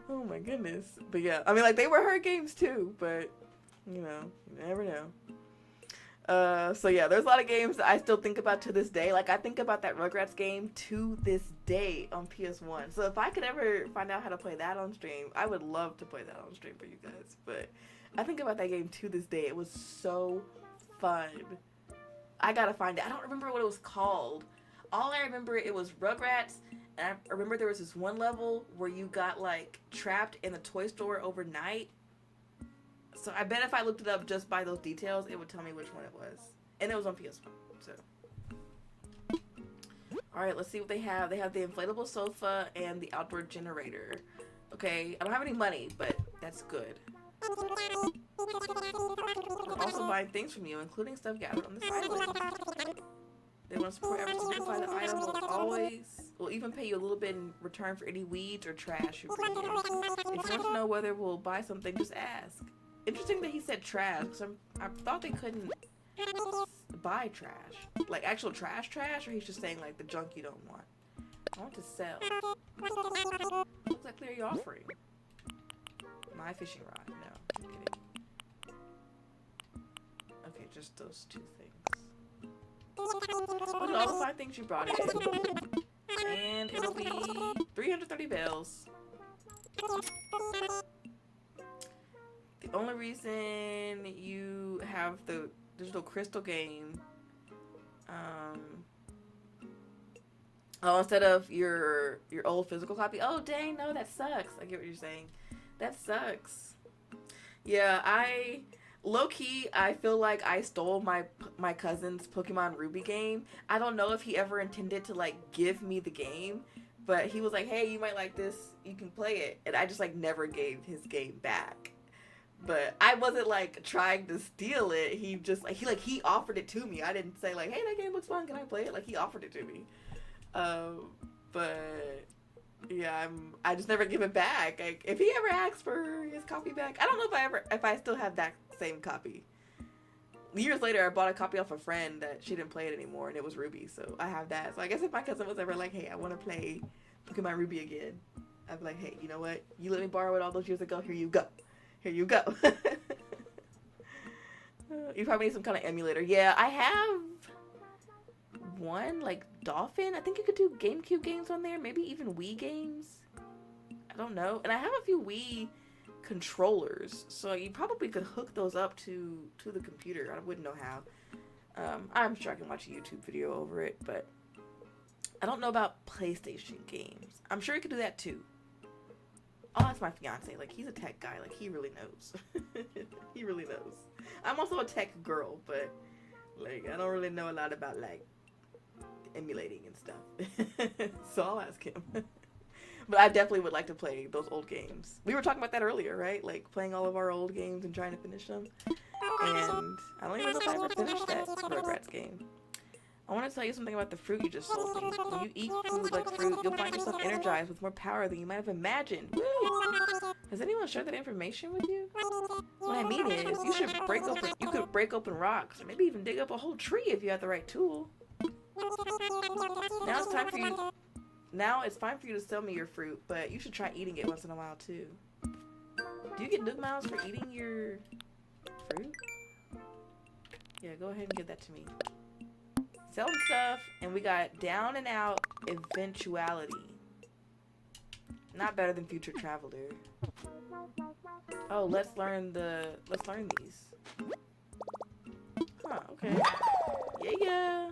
Oh my goodness. But yeah, I mean, like, they were her games too, but, you know, you never know. So yeah, there's a lot of games that I still think about to this day. Like, I think about that Rugrats game to this day on PS1. So if I could ever find out how to play that on stream, I would love to play that on stream for you guys. But I think about that game to this day. It was so fun. I gotta find it. I don't remember what it was called. All I remember, it was Rugrats, and I remember there was this one level where you got, like, trapped in the toy store overnight. So I bet if I looked it up just by those details, it would tell me which one it was. And it was on PS1, so. Alright, let's see what they have. They have the inflatable sofa and the outdoor generator. Okay, I don't have any money, but that's good. I'm also buying things from you, including stuff gathered on this island. They want to support efforts to beautify the item will even pay you a little bit in return for any weeds or trash you bring in. If you want to know whether we'll buy something, just ask. Interesting that he said trash, because I thought they couldn't buy trash. Like actual trash, or he's just saying like the junk you don't want. I want to sell. Looks like clear your offering. My fishing rod. No, I'm kidding. Okay, just those two things. Look at all the 5 things you brought in. And it'll be 330 bells. The only reason you have the digital crystal game, instead of your old physical copy. Oh dang, no, that sucks. I get what you're saying. That sucks. Yeah, low-key, I feel like I stole my cousin's Pokemon Ruby game. I don't know if he ever intended to, like, give me the game, but he was like, hey, you might like this, you can play it. And I just, like, never gave his game back. But I wasn't, like, trying to steal it. He just, like, he offered it to me. I didn't say, like, hey, that game looks fun, can I play it? Like, he offered it to me. But... yeah, I just never give it back. Like, if he ever asks for his copy back, I don't know if I still have that same copy. Years later, I bought a copy off a friend that she didn't play it anymore, and it was Ruby, so I have that. So I guess if my cousin was ever like, hey, I want to play Pokemon Ruby again, I'd be like, hey, you know what? You let me borrow it all those years ago. Here you go. Here you go. You probably need some kind of emulator. Yeah, I have one, like Dolphin. I think you could do GameCube games on there, maybe even Wii games. I don't know. And I have a few Wii controllers, so you probably could hook those up to the computer. I wouldn't know how. I'm sure I can watch a YouTube video over it, but I don't know about PlayStation games. I'm sure you could do that too. Oh, that's my fiance. Like, he's a tech guy. Like, he really knows. He really knows. I'm also a tech girl, but like, I don't really know a lot about like emulating and stuff. So I'll ask him. But I definitely would like to play those old games. We were talking about that earlier, right? Like playing all of our old games and trying to finish them. And I don't even know if I ever finished that Rugrats game. I want to tell you something about the fruit you just sold me. When you eat food like fruit, you'll find yourself energized with more power than you might have imagined. Woo! Has anyone shared that information with you? What I mean is, you could break open rocks, or maybe even dig up a whole tree if you had the right tool. Now it's fine for you to sell me your fruit, but you should try eating it once in a while too. Do you get Nook Miles for eating your fruit? Yeah, go ahead and give that to me. Selling stuff, and we got down and out eventuality. Not better than future traveler. Oh, let's learn these. Huh, okay. Yeah.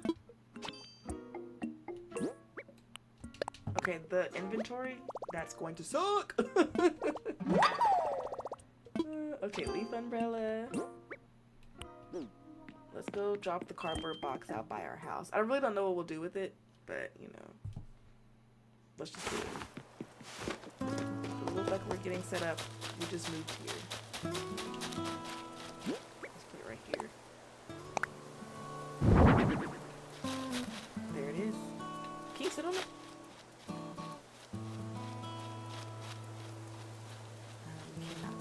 Okay, the inventory, that's going to suck. Okay, leaf umbrella. Let's go drop the cardboard box out by our house. I really don't know what we'll do with it, but, you know, let's just do it. It looks like we're getting set up. We just moved here. Let's put it right here. There it is. Can you sit on it?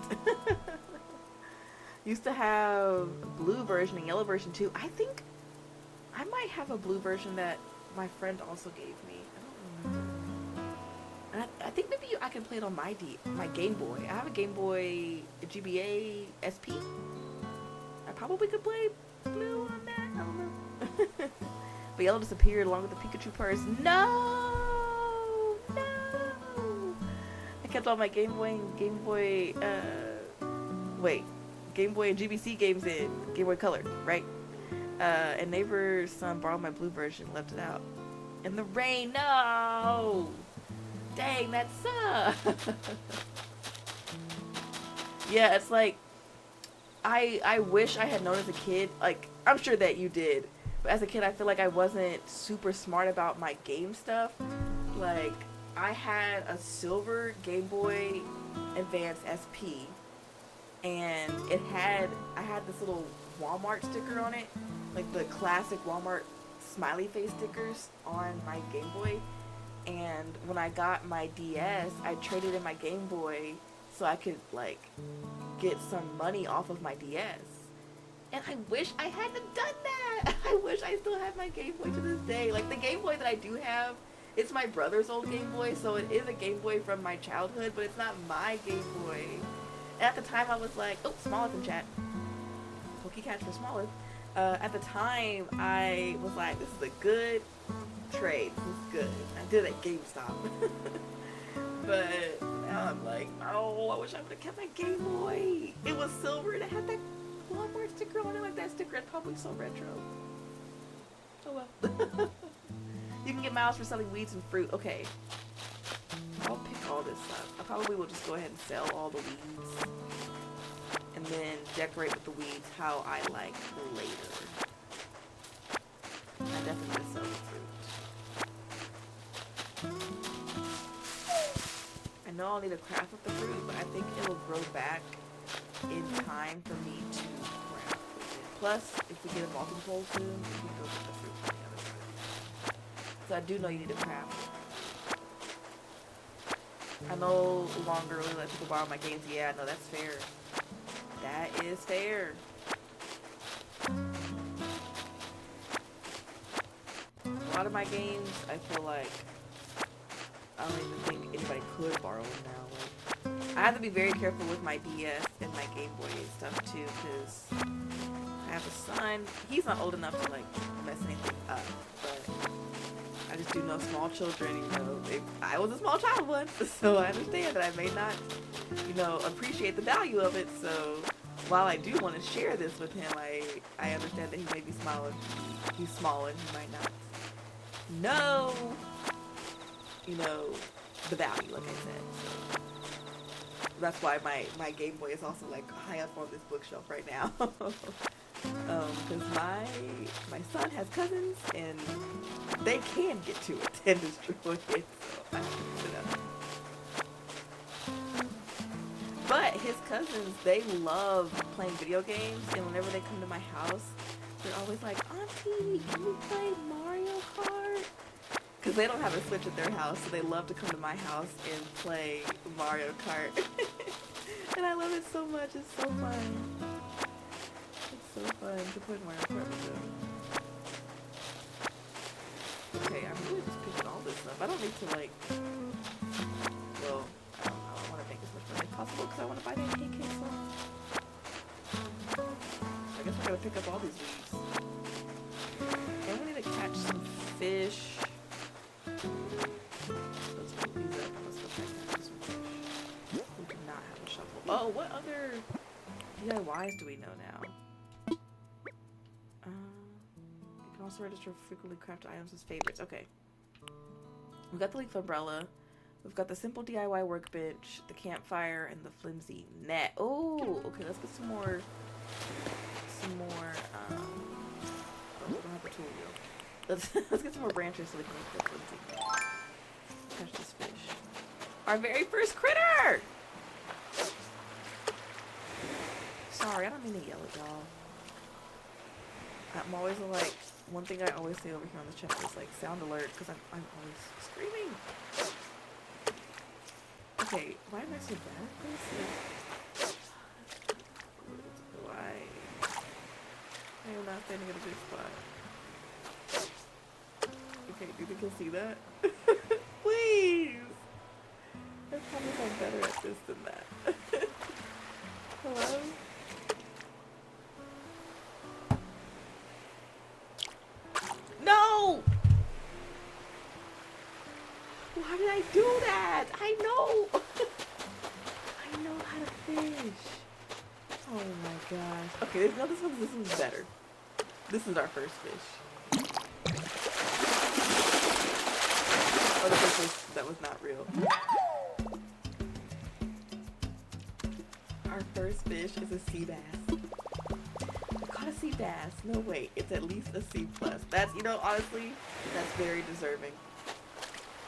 Cannot. Used to have blue version and yellow version too. I think I might have a blue version that my friend also gave me. I don't remember. And I think maybe I can play it on my Game Boy. I have a Game Boy GBA SP. I probably could play blue on that. I don't know. But yellow disappeared along with the Pikachu purse. No! I kept all my Game Boy and GBC games in Game Boy Color, right? And neighbor's son borrowed my blue version, left it out. In the rain, no! Dang, that sucks! Yeah, it's like, I wish I had known as a kid, like, I'm sure that you did, but as a kid I feel like I wasn't super smart about my game stuff. Like, I had a silver Game Boy Advance SP, and I had this little Walmart sticker on it, like the classic Walmart smiley face stickers on my Game Boy. And when I got my DS, I traded in my Game Boy so I could like get some money off of my DS. And I wish I hadn't done that. I wish I still had my Game Boy to this day. Like the Game Boy that I do have, it's my brother's old Game Boy, so it is a Game Boy from my childhood, but it's not my Game Boy. And at the time I was like, oh, Smalleth in chat. Pokey catch for Smalleth. At the time I was like, this is a good trade. This is good. I did it at GameStop. But now I'm like, oh, I wish I would have kept my Game Boy. It was silver and it had that Walmart sticker on it. Like that sticker is probably so retro. Oh well. You can get miles for selling weeds and fruit. Okay. I'll pick all this up. I probably will just go ahead and sell all the weeds. And then decorate with the weeds how I like later. I definitely gonna sell the fruit. I know I'll need a craft with the fruit, but I think it will grow back in time for me to craft with it. Plus, if we get a vaulting pole soon, we can go get the fruit from the other side. So I do know you need a craft. I no longer really let people borrow my games. Yeah, no, that's fair. That is fair. A lot of my games, I feel like I don't even think anybody could borrow them now. Like, I have to be very careful with my DS and my Game Boy and stuff too, because I have a son. He's not old enough to like mess anything up, but I just do know small children, you know, I was a small child once, so I understand that I may not, you know, appreciate the value of it. So while I do want to share this with him, I understand that he may be small and he's small and he might not know, you know, the value, like I said. So that's why my Game Boy is also like high up on this bookshelf right now. Because my son has cousins and they can get to it and destroy it, so I have to put it up. But his cousins, they love playing video games, and whenever they come to my house, they're always like, Auntie, can we play Mario Kart? Because they don't have a Switch at their house, so they love to come to my house and play Mario Kart. And I love it so much, it's so fun. It's so fun to play Mario Kart with them. Okay, I'm really just picking all this up. I don't need to like, well, I don't know, I want to make as much money as possible because I want to buy that KK song. I guess we're going to pick up all these weeds. And we need to catch some fish. Let's pick these up. Let's go try to catch some fish. We do not have a shovel. Oh, what other DIYs do we know now? You can also register frequently crafted items as favorites. Okay. We've got the leaf umbrella. We've got the simple DIY workbench, the campfire, and the flimsy net. Oh, okay, let's get some more, oh, we don't have the tool wheel. Let's get some more branches so we can make the flimsy net. Catch this fish. Our very first critter! Sorry, I don't mean to yell at y'all. I'm always like, one thing I always say over here on the channel is like sound alert, because I'm always screaming. Okay, why am I so bad at this? Why? I am not standing in a good spot. Okay, do you think you'll see that? Please! I promise I'm better at this than that. Hello? No! Why did I do that? I know! I know how to fish. Oh my gosh. Okay, no, this one's better. This is our first fish. Oh, the first that was not real. Our first fish is a sea bass. We caught a sea bass. No, wait, it's at least a C+. That's, you know, honestly, that's very deserving.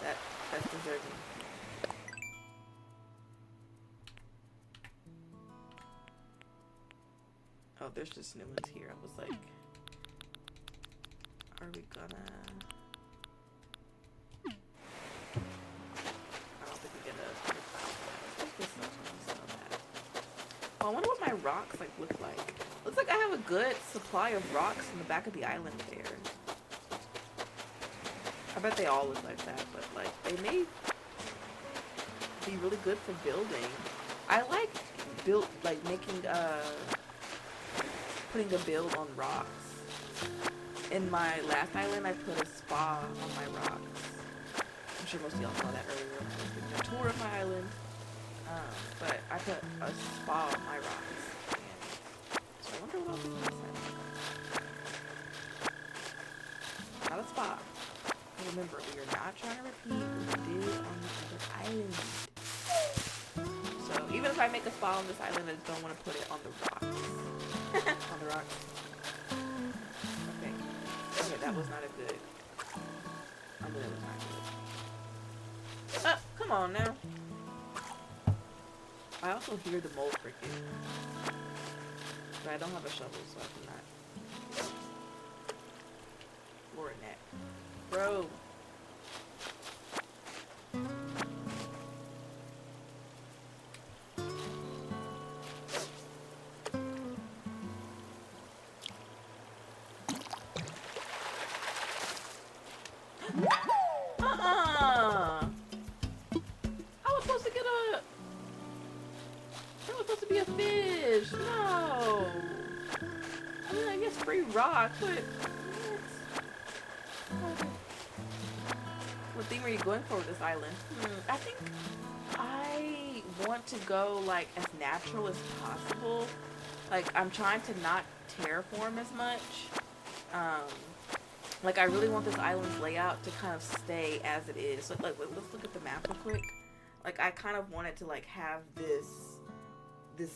That's deserving. Oh, there's just new ones here. I was like, are we gonna... I don't think we get a... Oh, I wonder what my rocks like look like. Looks like I have a good supply of rocks in the back of the island there. I bet they all look like that, but like they may be really good for building. I like making putting a build on rocks. In my last island, I put a spa on my rocks. I'm sure most of y'all saw that earlier when I was giving a tour of my island. But I put a spa on my rocks. And so I wonder what else is on this island. Not a spa. Remember, we are not trying to repeat what we did on the other island. So even if I make a spa on this island, I just don't want to put it on the rocks. On the rocks. Okay. Okay, that was not a good. I knew that was not good. Come on now. I also hear the mole cricket. But I don't have a shovel, so I cannot. Or a net. Bro. I was supposed to get a... That was supposed to be a fish. No. I mean, I guess free rock, but... What theme are you going for with this island? I think I want to go like as natural as possible. Like I'm trying to not terraform as much. Like I really want this island's layout to kind of stay as it is. So like let's look at the map real quick. Like I kind of wanted to like have this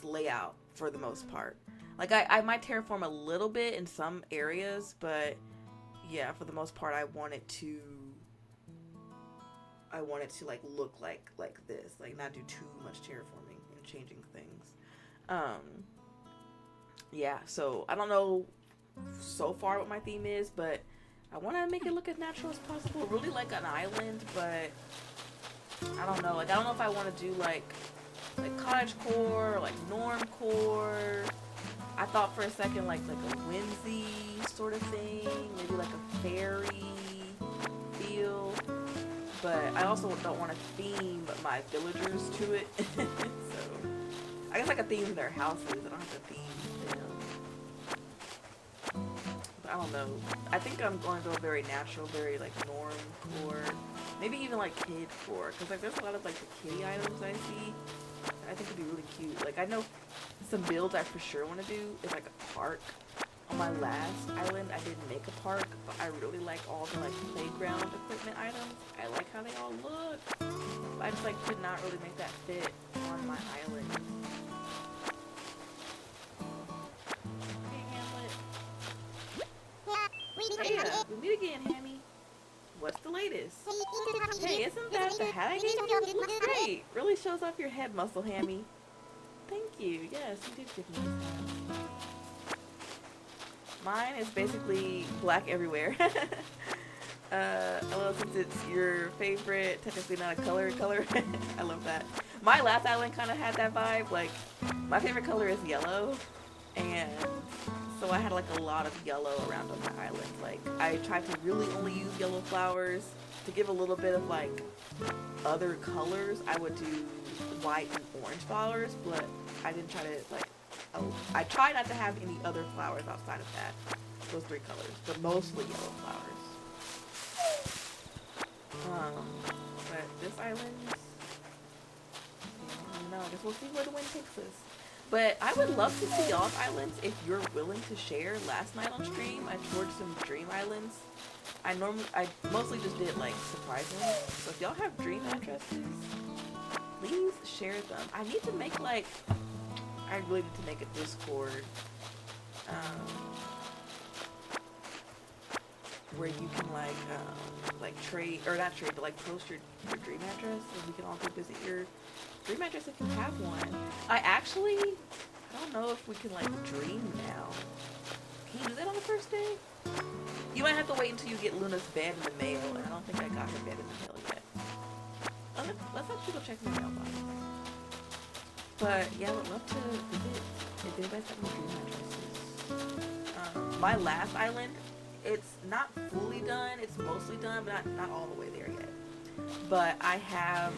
layout for the most part. Like I might terraform a little bit in some areas, but yeah, for the most part I want it to like look like this, like not do too much terraforming and changing things. Yeah, so I don't know so far what my theme is, but I want to make it look as natural as possible. Really like an island, but I don't know. Like I don't know if I want to do like cottagecore or like normcore. I thought for a second like a whimsy sort of thing, maybe like a fairy feel. But I also don't want to theme my villagers to it. So I guess I could theme their houses. I don't have to theme them. But I don't know. I think I'm going to go very natural, very like normcore. Maybe even like kidcore. Because like there's a lot of like the kitty items I see. I think it'd be really cute. Like I know some builds I for sure want to do is like a park. On my last island, I didn't make a park, but I really like all the like playground equipment items. I like how they all look. But I just like could not really make that fit on my island. Hey, we meet again, Hammy. What's the latest? Hey, isn't that the hat I gave you? Looks great. Really shows off your head muscle, Hammy. Thank you. Yes, you did give me this hat. Mine is basically black everywhere. Although since it's your favorite, technically not a color. I love that. My last island kind of had that vibe. Like, my favorite color is yellow. And so I had like a lot of yellow around on my island. Like, I tried to really only use yellow flowers. To give a little bit of like other colors, I would do white and orange flowers. But I didn't try to like... I try not to have any other flowers outside of that. Those three colors. But mostly yellow flowers. But this island... I don't know. I guess we'll see where the wind takes us. But I would love to see y'all's islands if you're willing to share. Last night on stream, I toured some dream islands. I mostly just did like surprise ones. So if y'all have dream addresses, please share them. I need to make like... I really need to make a Discord where you can like trade, or not trade, but like post your dream address and we can all go visit your dream address if you have one. I don't know if we can like dream now. Can you do that on the first day? You might have to wait until you get Luna's bed in the mail, and I don't think I got her bed in the mail yet. Oh, let's actually go check my mailbox. But yeah, I would love to visit if anybody's got any dream addresses. My last island, it's not fully done. It's mostly done, but not all the way there yet. But I have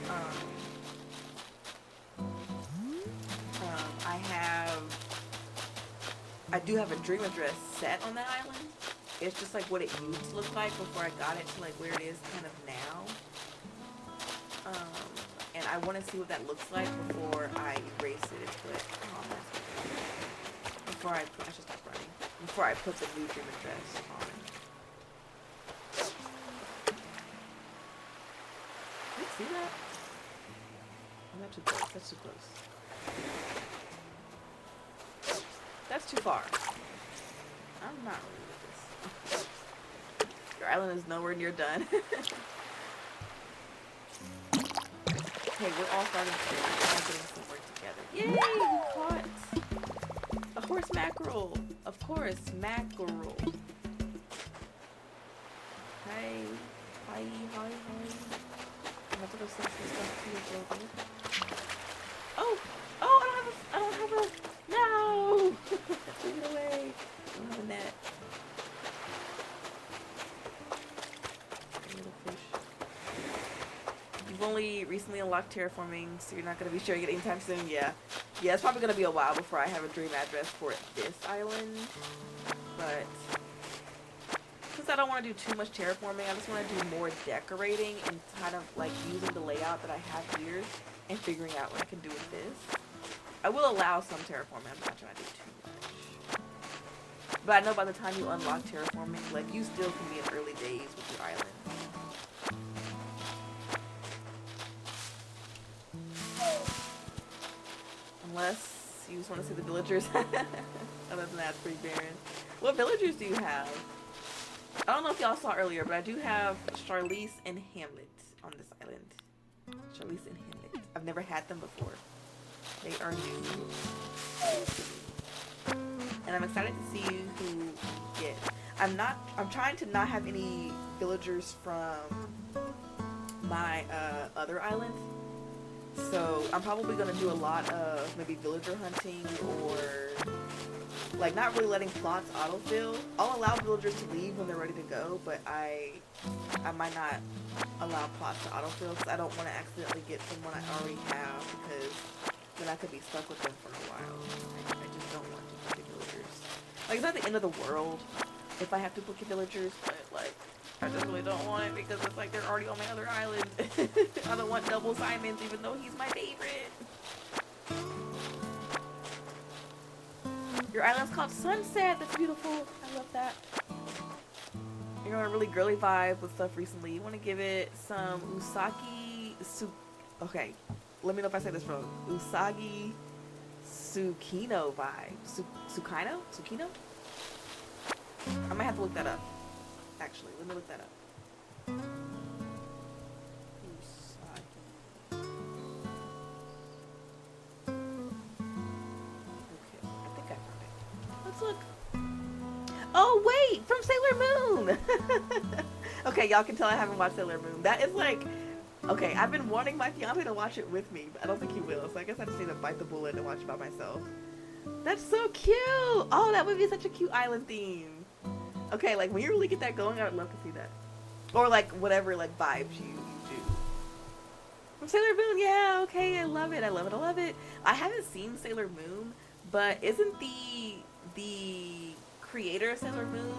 I do have a dream address set on that island. It's just like what it used to look like before I got it to like where it is kind of now. And I want to see what that looks like before I erase it. But I should stop running. Before I put the new dream address on. Can you see that? I'm not too close. That's too close. That's too far. I'm not really with this. Your island is nowhere near done. Okay, we're all starting to getting some work together. Yay! We caught a horse mackerel. Of course, mackerel. Hi. I have to go send some stuff to you, Joker. Oh, I don't have a, no! Leave it away. I don't have a net. Little fish. You've only recently unlocked terraforming, so you're not going to be sharing it anytime soon. Yeah, it's probably going to be a while before I have a dream address for this island. But since I don't want to do too much terraforming, I just want to do more decorating and kind of like using the layout that I have here and figuring out what I can do with this. I will allow some terraforming. I'm not trying to do too much. But I know by the time you unlock terraforming, like you still can be in early days with your island. Unless you just want to see the villagers. Other than that, it's pretty barren. What villagers do you have? I don't know if y'all saw earlier, but I do have Charlize and Hamlet on this island. Charlize and Hamlet. I've never had them before. They are new. And I'm excited to see who you get. I'm trying to not have any villagers from my other island. So I'm probably going to do a lot of maybe villager hunting or like not really letting plots autofill. I'll allow villagers to leave when they're ready to go, but I might not allow plots to autofill because I don't want to accidentally get someone I already have because then I could be stuck with them for a while. I just don't want duplicate villagers. Like it's not the end of the world if I have duplicate villagers, but like I just really don't want it because it's like they're already on my other island. I don't want double Simons even though he's my favorite. Your island's called Sunset. That's beautiful. I love that. You're on a really girly vibe with stuff recently. You want to give it some okay, let me know if I say this wrong. Usagi Tsukino vibe. Tsukino? Tsukino? I might have to look that up. Actually, let me look that up. Usagi. Okay, I think I found it. Let's look. Oh wait, from Sailor Moon. Okay, y'all can tell I haven't watched Sailor Moon. That is like, okay, I've been wanting my fiance to watch it with me, but I don't think he will. So I guess I just need to bite the bullet and watch it by myself. That's so cute. Oh, that would be such a cute island theme. Okay, like when you really get that going, I would love to see that. Or like whatever like vibes you do. From Sailor Moon, yeah, okay, I love it. I love it. I love it. I haven't seen Sailor Moon, but isn't the creator of Sailor Moon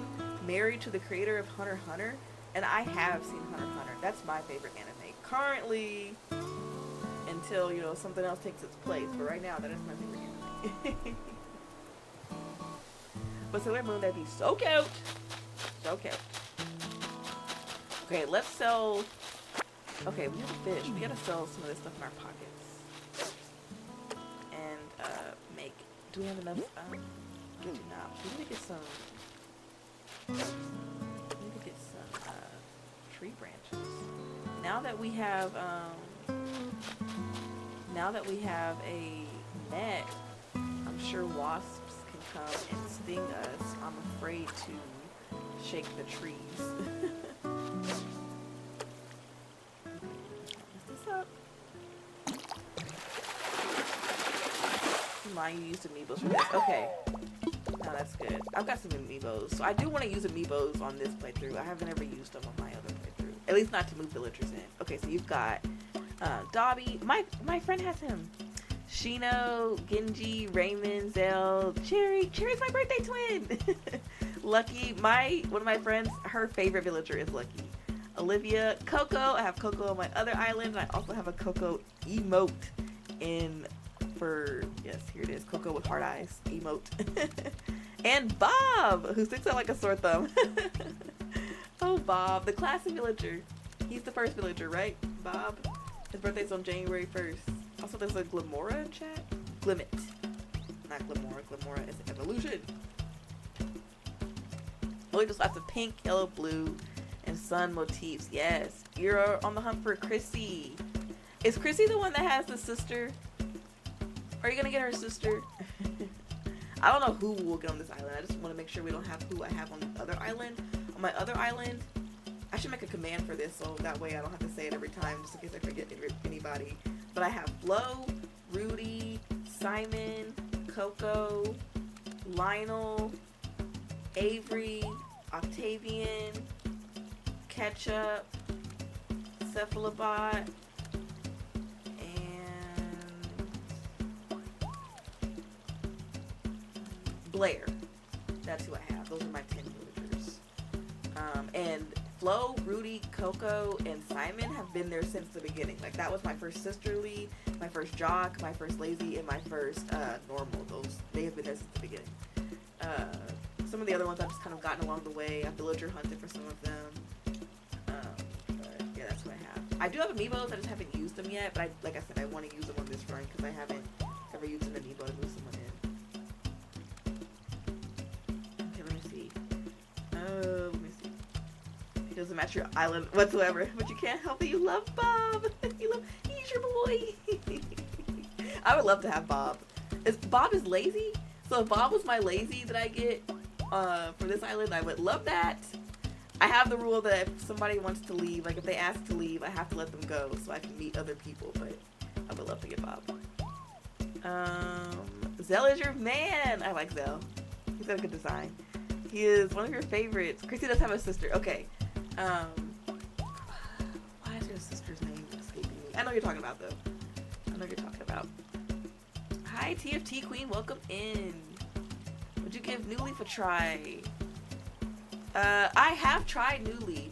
married to the creator of Hunter x Hunter? And I have seen Hunter x Hunter. That's my favorite anime currently, until you know something else takes its place. But right now, that is my favorite anime. But Sailor Moon, that'd be so cute. So cute. Okay, let's sell. Okay, we have a fish. We gotta sell some of this stuff in our pockets. And make. Do we have enough? We do not. We need to get some. We need to get some tree branches. Now that we have a net, I'm sure wasps can come and sting us. I'm afraid to shake the trees. Mess this up. You used amiibos for this. Okay. No, that's good. I've got some amiibos. So I do want to use amiibos on this playthrough. I haven't ever used them on my other playthrough. At least not to move villagers in. Okay, so you've got Dobby. My friend has him. Shino, Genji, Raymond, Zell, Cherry. Cherry's my birthday twin. Lucky. One of my friends, her favorite villager is Lucky. Olivia, Coco. I have Coco on my other island. And I also have a Coco emote yes, here it is. Coco with heart eyes emote. And Bob, who sticks out like a sore thumb. Oh, Bob, the classic villager. He's the first villager, right? Bob. His birthday's on January 1st. Also, there's a Glamora in chat. Glimmet. Not Glamora. Glamora is evolution. Only just lots of pink, yellow, blue, and sun motifs. Yes. You're on the hunt for Chrissy. Is Chrissy the one that has the sister? Are you gonna get her sister? I don't know who will get on this island. I just want to make sure we don't have who I have on the other island. On my other island, I should make a command for this so that way I don't have to say it every time just in case I forget anybody. But I have Flo, Rudy, Simon, Coco, Lionel, Avery, Octavian, Ketchup, Cephalobot, Blair. That's who I have. Those are my 10 villagers. And Flo, Rudy, Coco, and Simon have been there since the beginning. Like, that was my first sisterly, my first jock, my first lazy, and my first normal. They have been there since the beginning. Some of the other ones I've just kind of gotten along the way. I've villager hunted for some of them. But yeah, that's who I have. I do have amiibos. I just haven't used them yet. But like I said, I want to use them on this run because I haven't ever used an amiibo to move someone in. He doesn't match your island whatsoever, but you can't help it. You love Bob. He's your boy. I would love to have Bob. Bob is lazy, so if Bob was my lazy that I get for this island, I would love that. I have the rule that if somebody wants to leave, like if they ask to leave, I have to let them go so I can meet other people. But I would love to get Bob. Zell is your man. I like Zell. He's got a good design. He is one of your favorites. Chrissy does have a sister. Okay. Why is your sister's name escaping me? I know you're talking about, though. I know you're talking about. Hi, TFT Queen. Welcome in. Would you give New Leaf a try? I have tried New Leaf.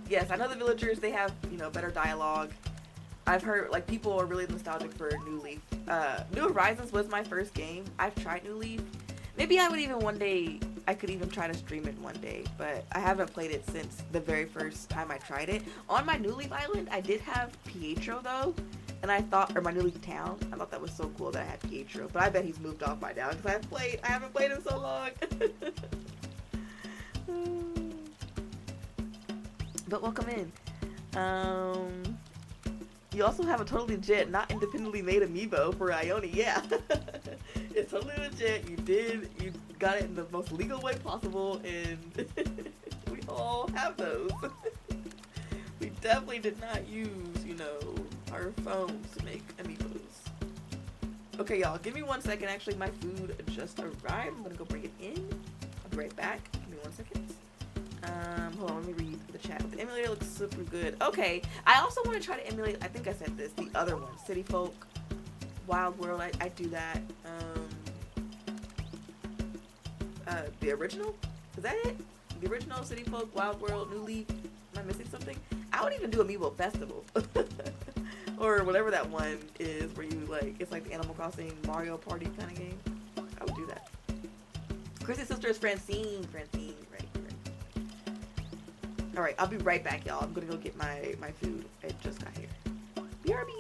Yes, I know the villagers, they have, better dialogue. I've heard, people are really nostalgic for New Leaf. New Horizons was my first game. I've tried New Leaf. Maybe I would even one day, I could even try to stream it one day, but I haven't played it since the very first time I tried it. On my New Leaf Island, I did have Pietro though, and or my New Leaf Town, I thought that was so cool that I had Pietro, but I bet he's moved off by now because I haven't played in so long. But welcome in. You also have a totally legit, not independently made amiibo for Ione. Yeah, it's totally legit. You got it in the most legal way possible, and we all have those. We definitely did not use, our phones to make amiibos. Okay, y'all, give me 1 second. Actually, my food just arrived. I'm gonna go bring it in. I'll be right back. Give me 1 second. Hold on, let me read the chat. The emulator looks super good. Okay, I also want to try to emulate, I think I said this, the other one, City Folk, Wild World, I do that. The original? Is that it? The original, City Folk, Wild World, New Leaf. Am I missing something? I would even do Amiibo Festival. Or whatever that one is where you, it's like the Animal Crossing Mario Party kind of game. I would do that. Chrissy's sister is Francine. Francine, right. Alright, I'll be right back, y'all. I'm gonna go get my food. It just got here. BRB!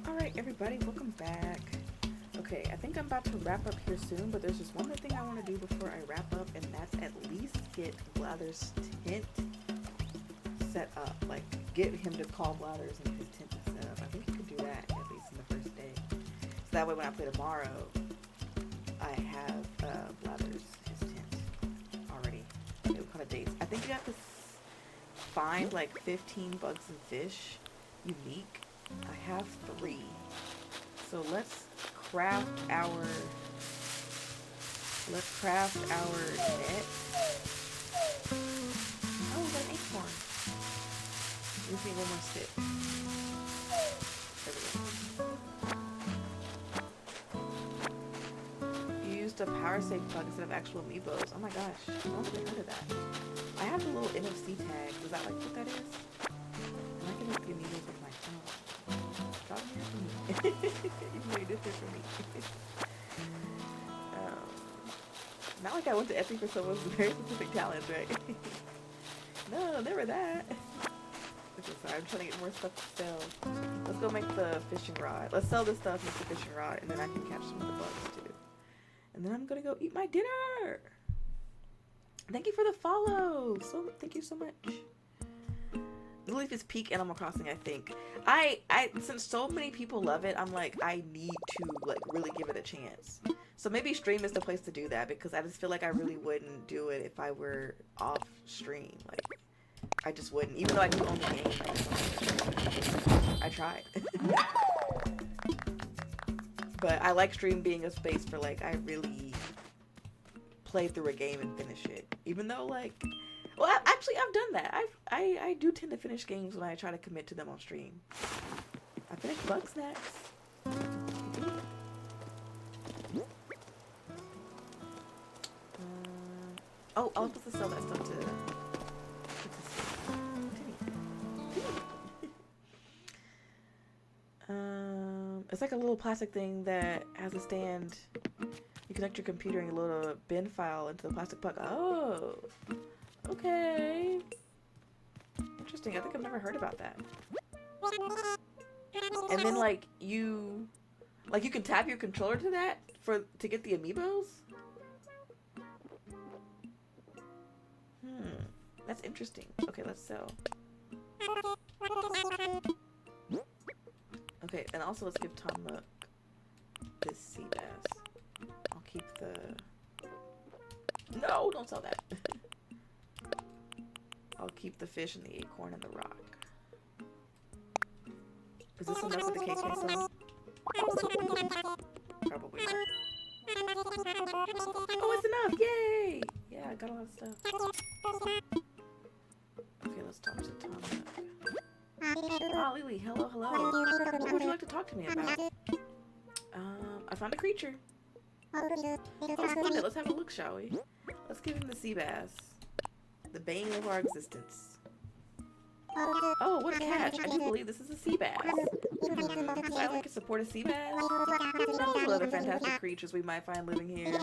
Alright, everybody, welcome back. Okay, I think I'm about to wrap up here soon, but there's just one more thing I want to do before I wrap up, and that's at least get Blather's tent set up. Like, get him to call Blathers and his tent to set up. I think he could do that at least in the first day. So that way when I play tomorrow, I have Blathers, his tent, already. Okay, what kind of dates? I think you have to find like 15 bugs and fish unique. I have 3. So let's craft our net. Oh, we got an acorn. We just need one more stick. There we go. You used a power save plug instead of actual amiibos. Oh my gosh, I don't think I heard of that. I have the little NFC tag. Is that like what that is? And I can make the amiibos with my phone. Drop me for me. You made this for me. Not like I went to Etsy for someone's very specific talent, right? No, never that. Okay, sorry, I'm trying to get more stuff to sell. Let's go make the fishing rod. Let's sell this stuff, make the fishing rod, and then I can catch some of the bugs too. And then I'm gonna go eat my dinner. Thank you for the follow. Thank you so much. The Leaf is peak Animal Crossing, I think. I since so many people love it, I'm like, I need to like really give it a chance. So maybe stream is the place to do that, because I just feel like I really wouldn't do it if I were off stream. Like, I just wouldn't, even though I do own the game. I tried. But I like stream being a space for like, I really play through a game and finish it. Even though like, well, actually I've done that. I do tend to finish games when I try to commit to them on stream. I finished Bugsnax. Oh, I was supposed to sell that stuff to it's like a little plastic thing that has a stand. You connect your computer and you load a bin file into the plastic plug. Oh, okay. Interesting. I think I've never heard about that. And then like you can tap your controller to that to get the amiibos. That's interesting. Okay, let's sell. Okay, and also let's give Tom Nook this sea bass. I'll keep the... No, don't sell that. I'll keep the fish and the acorn and the rock. Is this enough for the cake sale? Probably not. Oh, it's enough! Yay! Yeah, I got a lot of stuff. Okay, let's talk to Tom Nook. Ah, Lily, hello. What would you like to talk to me about? I found a creature. Oh, splendid. Let's have a look, shall we? Let's give him the sea bass. The bane of our existence. Oh, what a catch. I do believe this is a sea bass. So I'd like to support a sea bass. What other fantastic creatures we might find living here.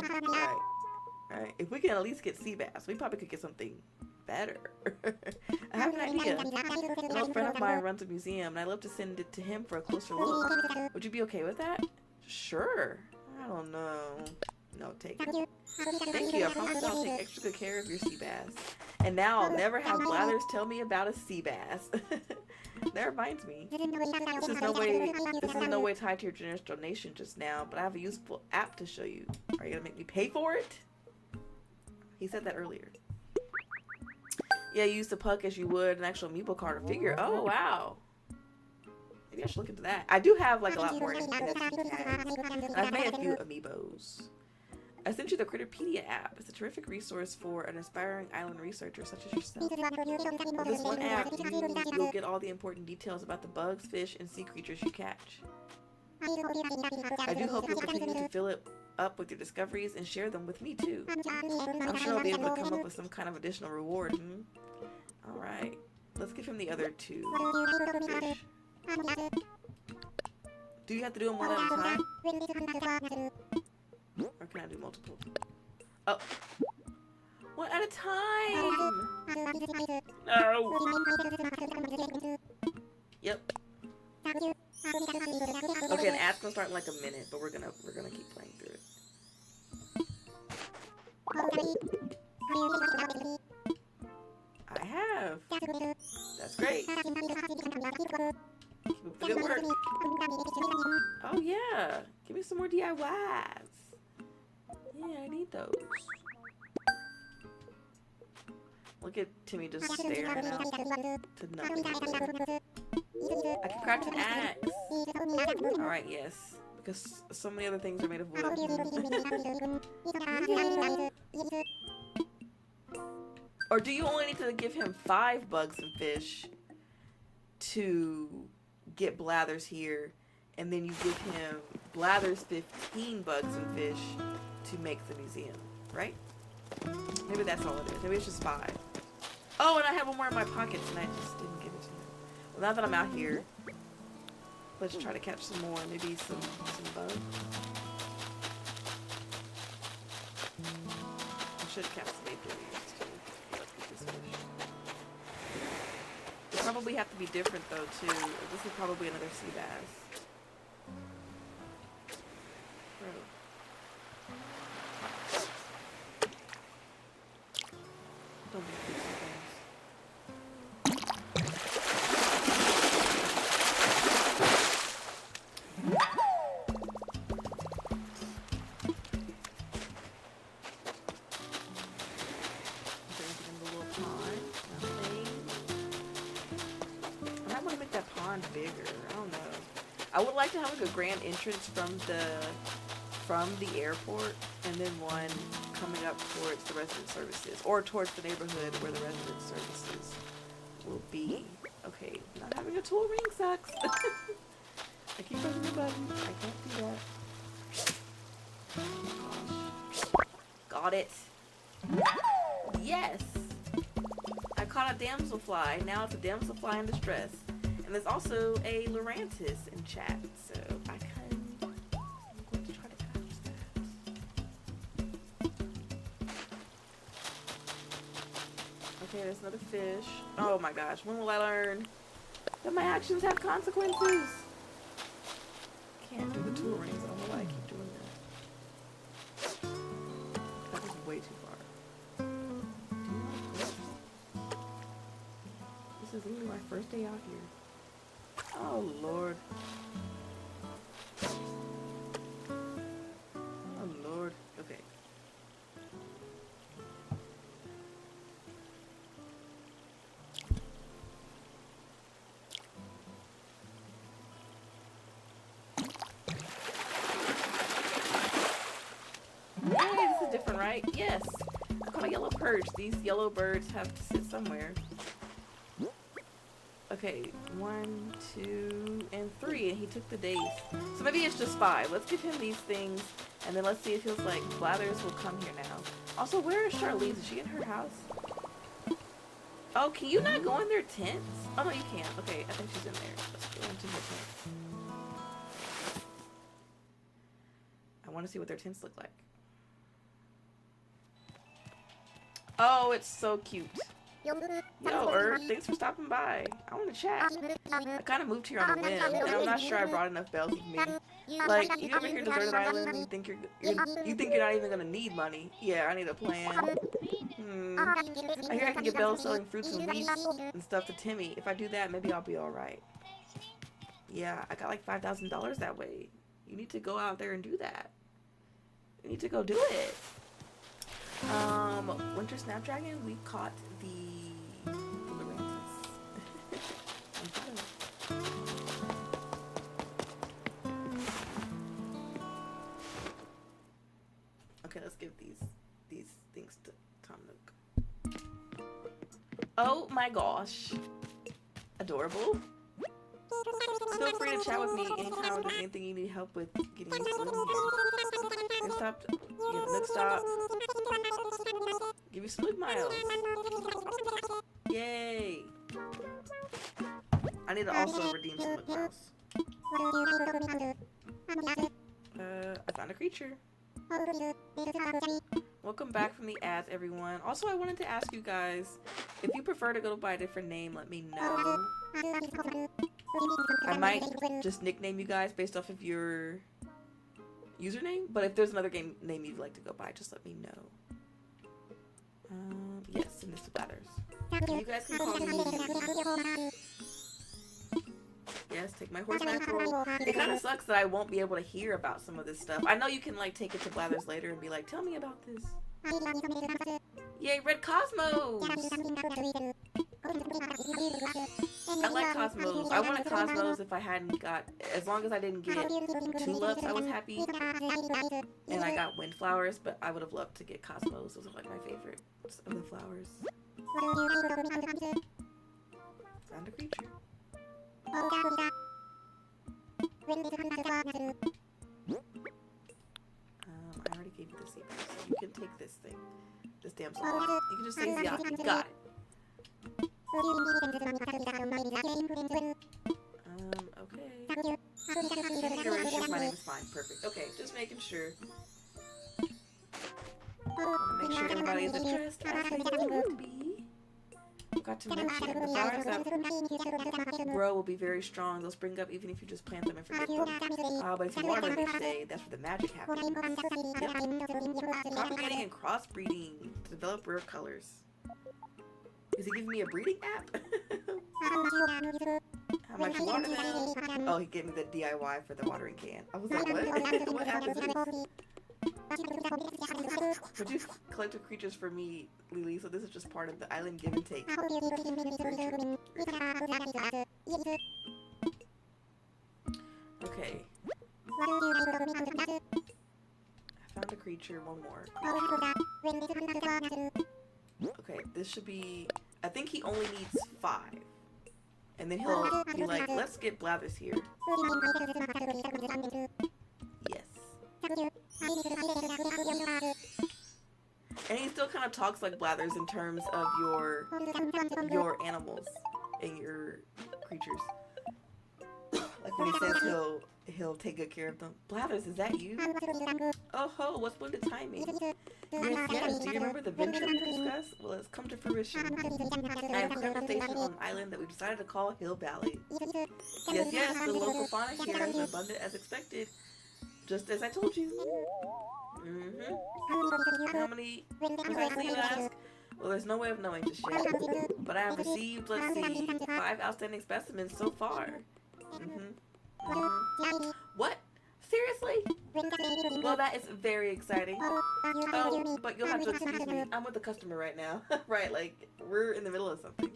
Alright. If we can at least get sea bass, we probably could get something better. I have an idea. An old friend of mine runs a museum, and I'd love to send it to him for a closer look. Would you be okay with that? Sure. I don't know. No, take it. Thank you. I promise I'll take extra good care of your sea bass. And now I'll never have Blathers tell me about a sea bass. That reminds me. This is in no way tied to your generous donation just now, but I have a useful app to show you. Are you gonna make me pay for it? He said that earlier. Yeah, you use the puck as you would an actual amiibo card or figure. Oh, wow. Maybe I should look into that. I do have like a lot more NFT tags. And I've made a few amiibos. I sent you the Critterpedia app. It's a terrific resource for an aspiring island researcher such as yourself. With this one app, you will get all the important details about the bugs, fish, and sea creatures you catch. I do hope you'll continue to fill it up with your discoveries and share them with me too. I'm sure I'll be able to come up with some kind of additional reward. Alright. Let's give him the other 2 fish. Do you have to do them one at a time? Or can I do multiple? Oh. One at a time. No. Yep. Okay, and ad's gonna start in like a minute, but we're gonna keep playing through it. I have. That's great. Keep up the good work. Oh yeah. Give me some more DIYs. Yeah, I need those. Look at Timmy just staring out to nothing. I can craft an axe. Alright, yes. Because so many other things are made of wood. Or do you only need to give him 5 bugs and fish to get Blathers here, and then you give him Blathers 15 bugs and fish to make the museum, right? Maybe that's all it is. Maybe it's just 5. Oh, and I have one more in my pockets, and I just didn't give it to him. Well, now that I'm out here, let's try to catch some more. Maybe some bugs. I should catch some aviaries too. Let's get this fish. They probably have to be different though too. This is probably another sea bass. Bro. Don't be a sea bass. Bigger. I don't know. I would like to have like a grand entrance from the airport, and then one coming up towards the resident services, or towards the neighborhood where the resident services will be. Okay, not having a tool ring sucks. I keep pressing the button. I can't do that. Oh, got it. Yes. I caught a damselfly. Now it's a damselfly in distress. And there's also a Lurantis in chat, so I'm going to try to catch that. Okay, there's another fish. Oh my gosh, when will I learn that my actions have consequences? Can't do the tool rings. I don't know why I keep doing that. That was way too far. This is literally my first day out here. Oh Lord. Oh Lord. Okay. Yay, this is different, right? Yes. I caught a yellow perch. These yellow birds have to sit somewhere. Okay, 1, 2, and 3, and he took the days. So maybe it's just 5. Let's give him these things, and then let's see if feels like Blathers will come here now. Also, where is Charlize? Is she in her house? Oh, can you not go in their tents? Oh, no, you can't. Okay, I think she's in there. Let's go into her tents. I want to see what their tents look like. Oh, it's so cute. Yo, Earth, thanks for stopping by. I want to chat. I kind of moved here on a whim, and I'm not sure I brought enough bells with me. Like, you ever hear deserted island and you think you're not even gonna need money? Yeah, I need a plan. I hear I can get bells selling fruits and leaves and stuff to Timmy. If I do that, maybe I'll be all right. Yeah, I got like $5,000 that way. You need to go out there and do that. You need to go do it. Winter Snapdragon, we caught the Lurantis. Okay, let's give these things to Tom Nook. Oh my gosh. Adorable. Feel free to chat with me anytime with anything you need help with getting used to living here. Stop. Yeah, Nook, stop. Give you some Nook miles. Yay. I need to also redeem some Nook miles. I found a creature. Welcome back from the ads, everyone. Also, I wanted to ask you guys, if you prefer to go by a different name, let me know. I might just nickname you guys based off of your username, but if there's another game name you'd like to go by, just let me know. Yes, and this is Blathers. You guys can call me. Yes, take my horseback roll. It kind of sucks that I won't be able to hear about some of this stuff. I know you can like take it to Blathers later and be like, tell me about this. Yay, Red Cosmos! I like Cosmos. I wanted Cosmos if I hadn't got, as long as I didn't get tulips, I was happy. And I got windflowers, but I would have loved to get Cosmos. Those are like my favorite of the flowers. Found a creature. I already gave you the secret, so you can take this thing. This damsel. You can just say Ziath. Got it. Okay. Iteration of my name is fine. Perfect. Okay, just making sure. Make sure everybody is addressed as they would be. Forgot to mention, the flowers that grow will be very strong. They'll spring up even if you just plant them and forget them. But if you water them each day, that's where the magic happens. Yep. Propagating and crossbreeding to develop rare colors. Is he giving me a breeding app? How much water then? Oh, he gave me the DIY for the watering can. I was like, what? What app is this? Produce collective creatures for me, Lily, so this is just part of the island give and take. Okay. I found a creature, one more. Okay, this should be, I think he only needs 5. And then he'll be like, let's get Blathers here. Yes. And he still kind of talks like Blathers in terms of your animals and your creatures. Like when he says he'll take good care of them. Blathers, is that you? Oh ho, what splendid timing. Yes, do you remember the venture we discussed? Well, it's come to fruition. I have cleared a station on an island that we decided to call Hill Valley. Yes, the local fauna here is abundant as expected. Just as I told you. How many precisely, you ask? Well, there's no way of knowing just yet. But I have received, let's see, 5 outstanding specimens so far. What? Seriously? Well, that is very exciting. Oh, but you'll have to excuse me. I'm with a customer right now. Right, like, we're in the middle of something.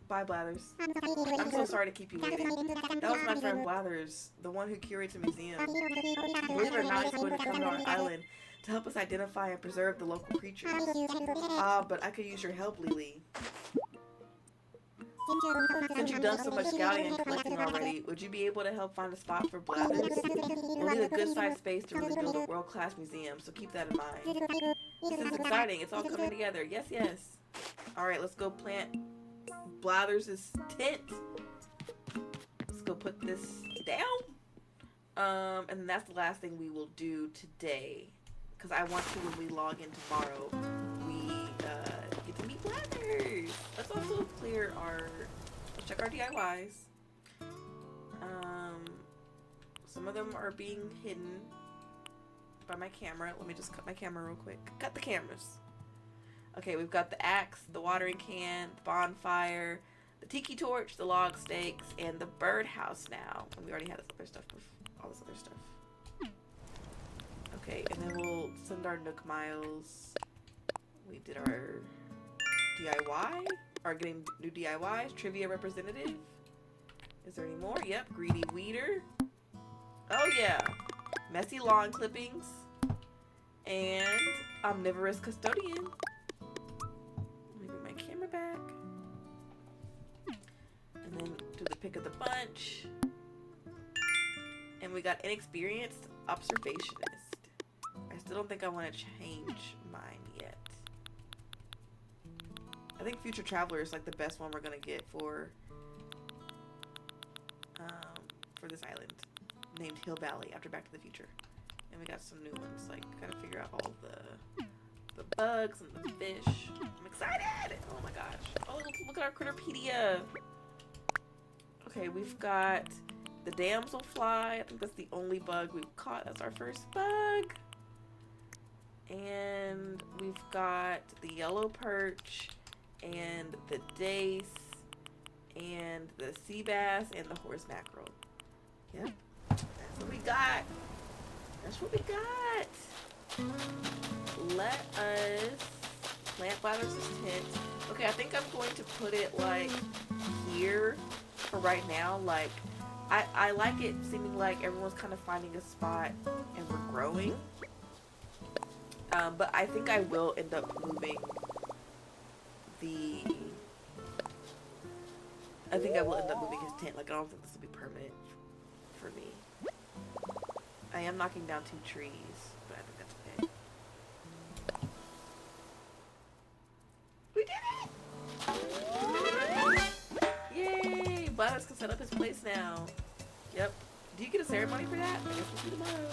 Bye, Blathers. I'm so sorry to keep you waiting. That was my friend Blathers, the one who curates a museum. Believe it or not, he's going to come to our island to help us identify and preserve the local creatures. But I could use your help, Lily. Since you've done so much scouting and collecting already, would you be able to help find a spot for Blathers? We'll need a good-sized space to really build a world-class museum, so keep that in mind. This is exciting. It's all coming together. Yes, yes. Alright, let's go plant Blathers' tent. Let's go put this down. And that's the last thing we will do today. Because I want to, when we log in tomorrow, we get to meet Blathers. Let's also clear our, let's check our DIYs. Some of them are being hidden by my camera. Let me just cut my camera real quick. Cut the cameras. Okay, we've got the axe, the watering can, the bonfire, the tiki torch, the log stakes, and the birdhouse now. And we already had this other stuff, all this other stuff. Okay, and then we'll send our Nook Miles. We did our DIY, or getting new DIYs, trivia representative. Is there any more? Yep, greedy weeder. Oh yeah, messy lawn clippings, and omnivorous custodian. Let me bring my camera back, and then do the pick of the bunch. And we got inexperienced observationist. I still don't think I want to change mine yet. I think Future Traveler is like the best one we're gonna get for this island, named Hill Valley after Back to the Future. And we got some new ones. Like, gotta figure out all the bugs and the fish. I'm excited! Oh my gosh. Oh, look at our Critterpedia. Okay, we've got the damselfly. I think that's the only bug we've caught. That's our first bug. And we've got the yellow perch and the dace and the sea bass and the horse mackerel. Yep, that's what we got. That's what we got. Let us plant Blathers' tent. Okay, I think I'm going to put it like here for right now. Like, I like it seeming like everyone's kind of finding a spot and we're growing. But I think I will end up moving I think I will end up moving his tent. Like, I don't think this will be permanent for me. I am knocking down 2 trees, but I think that's okay. We did it! Yay! Blathers can set up his place now. Yep. Do you get a ceremony for that? I guess we'll see tomorrow.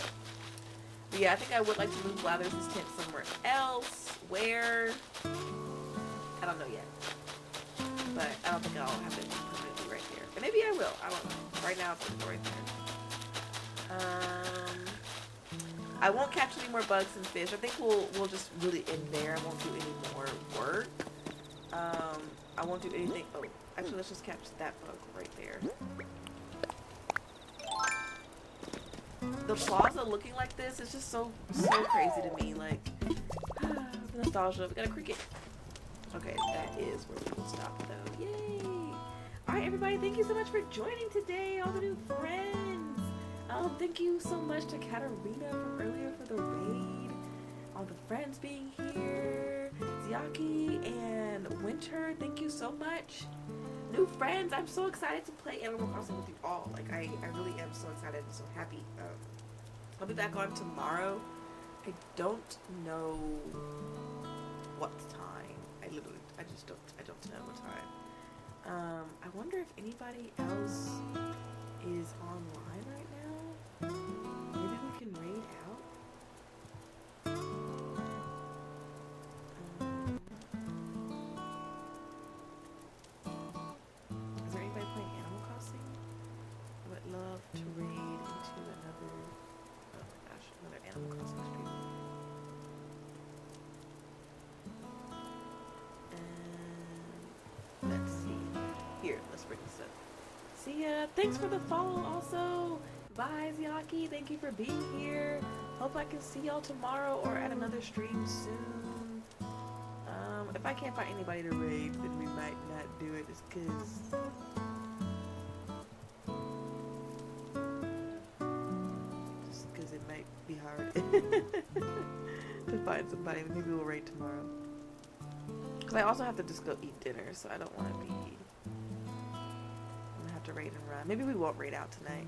But yeah, I think I would like to move Blathers' tent somewhere else. Where? I don't know yet. But I don't think I'll have it permanently right here. And maybe I will. I don't know. Right now it's right there. I won't catch any more bugs and fish. I think we'll just really end there. I won't do any more work. I won't do anything. Oh, actually, let's just catch that bug right there. The plaza looking like this is just so crazy to me. Like, the nostalgia. We got a cricket. Okay, that is where we will stop though. Yay! Alright everybody, thank you so much for joining today, all the new friends. Thank you so much to Katarina from earlier for the raid. All the friends being here. Ziaki and Winter, thank you so much. New friends, I'm so excited to play Animal Crossing with you all. Like, I really am so excited and so happy. I'll be back on tomorrow. I don't know what time. I don't know what time. I wonder if anybody else is online right now. Maybe we can raid out. Is there anybody playing Animal Crossing? I would love to raid into another, oh my gosh, another Animal Crossing stream. Let's see. Here, let's bring this up. See ya. Thanks for the follow also. Bye, Ziaki. Thank you for being here. Hope I can see y'all tomorrow or at another stream soon. If I can't find anybody to raid, then we might not do it just because it might be hard to find somebody. Maybe we'll raid tomorrow. Because I also have to just go eat dinner, so I don't want to be... I'm going to have to raid and run. Maybe we won't raid out tonight.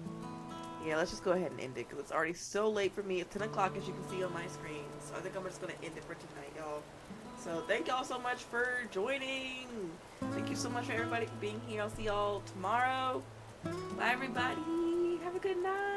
Yeah, let's just go ahead and end it, because it's already so late for me. It's 10 o'clock, as you can see on my screen. So I think I'm just going to end it for tonight, y'all. So thank y'all so much for joining. Thank you so much for everybody for being here. I'll see y'all tomorrow. Bye, everybody. Have a good night.